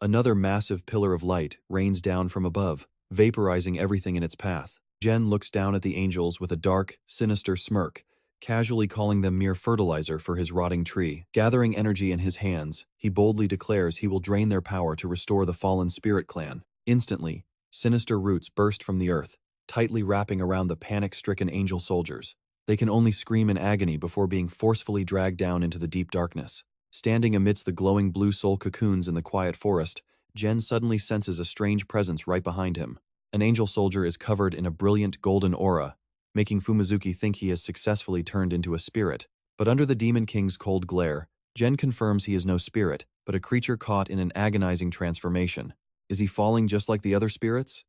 Another massive pillar of light rains down from above, vaporizing everything in its path. Jen looks down at the angels with a dark, sinister smirk, casually calling them mere fertilizer for his rotting tree. Gathering energy in his hands, he boldly declares he will drain their power to restore the fallen spirit clan. Instantly, sinister roots burst from the earth, tightly wrapping around the panic-stricken angel soldiers. They can only scream in agony before being forcefully dragged down into the deep darkness. Standing amidst the glowing blue soul cocoons in the quiet forest, Jen suddenly senses a strange presence right behind him. An angel soldier is covered in a brilliant golden aura, making Fumizuki think he has successfully turned into a spirit. But under the Demon King's cold glare, Jen confirms he is no spirit, but a creature caught in an agonizing transformation. Is he falling just like the other spirits?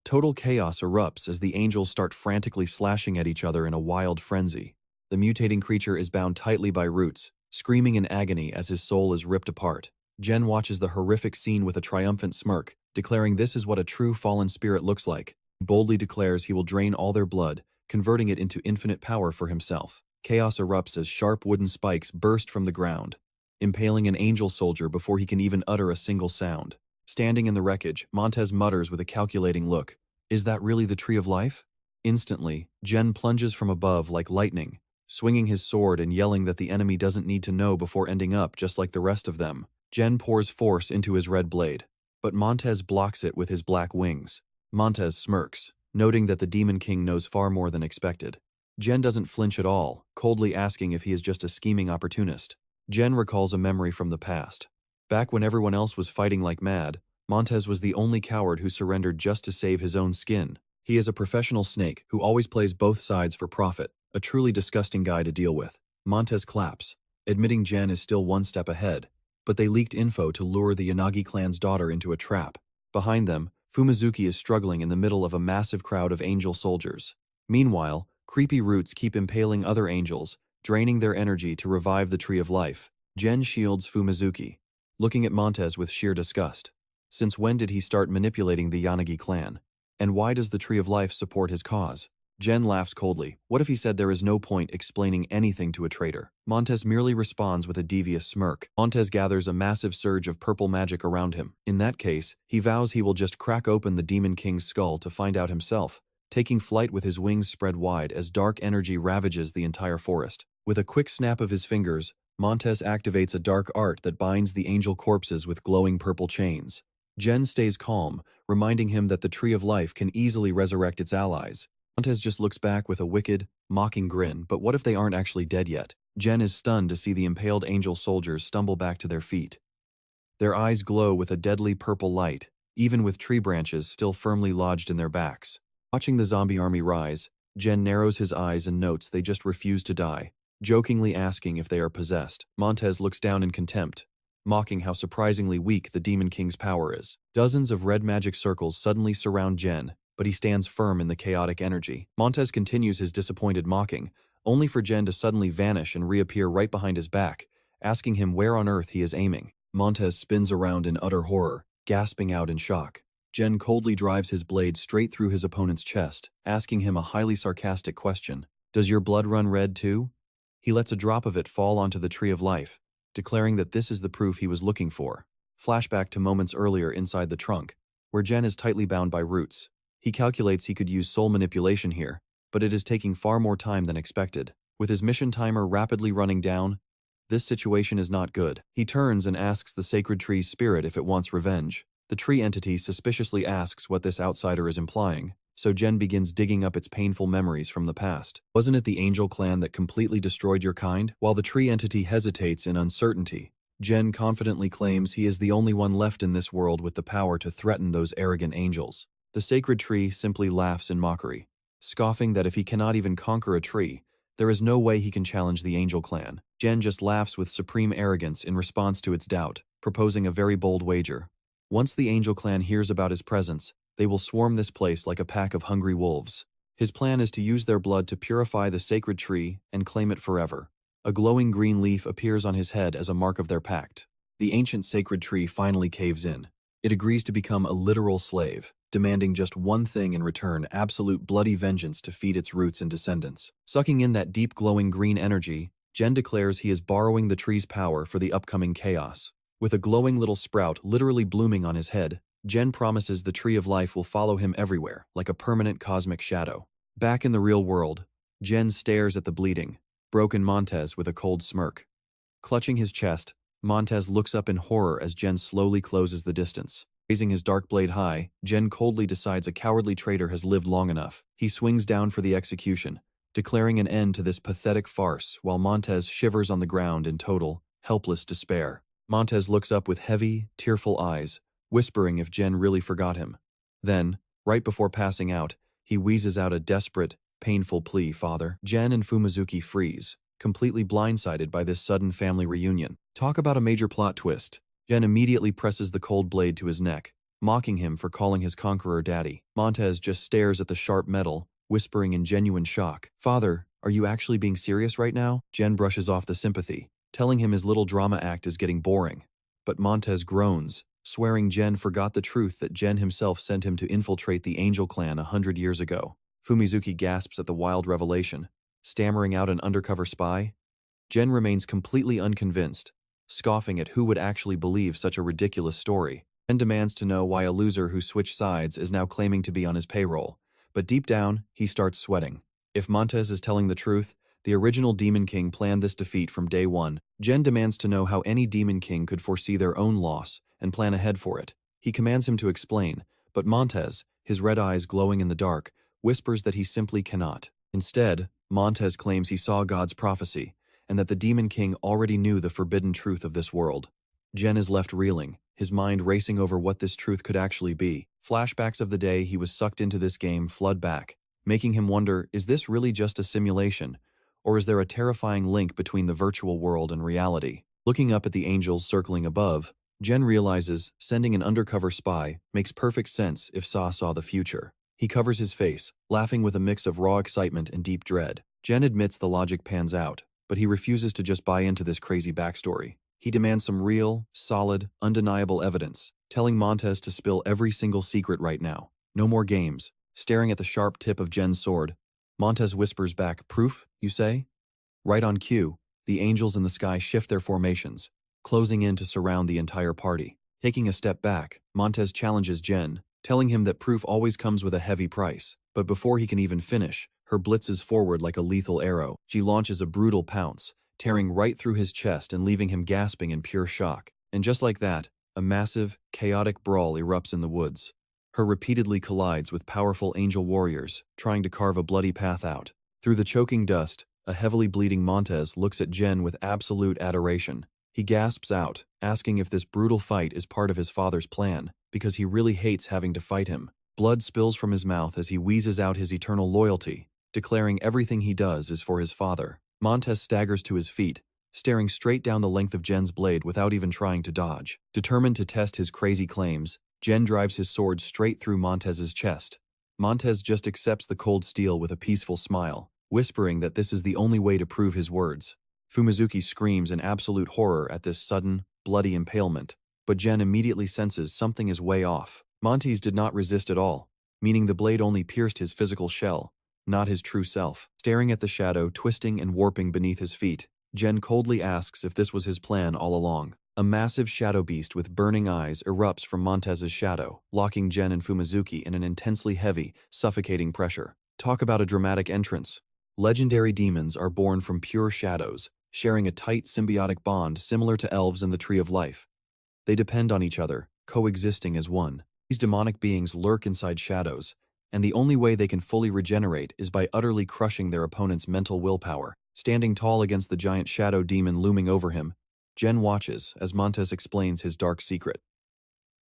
Total chaos erupts as the angels start frantically slashing at each other in a wild frenzy. The mutating creature is bound tightly by roots, screaming in agony as his soul is ripped apart. Jen watches the horrific scene with a triumphant smirk, declaring this is what a true fallen spirit looks like. He boldly declares he will drain all their blood, converting it into infinite power for himself. Chaos erupts as sharp wooden spikes burst from the ground, impaling an angel soldier before he can even utter a single sound. Standing in the wreckage, Montez mutters with a calculating look, "Is that really the Tree of Life?" Instantly, Jen plunges from above like lightning, swinging his sword and yelling that the enemy doesn't need to know before ending up just like the rest of them. Jen pours force into his red blade, but Montez blocks it with his black wings. Montez smirks, noting that the Demon King knows far more than expected. Jen doesn't flinch at all, coldly asking if he is just a scheming opportunist. Jen recalls a memory from the past. Back when everyone else was fighting like mad, Montez was the only coward who surrendered just to save his own skin. He is a professional snake who always plays both sides for profit, a truly disgusting guy to deal with. Montez claps, admitting Jen is still one step ahead, but they leaked info to lure the Yanagi clan's daughter into a trap. Behind them, Fumizuki is struggling in the middle of a massive crowd of angel soldiers. Meanwhile, creepy roots keep impaling other angels, draining their energy to revive the Tree of Life. Jen shields Fumizuki, looking at Montez with sheer disgust. Since when did he start manipulating the Yanagi clan? And why does the Tree of Life support his cause? Jen laughs coldly. What if he said there is no point explaining anything to a traitor? Montez merely responds with a devious smirk. Montez gathers a massive surge of purple magic around him. In that case, he vows he will just crack open the Demon King's skull to find out himself, taking flight with his wings spread wide as dark energy ravages the entire forest. With a quick snap of his fingers, Montez activates a dark art that binds the angel corpses with glowing purple chains. Jen stays calm, reminding him that the Tree of Life can easily resurrect its allies. Montez just looks back with a wicked, mocking grin, but what if they aren't actually dead yet? Jen is stunned to see the impaled angel soldiers stumble back to their feet. Their eyes glow with a deadly purple light, even with tree branches still firmly lodged in their backs. Watching the zombie army rise, Jen narrows his eyes and notes they just refuse to die, jokingly asking if they are possessed. Montez looks down in contempt, mocking how surprisingly weak the Demon King's power is. Dozens of red magic circles suddenly surround Jen, but he stands firm in the chaotic energy. Montez continues his disappointed mocking, only for Jen to suddenly vanish and reappear right behind his back, asking him where on earth he is aiming. Montez spins around in utter horror, gasping out in shock. Jen coldly drives his blade straight through his opponent's chest, asking him a highly sarcastic question. "Does your blood run red too?" He lets a drop of it fall onto the Tree of Life, declaring that this is the proof he was looking for. Flashback to moments earlier inside the trunk, where Jen is tightly bound by roots. He calculates he could use soul manipulation here, but it is taking far more time than expected. With his mission timer rapidly running down, this situation is not good. He turns and asks the sacred tree's spirit if it wants revenge. The tree entity suspiciously asks what this outsider is implying, so Jen begins digging up its painful memories from the past. Wasn't it the angel clan that completely destroyed your kind? While the tree entity hesitates in uncertainty, Jen confidently claims he is the only one left in this world with the power to threaten those arrogant angels. The sacred tree simply laughs in mockery, scoffing that if he cannot even conquer a tree, there is no way he can challenge the angel clan. Jen just laughs with supreme arrogance in response to its doubt, proposing a very bold wager. Once the angel clan hears about his presence, they will swarm this place like a pack of hungry wolves. His plan is to use their blood to purify the sacred tree and claim it forever. A glowing green leaf appears on his head as a mark of their pact. The ancient sacred tree finally caves in. It agrees to become a literal slave, demanding just one thing in return: absolute bloody vengeance to feed its roots and descendants. Sucking in that deep glowing green energy, Jen declares he is borrowing the tree's power for the upcoming chaos. With a glowing little sprout literally blooming on his head, Jen promises the Tree of Life will follow him everywhere, like a permanent cosmic shadow. Back in the real world, Jen stares at the bleeding, broken Montez with a cold smirk. Clutching his chest, Montez looks up in horror as Jen slowly closes the distance. Raising his dark blade high, Jen coldly decides a cowardly traitor has lived long enough. He swings down for the execution, declaring an end to this pathetic farce while Montez shivers on the ground in total, helpless despair. Montez looks up with heavy, tearful eyes, whispering if Jen really forgot him. Then, right before passing out, he wheezes out a desperate, painful plea, "Father." Jen and Fumizuki freeze, completely blindsided by this sudden family reunion. Talk about a major plot twist. Jen immediately presses the cold blade to his neck, mocking him for calling his conqueror daddy. Montez just stares at the sharp metal, whispering in genuine shock, "Father, are you actually being serious right now?" Jen brushes off the sympathy, telling him his little drama act is getting boring. But Montez groans, swearing Jen forgot the truth that Jen himself sent him to infiltrate the Angel clan 100 years ago. Fumizuki gasps at the wild revelation, stammering out an undercover spy. Jen remains completely unconvinced, scoffing at who would actually believe such a ridiculous story, and demands to know why a loser who switched sides is now claiming to be on his payroll. But deep down, he starts sweating. If Montez is telling the truth, the original Demon King planned this defeat from day one. Jen demands to know how any Demon King could foresee their own loss and plan ahead for it. He commands him to explain, but Montez, his red eyes glowing in the dark, whispers that he simply cannot. Instead, Montez claims he saw God's prophecy, and that the Demon King already knew the forbidden truth of this world. Jen is left reeling, his mind racing over what this truth could actually be. Flashbacks of the day he was sucked into this game flood back, making him wonder, is this really just a simulation, or is there a terrifying link between the virtual world and reality? Looking up at the angels circling above, Jen realizes sending an undercover spy makes perfect sense if saw the future. He covers his face, laughing with a mix of raw excitement and deep dread. Jen admits the logic pans out, but he refuses to just buy into this crazy backstory. He demands some real, solid, undeniable evidence, telling Montez to spill every single secret right now. No more games. Staring at the sharp tip of Jen's sword, Montez whispers back, "Proof, you say?" Right on cue, the angels in the sky shift their formations, closing in to surround the entire party. Taking a step back, Montez challenges Jen, telling him that proof always comes with a heavy price. But before he can even finish, her blitzes forward like a lethal arrow. She launches a brutal pounce, tearing right through his chest and leaving him gasping in pure shock. And just like that, a massive, chaotic brawl erupts in the woods. Her repeatedly collides with powerful angel warriors, trying to carve a bloody path out. Through the choking dust, a heavily bleeding Montez looks at Jen with absolute adoration. He gasps out, asking if this brutal fight is part of his father's plan, because he really hates having to fight him. Blood spills from his mouth as he wheezes out his eternal loyalty, declaring everything he does is for his father. Montez staggers to his feet, staring straight down the length of Jen's blade without even trying to dodge. Determined to test his crazy claims, Jen drives his sword straight through Montez's chest. Montez just accepts the cold steel with a peaceful smile, whispering that this is the only way to prove his words. Fumizuki screams in absolute horror at this sudden, bloody impalement, but Jen immediately senses something is way off. Montes did not resist at all, meaning the blade only pierced his physical shell, not his true self. Staring at the shadow twisting and warping beneath his feet, Jen coldly asks if this was his plan all along. A massive shadow beast with burning eyes erupts from Montez's shadow, locking Jen and Fumizuki in an intensely heavy, suffocating pressure. Talk about a dramatic entrance. Legendary demons are born from pure shadows, sharing a tight symbiotic bond similar to elves in the Tree of Life. They depend on each other, coexisting as one. These demonic beings lurk inside shadows, and the only way they can fully regenerate is by utterly crushing their opponent's mental willpower. Standing tall against the giant shadow demon looming over him, Jen watches as Montez explains his dark secret.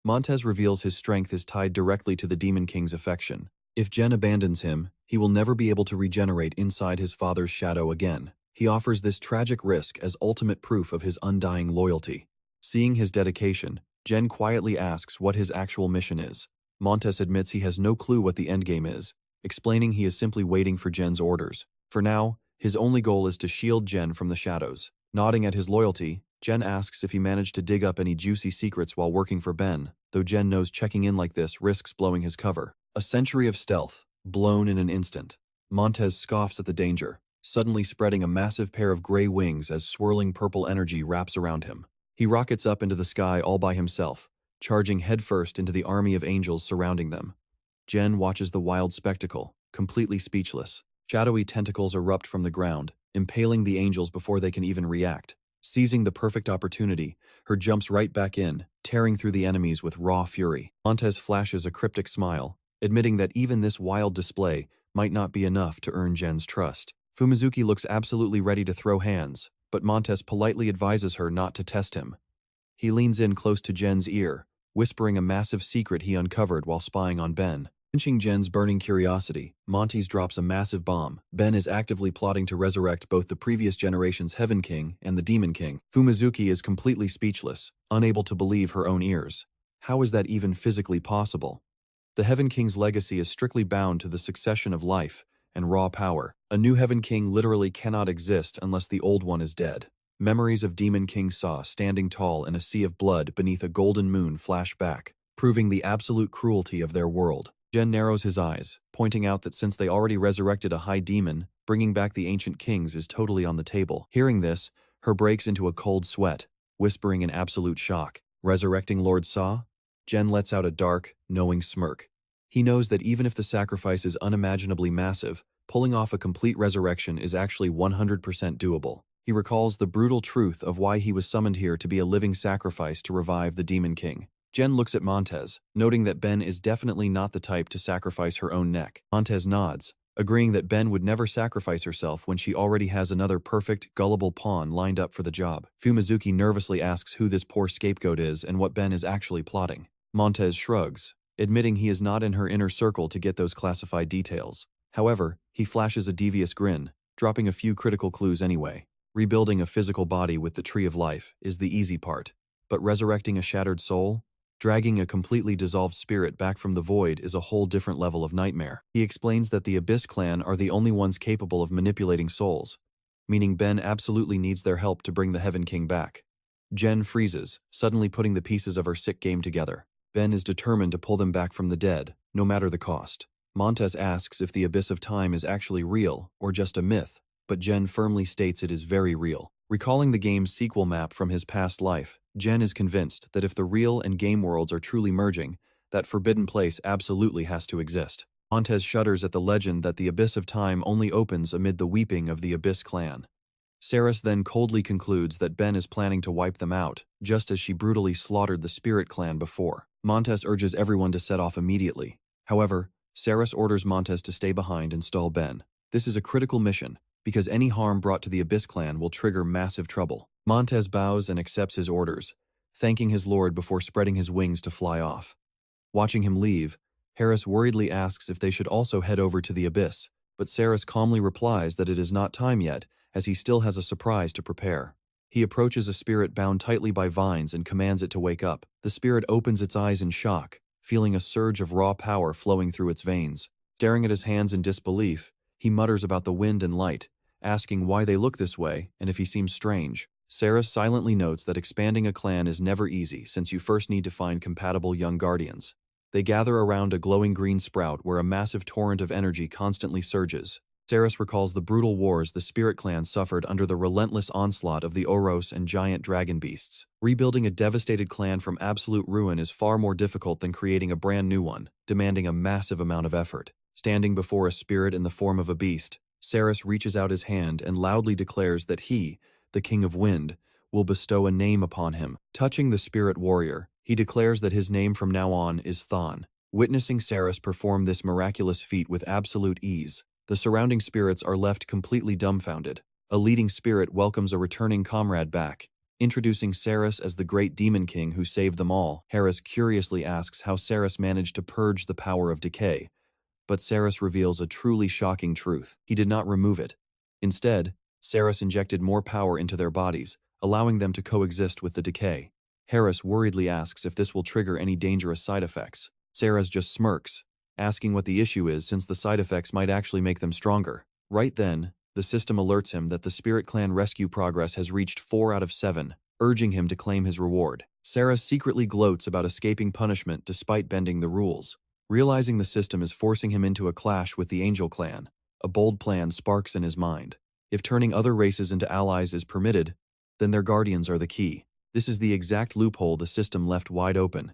Montez reveals his strength is tied directly to the Demon King's affection. If Jen abandons him, he will never be able to regenerate inside his father's shadow again. He offers this tragic risk as ultimate proof of his undying loyalty. Seeing his dedication, Jen quietly asks what his actual mission is. Montez admits he has no clue what the endgame is, explaining he is simply waiting for Jen's orders. For now, his only goal is to shield Jen from the shadows. Nodding at his loyalty, Jen asks if he managed to dig up any juicy secrets while working for Ben, though Jen knows checking in like this risks blowing his cover. A century of stealth, blown in an instant. Montez scoffs at the danger, suddenly spreading a massive pair of gray wings as swirling purple energy wraps around him. He rockets up into the sky all by himself, charging headfirst into the army of angels surrounding them. Jen watches the wild spectacle, completely speechless. Shadowy tentacles erupt from the ground, impaling the angels before they can even react. Seizing the perfect opportunity, her jumps right back in, tearing through the enemies with raw fury. Montez flashes a cryptic smile, admitting that even this wild display might not be enough to earn Jen's trust. Fumizuki looks absolutely ready to throw hands, but Montez politely advises her not to test him. He leans in close to Jen's ear, whispering a massive secret he uncovered while spying on Ben. Quenching Jen's burning curiosity, Montes drops a massive bomb. Ben is actively plotting to resurrect both the previous generation's Heaven King and the Demon King. Fumizuki is completely speechless, unable to believe her own ears. How is that even physically possible? The Heaven King's legacy is strictly bound to the succession of life and raw power. A new Heaven King literally cannot exist unless the old one is dead. Memories of Demon King Sa standing tall in a sea of blood beneath a golden moon flash back, proving the absolute cruelty of their world. Jen narrows his eyes, pointing out that since they already resurrected a high demon, bringing back the ancient kings is totally on the table. Hearing this, her breaks into a cold sweat, whispering in absolute shock. Resurrecting Lord Sa? Jen lets out a dark, knowing smirk. He knows that even if the sacrifice is unimaginably massive, pulling off a complete resurrection is actually 100% doable. He recalls the brutal truth of why he was summoned here to be a living sacrifice to revive the Demon King. Jen looks at Montez, noting that Ben is definitely not the type to sacrifice her own neck. Montez nods, agreeing that Ben would never sacrifice herself when she already has another perfect, gullible pawn lined up for the job. Fumizuki nervously asks who this poor scapegoat is and what Ben is actually plotting. Montez shrugs, admitting he is not in her inner circle to get those classified details. However, he flashes a devious grin, dropping a few critical clues anyway. Rebuilding a physical body with the Tree of Life is the easy part, but resurrecting a shattered soul? Dragging a completely dissolved spirit back from the void is a whole different level of nightmare. He explains that the Abyss clan are the only ones capable of manipulating souls, meaning Ben absolutely needs their help to bring the Heaven King back. Jen freezes, suddenly putting the pieces of her sick game together. Ben is determined to pull them back from the dead, no matter the cost. Montez asks if the Abyss of Time is actually real or just a myth, but Jen firmly states it is very real. Recalling the game's sequel map from his past life, Jen is convinced that if the real and game worlds are truly merging, that forbidden place absolutely has to exist. Montez shudders at the legend that the Abyss of Time only opens amid the weeping of the Abyss clan. Saris then coldly concludes that Ben is planning to wipe them out, just as she brutally slaughtered the Spirit clan before. Montez urges everyone to set off immediately. However, Saris orders Montez to stay behind and stall Ben. This is a critical mission, because any harm brought to the Abyss clan will trigger massive trouble. Montez bows and accepts his orders, thanking his lord before spreading his wings to fly off. Watching him leave, Harris worriedly asks if they should also head over to the Abyss, but Saris calmly replies that it is not time yet, as he still has a surprise to prepare. He approaches a spirit bound tightly by vines and commands it to wake up. The spirit opens its eyes in shock, feeling a surge of raw power flowing through its veins. Staring at his hands in disbelief, he mutters about the wind and light, asking why they look this way and if he seems strange. Saris silently notes that expanding a clan is never easy since you first need to find compatible young guardians. They gather around a glowing green sprout where a massive torrent of energy constantly surges. Saris recalls the brutal wars the Spirit clan suffered under the relentless onslaught of the Oros and giant dragon beasts. Rebuilding a devastated clan from absolute ruin is far more difficult than creating a brand new one, demanding a massive amount of effort. Standing before a spirit in the form of a beast, Saris reaches out his hand and loudly declares that he, the King of Wind, will bestow a name upon him. Touching the spirit warrior, he declares that his name from now on is Thon. Witnessing Saris perform this miraculous feat with absolute ease, the surrounding spirits are left completely dumbfounded. A leading spirit welcomes a returning comrade back, introducing Saras as the great demon king who saved them all. Harris curiously asks how Saras managed to purge the power of decay, but Saras reveals a truly shocking truth. He did not remove it. Instead, Saras injected more power into their bodies, allowing them to coexist with the decay. Harris worriedly asks if this will trigger any dangerous side effects. Saras just smirks, asking what the issue is since the side effects might actually make them stronger. Right then, the system alerts him that the Spirit Clan rescue progress has reached 4 out of 7, urging him to claim his reward. Saras secretly gloats about escaping punishment despite bending the rules. Realizing the system is forcing him into a clash with the Angel Clan, a bold plan sparks in his mind. If turning other races into allies is permitted, then their guardians are the key. This is the exact loophole the system left wide open.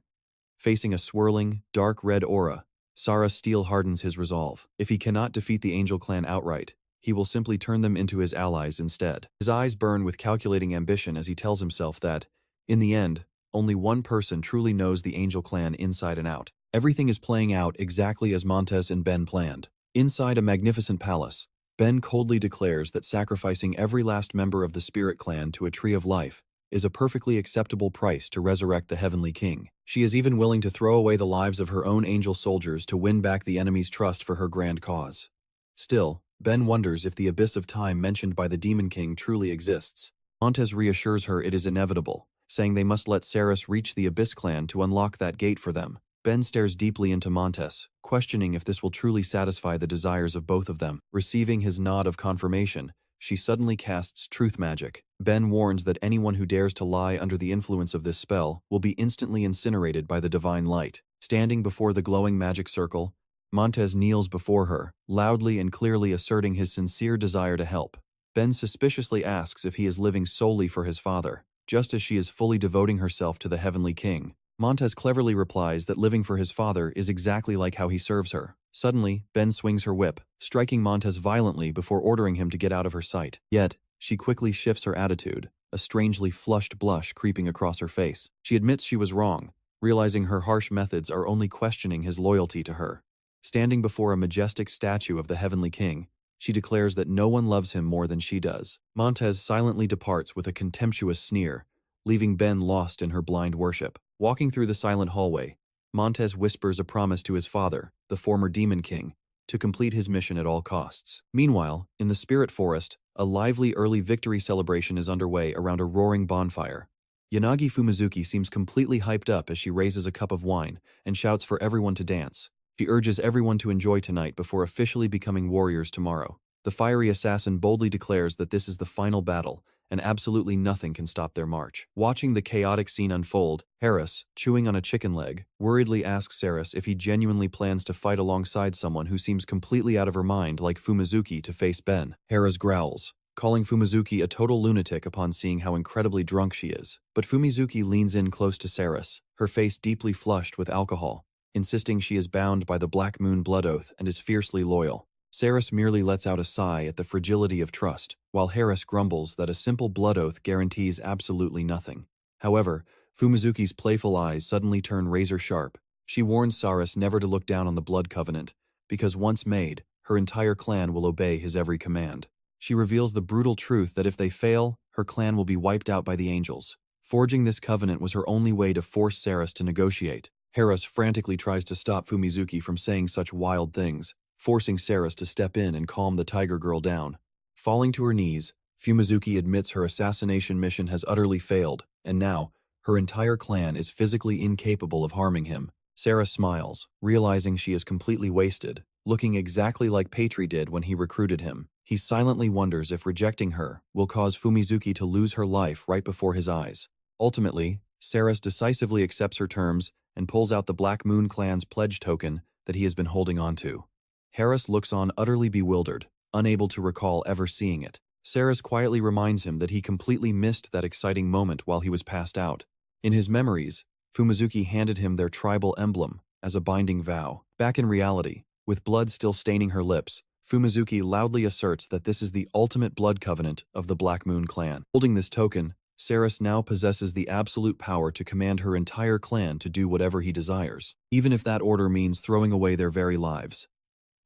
Facing a swirling, dark red aura, Saras steel hardens his resolve. If he cannot defeat the Angel Clan outright, he will simply turn them into his allies instead. His eyes burn with calculating ambition as he tells himself that, in the end, only one person truly knows the Angel Clan inside and out. Everything is playing out exactly as Montez and Ben planned. Inside a magnificent palace, Ben coldly declares that sacrificing every last member of the Spirit Clan to a tree of life is a perfectly acceptable price to resurrect the Heavenly King. She is even willing to throw away the lives of her own angel soldiers to win back the enemy's trust for her grand cause. Still, Ben wonders if the abyss of time mentioned by the Demon King truly exists. Montez reassures her it is inevitable, saying they must let Saras reach the Abyss Clan to unlock that gate for them. Ben stares deeply into Montez, questioning if this will truly satisfy the desires of both of them. Receiving his nod of confirmation, she suddenly casts truth magic. Ben warns that anyone who dares to lie under the influence of this spell will be instantly incinerated by the divine light. Standing before the glowing magic circle, Montez kneels before her, loudly and clearly asserting his sincere desire to help. Ben suspiciously asks if he is living solely for his father, just as she is fully devoting herself to the Heavenly King. Montez cleverly replies that living for his father is exactly like how he serves her. Suddenly, Ben swings her whip, striking Montez violently before ordering him to get out of her sight. Yet, she quickly shifts her attitude, a strangely flushed blush creeping across her face. She admits she was wrong, realizing her harsh methods are only questioning his loyalty to her. Standing before a majestic statue of the Heavenly King, she declares that no one loves him more than she does. Montez silently departs with a contemptuous sneer, leaving Ben lost in her blind worship. Walking through the silent hallway, Montez whispers a promise to his father, the former Demon King, to complete his mission at all costs. Meanwhile, in the Spirit Forest, a lively early victory celebration is underway around a roaring bonfire. Yanagi Fumizuki seems completely hyped up as she raises a cup of wine and shouts for everyone to dance. She urges everyone to enjoy tonight before officially becoming warriors tomorrow. The fiery assassin boldly declares that this is the final battle, and absolutely nothing can stop their march. Watching the chaotic scene unfold, Harris, chewing on a chicken leg, worriedly asks Saras if he genuinely plans to fight alongside someone who seems completely out of her mind like Fumizuki to face Ben. Harris growls, calling Fumizuki a total lunatic upon seeing how incredibly drunk she is. But Fumizuki leans in close to Saras, her face deeply flushed with alcohol, insisting she is bound by the Black Moon blood oath and is fiercely loyal. Saras merely lets out a sigh at the fragility of trust, while Harris grumbles that a simple blood oath guarantees absolutely nothing. However, Fumizuki's playful eyes suddenly turn razor-sharp. She warns Saras never to look down on the blood covenant, because once made, her entire clan will obey his every command. She reveals the brutal truth that if they fail, her clan will be wiped out by the angels. Forging this covenant was her only way to force Saras to negotiate. Harris frantically tries to stop Fumizuki from saying such wild things, forcing Saras to step in and calm the tiger girl down. Falling to her knees, Fumizuki admits her assassination mission has utterly failed, and now, her entire clan is physically incapable of harming him. Saras smiles, realizing she is completely wasted, looking exactly like Patri did when he recruited him. He silently wonders if rejecting her will cause Fumizuki to lose her life right before his eyes. Ultimately, Saras decisively accepts her terms and pulls out the Black Moon clan's pledge token that he has been holding on to. Harris looks on utterly bewildered, unable to recall ever seeing it. Saras quietly reminds him that he completely missed that exciting moment while he was passed out. In his memories, Fumizuki handed him their tribal emblem as a binding vow. Back in reality, with blood still staining her lips, Fumizuki loudly asserts that this is the ultimate blood covenant of the Black Moon clan. Holding this token, Saras now possesses the absolute power to command her entire clan to do whatever he desires, even if that order means throwing away their very lives.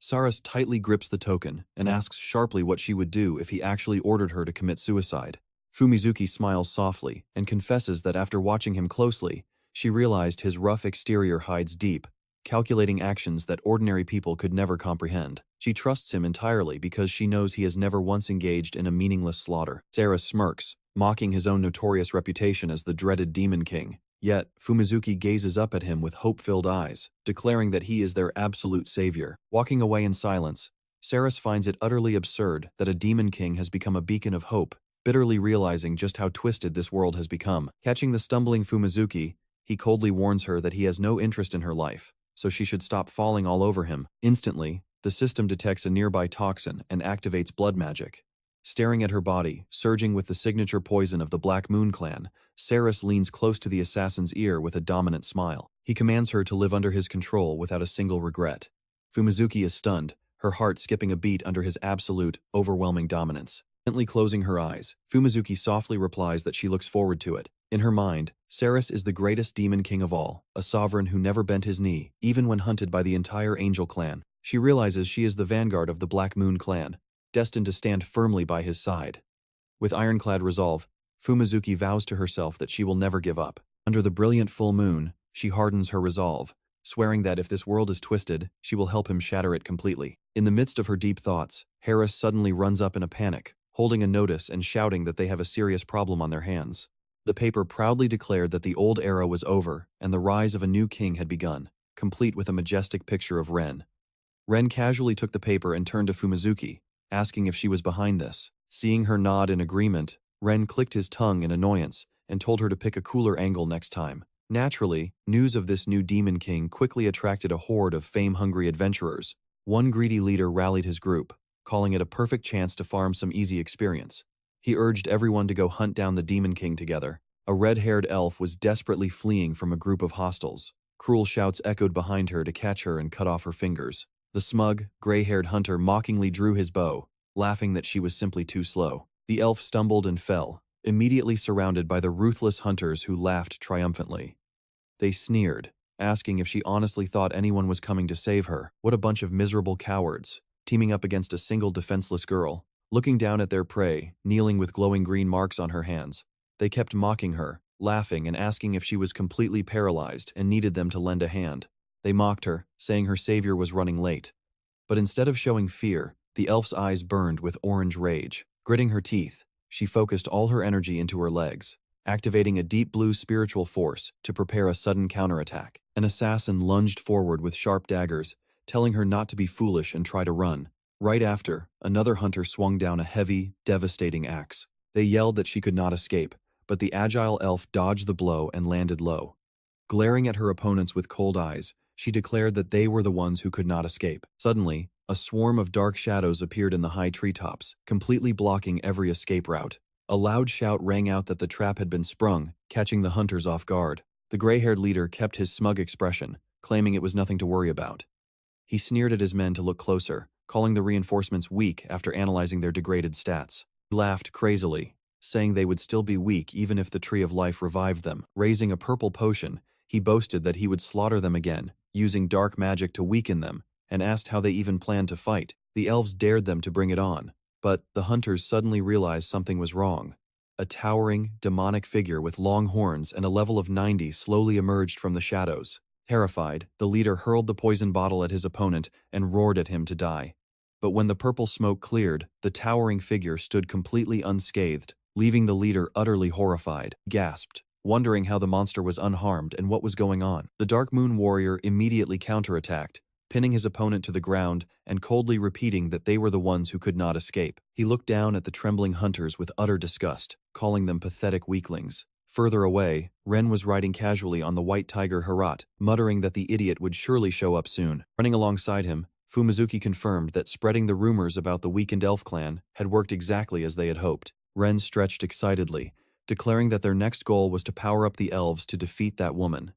Saras tightly grips the token and asks sharply what she would do if he actually ordered her to commit suicide. Fumizuki smiles softly and confesses that after watching him closely, she realized his rough exterior hides deep, calculating actions that ordinary people could never comprehend. She trusts him entirely because she knows he has never once engaged in a meaningless slaughter. Sarah smirks, mocking his own notorious reputation as the dreaded Demon King. Yet, Fumizuki gazes up at him with hope-filled eyes, declaring that he is their absolute savior. Walking away in silence, Saris finds it utterly absurd that a Demon King has become a beacon of hope, bitterly realizing just how twisted this world has become. Catching the stumbling Fumizuki, he coldly warns her that he has no interest in her life, so she should stop falling all over him. Instantly, the system detects a nearby toxin and activates blood magic. Staring at her body, surging with the signature poison of the Black Moon clan, Saris leans close to the assassin's ear with a dominant smile. He commands her to live under his control without a single regret. Fumizuki is stunned, her heart skipping a beat under his absolute, overwhelming dominance. Gently closing her eyes, Fumizuki softly replies that she looks forward to it. In her mind, Saris is the greatest demon king of all, a sovereign who never bent his knee, even when hunted by the entire Angel clan. She realizes she is the vanguard of the Black Moon clan, destined to stand firmly by his side. With ironclad resolve, Fumizuki vows to herself that she will never give up. Under the brilliant full moon, she hardens her resolve, swearing that if this world is twisted, she will help him shatter it completely. In the midst of her deep thoughts, Harris suddenly runs up in a panic, holding a notice and shouting that they have a serious problem on their hands. The paper proudly declared that the old era was over and the rise of a new king had begun, complete with a majestic picture of Ren. Ren casually took the paper and turned to Fumizuki, asking if she was behind this. Seeing her nod in agreement, Ren clicked his tongue in annoyance and told her to pick a cooler angle next time. Naturally, news of this new demon king quickly attracted a horde of fame-hungry adventurers. One greedy leader rallied his group, calling it a perfect chance to farm some easy experience. He urged everyone to go hunt down the Demon King together. A red-haired elf was desperately fleeing from a group of hostiles. Cruel shouts echoed behind her to catch her and cut off her fingers. The smug, gray-haired hunter mockingly drew his bow, laughing that she was simply too slow. The elf stumbled and fell, immediately surrounded by the ruthless hunters who laughed triumphantly. They sneered, asking if she honestly thought anyone was coming to save her. What a bunch of miserable cowards, teaming up against a single defenseless girl. Looking down at their prey, kneeling with glowing green marks on her hands, they kept mocking her, laughing and asking if she was completely paralyzed and needed them to lend a hand. They mocked her, saying her savior was running late. But instead of showing fear, the elf's eyes burned with orange rage. Gritting her teeth, she focused all her energy into her legs, activating a deep blue spiritual force to prepare a sudden counterattack. An assassin lunged forward with sharp daggers, telling her not to be foolish and try to run. Right after, another hunter swung down a heavy, devastating axe. They yelled that she could not escape, but the agile elf dodged the blow and landed low. Glaring at her opponents with cold eyes, she declared that they were the ones who could not escape. Suddenly, a swarm of dark shadows appeared in the high treetops, completely blocking every escape route. A loud shout rang out that the trap had been sprung, catching the hunters off guard. The gray-haired leader kept his smug expression, claiming it was nothing to worry about. He sneered at his men to look closer, calling the reinforcements weak after analyzing their degraded stats. He laughed crazily, saying they would still be weak even if the Tree of Life revived them. Raising a purple potion, he boasted that he would slaughter them again, using dark magic to weaken them, and asked how they even planned to fight. The elves dared them to bring it on, but the hunters suddenly realized something was wrong. A towering, demonic figure with long horns and a level of 90 slowly emerged from the shadows. Terrified, the leader hurled the poison bottle at his opponent and roared at him to die. But when the purple smoke cleared, the towering figure stood completely unscathed, leaving the leader utterly horrified. He gasped, wondering how the monster was unharmed and what was going on. The Dark Moon warrior immediately counterattacked, pinning his opponent to the ground and coldly repeating that they were the ones who could not escape. He looked down at the trembling hunters with utter disgust, calling them pathetic weaklings. Further away, Ren was riding casually on the white tiger Herat, muttering that the idiot would surely show up soon. Running alongside him, Fumizuki confirmed that spreading the rumors about the weakened elf clan had worked exactly as they had hoped. Ren stretched excitedly, declaring that their next goal was to power up the elves to defeat that woman.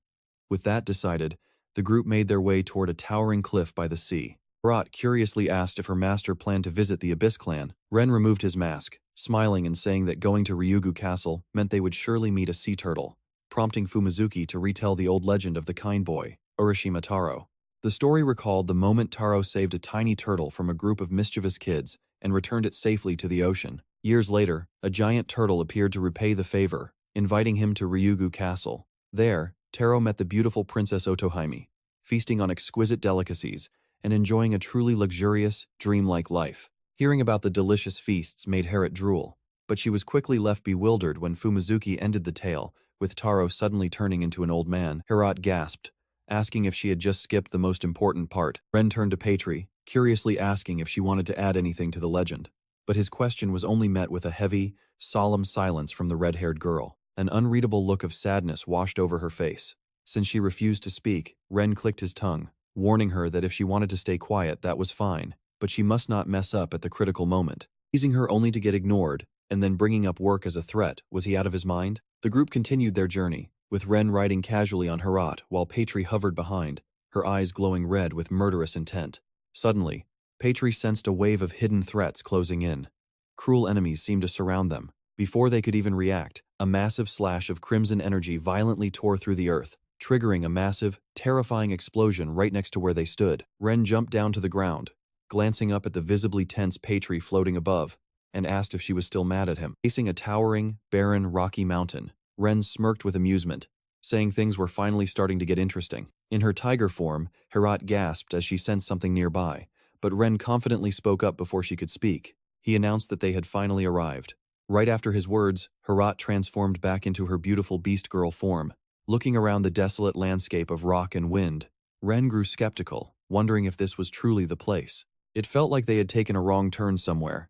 With that decided, the group made their way toward a towering cliff by the sea. Herat curiously asked if her master planned to visit the Abyss clan. Ren removed his mask, smiling and saying that going to Ryugu Castle meant they would surely meet a sea turtle, prompting Fumizuki to retell the old legend of the kind boy, Urashima Taro. The story recalled the moment Taro saved a tiny turtle from a group of mischievous kids and returned it safely to the ocean. Years later, a giant turtle appeared to repay the favor, inviting him to Ryugu Castle. There, Taro met the beautiful Princess Otohime, feasting on exquisite delicacies and enjoying a truly luxurious, dreamlike life. Hearing about the delicious feasts made Harriet drool, but she was quickly left bewildered when Fumizuki ended the tale, with Taro suddenly turning into an old man. Harriet gasped, asking if she had just skipped the most important part. Ren turned to Patri, curiously asking if she wanted to add anything to the legend. But his question was only met with a heavy, solemn silence from the red-haired girl. An unreadable look of sadness washed over her face. Since she refused to speak, Ren clicked his tongue, warning her that if she wanted to stay quiet, that was fine, but she must not mess up at the critical moment. Teasing her only to get ignored, and then bringing up work as a threat, was he out of his mind? The group continued their journey, with Ren riding casually on Harriet while Patri hovered behind, her eyes glowing red with murderous intent. Suddenly, Patri sensed a wave of hidden threats closing in. Cruel enemies seemed to surround them. Before they could even react, a massive slash of crimson energy violently tore through the earth, triggering a massive, terrifying explosion right next to where they stood. Ren jumped down to the ground, glancing up at the visibly tense Patri floating above, and asked if she was still mad at him. Facing a towering, barren, rocky mountain, Ren smirked with amusement, saying things were finally starting to get interesting. In her tiger form, Harriet gasped as she sensed something nearby, but Ren confidently spoke up before she could speak. He announced that they had finally arrived. Right after his words, Harriet transformed back into her beautiful beast girl form. Looking around the desolate landscape of rock and wind, Ren grew skeptical, wondering if this was truly the place. It felt like they had taken a wrong turn somewhere.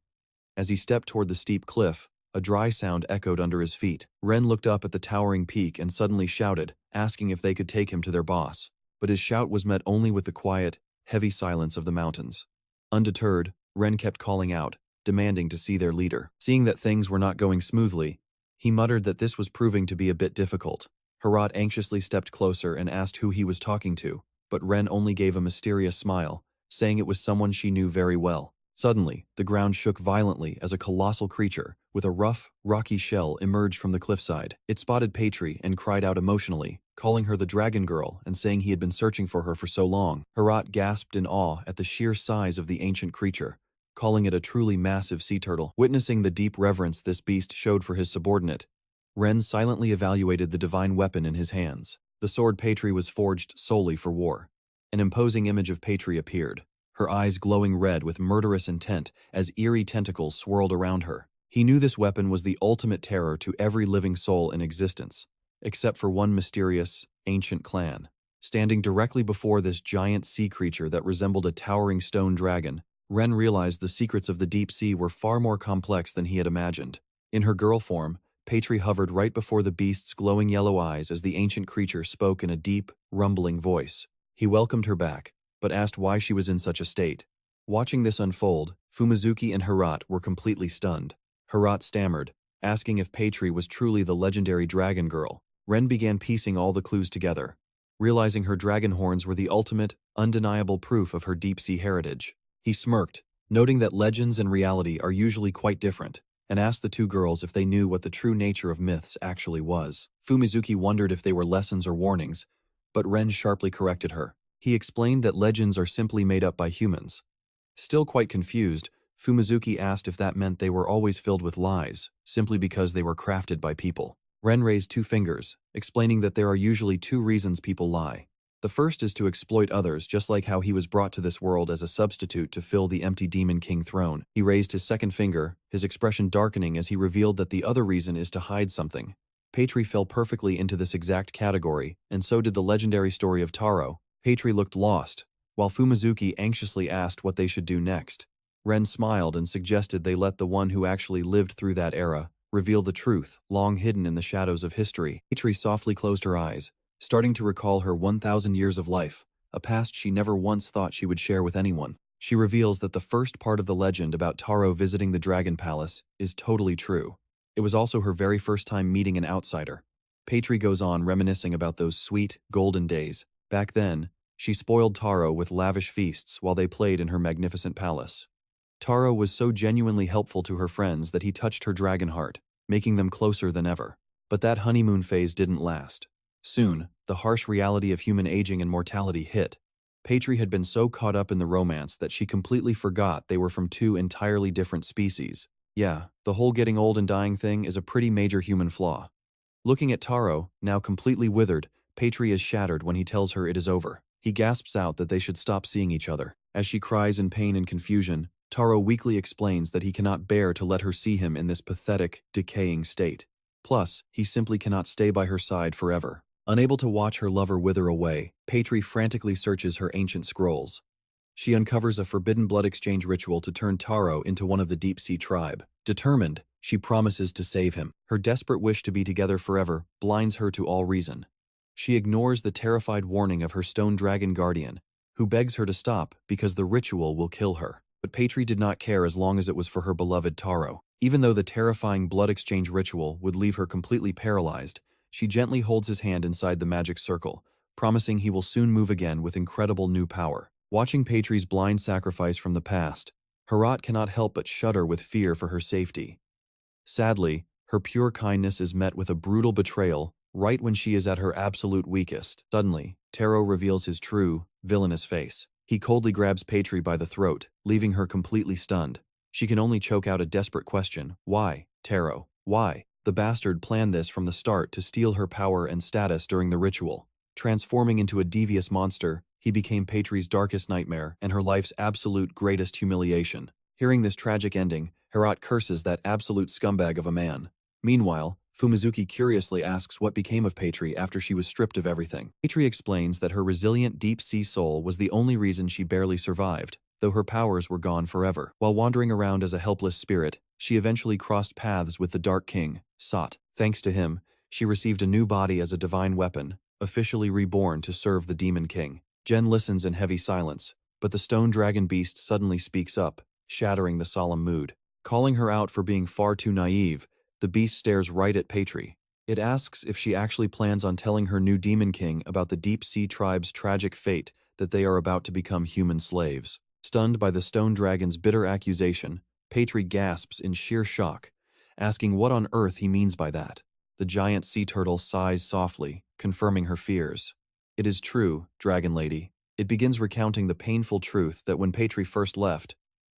As he stepped toward the steep cliff, a dry sound echoed under his feet. Ren looked up at the towering peak and suddenly shouted, asking if they could take him to their boss. But his shout was met only with the quiet, heavy silence of the mountains. Undeterred, Ren kept calling out, demanding to see their leader. Seeing that things were not going smoothly, he muttered that this was proving to be a bit difficult. Harriet anxiously stepped closer and asked who he was talking to, but Ren only gave a mysterious smile, saying it was someone she knew very well. Suddenly, the ground shook violently as a colossal creature, with a rough, rocky shell, emerged from the cliffside. It spotted Patri and cried out emotionally, calling her the Dragon Girl and saying he had been searching for her for so long. Harriet gasped in awe at the sheer size of the ancient creature, calling it a truly massive sea turtle. Witnessing the deep reverence this beast showed for his subordinate, Ren silently evaluated the divine weapon in his hands. The sword Patri was forged solely for war. An imposing image of Patri appeared, her eyes glowing red with murderous intent as eerie tentacles swirled around her. He knew this weapon was the ultimate terror to every living soul in existence, except for one mysterious, ancient clan. Standing directly before this giant sea creature that resembled a towering stone dragon, Ren realized the secrets of the deep sea were far more complex than he had imagined. In her girl form, Patri hovered right before the beast's glowing yellow eyes as the ancient creature spoke in a deep, rumbling voice. He welcomed her back, but asked why she was in such a state. Watching this unfold, Fumizuki and Harriet were completely stunned. Harriet stammered, asking if Patri was truly the legendary Dragon Girl. Ren began piecing all the clues together, realizing her dragon horns were the ultimate, undeniable proof of her deep-sea heritage. He smirked, noting that legends and reality are usually quite different, and asked the two girls if they knew what the true nature of myths actually was. Fumizuki wondered if they were lessons or warnings, but Ren sharply corrected her. He explained that legends are simply made up by humans. Still quite confused, Fumizuki asked if that meant they were always filled with lies, simply because they were crafted by people. Ren raised two fingers, explaining that there are usually two reasons people lie. The first is to exploit others, just like how he was brought to this world as a substitute to fill the empty Demon King throne. He raised his second finger, his expression darkening as he revealed that the other reason is to hide something. Patri fell perfectly into this exact category, and so did the legendary story of Taro. Patri looked lost, while Fumizuki anxiously asked what they should do next. Ren smiled and suggested they let the one who actually lived through that era reveal the truth, long hidden in the shadows of history. Patri softly closed her eyes, starting to recall her 1,000 years of life, a past she never once thought she would share with anyone. She reveals that the first part of the legend about Taro visiting the Dragon Palace is totally true. It was also her very first time meeting an outsider. Patri goes on reminiscing about those sweet, golden days. Back then, she spoiled Taro with lavish feasts while they played in her magnificent palace. Taro was so genuinely helpful to her friends that he touched her dragon heart, making them closer than ever. But that honeymoon phase didn't last. Soon, the harsh reality of human aging and mortality hit. Patri had been so caught up in the romance that she completely forgot they were from two entirely different species. Yeah, the whole getting old and dying thing is a pretty major human flaw. Looking at Taro, now completely withered, Patri is shattered when he tells her it is over. He gasps out that they should stop seeing each other. As she cries in pain and confusion, Taro weakly explains that he cannot bear to let her see him in this pathetic, decaying state. Plus, he simply cannot stay by her side forever. Unable to watch her lover wither away, Patri frantically searches her ancient scrolls. She uncovers a forbidden blood exchange ritual to turn Taro into one of the deep-sea tribe. Determined, she promises to save him. Her desperate wish to be together forever blinds her to all reason. She ignores the terrified warning of her stone dragon guardian, who begs her to stop because the ritual will kill her. But Patri did not care as long as it was for her beloved Taro. Even though the terrifying blood exchange ritual would leave her completely paralyzed, she gently holds his hand inside the magic circle, promising he will soon move again with incredible new power. Watching Patri's blind sacrifice from the past, Herat cannot help but shudder with fear for her safety. Sadly, her pure kindness is met with a brutal betrayal right when she is at her absolute weakest. Suddenly, Taro reveals his true, villainous face. He coldly grabs Patri by the throat, leaving her completely stunned. She can only choke out a desperate question. Why, Taro? Why? The bastard planned this from the start to steal her power and status during the ritual. Transforming into a devious monster, he became Patri's darkest nightmare and her life's absolute greatest humiliation. Hearing this tragic ending, Herat curses that absolute scumbag of a man. Meanwhile, Fumizuki curiously asks what became of Patri after she was stripped of everything. Patri explains that her resilient deep-sea soul was the only reason she barely survived, though her powers were gone forever. While wandering around as a helpless spirit, she eventually crossed paths with the Dark King, Sot. Thanks to him, she received a new body as a divine weapon, officially reborn to serve the Demon King. Jen listens in heavy silence, but the stone dragon beast suddenly speaks up, shattering the solemn mood. Calling her out for being far too naive, the beast stares right at Patri. It asks if she actually plans on telling her new Demon King about the deep-sea tribe's tragic fate that they are about to become human slaves. Stunned by the stone dragon's bitter accusation, Patri gasps in sheer shock, asking what on earth he means by that. The giant sea turtle sighs softly, confirming her fears. It is true, Dragon Lady. It begins recounting the painful truth that when Patri first left,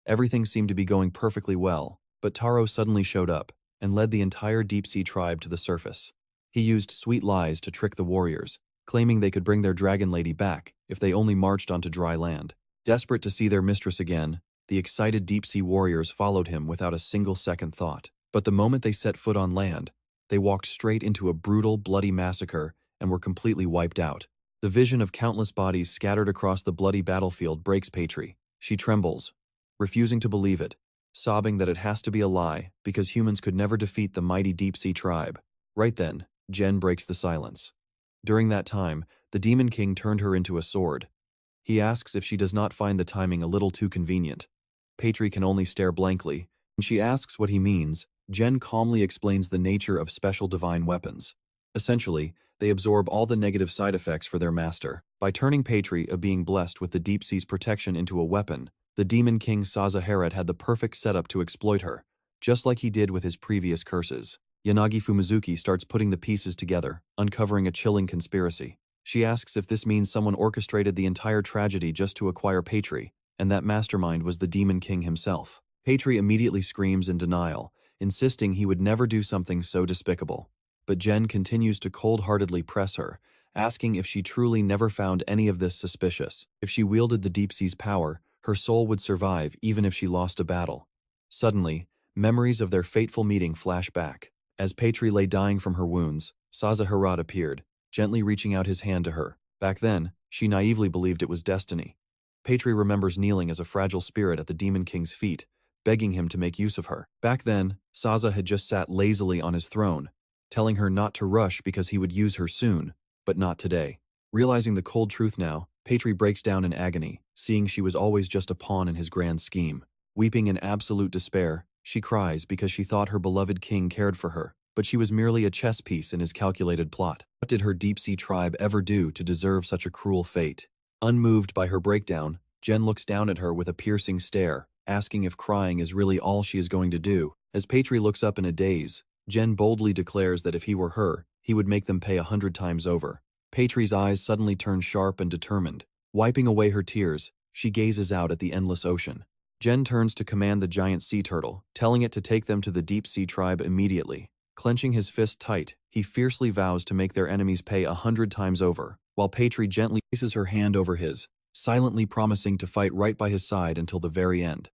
everything seemed to be going perfectly well, but Taro suddenly showed up and led the entire deep-sea tribe to the surface. He used sweet lies to trick the warriors, claiming they could bring their Dragon Lady back if they only marched onto dry land. Desperate to see their mistress again, the excited deep-sea warriors followed him without a single second thought. But the moment they set foot on land, they walked straight into a brutal, bloody massacre and were completely wiped out. The vision of countless bodies scattered across the bloody battlefield breaks Patri. She trembles, refusing to believe it, sobbing that it has to be a lie because humans could never defeat the mighty deep-sea tribe. Right then, Jen breaks the silence. During that time, the Demon King turned her into a sword. He asks if she does not find the timing a little too convenient. Patri can only stare blankly. When she asks what he means, Jen calmly explains the nature of special divine weapons. Essentially, they absorb all the negative side effects for their master. By turning Patri, a being blessed with the deep sea's protection, into a weapon, the Demon King Sazaharat had the perfect setup to exploit her, just like he did with his previous curses. Yanagi Fumizuki starts putting the pieces together, uncovering a chilling conspiracy. She asks if this means someone orchestrated the entire tragedy just to acquire Patri, and that mastermind was the Demon King himself. Patri immediately screams in denial, insisting he would never do something so despicable. But Jen continues to cold-heartedly press her, asking if she truly never found any of this suspicious. If she wielded the deep sea's power, her soul would survive even if she lost a battle. Suddenly, memories of their fateful meeting flash back. As Patri lay dying from her wounds, Sazaharat appeared, gently reaching out his hand to her. Back then, she naively believed it was destiny. Patri remembers kneeling as a fragile spirit at the Demon King's feet, begging him to make use of her. Back then, Saza had just sat lazily on his throne, telling her not to rush because he would use her soon, but not today. Realizing the cold truth now, Patri breaks down in agony, seeing she was always just a pawn in his grand scheme. Weeping in absolute despair, she cries because she thought her beloved king cared for her, but she was merely a chess piece in his calculated plot. What did her deep-sea tribe ever do to deserve such a cruel fate? Unmoved by her breakdown, Jen looks down at her with a piercing stare, asking if crying is really all she is going to do. As Patri looks up in a daze, Jen boldly declares that if he were her, he would make them pay 100 times over. Patri's eyes suddenly turn sharp and determined. Wiping away her tears, she gazes out at the endless ocean. Jen turns to command the giant sea turtle, telling it to take them to the deep-sea tribe immediately. Clenching his fist tight, he fiercely vows to make their enemies pay 100 times over, while Patry gently places her hand over his, silently promising to fight right by his side until the very end.